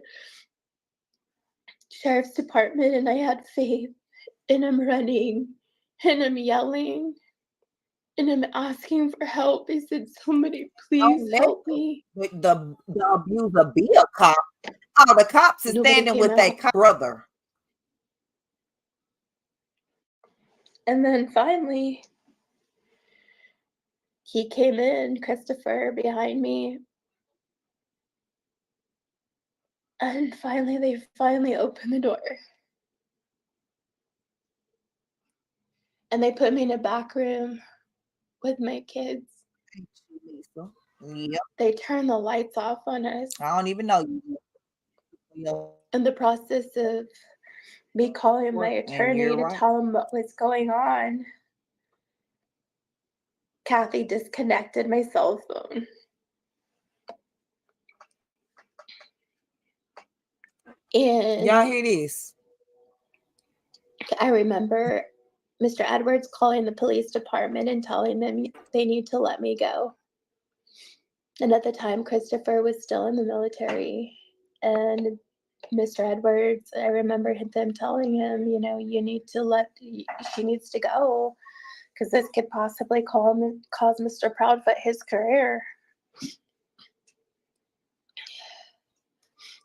G: sheriff's department, and I had Faith, and I'm running, and I'm yelling, and I'm asking for help. I said, somebody please help me.
K: The abuser be a cop. Oh, the cops is
G: Nobody
K: standing
G: came
K: with their
G: out.
K: brother.
G: And then finally, he came in, Christopher, behind me. And finally, they opened the door. And they put me in a back room with my kids.
K: Yep.
G: They turned the lights off on us.
K: I don't even know you.
G: In the process of me calling my attorney to
K: right.
G: tell him what was going on, Kathy disconnected my cell phone. And
K: y'all hear this?
G: I remember Mr. Edwards calling the police department and telling them they need to let me go. And at the time, Christopher was still in the military. And Mr. Edwards, I remember them telling him, you know, she needs to go, because this could possibly cause Mr. Proudfoot his career.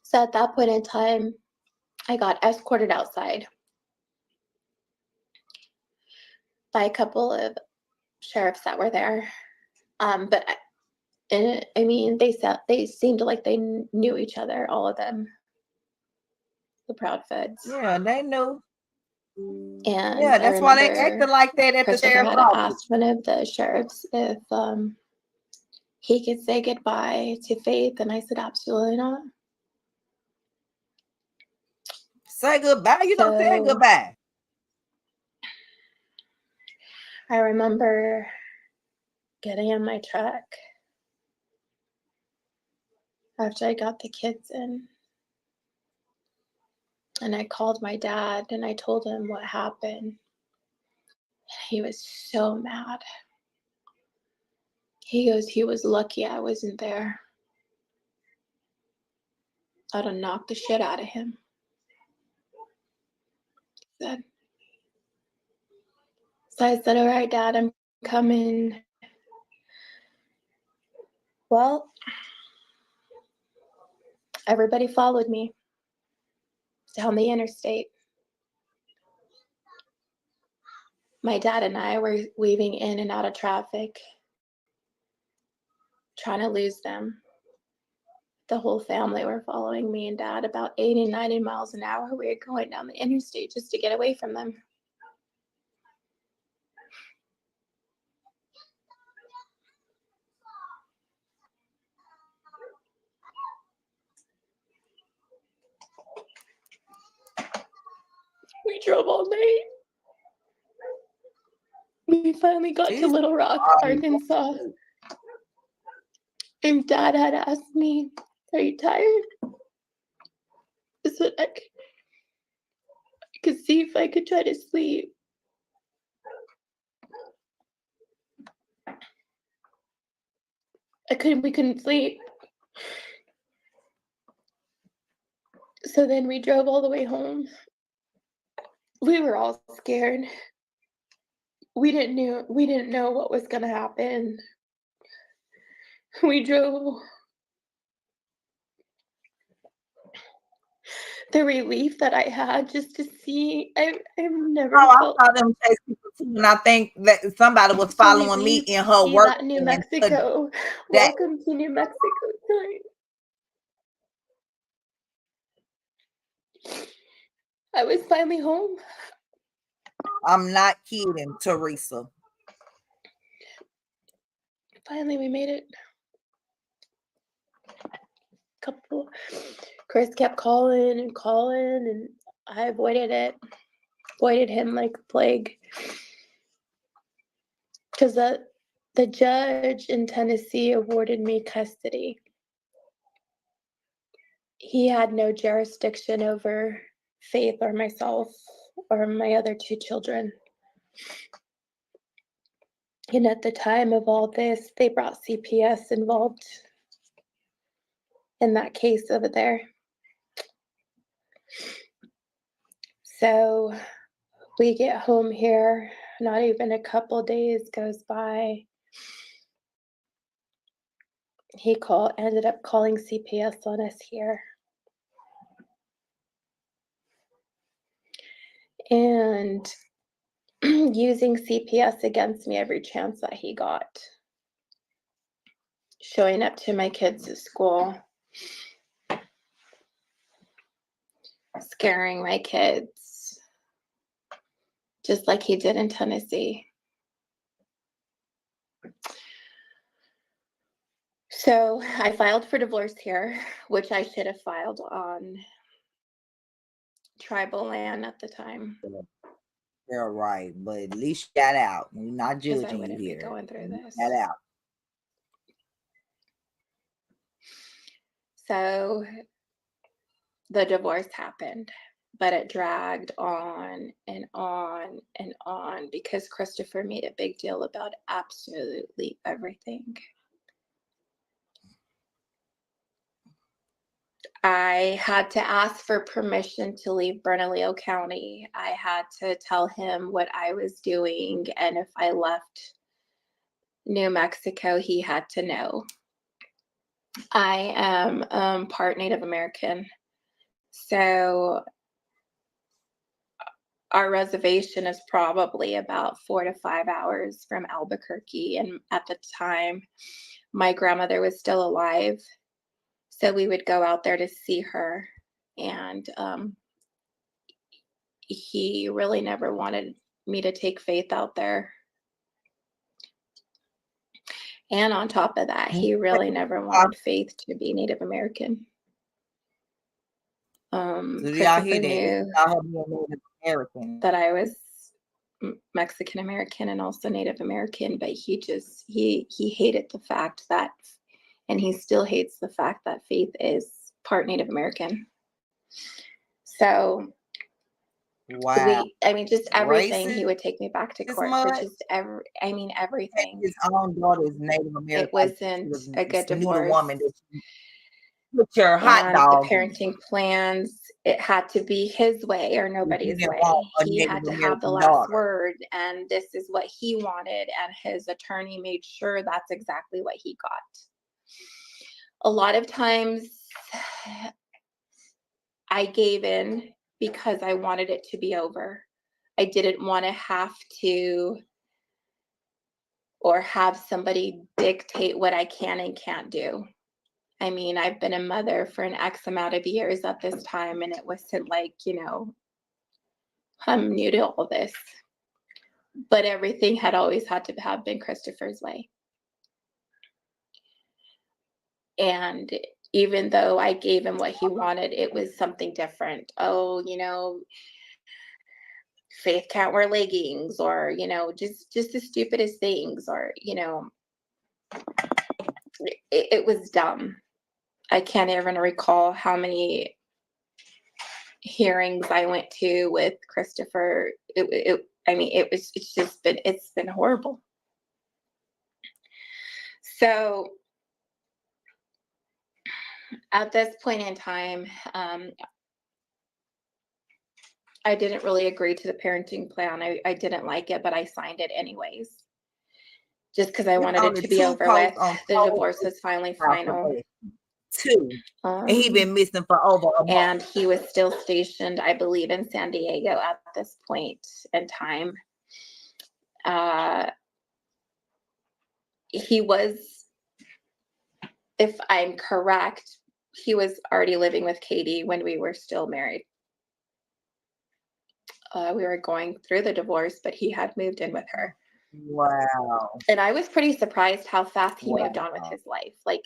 G: So at that point in time, I got escorted outside by a couple of sheriffs that were there. But I mean, they seemed like they knew each other, all of them, the Proudfoots.
K: Yeah, they knew.
G: And
K: yeah, that's why they acted like that at the sheriff's
G: had
K: office.
G: asked one of the sheriffs if he could say goodbye to Faith, and I said, absolutely not.
K: Say goodbye. You don't say goodbye.
G: I remember getting in my truck after I got the kids in. And I called my dad and I told him what happened. He was so mad. He goes, he was lucky I wasn't there. I'd have knocked the shit out of him. He said. So I said, all right, Dad, I'm coming. Well, everybody followed me down the interstate. My dad and I were weaving in and out of traffic, trying to lose them. The whole family were following me and Dad about 80, 90 miles an hour. We were going down the interstate just to get away from them. We drove all night. We finally got to Little Rock, Arkansas. And Dad had asked me, are you tired? I said I could see if I could try to sleep. We couldn't sleep. So then we drove all the way home. We were all scared. We didn't know what was gonna happen. We drove. The relief that I had just to see, I've never felt.
K: I saw them chase people too, and I think that somebody was following me in her work.
G: That New Mexico. Welcome to New Mexico time. I was finally home.
K: I'm not kidding, Teresa.
G: Finally, we made it. Chris kept calling and calling, and I avoided him like the plague. Because the judge in Tennessee awarded me custody. He had no jurisdiction over Faith or myself or my other 2 children. And at the time of all this, they brought CPS involved in that case over there. So we get home here, not even a couple days goes by. He ended up calling CPS on us here. And using CPS against me every chance that he got. Showing up to my kids at school. Scaring my kids. Just like he did in Tennessee. So I filed for divorce here, which I should have filed on tribal land at the time.
K: You're right, but at least you got out. We're not
G: Because I
K: judging you
G: wouldn't be
K: here.
G: going through
K: You
G: this.
K: got out.
G: So the divorce happened, but it dragged on and on and on because Christopher made a big deal about absolutely everything. I had to ask for permission to leave Bernalillo County. I had to tell him what I was doing, and if I left New Mexico, he had to know. I am part Native American, so our reservation is probably about 4 to 5 hours from Albuquerque, and at the time, my grandmother was still alive. So we would go out there to see her, and he really never wanted me to take Faith out there. And on top of that, he really never wanted Faith to be Native American.
K: So y'all hear
G: Christopher
K: that?
G: knew
K: Native American.
G: that I was Mexican American and also Native American, but he hated the fact that, and he still hates the fact that Faith is part Native American. So
K: wow.
G: Just everything.
K: Racist?
G: He would take me back to court for just everything.
K: His own daughter is Native American.
G: It wasn't a good divorce.
K: Woman that put your hot
G: And
K: dog.
G: the parenting plans, it had to be his way or nobody's way. He had to have the last word, and this is what he wanted, and his attorney made sure that's exactly what he got. A lot of times I gave in because I wanted it to be over. I didn't want to have to or have somebody dictate what I can and can't do. I mean, I've been a mother for an X amount of years at this time, and it wasn't like, I'm new to all this. But everything had always had to have been Christopher's way. And even though I gave him what he wanted, it was something different. Oh, Faith can't wear leggings, or, just the stupidest things, or, it was dumb. I can't even recall how many hearings I went to with Christopher. It's been horrible. So at this point in time, I didn't really agree to the parenting plan. I didn't like it, but I signed it anyways. Just because I wanted it to be over with. The divorce was finally final.
K: 2. And he been missing for over a month.
G: And he was still stationed, I believe, in San Diego at this point in time. He was, if I'm correct, he was already living with Katie when we were still married. We were going through the divorce, but he had moved in with her.
K: Wow.
G: And I was pretty surprised how fast he moved on with his life. Like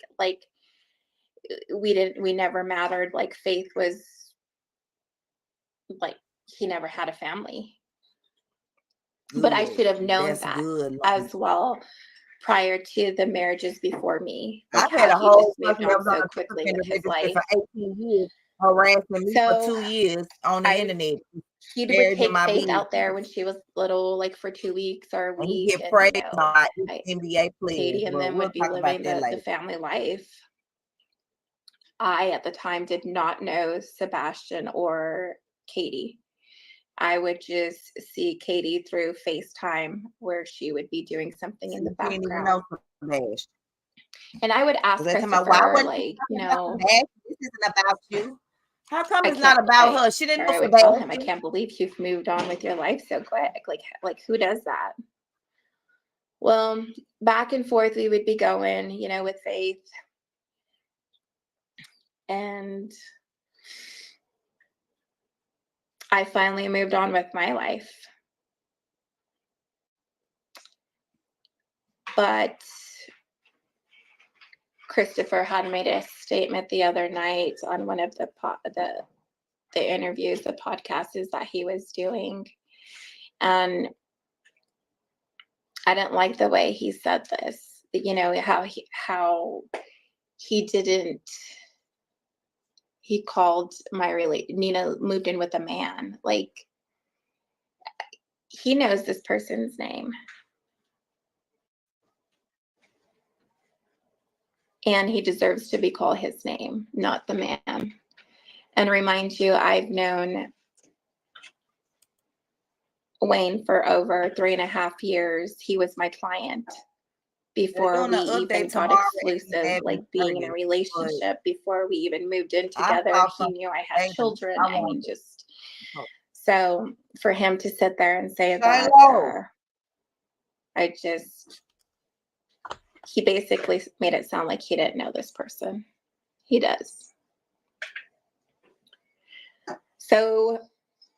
G: we never mattered. Like Faith was like, he never had a family. But I should have known
K: That's
G: that
K: good.
G: as well prior to the marriages before me.
K: I
G: Like
K: had
G: how
K: a
G: he
K: whole
G: just moved
K: person that
G: on
K: was on
G: so
K: a
G: quickly
K: sex
G: with his
K: offender register
G: life.
K: for 18 years, harassing me for
G: So
K: 2 years on the internet,
G: he would
K: married in
G: take
K: my
G: Faith
K: business,
G: out there when she was little, like for 2 weeks or a
K: and he
G: week,
K: get
G: and
K: praised by NBA players.
G: Katie and
K: But
G: them
K: we'll
G: would be
K: talk about
G: living
K: that
G: the
K: later.
G: family life. I at the time did not know Sebastian or Katie. I would just see Katie through FaceTime where she would be doing something in the
K: You didn't even know
G: background.
K: Sebastian.
G: And I would ask
K: They're talking about, why
G: Christopher,
K: wasn't you
G: like,
K: talking about Sebastian? This isn't about you. How come it's not about her? She didn't
G: or
K: know
G: I would tell him, I
K: Sebastian.
G: can't believe you've moved on with your life so quick. Like who does that? Well, back and forth we would be going, you know, with Faith. And I finally moved on with my life. But Christopher had made a statement the other night on one of the interviews, the podcasts that he was doing. And I didn't like the way he said this, you know, how he didn't, he called Nina moved in with a man. Like, he knows this person's name. And he deserves to be called his name, not the man. And remind you, I've known Wayne for over 3.5 years. He was my client before we even got exclusive, like being in a relationship, before we even moved in together. He knew I had children. I mean, just so for him to sit there and say that, he basically made it sound like he didn't know this person. He does. So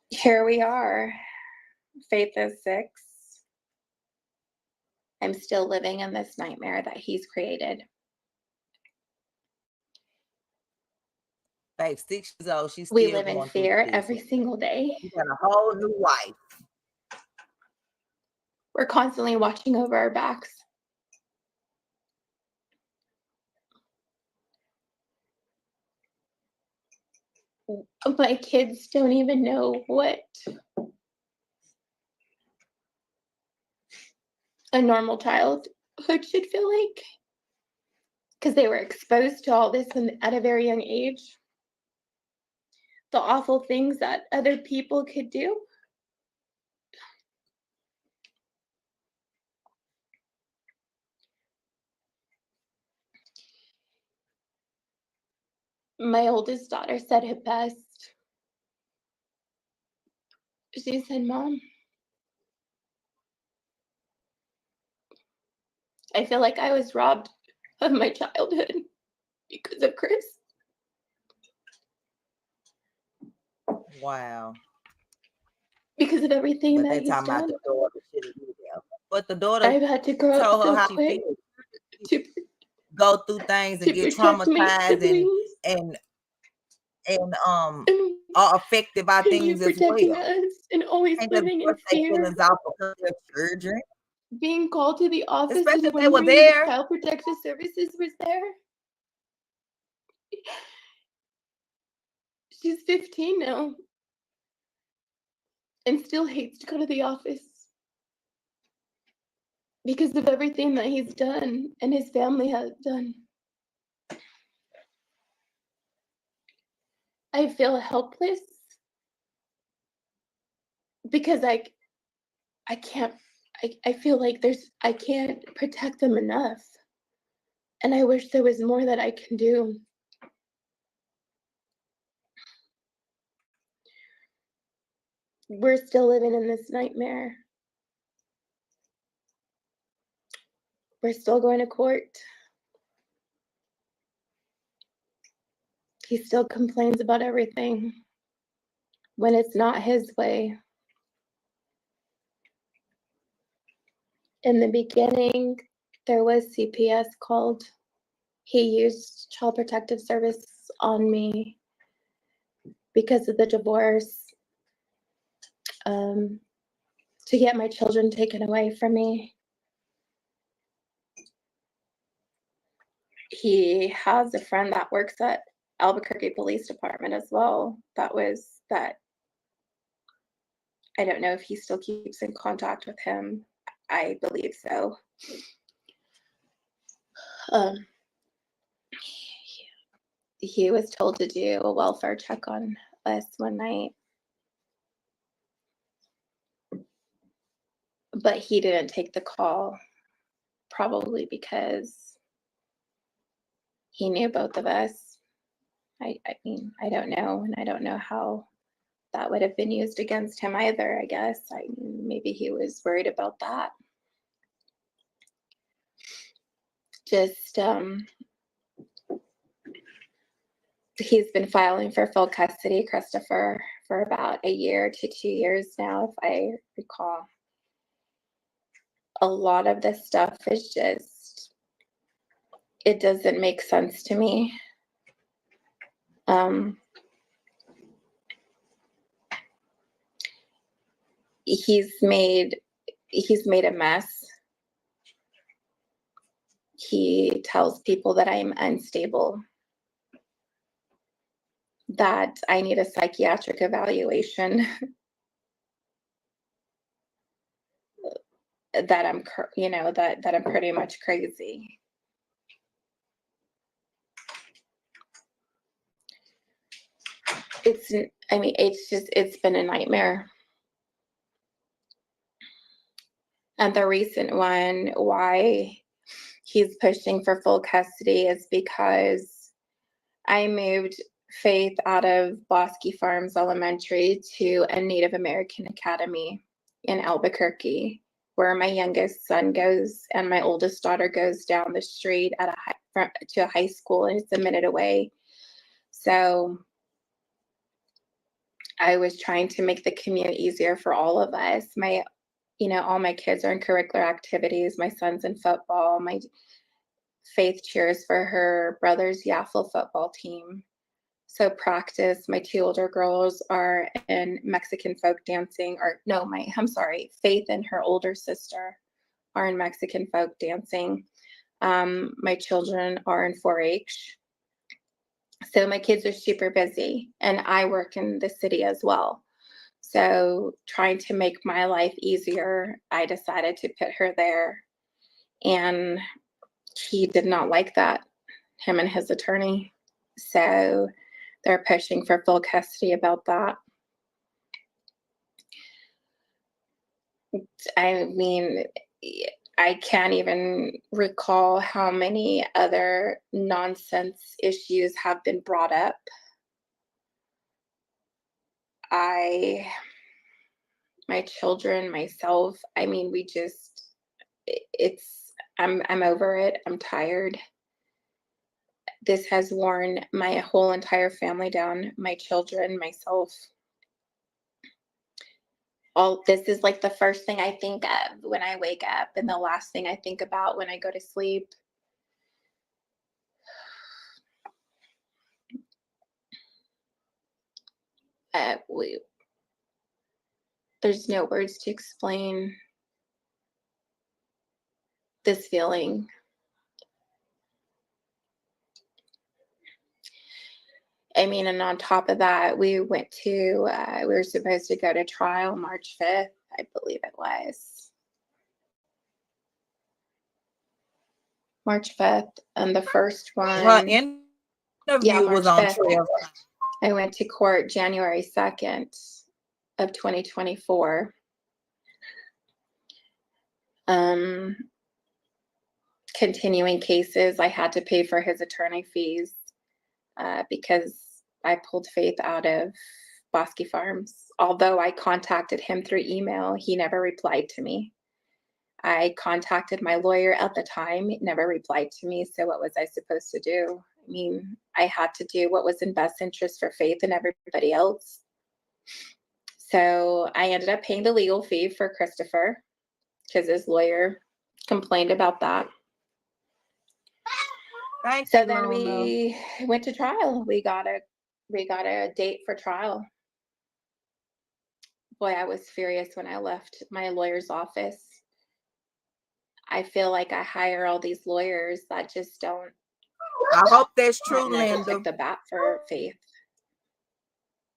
G: here we are. Faith is 6. I'm still living in this nightmare that he's created.
K: Babe, 6 years old, she's
G: We
K: still
G: live in
K: going
G: fear
K: through this.
G: every single day.
K: You got a whole new wife.
G: We're constantly watching over our backs. My kids don't even know what a normal childhood should feel like, because they were exposed to all this at a very young age. The awful things that other people could do. My oldest daughter said it best. She said, "Mom, I feel like I was robbed of my childhood because of Chris."
K: Wow.
G: Because of everything
K: But
G: that
K: they
G: he's
K: talking about
G: done.
K: the daughter shouldn't be there. But the daughter
G: I've had to grow up
K: told her
G: so
K: how she
G: quick
K: feels. Go through things and
G: to
K: get
G: protect my
K: traumatized
G: siblings.
K: and are affected by
G: And you
K: things as
G: protecting
K: well.
G: us and always
K: And just
G: living in
K: brush their
G: fear.
K: feelings off because they're children.
G: Being called to the office
K: Especially
G: and
K: if they were
G: wondering
K: there.
G: if Child Protective Services was there. She's 15 now and still hates to go to the office because of everything that he's done and his family has done. I feel helpless because I feel like I can't protect them enough. And I wish there was more that I can do. We're still living in this nightmare. We're still going to court. He still complains about everything when it's not his way. In the beginning, there was CPS called. he used Child Protective Service on me because of the divorce, to get my children taken away from me. He has a friend that works at Albuquerque Police Department as well. That I don't know if he still keeps in contact with him. I believe so. He was told to do a welfare check on us one night, but he didn't take the call, probably because he knew both of us. I mean, I don't know, and I don't know how that would have been used against him either, I guess. I mean, maybe he was worried about that. Just, he's been filing for full custody, Christopher, for about a year to 2 years now, if I recall. A lot of this stuff is just, it doesn't make sense to me. He's made a mess. He tells people that I'm unstable, that I need a psychiatric evaluation, that I'm, that I'm pretty much crazy. It's been a nightmare. And the recent one, why he's pushing for full custody, is because I moved Faith out of Bosque Farms Elementary to a Native American academy in Albuquerque, where my youngest son goes and my oldest daughter goes down the street to a high school, and it's a minute away. So I was trying to make the commute easier for all of us. All my kids are in curricular activities. My son's in football. My Faith cheers for her brother's Yaffle football team. So practice. My 2 older girls are in Mexican folk dancing, Faith and her older sister are in Mexican folk dancing. My children are in 4-H. So my kids are super busy, and I work in the city as well. So trying to make my life easier, I decided to put her there. And he did not like that, him and his attorney. So they're pushing for full custody about that. I mean, I can't even recall how many other nonsense issues have been brought up. My children, myself, I mean, I'm over it. I'm tired. This has worn my whole entire family down, my children, myself. This is like the first thing I think of when I wake up, and the last thing I think about when I go to sleep. There's no words to explain this feeling. I mean, and on top of that, we were supposed to go to trial March 5th, I believe it was. March 5th, and the first one.
K: Her interview was on 12.
G: I went to court January 2nd of 2024. Continuing cases, I had to pay for his attorney fees because I pulled Faith out of Bosque Farms. Although I contacted him through email, he never replied to me. I contacted my lawyer at the time, never replied to me. So what was I supposed to do? I mean, I had to do what was in best interest for Faith and everybody else. So I ended up paying the legal fee for Christopher because his lawyer complained about that.
K: Thank
G: So
K: you,
G: then
K: Luna.
G: we went to trial. We got a date for trial. Boy, I was furious when I left my lawyer's office. I feel like I hire all these lawyers that just don't.
K: I hope that's
G: that
K: true,
G: never
K: Linda.
G: took the bat for Faith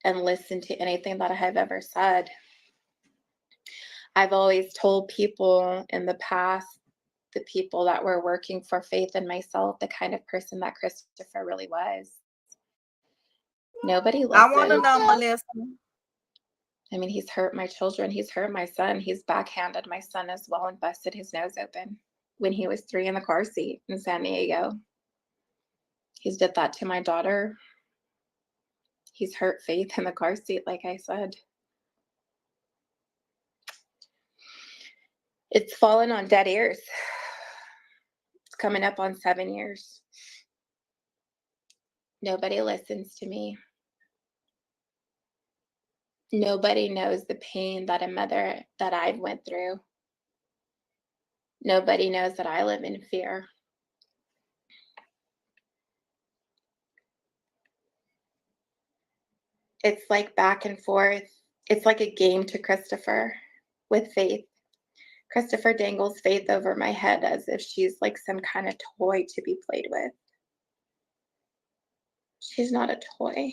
G: and listened to anything that I have ever said. I've always told people in the past, the people that were working for Faith and myself, the kind of person that Christopher really was. Nobody
K: I want to
G: listened.
K: know, Melissa.
G: I mean, he's hurt my children. He's hurt my son. He's backhanded my son as well and busted his nose open when he was 3 in the car seat in San Diego. He's did that to my daughter. He's hurt Faith in the car seat, like I said. It's fallen on dead ears. It's coming up on 7 years. Nobody listens to me. Nobody knows the pain that a mother that I've went through. Nobody knows that I live in fear. It's like back and forth. It's like a game to Christopher with Faith. Christopher dangles Faith over my head as if she's like some kind of toy to be played with. She's not a toy.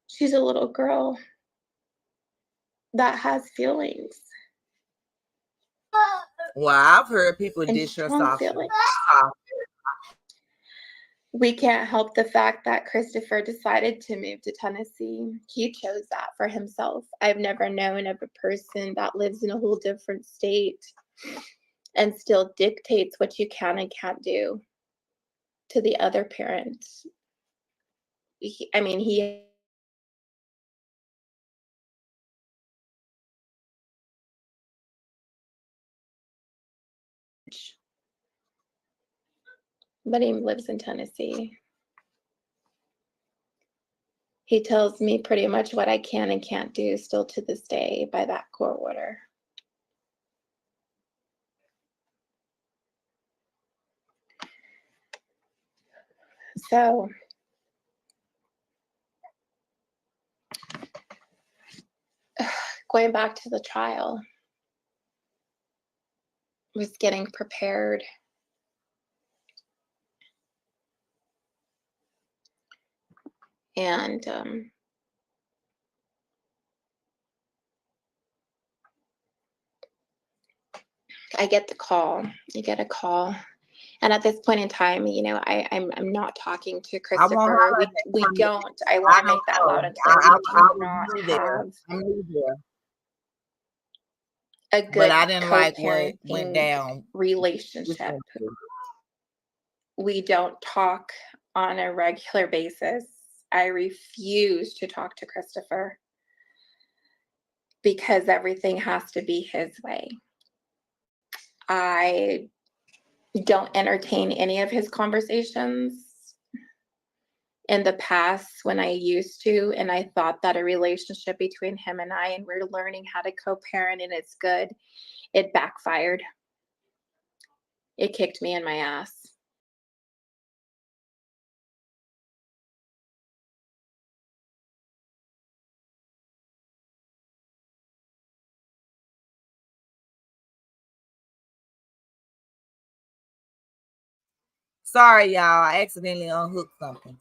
G: She's a little girl that has feelings.
K: Well, I've heard people
G: And
K: dish her
G: strong
K: soft.
G: feelings. We can't help the fact that Christopher decided to move to Tennessee. He chose that for himself. I've never known of a person that lives in a whole different state and still dictates what you can and can't do to the other parent. He but he lives in Tennessee. He tells me pretty much what I can and can't do still to this day by that court order. So going back to the trial, was getting prepared. And I get the call. You get a call. And at this point in time, you know, I'm not talking to Christopher. We don't. I want to make that loud and clear. We do not have a good
K: But I didn't like what went
G: co-parenting
K: down.
G: relationship. We don't talk on a regular basis. I refuse to talk to Christopher because everything has to be his way. I don't entertain any of his conversations. In the past, when I used to, and I thought that a relationship between him and we're learning how to co-parent and it's good, it backfired. It kicked me in my ass.
K: Sorry, y'all. I accidentally unhooked something.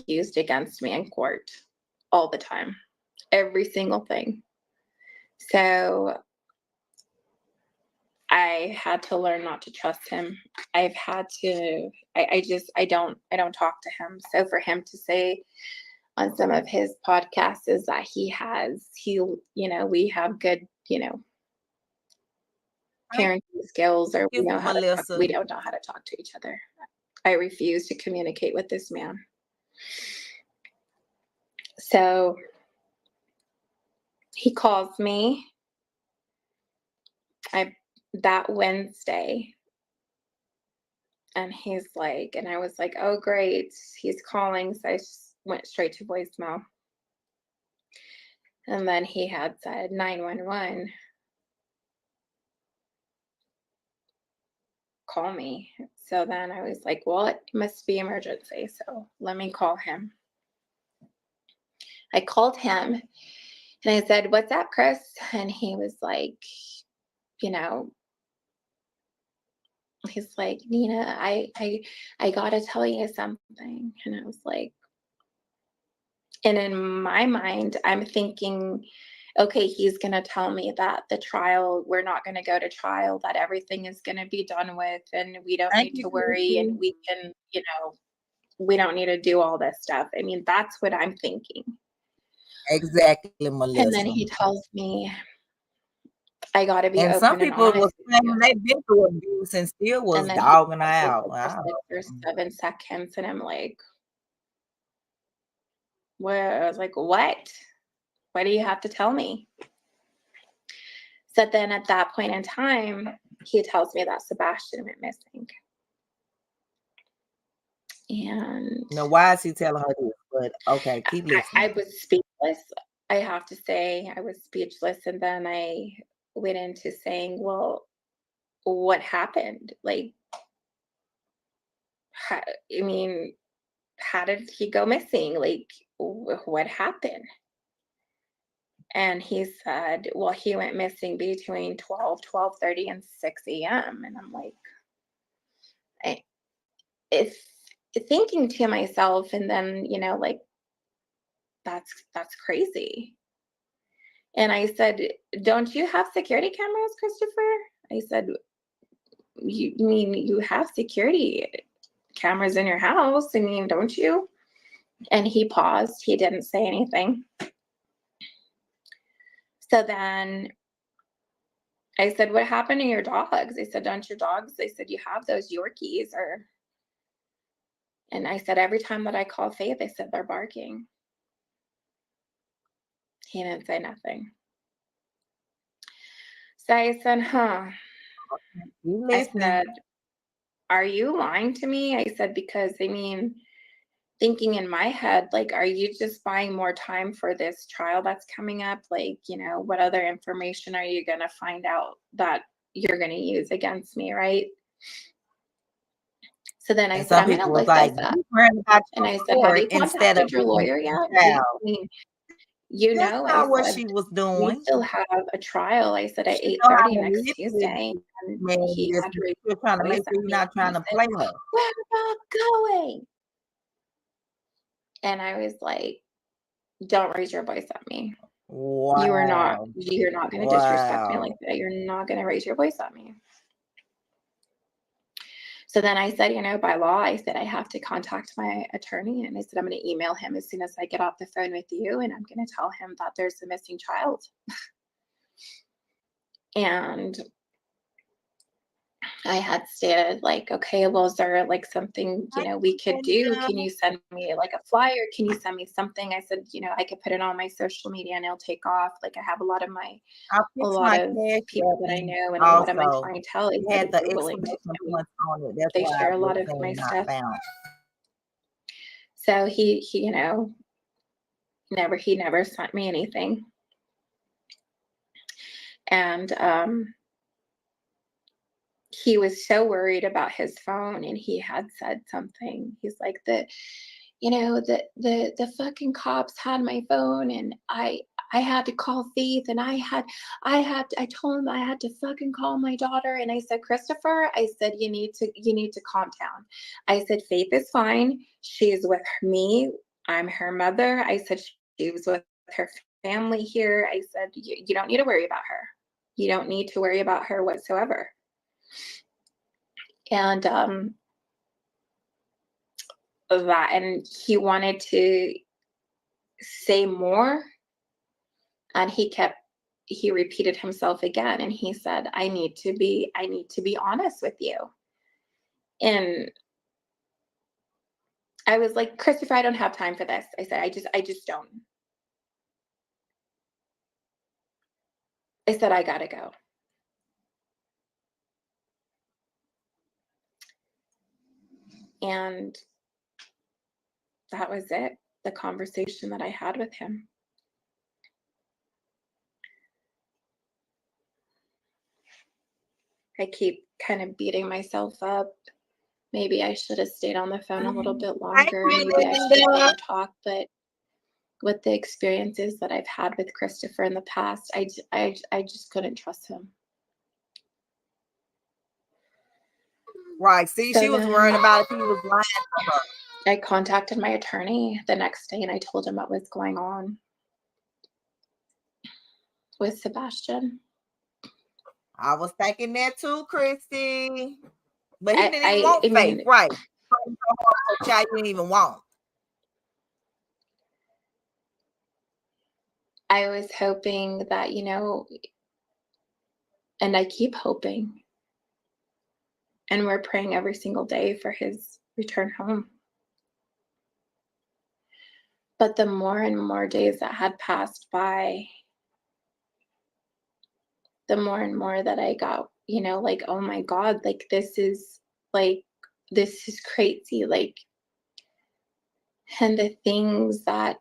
G: used against me in court all the time, every single thing. So I had to learn not to trust him. I've had to, I don't talk to him. So for him to say on some of his podcasts is that we have good, parenting skills, or we don't know how to talk to each other. I refuse to communicate with this man. So he calls me that Wednesday, and he's like, and I was like, oh great, he's calling. So I just went straight to voicemail. And then he had said 911, call me. So then I was like, well, it must be emergency, so let me call him. I called him and I said, what's up, Chris? And he was like, he's like, Nina, I gotta tell you something. And I was like, and in my mind, I'm thinking, okay, he's going to tell me that the trial, we're not going to go to trial, that everything is going to be done with, and we don't need to worry, and we can, we don't need to do all this stuff. I mean, that's what I'm thinking.
K: Exactly, Melissa.
G: And then he tells me, I got to be
K: and
G: open
K: some people
G: and honest.
K: was claiming they've been through abuse and still was dogging her out. Wow.
G: For 7 seconds, and I'm like, well, I was like, what do you have to tell me? So then at that point in time, he tells me that Sebastian went missing. And
K: now, why is he telling her this? But okay, keep listening.
G: I was speechless. I have to say, I was speechless. And then I went into saying, well, what happened? Like, how did he go missing? Like, what happened? And he said, well, he went missing between 12:30 and 6 a.m. And I'm like, it's thinking to myself, and then, like, that's crazy. And I said, don't you have security cameras, Christopher? I said, you mean you have security cameras in your house? I mean, don't you? And he paused. He didn't say anything. So then I said, what happened to your dogs? They said, don't your dogs? They said, you have those Yorkies, and I said, every time that I call Faith, they said they're barking. He didn't say nothing. So I said, I said, are you lying to me? I said, because thinking in my head, like, are you just buying more time for this trial that's coming up? Like, what other information are you going to find out that you're going to use against me, right? So then I said, I'm going to look this up. And I said, have you contacted your lawyer yet?
K: That's not what she was doing.
G: We still have a trial. I said at 8:30 next Tuesday. And he had to
K: you're trying to make sure you're not trying to play her.
G: Where about going? And I was like, don't raise your voice at me.
K: Wow.
G: You're not going to disrespect me like that. You're not going to raise your voice at me. So then I said, by law, I said, I have to contact my attorney. And I said, I'm going to email him as soon as I get off the phone with you. And I'm going to tell him that there's a missing child. And I had stated, like, okay, well, is there like something, we could do? Can you send me like a flyer? Can you send me something? I said, I could put it on my social media and it'll take off. Like, I have a lot of people that I know, and a lot of my clientele is willing to they share a lot of my stuff. So he never sent me anything. And he was so worried about his phone, and he had said something. He's like, the fucking cops had my phone, and I had to call Faith, and I told him I had to fucking call my daughter. And I said, Christopher, I said, you need to calm down. I said, Faith is fine. She's with me. I'm her mother. I said she was with her family here. I said, you don't need to worry about her. You don't need to worry about her whatsoever. And and he wanted to say more, and he repeated himself again, and he said, I need to be honest with you. And I was like, Christopher, I don't have time for this. I said, I just don't. I said, I gotta go. And that was it, the conversation that I had with him. I keep kind of beating myself up. Maybe I should have stayed on the phone a little bit longer. Maybe I should have let him talk. But with the experiences that I've had with Christopher in the past, I just couldn't trust him.
K: Right. See,
G: So
K: she was
G: then
K: worried about if he was lying to her.
G: I contacted my attorney the next day and I told him what was going on with Sebastian.
K: I was thinking that too, Christy. But he didn't even want Faith,
G: mean,
K: right? Child you didn't even want.
G: I was hoping that, and I keep hoping, and we're praying every single day for his return home. But the more and more days that had passed by, the more and more that I got, like, oh my God, like, this is crazy. Like, and the things that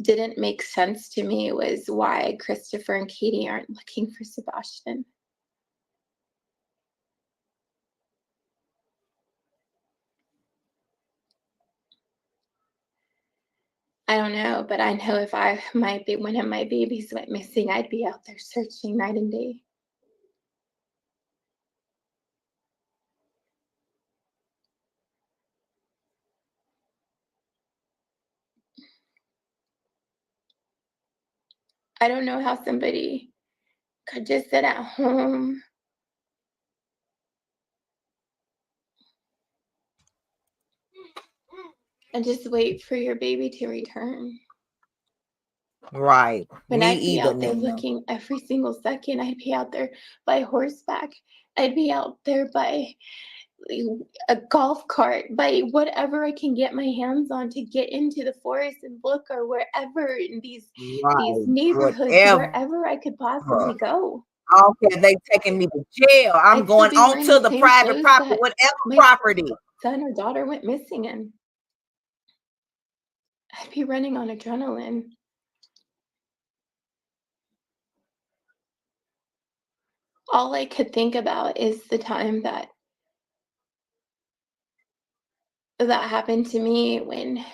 G: didn't make sense to me was why Christopher and Katie aren't looking for Sebastian. I don't know, but I know if one of my babies went missing, I'd be out there searching night and day. I don't know how somebody could just sit at home and just wait for your baby to return.
K: Right.
G: When
K: Me
G: I'd be
K: either,
G: out there
K: Nina.
G: looking every single second, I'd be out there by horseback. I'd be out there by a golf cart, by whatever I can get my hands on to get into the forest and look, or wherever in these neighborhoods, wherever I could possibly go.
K: I don't care if they taking me to jail. I'm going on to the private property, whatever property.
G: Son or daughter went missing in. I'd be running on adrenaline. All I could think about is the time that happened to me when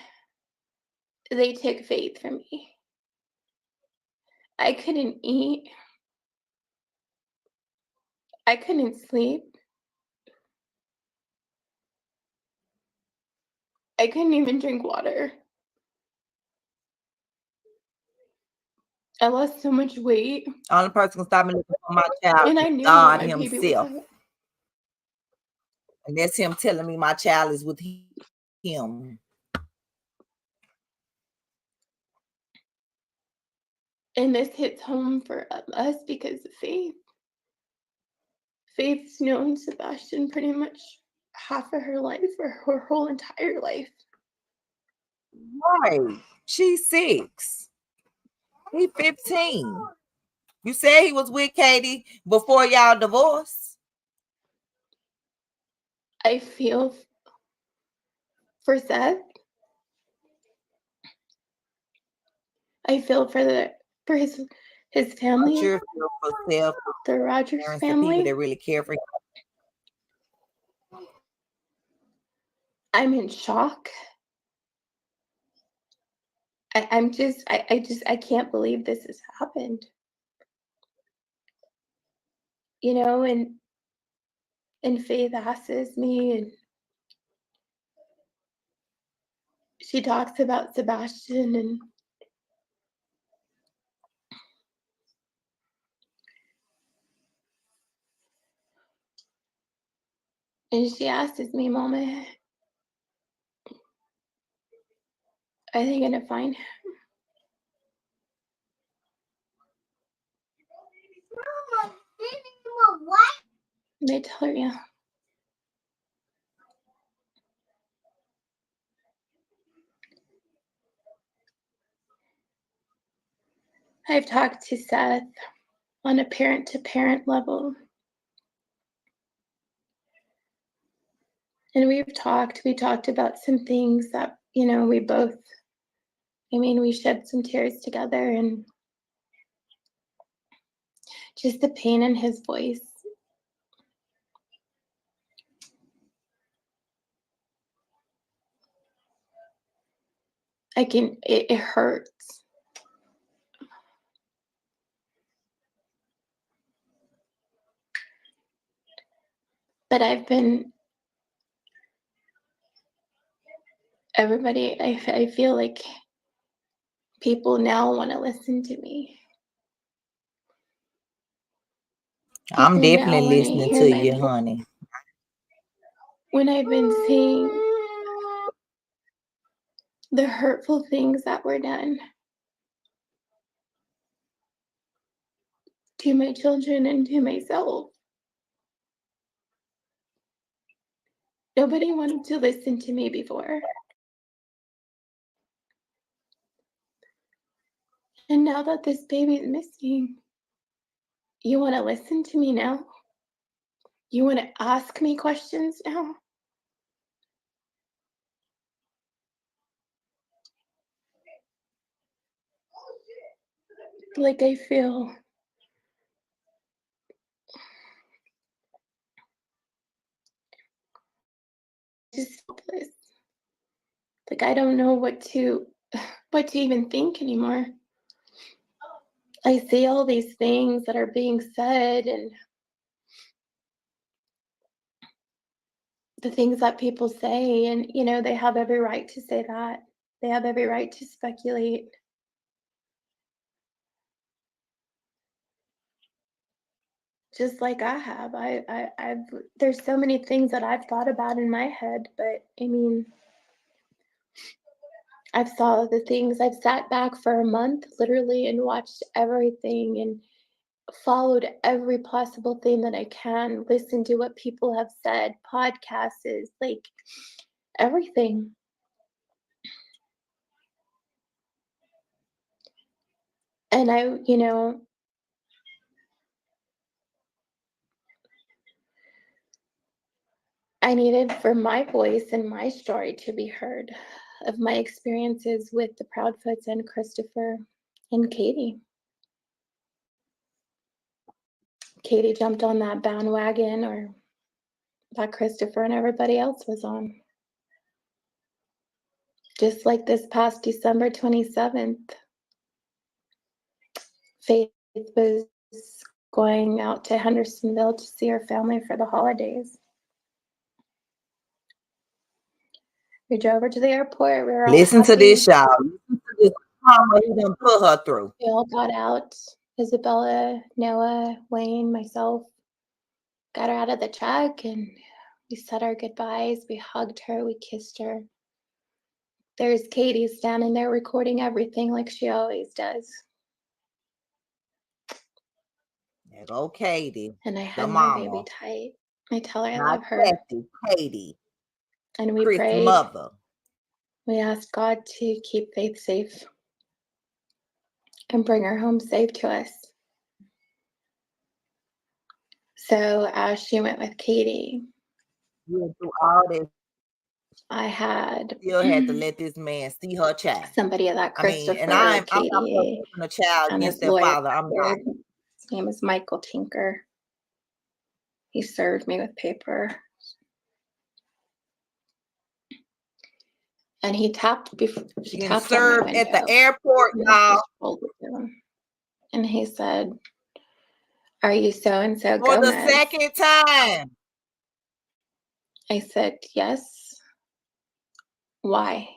G: they took Faith from me. I couldn't eat. I couldn't sleep. I couldn't even drink water. I lost so much weight.
K: Only person can stop me looking for my child
G: And I
K: is
G: knew
K: God
G: my baby
K: himself.
G: was out.
K: And that's him telling me my child is with him.
G: And this hits home for us because of Faith. Faith's known Sebastian pretty much half of her life, or her whole entire life.
K: Right. She's 6. He's 15. You said he was with Katie before y'all divorced.
G: I feel for Seth. I feel for his family.
K: I'm sure feel for Seth,
G: the Rogers
K: parents,
G: family.
K: the people that really care for him.
G: I'm in shock. I can't believe this has happened. And Faith asks me, and she talks about Sebastian and she asks me, Mama, are they gonna find him? They tell her, yeah. I've talked to Seth on a parent-to-parent level. And we talked about some things that, we both, we shed some tears together, and just the pain in his voice. It hurts. But I feel like people now want to listen to me.
K: I'm
G: People now
K: definitely
G: wanna
K: listening
G: hear
K: to
G: my
K: you,
G: voice.
K: honey.
G: When I've been seeing the hurtful things that were done to my children and to myself, nobody wanted to listen to me before. And now that this baby's missing, you want to listen to me now? You want to ask me questions now? Like, I feel just hopeless. Like, I don't know what to even think anymore. I see all these things that are being said, and the things that people say, and they have every right to say that. They have every right to speculate. Just like I have. I've there's so many things that I've thought about in my head, but I've saw the things. I've sat back for a month literally and watched everything and followed every possible thing that I can, listened to what people have said, podcasts, like everything. And I needed for my voice and my story to be heard, of my experiences with the Proudfoots and Christopher and Katie. Katie jumped on that bandwagon, or that Christopher and everybody else was on. Just like this past December 27th, Faith was going out to Hendersonville to see her family for the holidays. We drove over to the airport. We were all
K: Listen to
G: happy.
K: this, y'all. Listen to this trauma he done put her through.
G: We all got out. Isabella, Noah, Wayne, myself, got her out of the truck, and we said our goodbyes. We hugged her. We kissed her. There's Katie standing there recording everything like she always does.
K: There go Katie.
G: And I
K: The
G: hug my baby
K: mama.
G: tight. I tell her I
K: Not
G: love her.
K: Kathy, Katie.
G: And we
K: Chris'
G: prayed.
K: mother.
G: We asked God to keep Faith safe and bring her home safe to us. So as she went with Katie,
K: You went through all this.
G: I
K: Still had to let this man see her child.
G: somebody that Christopher,
K: and I'm not
G: Katie,
K: putting a child
G: and
K: against
G: his
K: their
G: lawyer.
K: father. I'm not.
G: His name is Michael Tinker. He served me with paper. And he tapped before he tapped
K: served
G: on my
K: at the
G: window.
K: airport, y'all.
G: And he said, "Are you so-and-so
K: For
G: Gomez?"
K: the second time.
G: I said, "Yes." "Why?"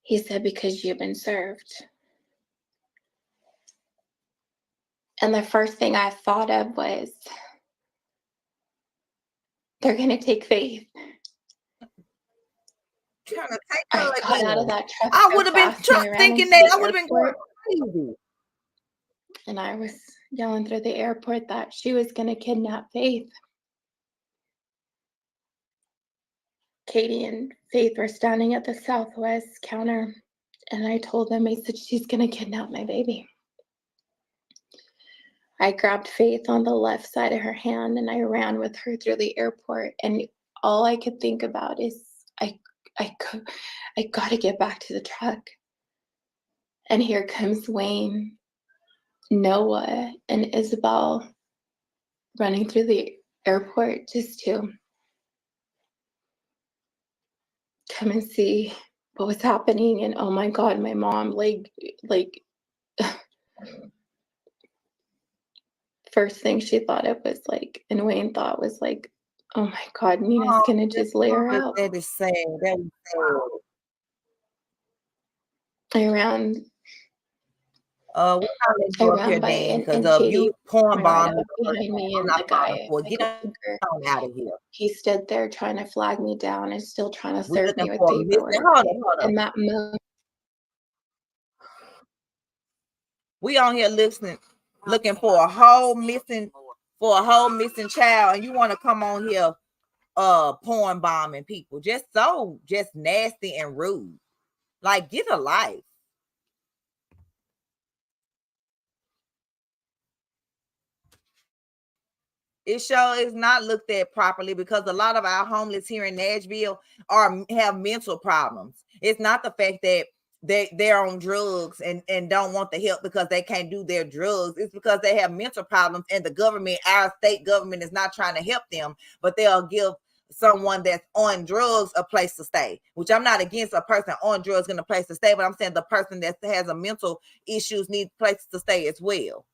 G: He said, because you've been served. And the first thing I thought of was, they're going to take Faith.
K: Trying to take
G: I
K: her
G: got out of
K: again.
G: that truck
K: I
G: so
K: would have been
G: fast, and I ran
K: thinking
G: into
K: that
G: the
K: I would have been going
G: airport,
K: crazy.
G: and I was yelling through the airport that she was going to kidnap Faith. Katie and Faith were standing at the Southwest counter, and I told them, I said, she's going to kidnap my baby. I grabbed Faith on the left side of her hand, and I ran with her through the airport, and all I could think about is, I got to get back to the truck. And here comes Wayne, Noah, and Isabel running through the airport just to come and see what was happening. And oh my God, my mom, like first thing she thought of was like, and Wayne thought was like, oh my God, Nina's gonna just lay her out.
K: That is sad. That is sad.
G: I ran
K: We probably go up here,
G: by,
K: Dan, because
G: and
K: of
G: Katie
K: you porn
G: ran right
K: bombing.
G: up behind me,
K: I'm
G: and
K: not
G: the guy,
K: falling for it.
G: I
K: Get
G: could think
K: on out of here.
G: he stood there trying to flag me down and still trying to
K: We're
G: serve me
K: looking
G: with
K: for a
G: paperwork.
K: missing. Hold up.
G: And that moment,
K: We on here looking for a whole missing child, and you want to come on here porn bombing people. Just nasty and rude. Like, get a life. It sure is not looked at properly, because a lot of our homeless here in Nashville have mental problems. It's not the fact that they're on drugs and don't want the help because they can't do their drugs. It's because they have mental problems, and the government, our state government, is not trying to help them, but they'll give someone that's on drugs a place to stay, which I'm not against a person on drugs getting a place to stay, but I'm saying the person that has a mental issues needs places to stay as well.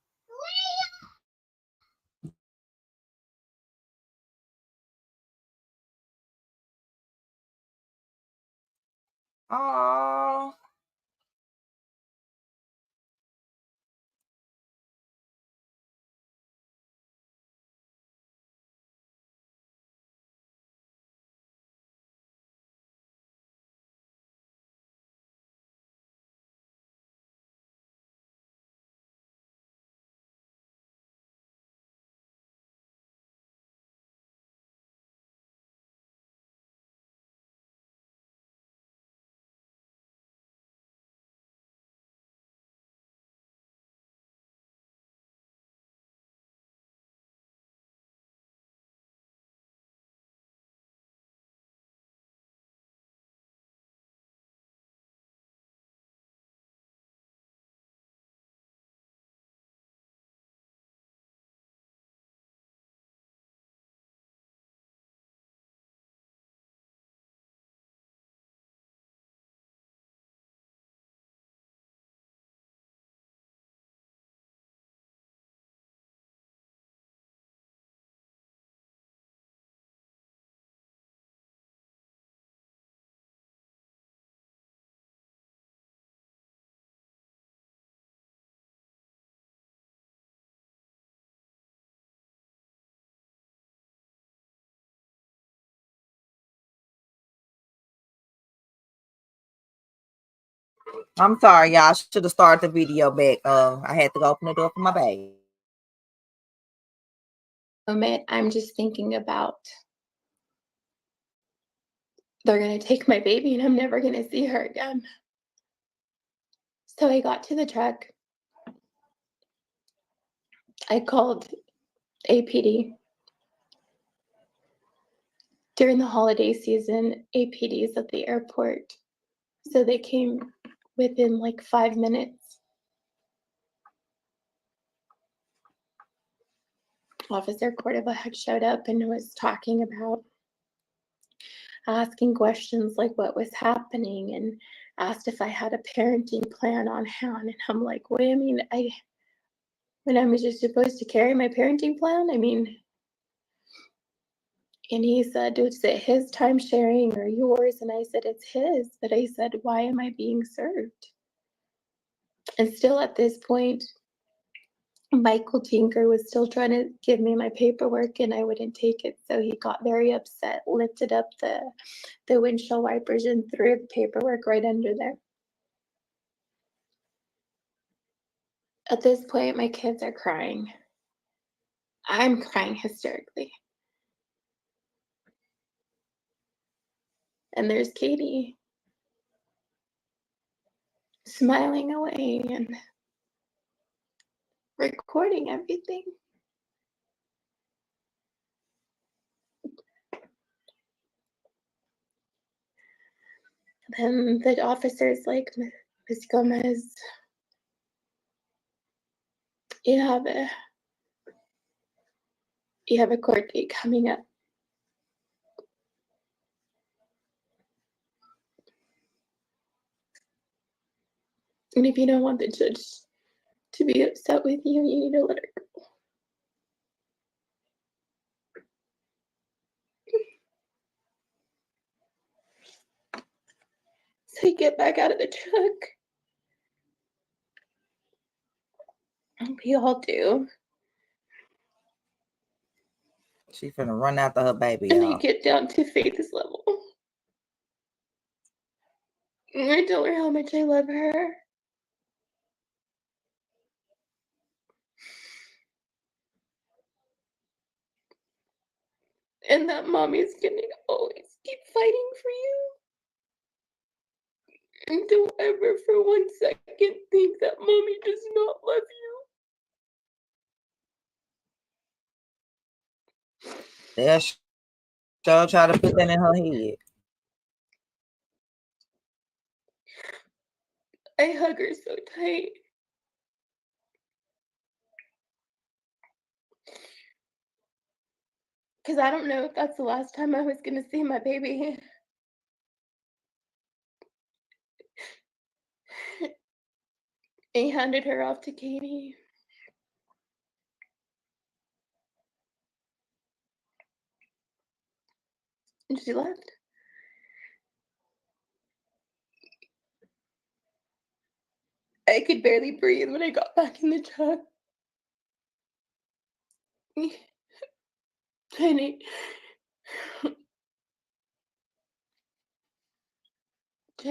K: Oh, I'm sorry, y'all. I should have started the video back. I had to go open the door for my baby.
G: I'm just thinking about, they're going to take my baby and I'm never going to see her again. So I got to the truck. I called APD. During the holiday season, APD is at the airport. So they came within like 5 minutes. Officer Cordova had showed up and was talking about asking questions like what was happening, and asked if I had a parenting plan on hand. And I'm like, wait, I mean, when I was just supposed to carry my parenting plan? I mean, And he said, is it his time sharing or yours? And I said, it's his. But I said, why am I being served? And still at this point, Michael Tinker was still trying to give me my paperwork and I wouldn't take it. So he got very upset, lifted up the windshield wipers and threw the paperwork right under there. At this point, my kids are crying. I'm crying hysterically. And there's Katie smiling away and recording everything. Then the officer's like, Ms. Gomez, you have a court date coming up. And if you don't want the judge to be upset with you, you need to let her go. So you get back out of the truck. We all do.
K: She finna run after her baby,
G: And
K: y'all.
G: I get down to Faith's level. And I tell her how much I love her. And that mommy's gonna always keep fighting for you. And don't ever for 1 second think that mommy does not love you.
K: They'll sure try to put that in her head.
G: I hug her so tight. Because I don't know if that's the last time I was going to see my baby. I handed her off to Katie. And she left. I could barely breathe when I got back in the truck. Trying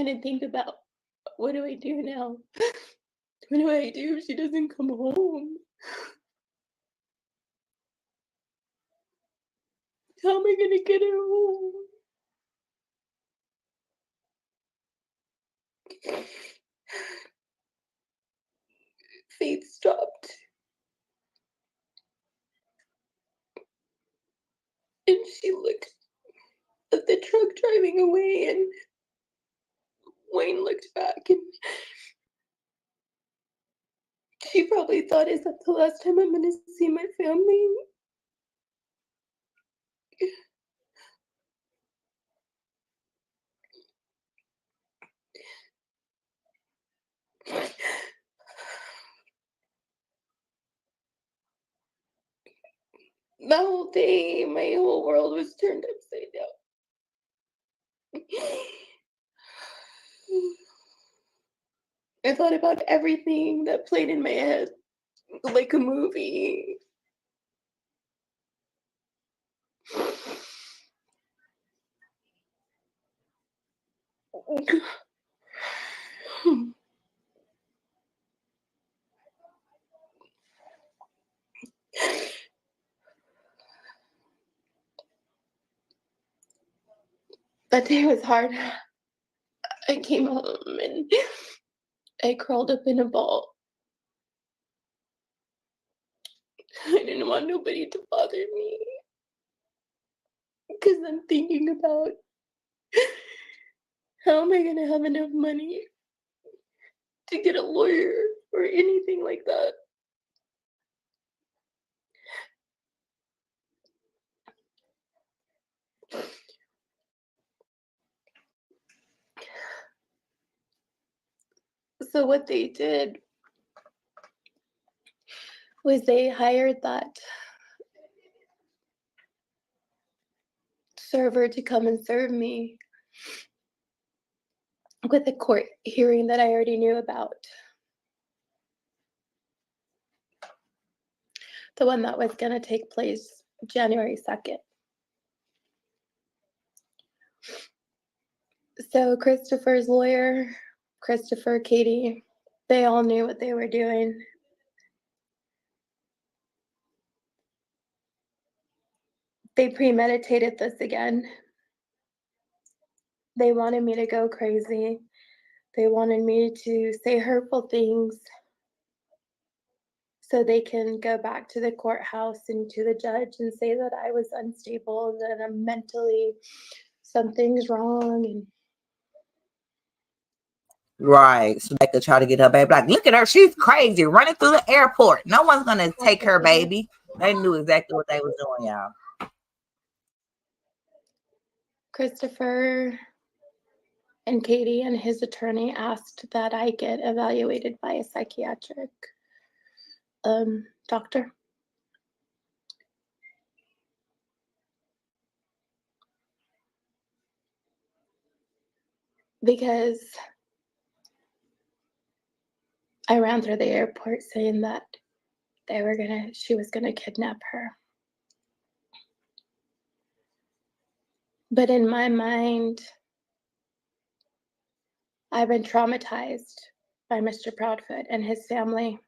G: to think about, what do I do now? What do I do if she doesn't come home? How am I going to get her home? Faith stopped. And she looked at the truck driving away, and Wayne looked back, and she probably thought, is that the last time I'm going to see my family? The whole day, my whole world was turned upside down. I thought about everything that played in my head, like a movie. That day was hard. I came home and I crawled up in a ball. I didn't want nobody to bother me because I'm thinking about, how am I going to have enough money to get a lawyer or anything like that? So what they did was they hired that server to come and serve me with a court hearing that I already knew about. The one that was going to take place January 2nd. So Christopher's lawyer, Christopher, Katie, they all knew what they were doing. They premeditated this again. They wanted me to go crazy. They wanted me to say hurtful things so they can go back to the courthouse and to the judge and say that I was unstable, that I'm mentally, something's wrong. And
K: Right. So they could try to get her baby. Like, look at her. She's crazy, running through the airport. No one's going to take her baby. They knew exactly what they was doing, y'all.
G: Christopher and Katie and his attorney asked that I get evaluated by a psychiatric doctor. Because I ran through the airport saying that she was gonna kidnap her. But in my mind, I've been traumatized by Mr. Proudfoot and his family.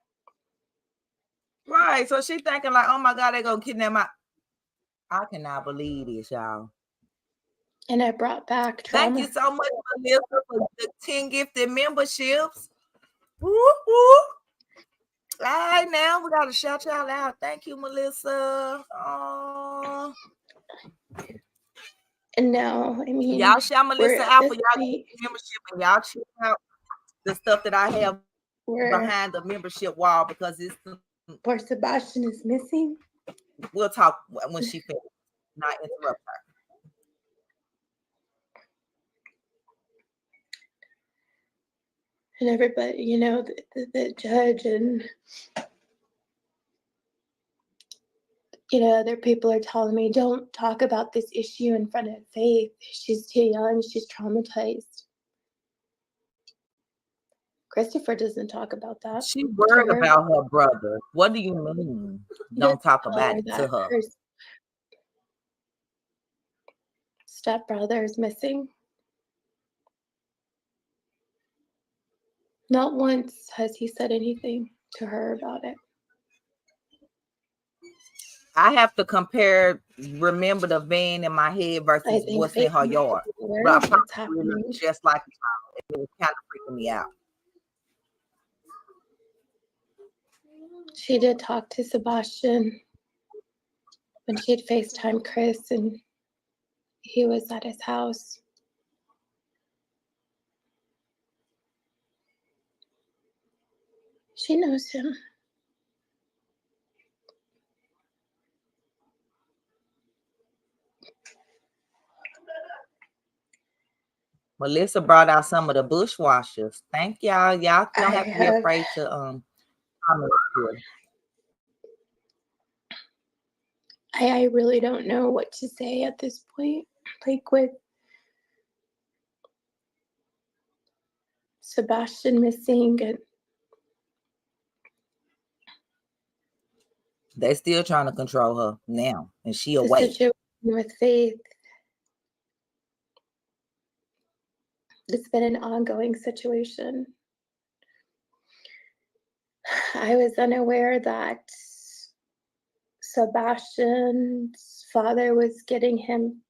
K: Right. So she thinking like, oh my God, they're going to kidnap my... I cannot believe this, y'all.
G: And I brought back trauma.
K: Thank you so much, Melissa, for the 10 gifted memberships. Woo, woo. All right, now we got to shout y'all out. Thank you, Melissa. Oh.
G: And now, I mean,
K: y'all shout Melissa out for y'all membership, and y'all check out the stuff that I have behind the membership wall, because it's
G: where Sebastian is missing.
K: We'll talk when she finishes. Not interrupt her.
G: And everybody, you know, the judge and, you know, other people are telling me, don't talk about this issue in front of Faith. She's too young. She's traumatized. Christopher doesn't talk about that.
K: She worried about her brother. What do you mean? Don't talk about it to her.
G: Her stepbrother is missing. Not once has he said anything to her about it.
K: I have to compare, remember the van in my head versus what's in her yard. But I probably just like it was kind of freaking me out.
G: She did talk to Sebastian when she had FaceTimed Chris, and he was at his house. She knows him.
K: Melissa brought out some of the bushwashers. Thank y'all. Y'all don't have to be afraid to comment.
G: I really don't know what to say at this point. Like with Sebastian missing, and
K: they're still trying to control her now, and she away.
G: The situation with Faith, it's been an ongoing situation. I was unaware that Sebastian's father was getting him.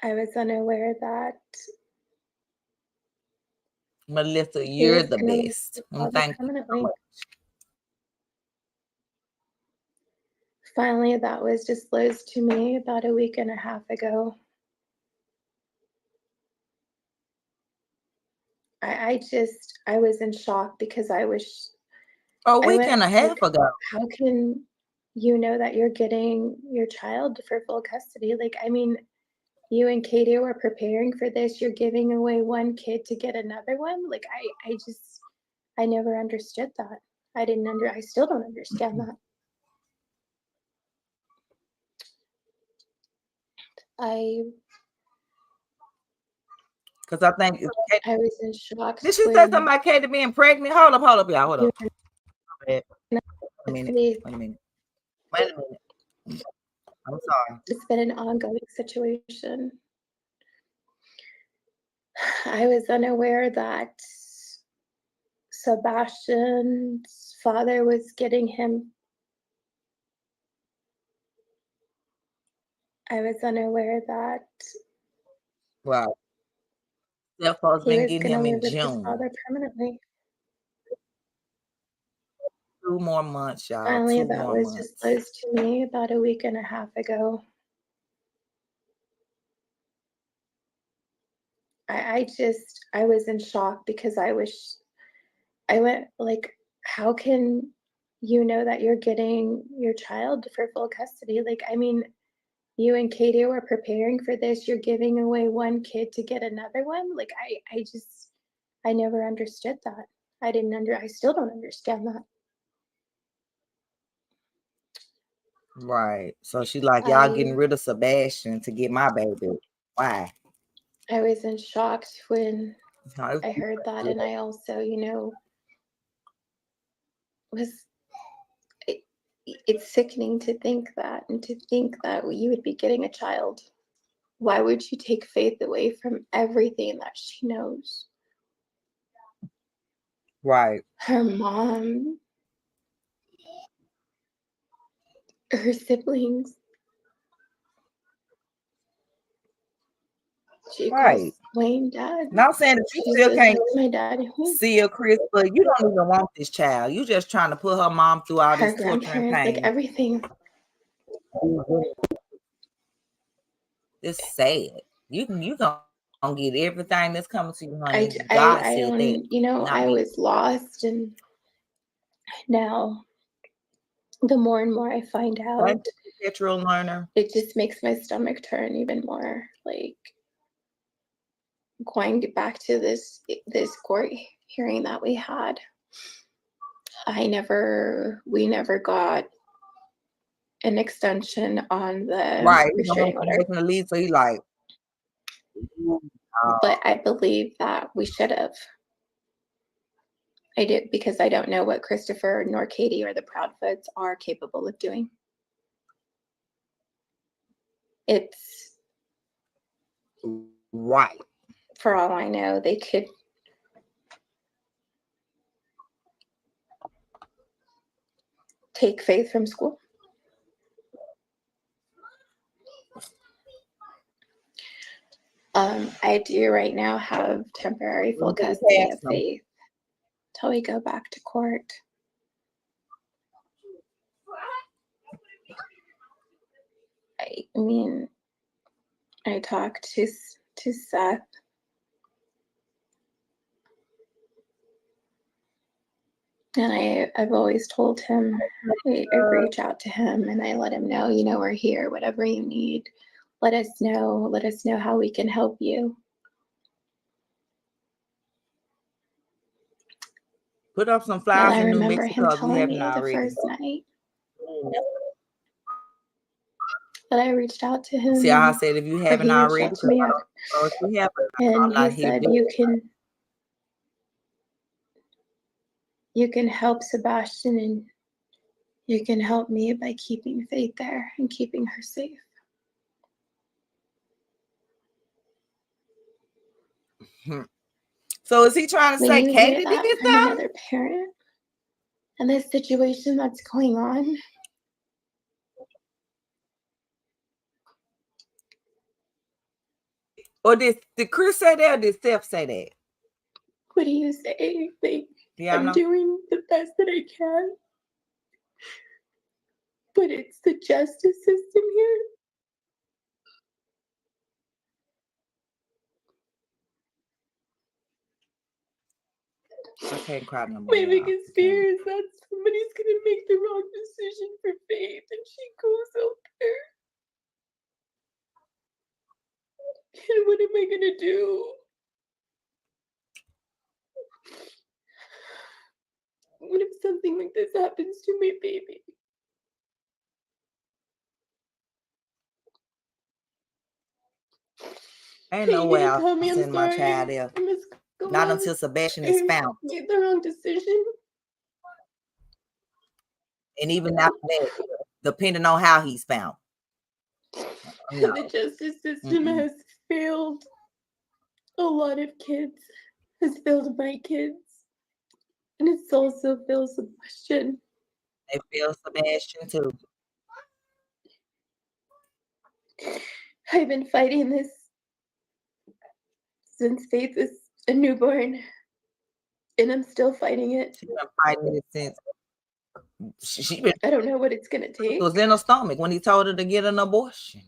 G: I was unaware that
K: Melissa, you're the best. Thank you so much.
G: Finally, that was disclosed to me about a week and a half ago. I was in shock because I was.
K: A week and a half ago.
G: How can you know that you're getting your child for full custody? Like, I mean, you and Katie were preparing for this. You're giving away one kid to get another one. Like, I never understood that. I still don't understand that.
K: Because I think
G: I was in shock.
K: Did she say something about Katie being pregnant? Hold up, y'all. Hold up. Wait a minute. Wait a minute. I'm sorry.
G: It's been an ongoing situation. I was unaware that Sebastian's father was getting him. I was unaware that
K: Wow. Stepfather's
G: he
K: been
G: was
K: getting
G: going to
K: him
G: live
K: in
G: with his
K: June.
G: father permanently.
K: 2 more months, y'all.
G: Finally,
K: 2
G: that
K: more
G: was
K: months.
G: disclosed to me about a week and a half ago. I was in shock because I went like, how can you know that you're getting your child for full custody? Like, I mean, you and Katie were preparing for this. You're giving away one kid to get another one. Like, I never understood that. I still don't understand that.
K: Right. So she's like, y'all getting rid of Sebastian to get my baby. Why?
G: I was in shock when I heard that, and I also, it's sickening to think that, and to think that you would be getting a child. Why would you take Faith away from everything that she knows?
K: Right.
G: Her mom, her siblings. She calls Wayne dad.
K: Now I'm saying that you
G: She
K: still
G: says,
K: can't
G: "That's my daddy."
K: see her, Chris, but you don't even want this child. You just trying to put her mom through all
G: Her
K: this torture and
G: grandparents, like
K: pain.
G: everything.
K: It's sad. You gonna get everything that's coming to you, honey.
G: I
K: God said
G: don't,
K: that.
G: I was lost, and now the more and more I find out,
K: petrol learner.
G: It just makes my stomach turn even more. Like, going back to this court hearing that we had, we never got an extension on the restraining order.
K: The lead, so he like,
G: but I believe that we should have. I did, because I don't know what Christopher nor Katie or the Proudfoots are capable of doing. It's
K: right.
G: For all I know, they could take Faith from school. I do right now have temporary full custody of Faith till we go back to court. I mean, I talked to Seth. And I've always told him, I reach out to him and I let him know, we're here, whatever you need. Let us know how we can help you.
K: Put up some flowers
G: I
K: in New
G: remember
K: Mexico
G: him
K: if you
G: telling
K: haven't
G: me
K: already.
G: the first night that I reached out to him.
K: See how I said if you haven't already,
G: to me, and he said you can help Sebastian, and you can help me by keeping Faith there and keeping her safe.
K: So is he trying to say Katie did this
G: from another parent and this situation that's going on?
K: Or did Chris say that, or did Steph say that?
G: What do you say?
K: Yeah,
G: I'm doing the best that I can, but it's the justice system here.
K: I can't cry no more.
G: My biggest fear is that somebody's gonna make the wrong decision for Faith, and she goes out there. And what am I gonna do? What if something like this happens to my baby?
K: Ain't no
G: You
K: way
G: can
K: I'll
G: tell me I'm
K: send my
G: sorry.
K: child there.
G: I miss
K: Not until Sebastian is
G: I
K: found.
G: made the wrong decision.
K: And even after that, depending on how he's found. No.
G: The justice system has failed a lot of kids. Has failed my kids. And it's also failed Sebastian.
K: They feel Sebastian too.
G: I've been fighting this since Faith was a newborn. And I'm still fighting it.
K: She's been fighting it since she been.
G: I don't know what it's gonna
K: It
G: take.
K: was in her stomach when he told her to get an abortion.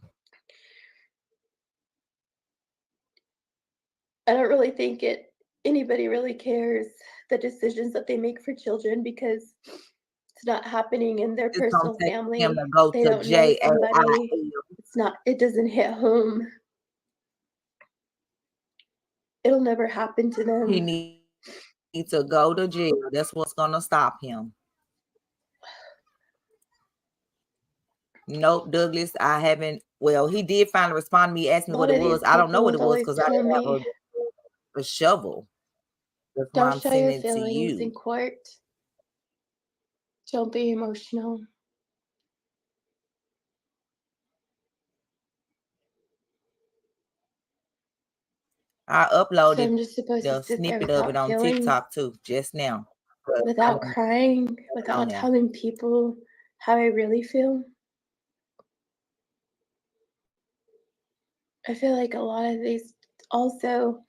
G: I don't really think anybody really cares the decisions that they make for children because it's not happening in their
K: It's gonna
G: personal
K: take
G: family.
K: him to go
G: They
K: to
G: don't know somebody.
K: JAIL.
G: It doesn't hit home. It'll never happen to them.
K: He needs to go to jail. That's what's gonna stop him. Nope, Douglas. I haven't. Well, he did finally respond to me, asking me what it was. I don't know what it was because I didn't have a shovel. That's why
G: Don't
K: I'm
G: show your
K: sending it to
G: feelings in
K: you.
G: court. Don't be emotional.
K: I
G: So
K: uploaded
G: I'm just supposed
K: the
G: to sit there
K: snippet of it
G: without
K: on
G: feelings,
K: TikTok too, just now. But
G: without crying, without
K: there.
G: telling people how I really feel. I feel like a lot of these also,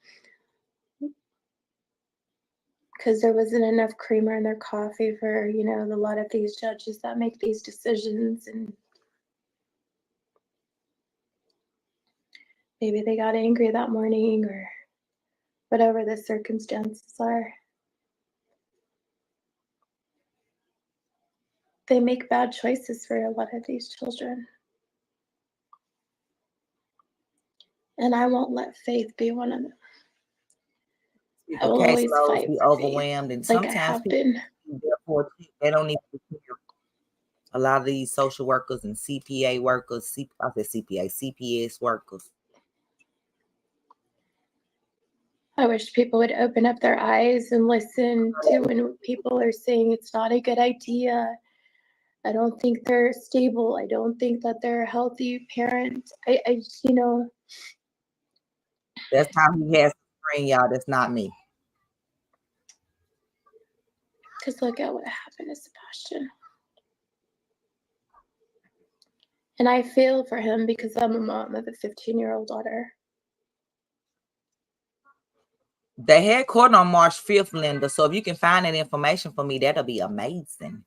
G: because there wasn't enough creamer in their coffee for, a lot of these judges that make these decisions, and maybe they got angry that morning or whatever the circumstances are. They make bad choices for a lot of these children. And I won't let Faith be one of them. I will always fight
K: be
G: for
K: overwhelmed,
G: Faith,
K: and
G: like I
K: sometimes
G: have been.
K: they don't need to hear. A lot of these social workers and CPA workers, CPS workers.
G: I wish people would open up their eyes and listen to when people are saying it's not a good idea. I don't think they're stable. I don't think that they're a healthy parent. I
K: That's how he has to train y'all. That's not me.
G: Because look at what happened to Sebastian. And I feel for him because I'm a mom of a 15-year-old daughter.
K: They had court on March 5th, Linda. So if you can find that information for me, that'll be amazing.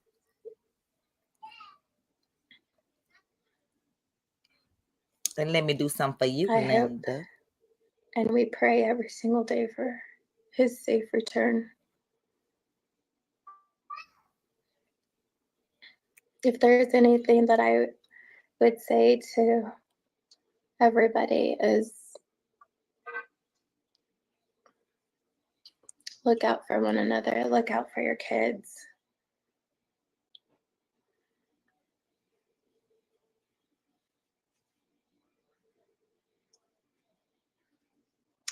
K: Then let me do something for you,
G: I hope,
K: Linda.
G: and we pray every single day for his safe return. If there's anything that I would say to everybody is look out for one another, look out for your kids.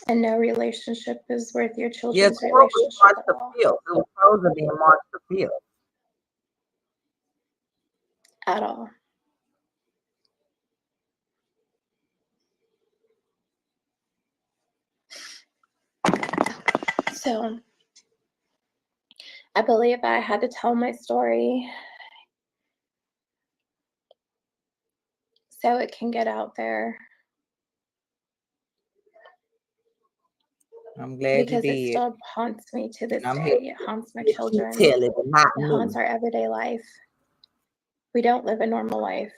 G: And no relationship is worth your children's relationship at all.
K: It was supposed to be March the 5th.
G: At all. So I believe I had to tell my story so it can get out there.
K: I'm glad
G: because
K: you
G: it
K: did.
G: still haunts me to this
K: I'm
G: day.
K: here.
G: It haunts my children.
K: Tell it, but not
G: It
K: me.
G: haunts our everyday life. We don't live a normal life.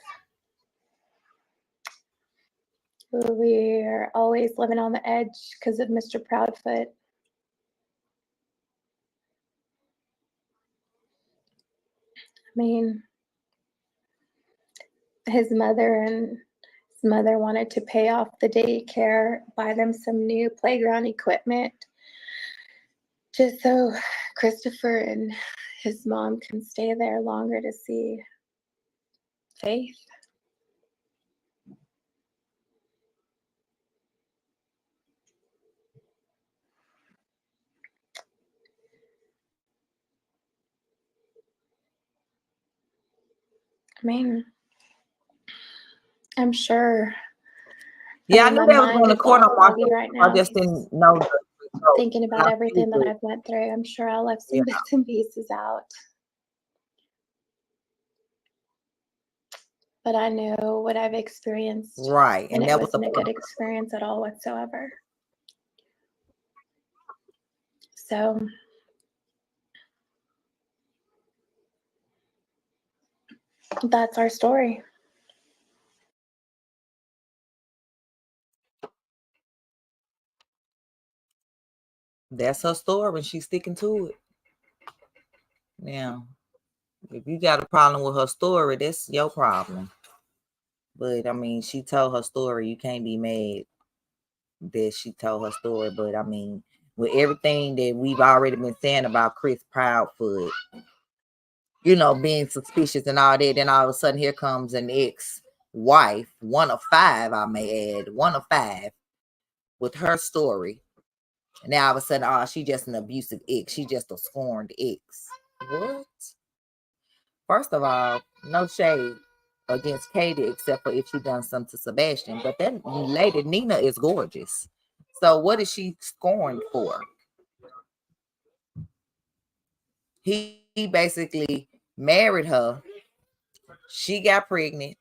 G: We are always living on the edge because of Mr. Proudfoot. I mean, his mother wanted to pay off the daycare, buy them some new playground equipment, just so Christopher and his mom can stay there longer to see Faith. mean, I'm sure.
K: Yeah, I
G: my
K: knew they was
G: mind
K: going to
G: is
K: court
G: all
K: on March.
G: foggy right
K: I
G: now,
K: just didn't know the result.
G: thinking about everything that I've went through. I'm sure I left some
K: Yeah.
G: bits and pieces out. But I know what I've experienced,
K: Right,
G: and
K: and
G: it
K: that was the
G: wasn't a good
K: point.
G: experience at all whatsoever. So that's our story.
K: That's her story, and she's sticking to it. Now, if you got a problem with her story, that's your problem. But I mean, she told her story. You can't be mad that she told her story. But I mean, with everything that we've already been saying about Chris Proudfoot, you know, being suspicious and all that, then all of a sudden here comes an ex-wife, one of five, I may add, one of five, with her story. And now all of a sudden, oh, she's just an abusive ex. She's just a scorned ex. What? First of all, no shade against Katie, except for if she done something to Sebastian. But that lady Nina is gorgeous. So what is she scorned for? He basically married her. She got pregnant.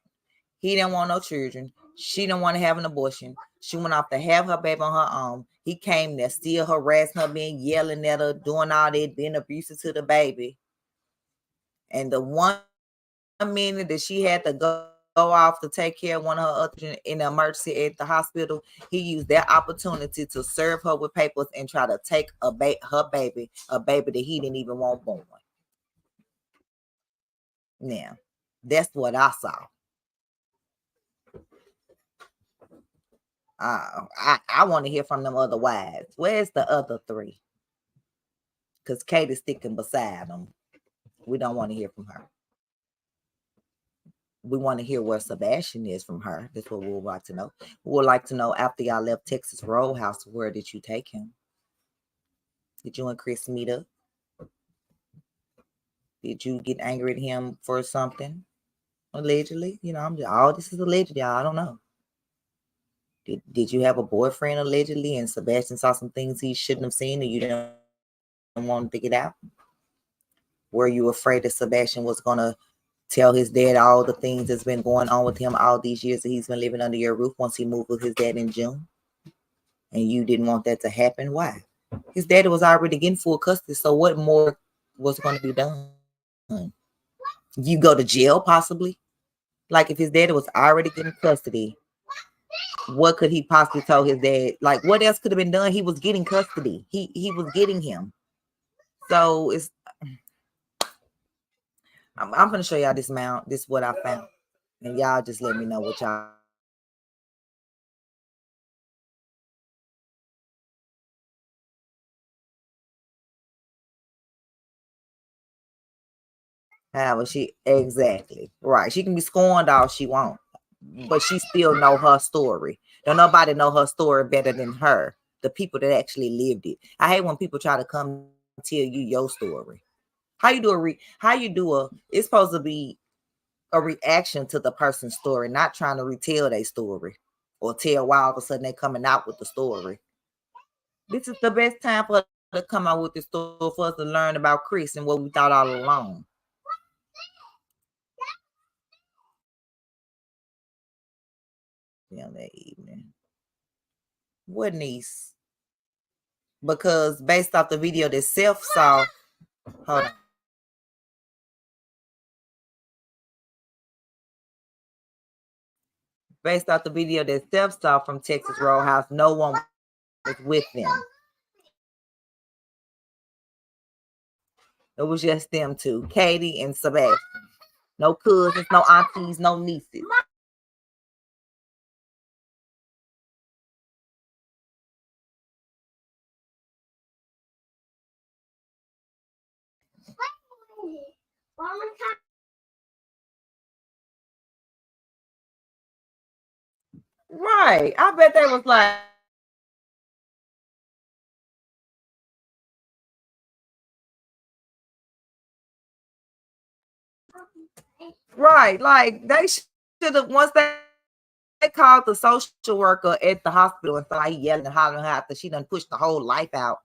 K: He didn't want no children. She didn't want to have an abortion. She went off to have her baby on her own. He came there, still harassing her, being yelling at her, doing all that, being abusive to the baby. And the one minute that she had to go off to take care of one of her other children in the emergency at the hospital, he used that opportunity to serve her with papers and try to take her baby, a baby that he didn't even want born. Now, that's what I saw. I want to hear from them other wives. Where's the other three? Because Katie's sticking beside them. We don't want to hear from her. We want to hear where Sebastian is from her. That's what we would like to know. We would like to know, after y'all left Texas Roadhouse, where did you take him? Did you and Chris meet up? Did you get angry at him for something? Allegedly? You know, all this is alleged, y'all. I don't know. Did you have a boyfriend allegedly and Sebastian saw some things he shouldn't have seen and you didn't want to get out? Were you afraid that Sebastian was going to tell his dad all the things that's been going on with him all these years that he's been living under your roof once he moved with his dad in June? And you didn't want that to happen? Why? His daddy was already getting full custody, so what more was going to be done? You go to jail, possibly? Like, if his daddy was already getting custody, what could he possibly tell his dad? Like, what else could have been done? He was getting custody. He was getting him. So it's I'm gonna show y'all this mount. This is what I found. And y'all just let me know what y'all. However, she exactly right. She can be scorned all she wants, but she still know her story. Don't nobody know her story better than her. The people that actually lived it. I hate when people try to come tell you your story. How you do a it's supposed to be a reaction to the person's story, not trying to retell their story or tell why all of a sudden they coming out with the story. This is the best time for us to come out with the story for us to learn about Chris and what we thought all along. That evening. What niece? Because based off the video that Self saw, hold on. Based off the video that Self saw from Texas Roadhouse, no one was with them. It was just them two, Katie and Sebastian. No cousins, no aunties, no nieces. Right. I bet they was like, Right. Like they should have once they called the social worker at the hospital and started yelling and hollering after she done pushed the whole life out.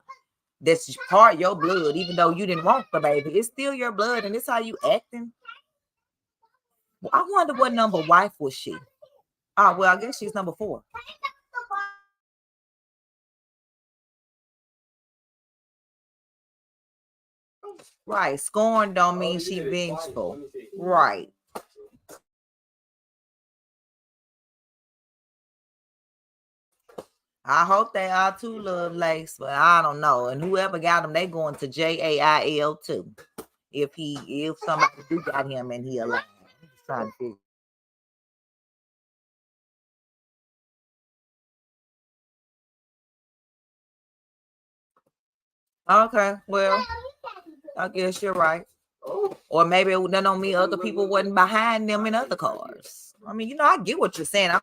K: That's part of your blood, even though you didn't want the baby. It's still your blood, and it's how you acting. Well, I wonder what number wife was she? Oh, well, I guess she's number 4. Right. Scorn don't mean she vengeful. Right. I hope they are too, Lovelace, but I don't know. And whoever got him, they going to jail too. If somebody do got him and he alive. I'm just trying to figure. Okay, well, I guess you're right. Or maybe that don't mean other people wasn't behind them in other cars. I mean, I get what you're saying. I'm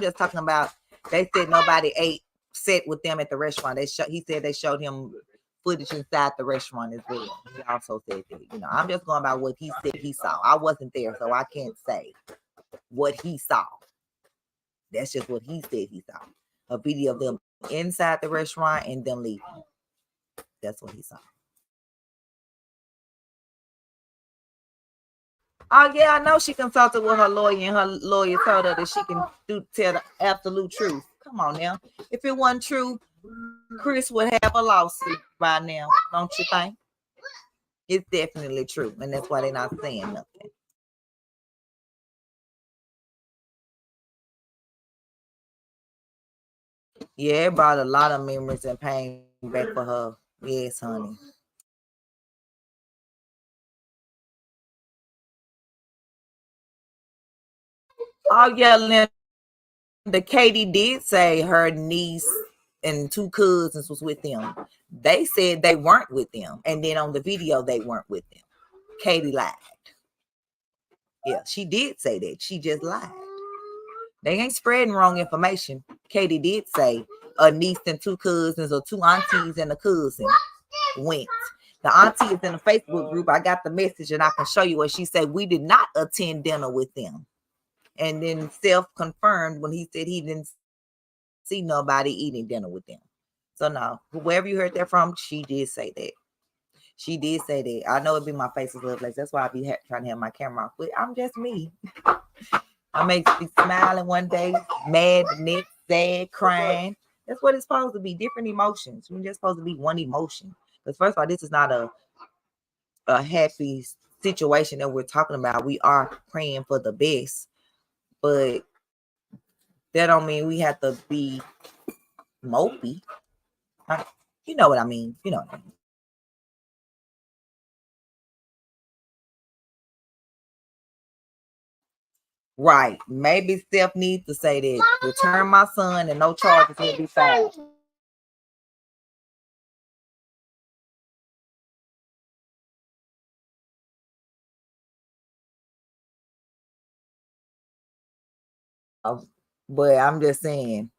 K: just talking about they said nobody ate set with them at the restaurant. He said they showed him footage inside the restaurant as well. He also said that, I'm just going by what he said he saw. I wasn't there, so I can't say what he saw. That's just what he said he saw. A video of them inside the restaurant and them leaving. That's what he saw. Oh yeah, I know she consulted with her lawyer, and her lawyer told her that she can tell the absolute truth. Come on now. If it wasn't true, Chris would have a lawsuit by now, don't you think? It's definitely true, and that's why they're not saying nothing. Yeah, it brought a lot of memories and pain back for her. Yes, honey. Oh yeah, Linda. Katie did say her niece and 2 cousins was with them. They said they weren't with them, and then on the video they weren't with them. Katie lied. Yeah, she did say that. She just lied. They ain't spreading wrong information. Katie did say a niece and 2 cousins or 2 aunties and a cousin went. The auntie is in a Facebook group. I got the message and I can show you what she said. We did not attend dinner with them. And then self-confirmed when he said he didn't see nobody eating dinner with them. So no, whoever you heard that from, she did say that. She did say that. I know it'd be my face is Lovelace. That's why I be trying to have my camera off. But I'm just me. I may be smiling one day, mad the next, sad, crying. That's what it's supposed to be. Different emotions. We're just supposed to be one emotion. Because first of all, this is not a happy situation that we're talking about. We are praying for the best. But that don't mean we have to be mopey. You know what I mean. You know what I mean. Right. Maybe Steph needs to say that. Return my son and no charges will be filed. But I'm just saying,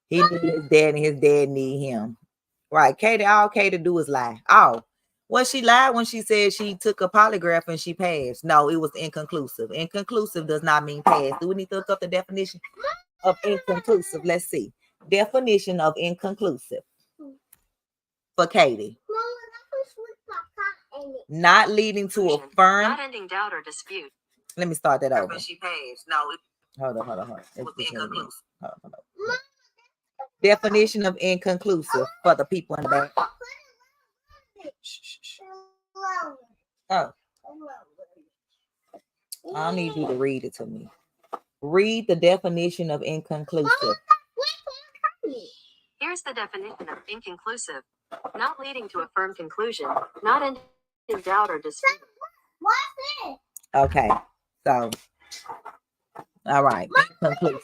K: he needs his dad and his dad need him. Right. Katie, all Katie do is lie. Oh, was she lied when she said she took a polygraph and she passed? No, it was inconclusive. Inconclusive does not mean pass. Do we need to look up the definition of inconclusive? Let's see. Definition of inconclusive for Katie. Not leading to a firm.
M: Not ending doubt or dispute.
K: Let me start that over.
M: When she pays. No,
K: Hold on. Hold on. Definition of inconclusive for the people in the back. Oh. I need you to read it to me. Read the definition of inconclusive.
M: Here's the definition of inconclusive. Not leading to a firm conclusion. Not ending doubt or dispute.
K: Okay. So, all right. Inconclusive.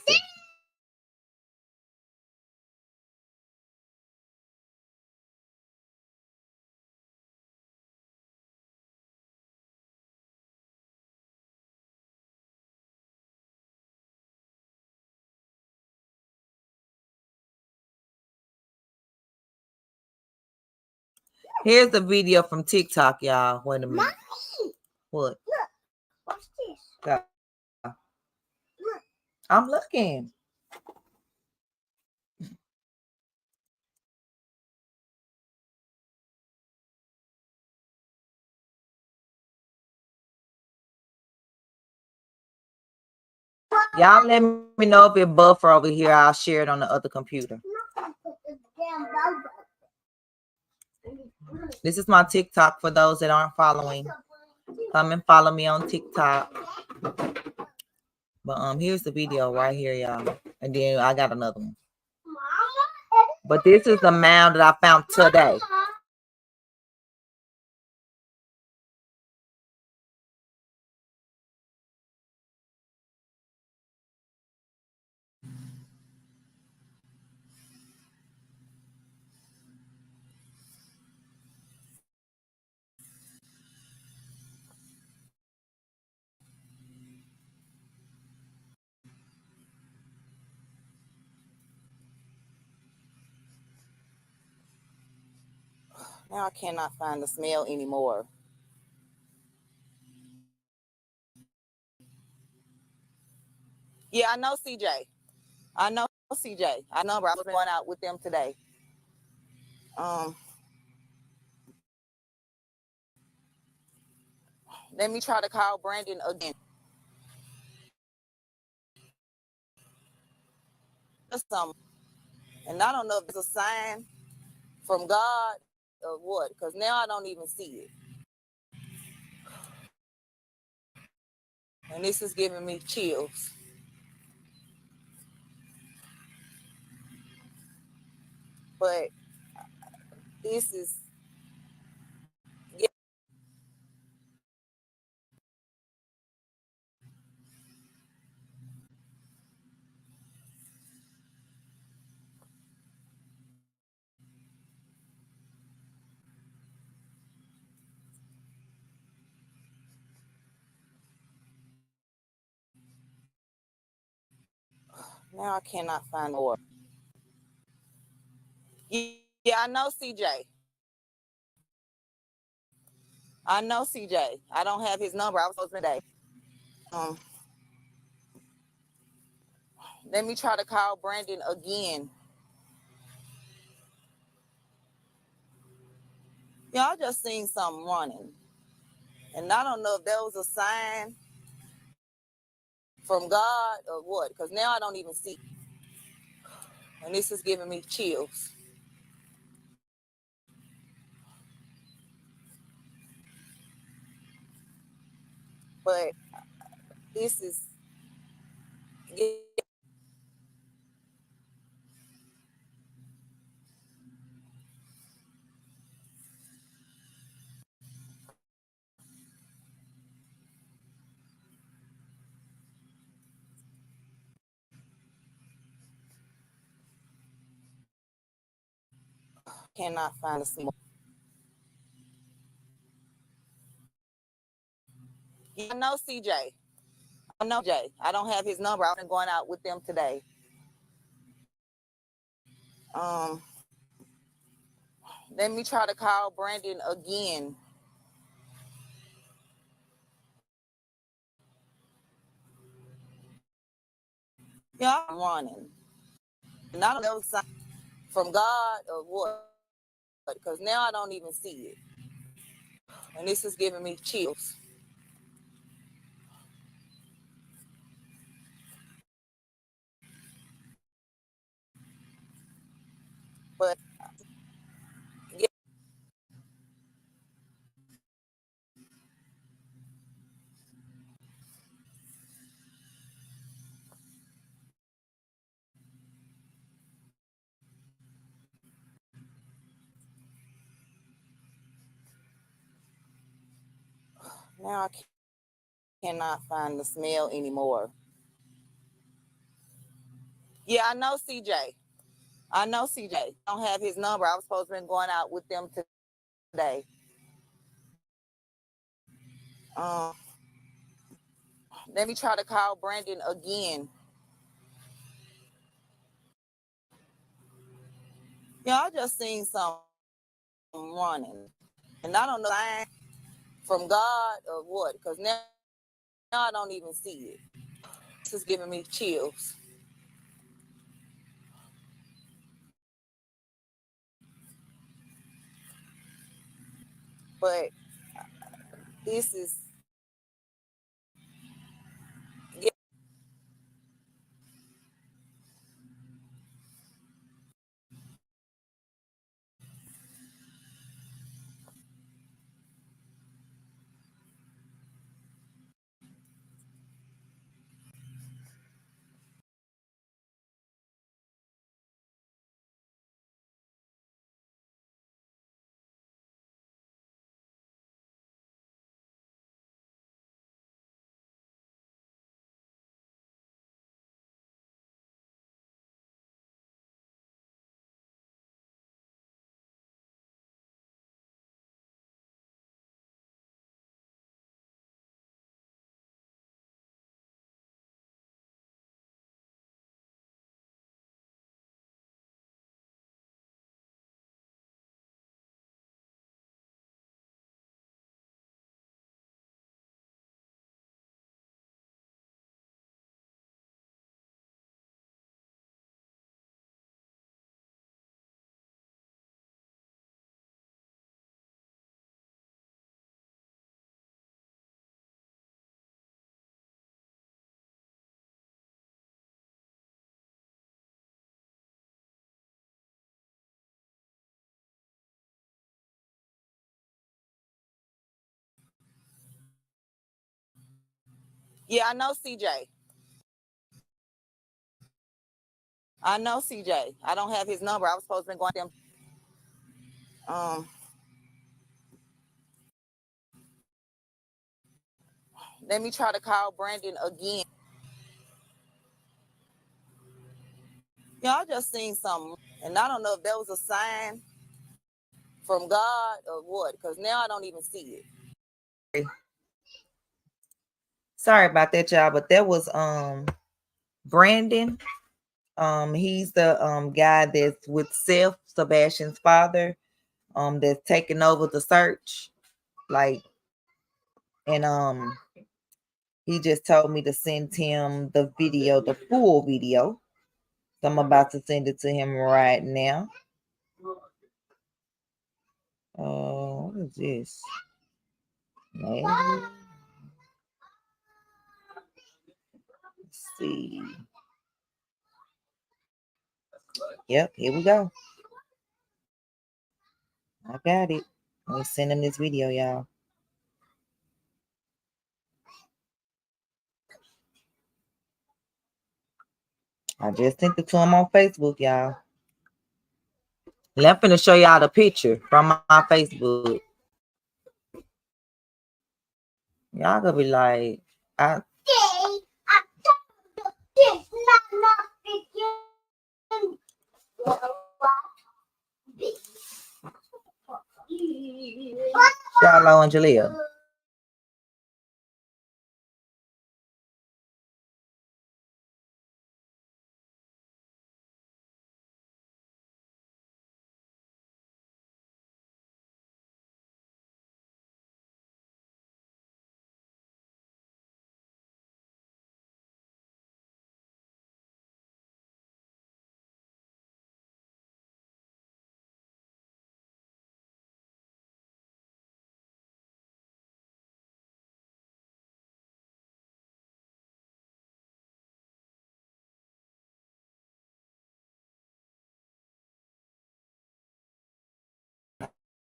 K: Here's the video from TikTok, y'all. Wait a minute. What? Yeah. I'm looking. Y'all let me know if it buffer over here. I'll share it on the other computer. This is my TikTok for those that aren't following. Come and follow me on TikTok. But here's the video right here, y'all. And then I got another one. But this is the mound that I found today. Now I cannot find the smell anymore. Yeah, I know CJ. I know CJ. I know I was going out with them today. Let me try to call Brandon again. And I don't know if it's a sign from God or what, because now I don't even see it. And this is giving me chills. But this is, yeah. Now I cannot find more. Yeah, I know CJ. I know CJ. I don't have his number. I was supposed to today. Let me try to call Brandon again. Yeah, I just seen something running. And I don't know if that was a sign from God or what, because now I don't even see. And this is giving me chills. But this is, yeah. Cannot find a small. Yeah, I know CJ. I know Jay. I don't have his number. I've been going out with them today. Let me try to call Brandon again. Yeah, I'm running. And I don't know if it's from God or what, because now I don't even see it. And this is giving me chills. But yeah. Now I cannot find the smell anymore. Yeah, I know CJ. I know CJ. I don't have his number. I was supposed to be going out with them today. Let me try to call Brandon again. Yeah, I just seen something running. And I don't know from God or what, because now I don't even see it. This is giving me chills. But this is, yeah. Yeah, I know CJ. I know CJ. I don't have his number. I was supposed to be going to him. Let me try to call Brandon again. Yeah, I just seen something, and I don't know if that was a sign from God or what, because now I don't even see it. Sorry about that, y'all, but that was Brandon. He's the guy that's with Sebastian's father, that's taking over the search. Like, and he just told me to send him the video, the full video. So I'm about to send it to him right now. What is this? Let's see. Yep, here we go. I got it. Let me send him this video, y'all. I just sent it to him on Facebook, y'all. I'm finna show y'all the picture from my Facebook. Y'all gonna be like, Shallow and Jalea.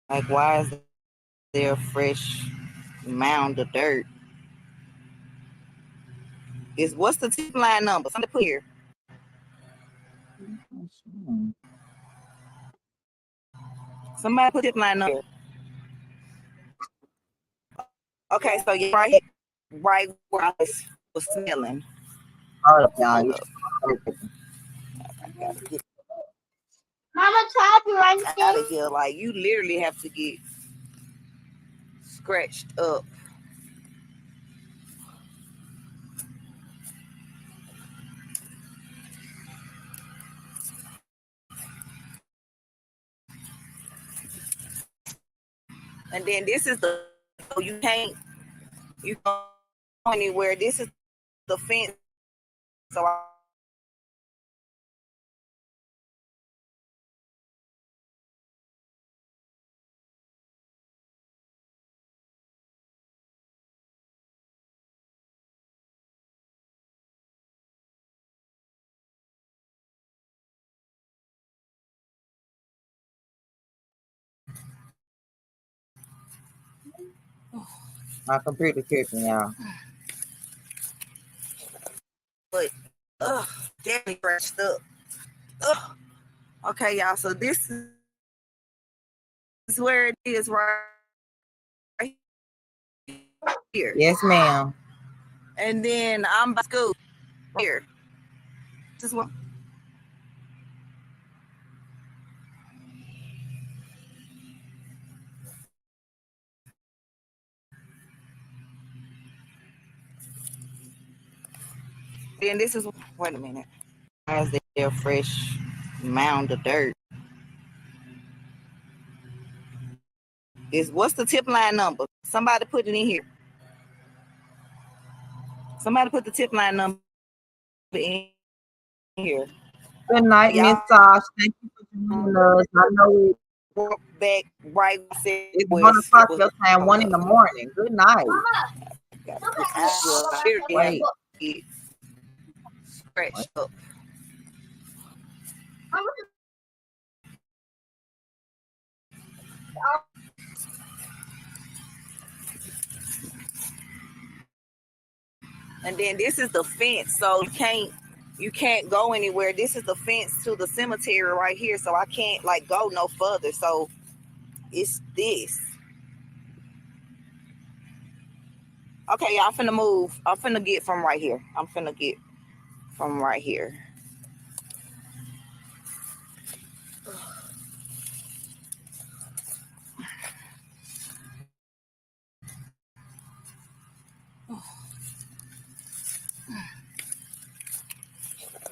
K: Like, why is there a fresh mound of dirt? What's the tip line number? Somebody put here. Somebody put tip line number. Okay, so you're right here, right where I was smelling. Hold up, y'all. Mama tried to run out of here. Like, you literally have to get scratched up. And then this is the, so you can't
A: anywhere. This is the fence. So
K: My computer tripping, y'all.
A: but definitely crashed up. Okay, y'all. So this is where it is right here.
K: Yes, ma'am.
A: And then I'm by school here. This is what. Then this is. Wait a minute. Why is there a fresh mound of dirt? What's the tip line number? Somebody put it in here. Somebody put the tip line number in here.
K: Good night, Miss Sash. Thank you for joining us. I know
A: back right.
K: It's 1 o'clock your time, 1 in the morning. Good night.
A: Wait. Scratched up. And then this is the fence, so you can't go anywhere. This is the fence to the cemetery right here, so I can't like go no further. So it's this. Okay, y'all, I'm finna move. I'm finna get from right here.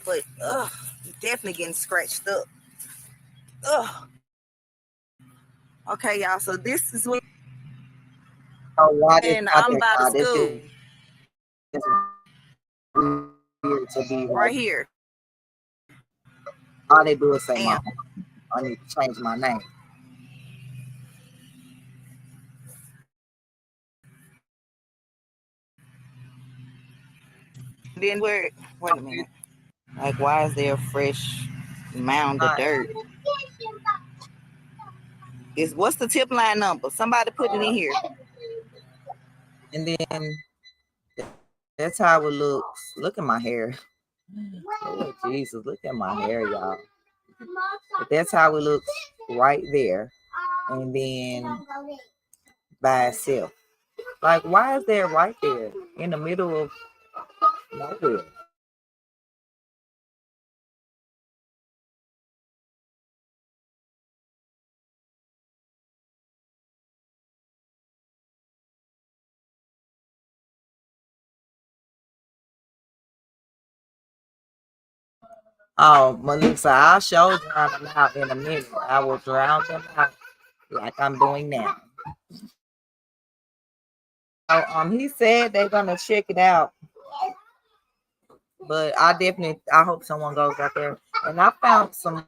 A: But definitely getting scratched up. Okay, y'all. So this is what.
K: Oh, why this
A: And I'm by the
K: this
A: school.
K: is weird to be
A: Right here.
K: All they do is say mom. I need to change my name.
A: Then wait a minute. Like, why is there a fresh mound of dirt? What's the tip line number? Somebody put it in here.
K: And then that's how it looks. Look at my hair. Oh Jesus, look at my hair, y'all. But that's how it looks right there. And then by itself. Like, why is that right there in the middle of nowhere? Oh, Melissa, I'll show drown them out in a minute. I will drown them out like I'm doing now. So, he said they're gonna check it out, but I hope someone goes out there. And I found some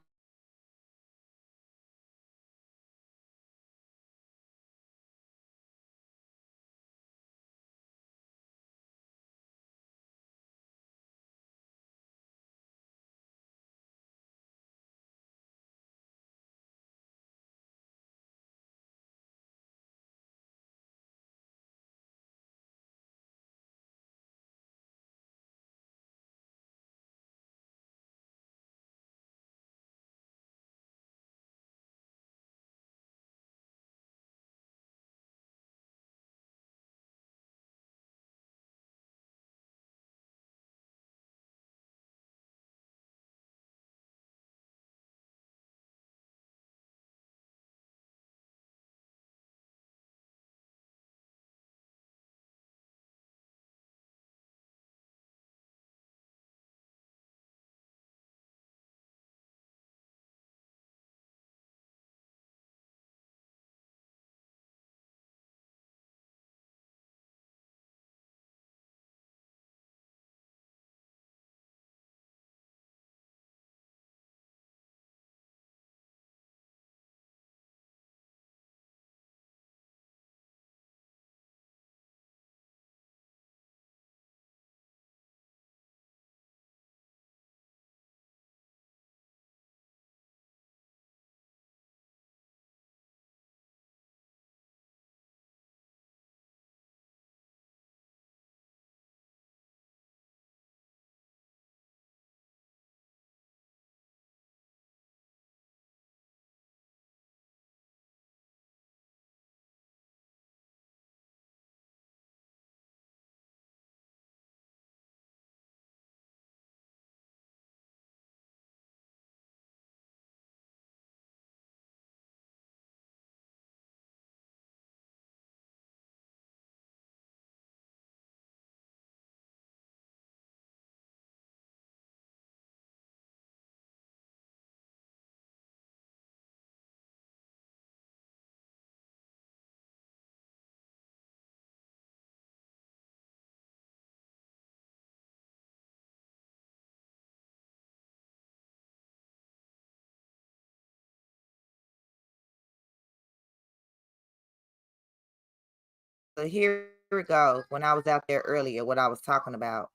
K: So here it goes. When I was out there earlier, what I was talking about.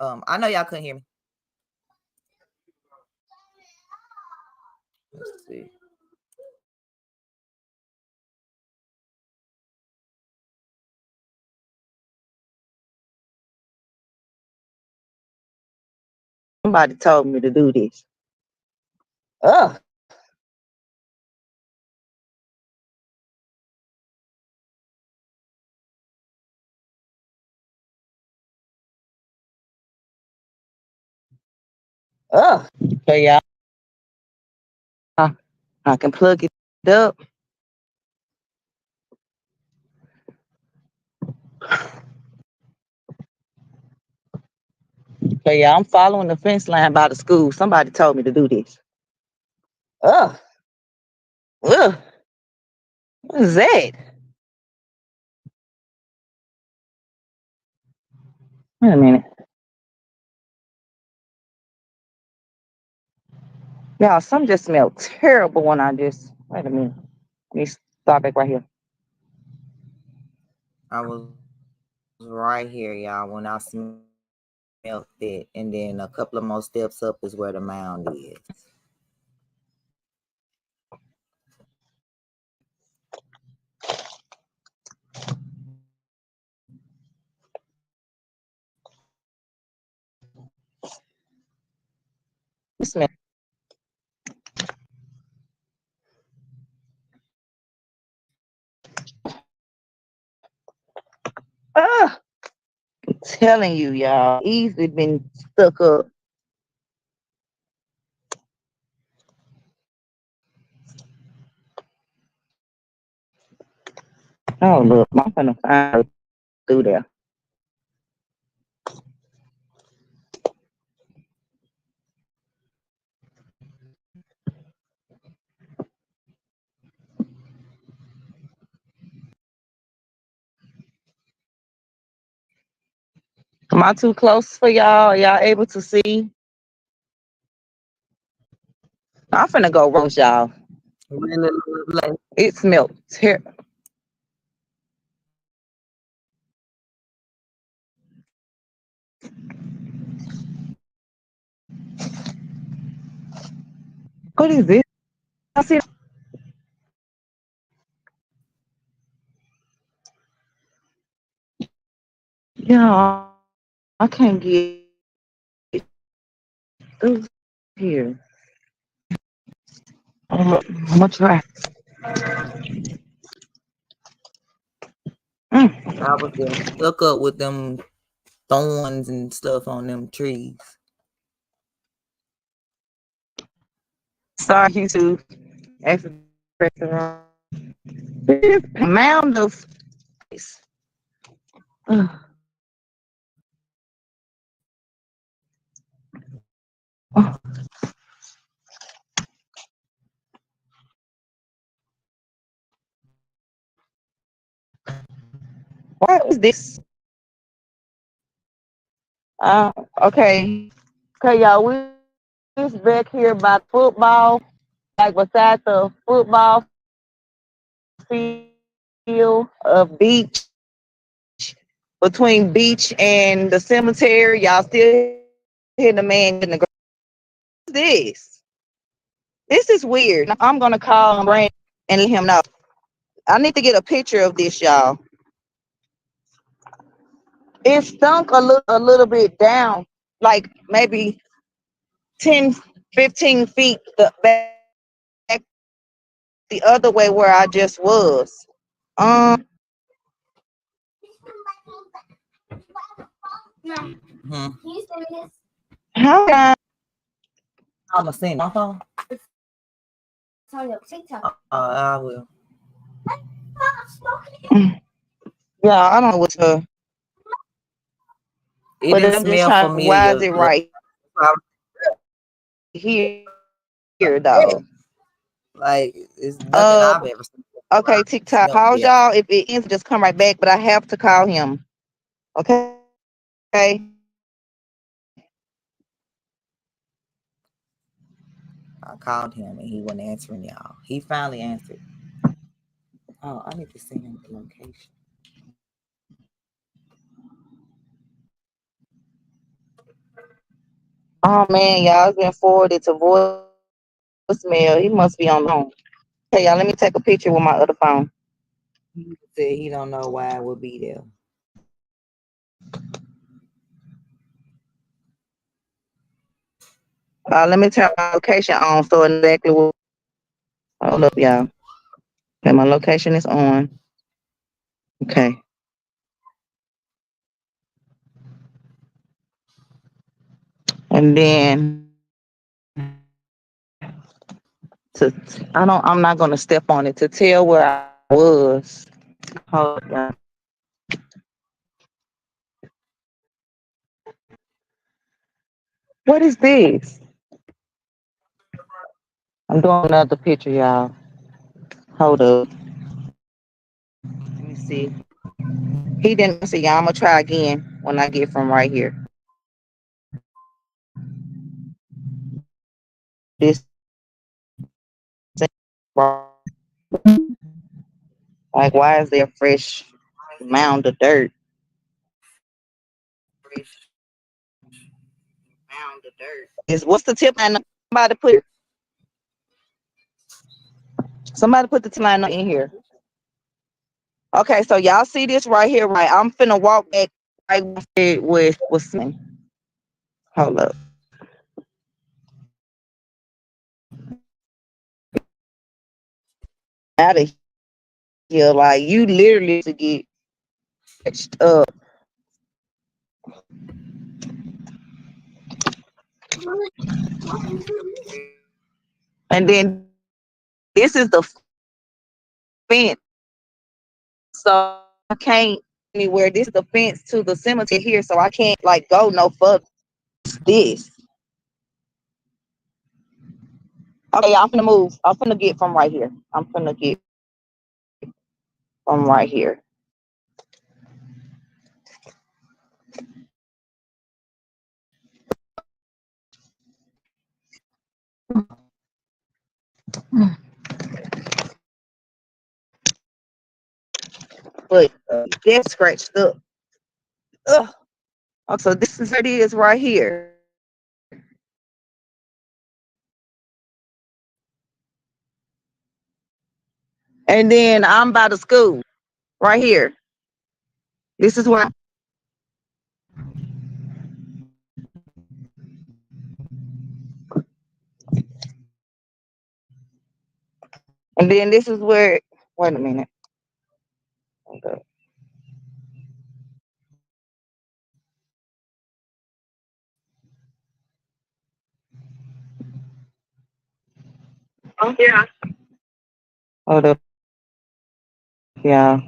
K: I know y'all couldn't hear me. Let's see.
A: Somebody told me to do this. Ugh. Ugh. Okay, y'all. I can plug it up. Okay, y'all. I'm following the fence line by the school. Somebody told me to do this. Ugh. Ugh. What is that? Wait a minute. Y'all, something just smelled terrible when I just. Wait a minute. Let me stop back right here.
K: I was right here, y'all, when I smelled it. And then a couple of more steps up is where the mound is.
A: It smell. Ugh. I'm telling you, y'all. Easily been stuck up. Oh, look. I'm gonna find her through there. Am I too close for y'all? Are y'all able to see? I'm finna go roast y'all.
K: Really, like,
A: It smelled terrible. What is this? I see. Yeah, I can't get through here. I'm gonna try.
K: I was getting stuck up with them thorns and stuff on them trees.
A: Sorry, YouTube. Accidentally pressed the wrong. Mound of. Ugh. Oh, what is this? Okay. Okay, y'all. We just back here by football, like beside the football field, beach, between beach and the cemetery. Y'all still hear the man in the ground. What is this? This is weird. I'm gonna call Brandon and let him know. I need to get a picture of this, y'all. It stunk a little bit down, like maybe 10, 15 feet back the other way where I just was. Um, how can
K: I'm gonna send my phone. It's on your TikTok. I will.
A: yeah, I don't know what to.
K: It
A: But
K: didn't
A: I'm just
K: smell
A: trying. Why is
K: familiar.
A: it right here though?
K: Like it's nothing I've ever seen.
A: Okay, TikTok. Pause y'all. If it ends, just come right back. But I have to call him. Okay. Okay.
K: I called him and he wasn't answering y'all. He finally answered. Oh, I need to send him the location.
A: Oh man, y'all, it's been forwarded to voicemail. He must be on the phone. Hey y'all, let me take a picture with my other phone.
K: He said he don't know why it would be there.
A: Let me turn my location on so exactly what. Hold up, y'all. Okay, my location is on. Okay. And then I'm not gonna step on it to tell where I was. Hold up, y'all. What is this? I'm doing another picture, y'all. Hold up. Let me see. He didn't answer, y'all. I'm gonna try again when I get from right here. This like why is there a fresh mound of dirt? Is what's the tip line? Somebody put the tip line in here. Okay, so y'all see this right here, right? I'm finna walk back right with me. Hold up. Out of here, like you literally to get stretched up. And then this is the fence. So I can't anywhere. This is the fence to the cemetery here, so I can't like go no further. This. Okay, I'm gonna move. I'm gonna get from right here. I'm gonna get from right here. But get scratched up. Ugh. Oh, so this is what it is right here. And then I'm by the school right here. This is where and then this is where wait a minute. Okay.
C: Oh, yeah.
A: Hold up, yeah.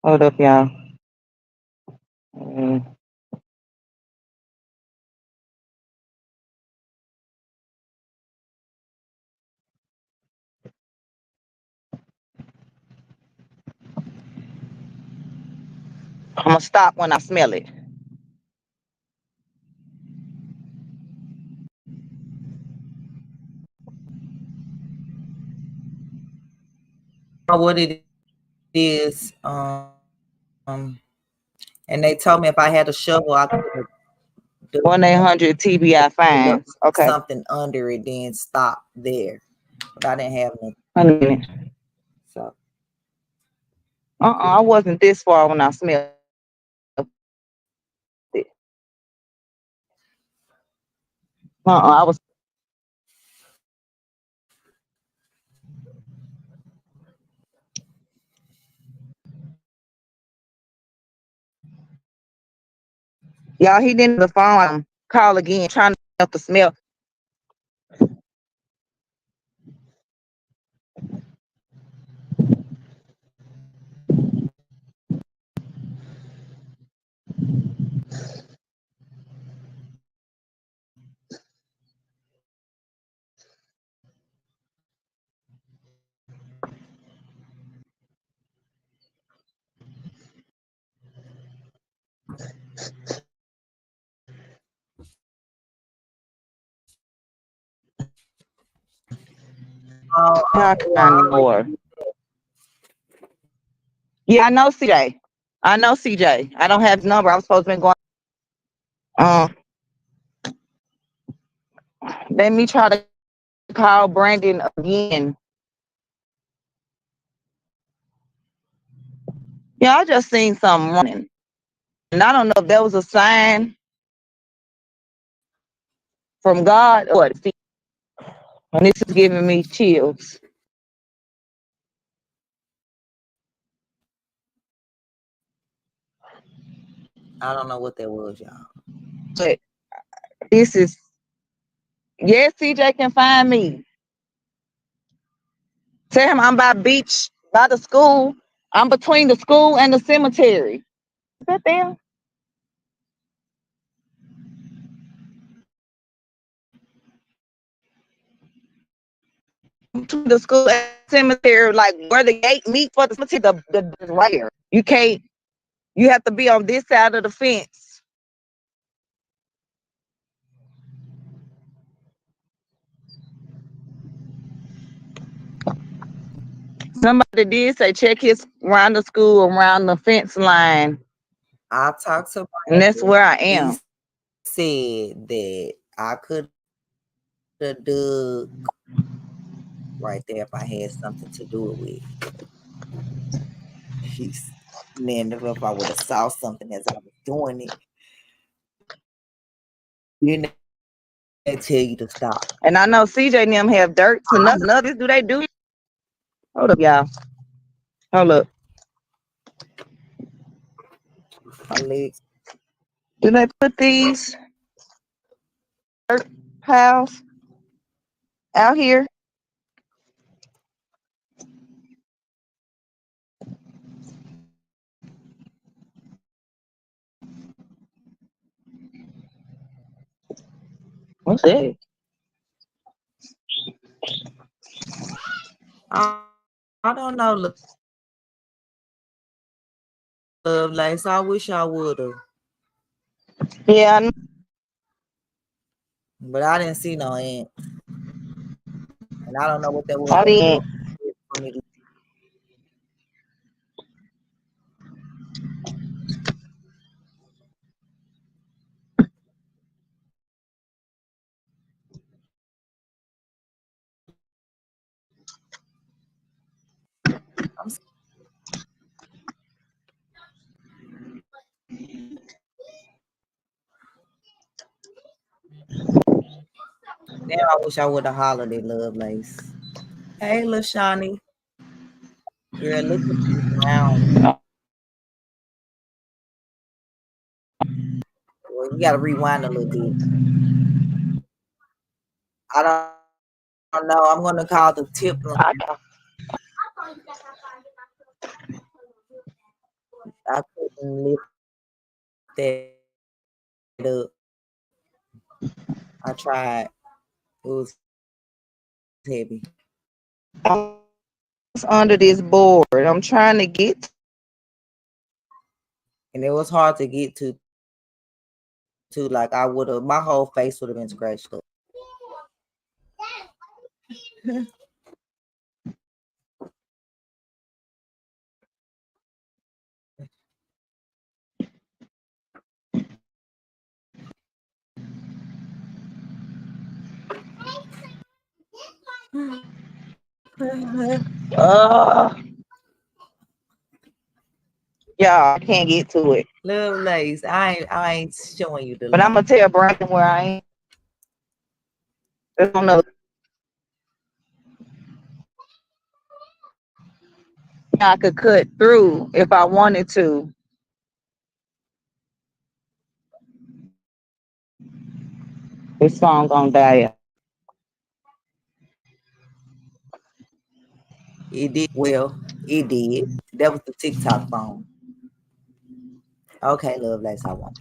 A: Hold up, y'all. Mm. I'm gonna stop when I smell it.
K: What it is, and they told me if I had a shovel, I could
A: 1-800 TBI fines. Okay.
K: something under it, then stop there. But I didn't have nothing.
A: 1 minute.
K: So
A: I wasn't this far when I smelled it. I was. Y'all, he didn't the phone. Call again, trying to help the smell.
K: Oh,
A: How
K: okay,
A: can
K: I
A: I
K: already
A: know her? Yeah, I know CJ. I know CJ. I don't have his number. I was supposed to be going. Let me try to call Brandon again. Yeah, I just seen something running, and I don't know if that was a sign from God or what. And this is giving me chills.
K: I don't know what that was, y'all.
A: But this is yes, CJ can find me. Tell him I'm by beach, by the school. I'm between the school and the cemetery. Is that there? Between the school and the cemetery, like where the gate meet for the cemetery, the right here. You can't. You have to be on this side of the fence. Somebody did say check his around the school, around the fence line.
K: I talked to
A: And that's
K: Brandon.
A: where I
K: He
A: am.
K: said that I could have dug right there if I had something to do it with. He's man, if I would have saw something as I was doing it, you know, they tell you to stop.
A: And I know CJ and them have dirt and others. Do they do it? Hold up, y'all. Hold up.
K: My legs.
A: Do they put these dirt piles out here? What's that?
K: I don't know, love like so I wish I would have.
A: Yeah,
K: but I didn't see no ant. And I don't know what that was.
A: I didn't.
K: For me to now I wish I would have hollered at Love Lace. Hey, Lil Shawnee. Girl, look at this round. Well, you gotta rewind a little bit. I don't know. I'm gonna call the tip line. I couldn't lift that up. I tried. It was heavy.
A: I'm under this board. I'm trying to get.
K: And it was hard to get to. Like I would have, my whole face would have been scratched up.
A: Yeah, I can't get to it.
K: Love Lace. I ain't showing you the
A: But I'm
K: link.
A: gonna tell Brandon where I am. I don't know. I could cut through if I wanted to. This song gonna die.
K: It did well. It did. That was the TikTok phone. Okay, Love Lace, I won't.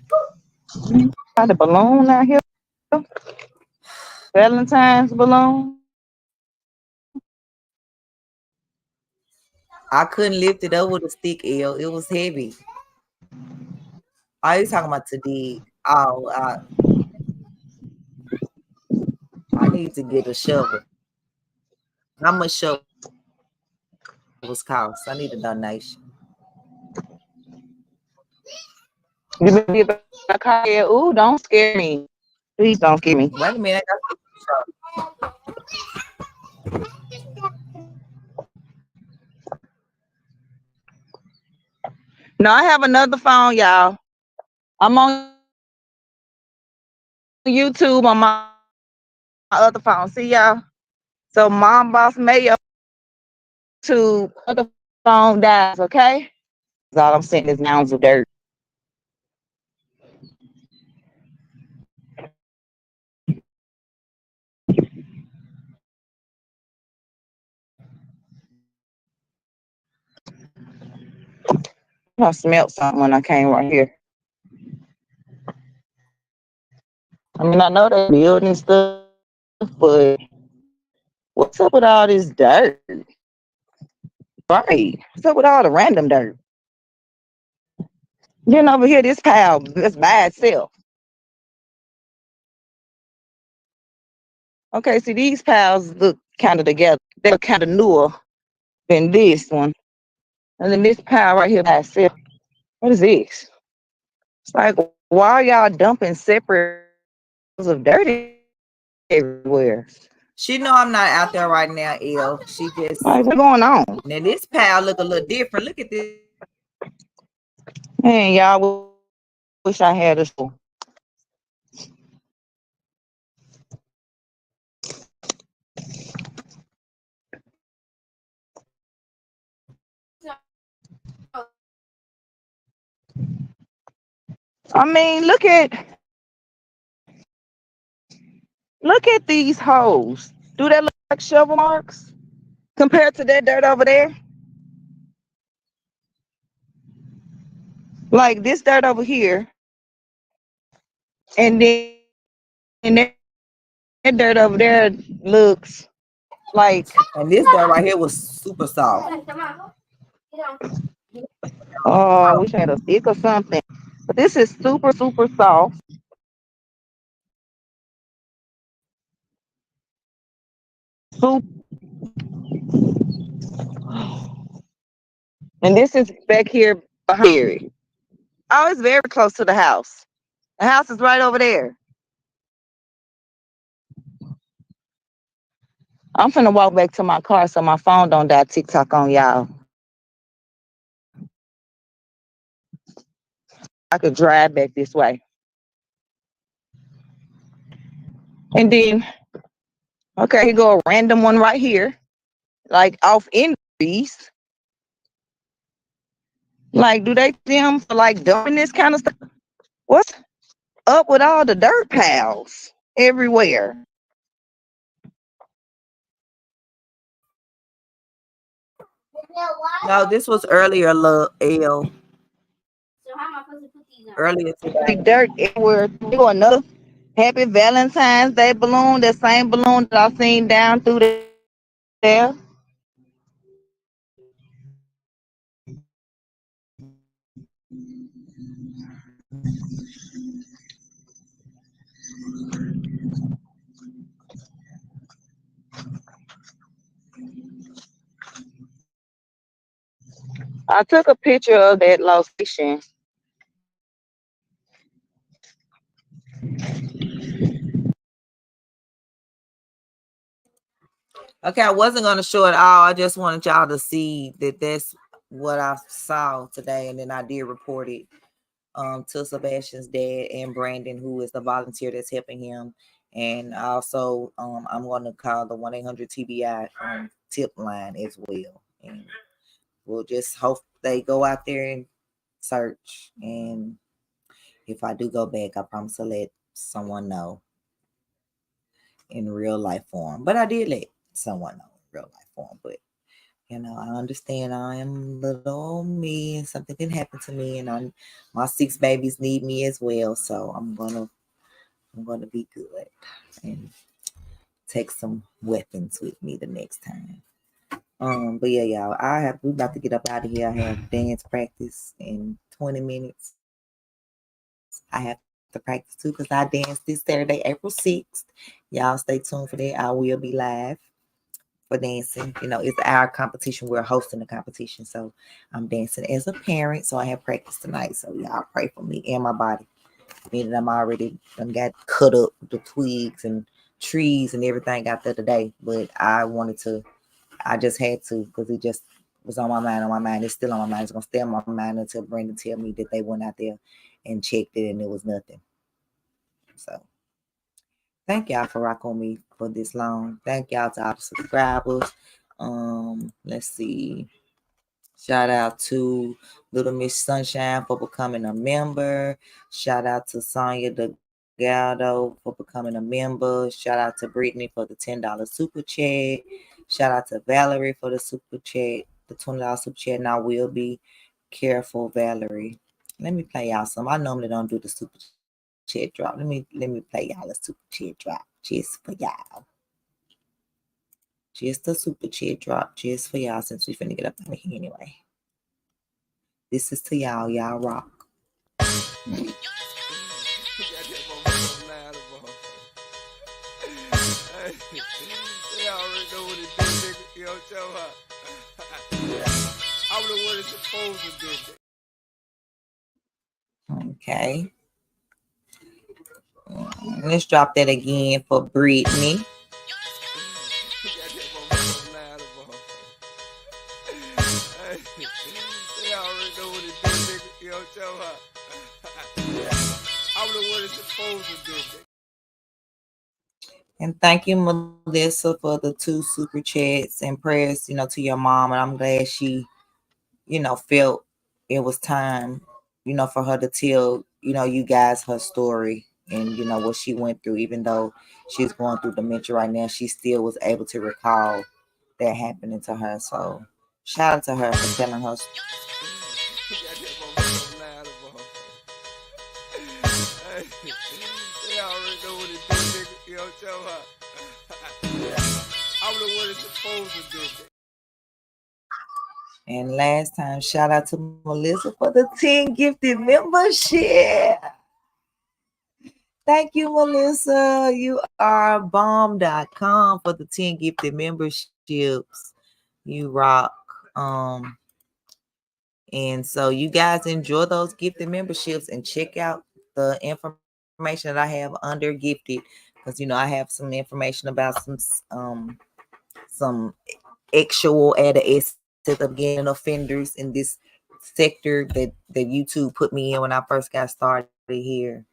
A: Got a balloon out here. Valentine's balloon.
K: I couldn't lift it up with a stick, L. It was heavy. Are you talking about today? Oh, I need to get a shovel. How much shovels cost? I need a donation.
A: You better get a car. Ooh, don't scare me. Please don't scare me.
K: Wait a minute, I
A: No, I have another phone, y'all. I'm on YouTube on my other phone. See y'all. So Mom Boss Mayo to other phone dies, okay? That's all I'm saying is mounds of dirt. I smelled something when I came right here. I mean, I know they building stuff, but what's up with all this dirt? Right. What's up with all the random dirt? Then over here, this pile is by itself. Okay, see, these piles look kind of together. They're kind of newer than this one. And then this pile right here by itself. What is this? It's like, why are y'all dumping separate piles of dirt everywhere?
K: She know I'm not out there right now, Elle. She just
A: Like, what's going on?
K: now this pile look a little different. Look at this.
A: Man, y'all wish I had a show. I mean, look at these holes. Do that look like shovel marks compared to that dirt over there? Like this dirt over here, and then that dirt over there looks like.
K: And this dirt right here was super soft.
A: Oh, I wish I had a stick or something. But this is super, super soft. Super. And this is back here behind. Oh, it's very close to the house. The house is right over there. I'm finna walk back to my car so my phone don't die TikTok on y'all. I could drive back this way. And then, okay, here go a random one right here. Like off in trees. Like, do they them for like dumping this kind of stuff? What's up with all the dirt piles everywhere?
K: No, this was earlier, Elle. Earlier
A: The
K: today.
A: dirt everywhere. Do another Happy Valentine's Day balloon, that same balloon that I seen down through there. I took a picture of that location.
K: Okay, I wasn't gonna show it all. I just wanted y'all to see that that's what I saw today, and then I did report it to Sebastian's dad and Brandon, who is the volunteer that's helping him. And also, I'm going to call the 1-800-TBI tip line as well. And we'll just hope they go out there and search. And if I do go back, I promise to let someone know in real life form. But I did let someone know in real life form. But I understand I am little me and something can happen to me, and my 6 babies need me as well. So I'm gonna be good and take some weapons with me the next time. But yeah, y'all, we about to get up out of here. I have dance practice in 20 minutes. I have to practice too because I dance this Saturday, April 6th. Y'all stay tuned for that. I will be live for dancing. You know, it's our competition. We're hosting the competition. So I'm dancing as a parent. So I have practice tonight. So y'all pray for me and my body. Meaning I'm already got cut up the twigs and trees and everything out there today. But I just had to because it just was on my mind. It's still on my mind. It's gonna stay on my mind until Brandon tell me that they went out there and checked it and it was nothing. So thank y'all for rocking with me for this long. Thank y'all to all the subscribers. Let's see. Shout out to Little Miss Sunshine for becoming a member. Shout out to Sonia DeGaldo for becoming a member. Shout out to Brittany for the $10 super chat. Shout out to Valerie for the super chat, the $20 super chat. And I will be careful, Valerie. Let me play y'all some. I normally don't do the super chat drop. Let me play y'all a super chat drop just for y'all. Just a super chat drop just for y'all since we finna get up out of here anyway. This is to y'all. Y'all rock. They already know what it do, nigga. You know what I'm talking about? I'm the one that's supposed to do. Okay. Let's drop that again for Brittany. They already know what it do, nigga. You know what I'm talking about? I'm the one that's supposed to do it. And thank you, Melissa, for the 2 super chats and prayers, to your mom. And I'm glad she, felt it was time, for her to tell, you guys her story and, what she went through. Even though she's going through dementia right now, she still was able to recall that happening to her. So shout out to her for telling her. They already know what it do, nigga. You know what I'm talking about? I'm the one that's supposed to do it. And last time, shout out to Melissa for the 10 gifted membership. Thank you, Melissa. You are bomb.com for the 10 gifted memberships. You rock. And so you guys enjoy those gifted memberships and check out the information that I have under gifted because I have some information about some actual added assets of getting offenders in this sector that YouTube put me in when I first got started here.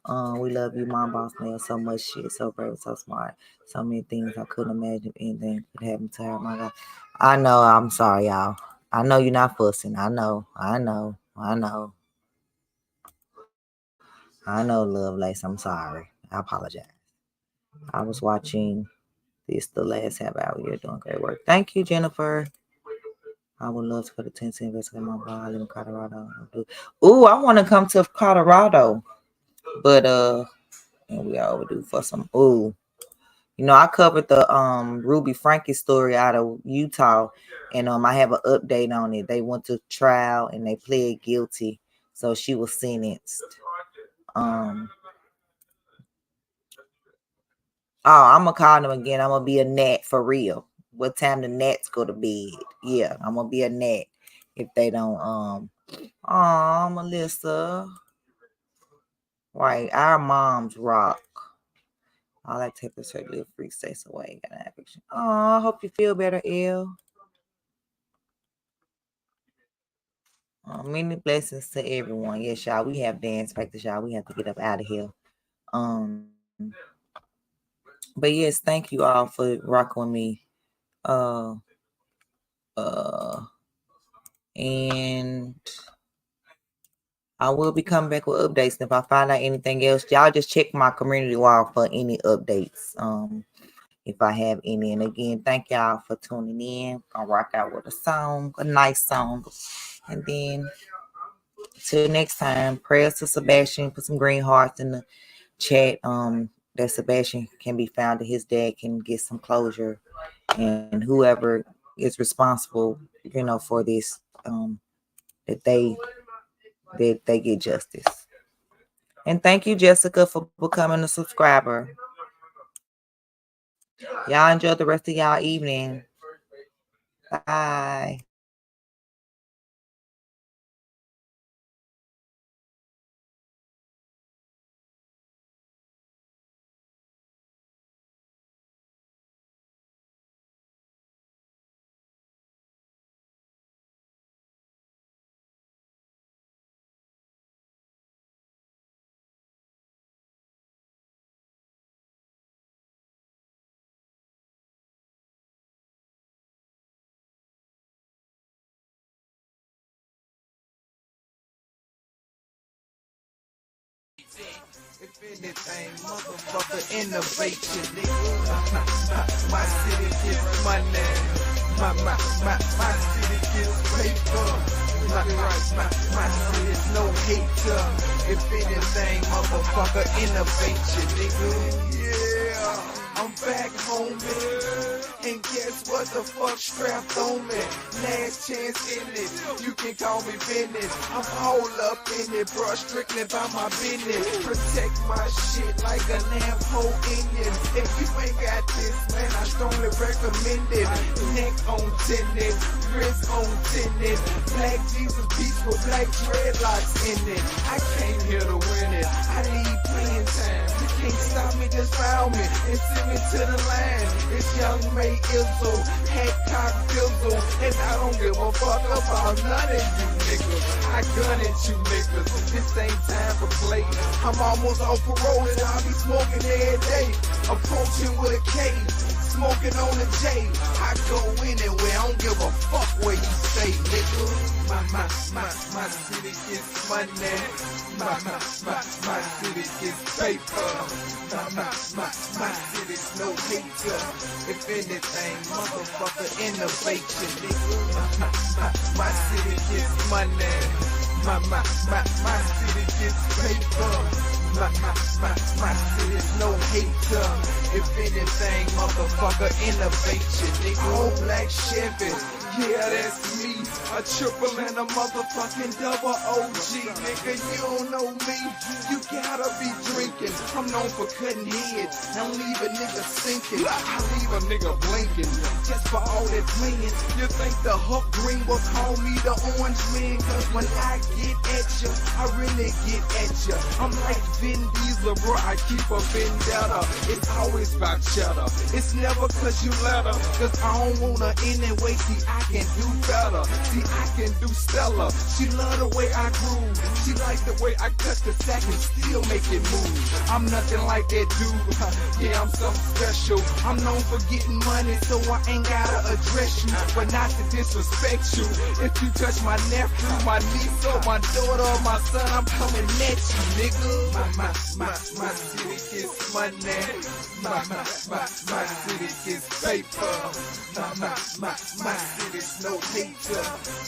K: We love you, Mom Boss Man, so much shit, so brave, so smart, so many things I couldn't imagine anything could happen to her. My God, I know. I'm sorry, y'all. I know you're not fussing. I know, Lovelace. I'm sorry. I apologize. I was watching this the last half hour. You're doing great work. Thank you, Jennifer. I would love to go to Tennessee and visit my brother. I live in Colorado. Ooh, I want to come to Colorado, but and we are overdue for some. Ooh, I covered the Ruby Frankie story out of Utah, and I have an update on it. They went to trial and they pled guilty, so she was sentenced. I'm gonna call them again. I'm gonna be a gnat for real. What time the gnats go to bed? Yeah, I'm gonna be a gnat if they don't. Melissa. Right, our moms rock. All that take is her live free stays away. Got an action. I hope you feel better, Elle. Many blessings to everyone. Yes, y'all. We have dance practice, y'all. We have to get up out of here. But yes, thank you all for rocking with me. And I will be coming back with updates. And if I find out anything else, y'all just check my community wall for any updates. If I have any. And again, thank y'all for tuning in. I'll rock out with a song, a nice song. And then till next time, prayers to Sebastian. Put some green hearts in the chat. That Sebastian can be found, that his dad can get some closure, and whoever is responsible, for this, that they get justice. And thank you, Jessica, for becoming a subscriber. Y'all enjoy the rest of y'all evening. Bye.
N: If anything, motherfucker, innovation, nigga. My city gets money. My city gets paper. My city's no hater. If anything, motherfucker, innovation, nigga. Yeah, I'm back home, man. And guess what the fuck strapped on me? Last chance in it, you can call me business. I'm all up in it, bro, strictly by my business. Protect my shit like a lamb hole Indian. If you ain't got this, man, I strongly recommend it. Neck on tennis, wrist on tennis. Black Jesus beats with black dreadlocks in it. I came here to win it, I need playing time. You can't stop me, just found me and send me to the line. It's young May Izzo, Hancock Dizzle, and I don't give a fuck about none of you niggas. I gun at you niggas, this ain't time for play. I'm almost off parole and I be smoking every day. Approaching with a K, smoking on a J. I go anywhere, I don't give a fuck where you stay, nigga. My city gets money. My city gets paper. My city's no hater. If anything, motherfucker, innovation, nigga. My city gets money. My city gets paper. My city's no hater. If anything, motherfucker, innovation, nigga. Old black Chevy, yeah, that's me. A triple and a motherfucking double OG, nigga. You don't know me, you gotta be drinking. I'm known for cutting heads, don't leave a nigga sinking. I leave a nigga blinking, just for all that blinging. You think the Hook Green will call me the Orange Man? Cause when I get at ya, I really get at ya. I'm like Vin Diesel, bro, I keep a vendetta. It's always about cheddar, it's never cause you let her. Cause I don't wanna anyway, see I can do better. See I can do stellar, she love the way I groove. She like the way I cut the sack and still make it move. I'm nothing like that dude, yeah, I'm something special. I'm known for getting money, so I ain't gotta address you. But not to disrespect you. If you touch my nephew, my niece, or my daughter, or my son, I'm coming at you, nigga. My city gets money. My city gets paper. My city's no hater.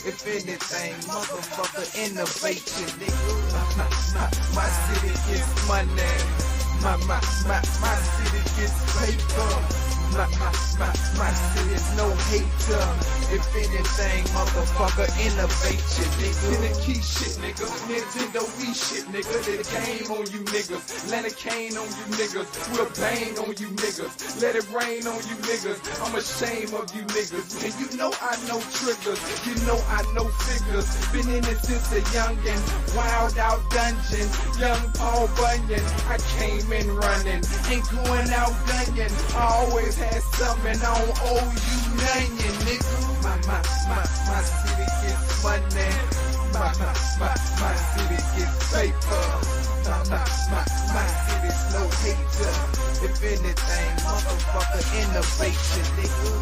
N: If anything, motherfucker, innovation, nigga. My city gets money. My city gets paper. My city's no hater. If anything, motherfucker, innovation, nigga. Key shit, nigga. Nintendo Wii shit, nigga. Let it game on you niggas. Let it cane on you niggas. We'll bang on you niggas. Let it rain on you niggas. I'm ashamed of you niggas. And you know I know triggers. You know I know figures. Been in it since a youngin'. Wild out dungeon. Young Paul Bunyan. I came in running. Ain't going out gunning. I always had something, I don't owe you nothing, nigga. My city gets money. My city gets paper. My city's no hater. If anything, motherfucker, innovation, nigga.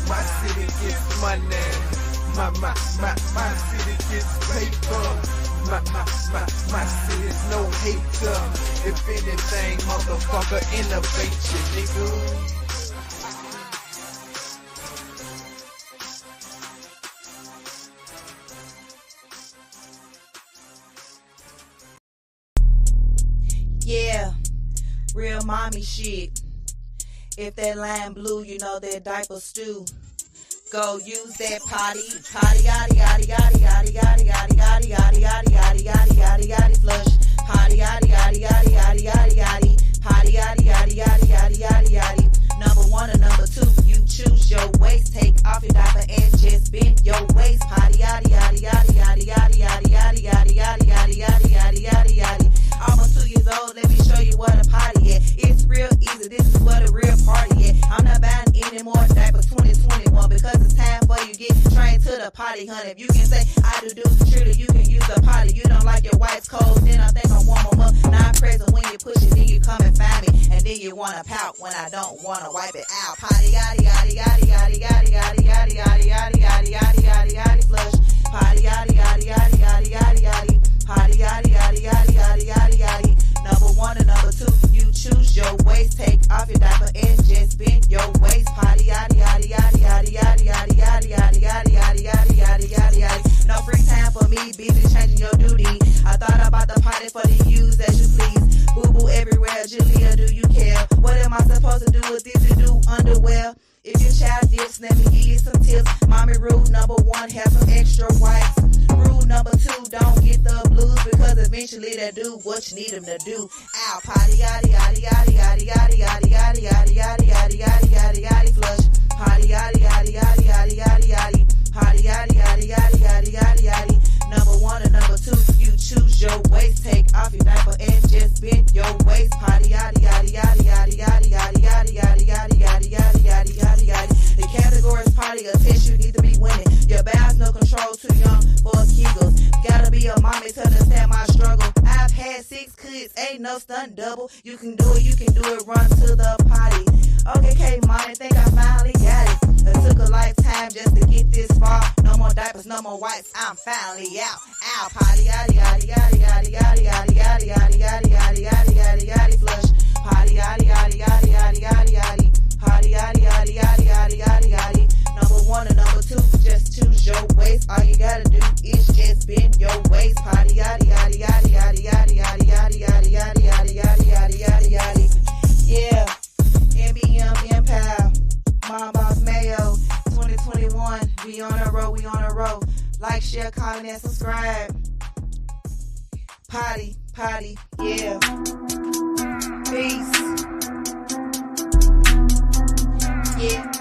N: My city gets money. My city gets paper. My city's no hater. If anything, motherfucker, innovation, nigga.
K: Yeah, real mommy shit. If that line blue, you know that diaper stew. Go use that potty, yaddy, yaddy, yaddy, yaddy, yaddy, yaddy, yaddy, yaddy, yaddy, yaddy, yaddy, yaddy, flush.
F: Potty yaddy yaddy yaddy yaddy yaddy yaddy. Potty yaddy yaddy yaddy yaddy yaddy yaddy. Number one or number two, you choose your waist. Take off your diaper and just bend your waist. Potty yaddy yaddy yaddy yaddy yaddy yaddy yaddy yaddy yaddy yaddy yaddy yaddy yaddy yaddy. Almost 2 years old, let me show you what a potty at. It's real easy, this is what a real party at. I'm not buying any more diapers 2021 because it's time for you get trained to the potty, honey. If you can say I do surely you can use the potty. You don't like your wife's cold, then I think I'm warm them up. Not present when you push it, then you come and find me, and then you wanna pout when I don't wanna wipe it out. Potty yaddy yaddy yaddy yaddy yaddy yaddy yaddy yaddy yaddy yaddy yaddy yaddy yaddy flush. Potty yaddy yaddy yaddy yaddy yaddy yaddy. Potty yaddy yaddy yaddy yaddy yaddy yaddy. Number one and number two, you choose your waist. Take off your diaper and just bend your waist. Potty yaddy yaddy yaddy yaddy yaddy yaddy yaddy yaddy yaddy yaddy yaddy yaddy yaddy yaddy. No free time for me, busy changing your duty. I thought about the potty for the use as you please. Boo boo everywhere, Julia, do you care? What am I supposed to do with this to do underwear? If your child dips, let me give you some tips. Mommy rule number one, have some extra wipes. Rule number two, don't get the blues because eventually they do what you need them to do. Ow, potty yaddy yaddy yaddy yaddy yaddy yaddy yaddy yaddy yaddy yaddy yaddy yaddy yaddy flush. Potty yaddy yaddy yaddy yaddy yaddy yaddy. Potty yaddy yaddy yaddy yaddy yaddy yaddy. Number one and number two, you choose your waist. Take off your diaper and just bend your waist. Potty yaddy yaddy yaddy yaddy yaddy yaddy yaddy yaddy yaddy yaddy yaddy yaddy yaddy yaddy. The category is potty, a test you need to be winning. Your bowels no control, too young for Kegels. Gotta be a mommy to understand my struggle. I've had 6 kids, ain't no stunt double. You can do it, run to the potty. Okay, K, mommy, think I finally got it. It took a lifetime just to get this far. No more diapers, no more wipes, I'm finally out. Ow, potty yaddy yaddy yaddy yaddy yaddy yaddy yaddy yaddy yaddy yaddy yaddy yaddy yaddy flush. Potty yaddy yaddy yaddy yaddy yaddy yaddy. Potty yaddy yaddy yaddy yaddy yaddy yaddy. Number one and number two, just choose your waist. All you gotta do is just bend your waist. Potty yaddy yaddy yaddy yaddy yaddy yaddy yaddy yaddy yaddy yaddy yaddy yaddy yaddy yaddy. Yeah, NBM Empire, Mom Boss Mayo, 2021. We on a roll, we on a roll. Like, share, comment, and subscribe. Potty, yeah. Peace. Yeah.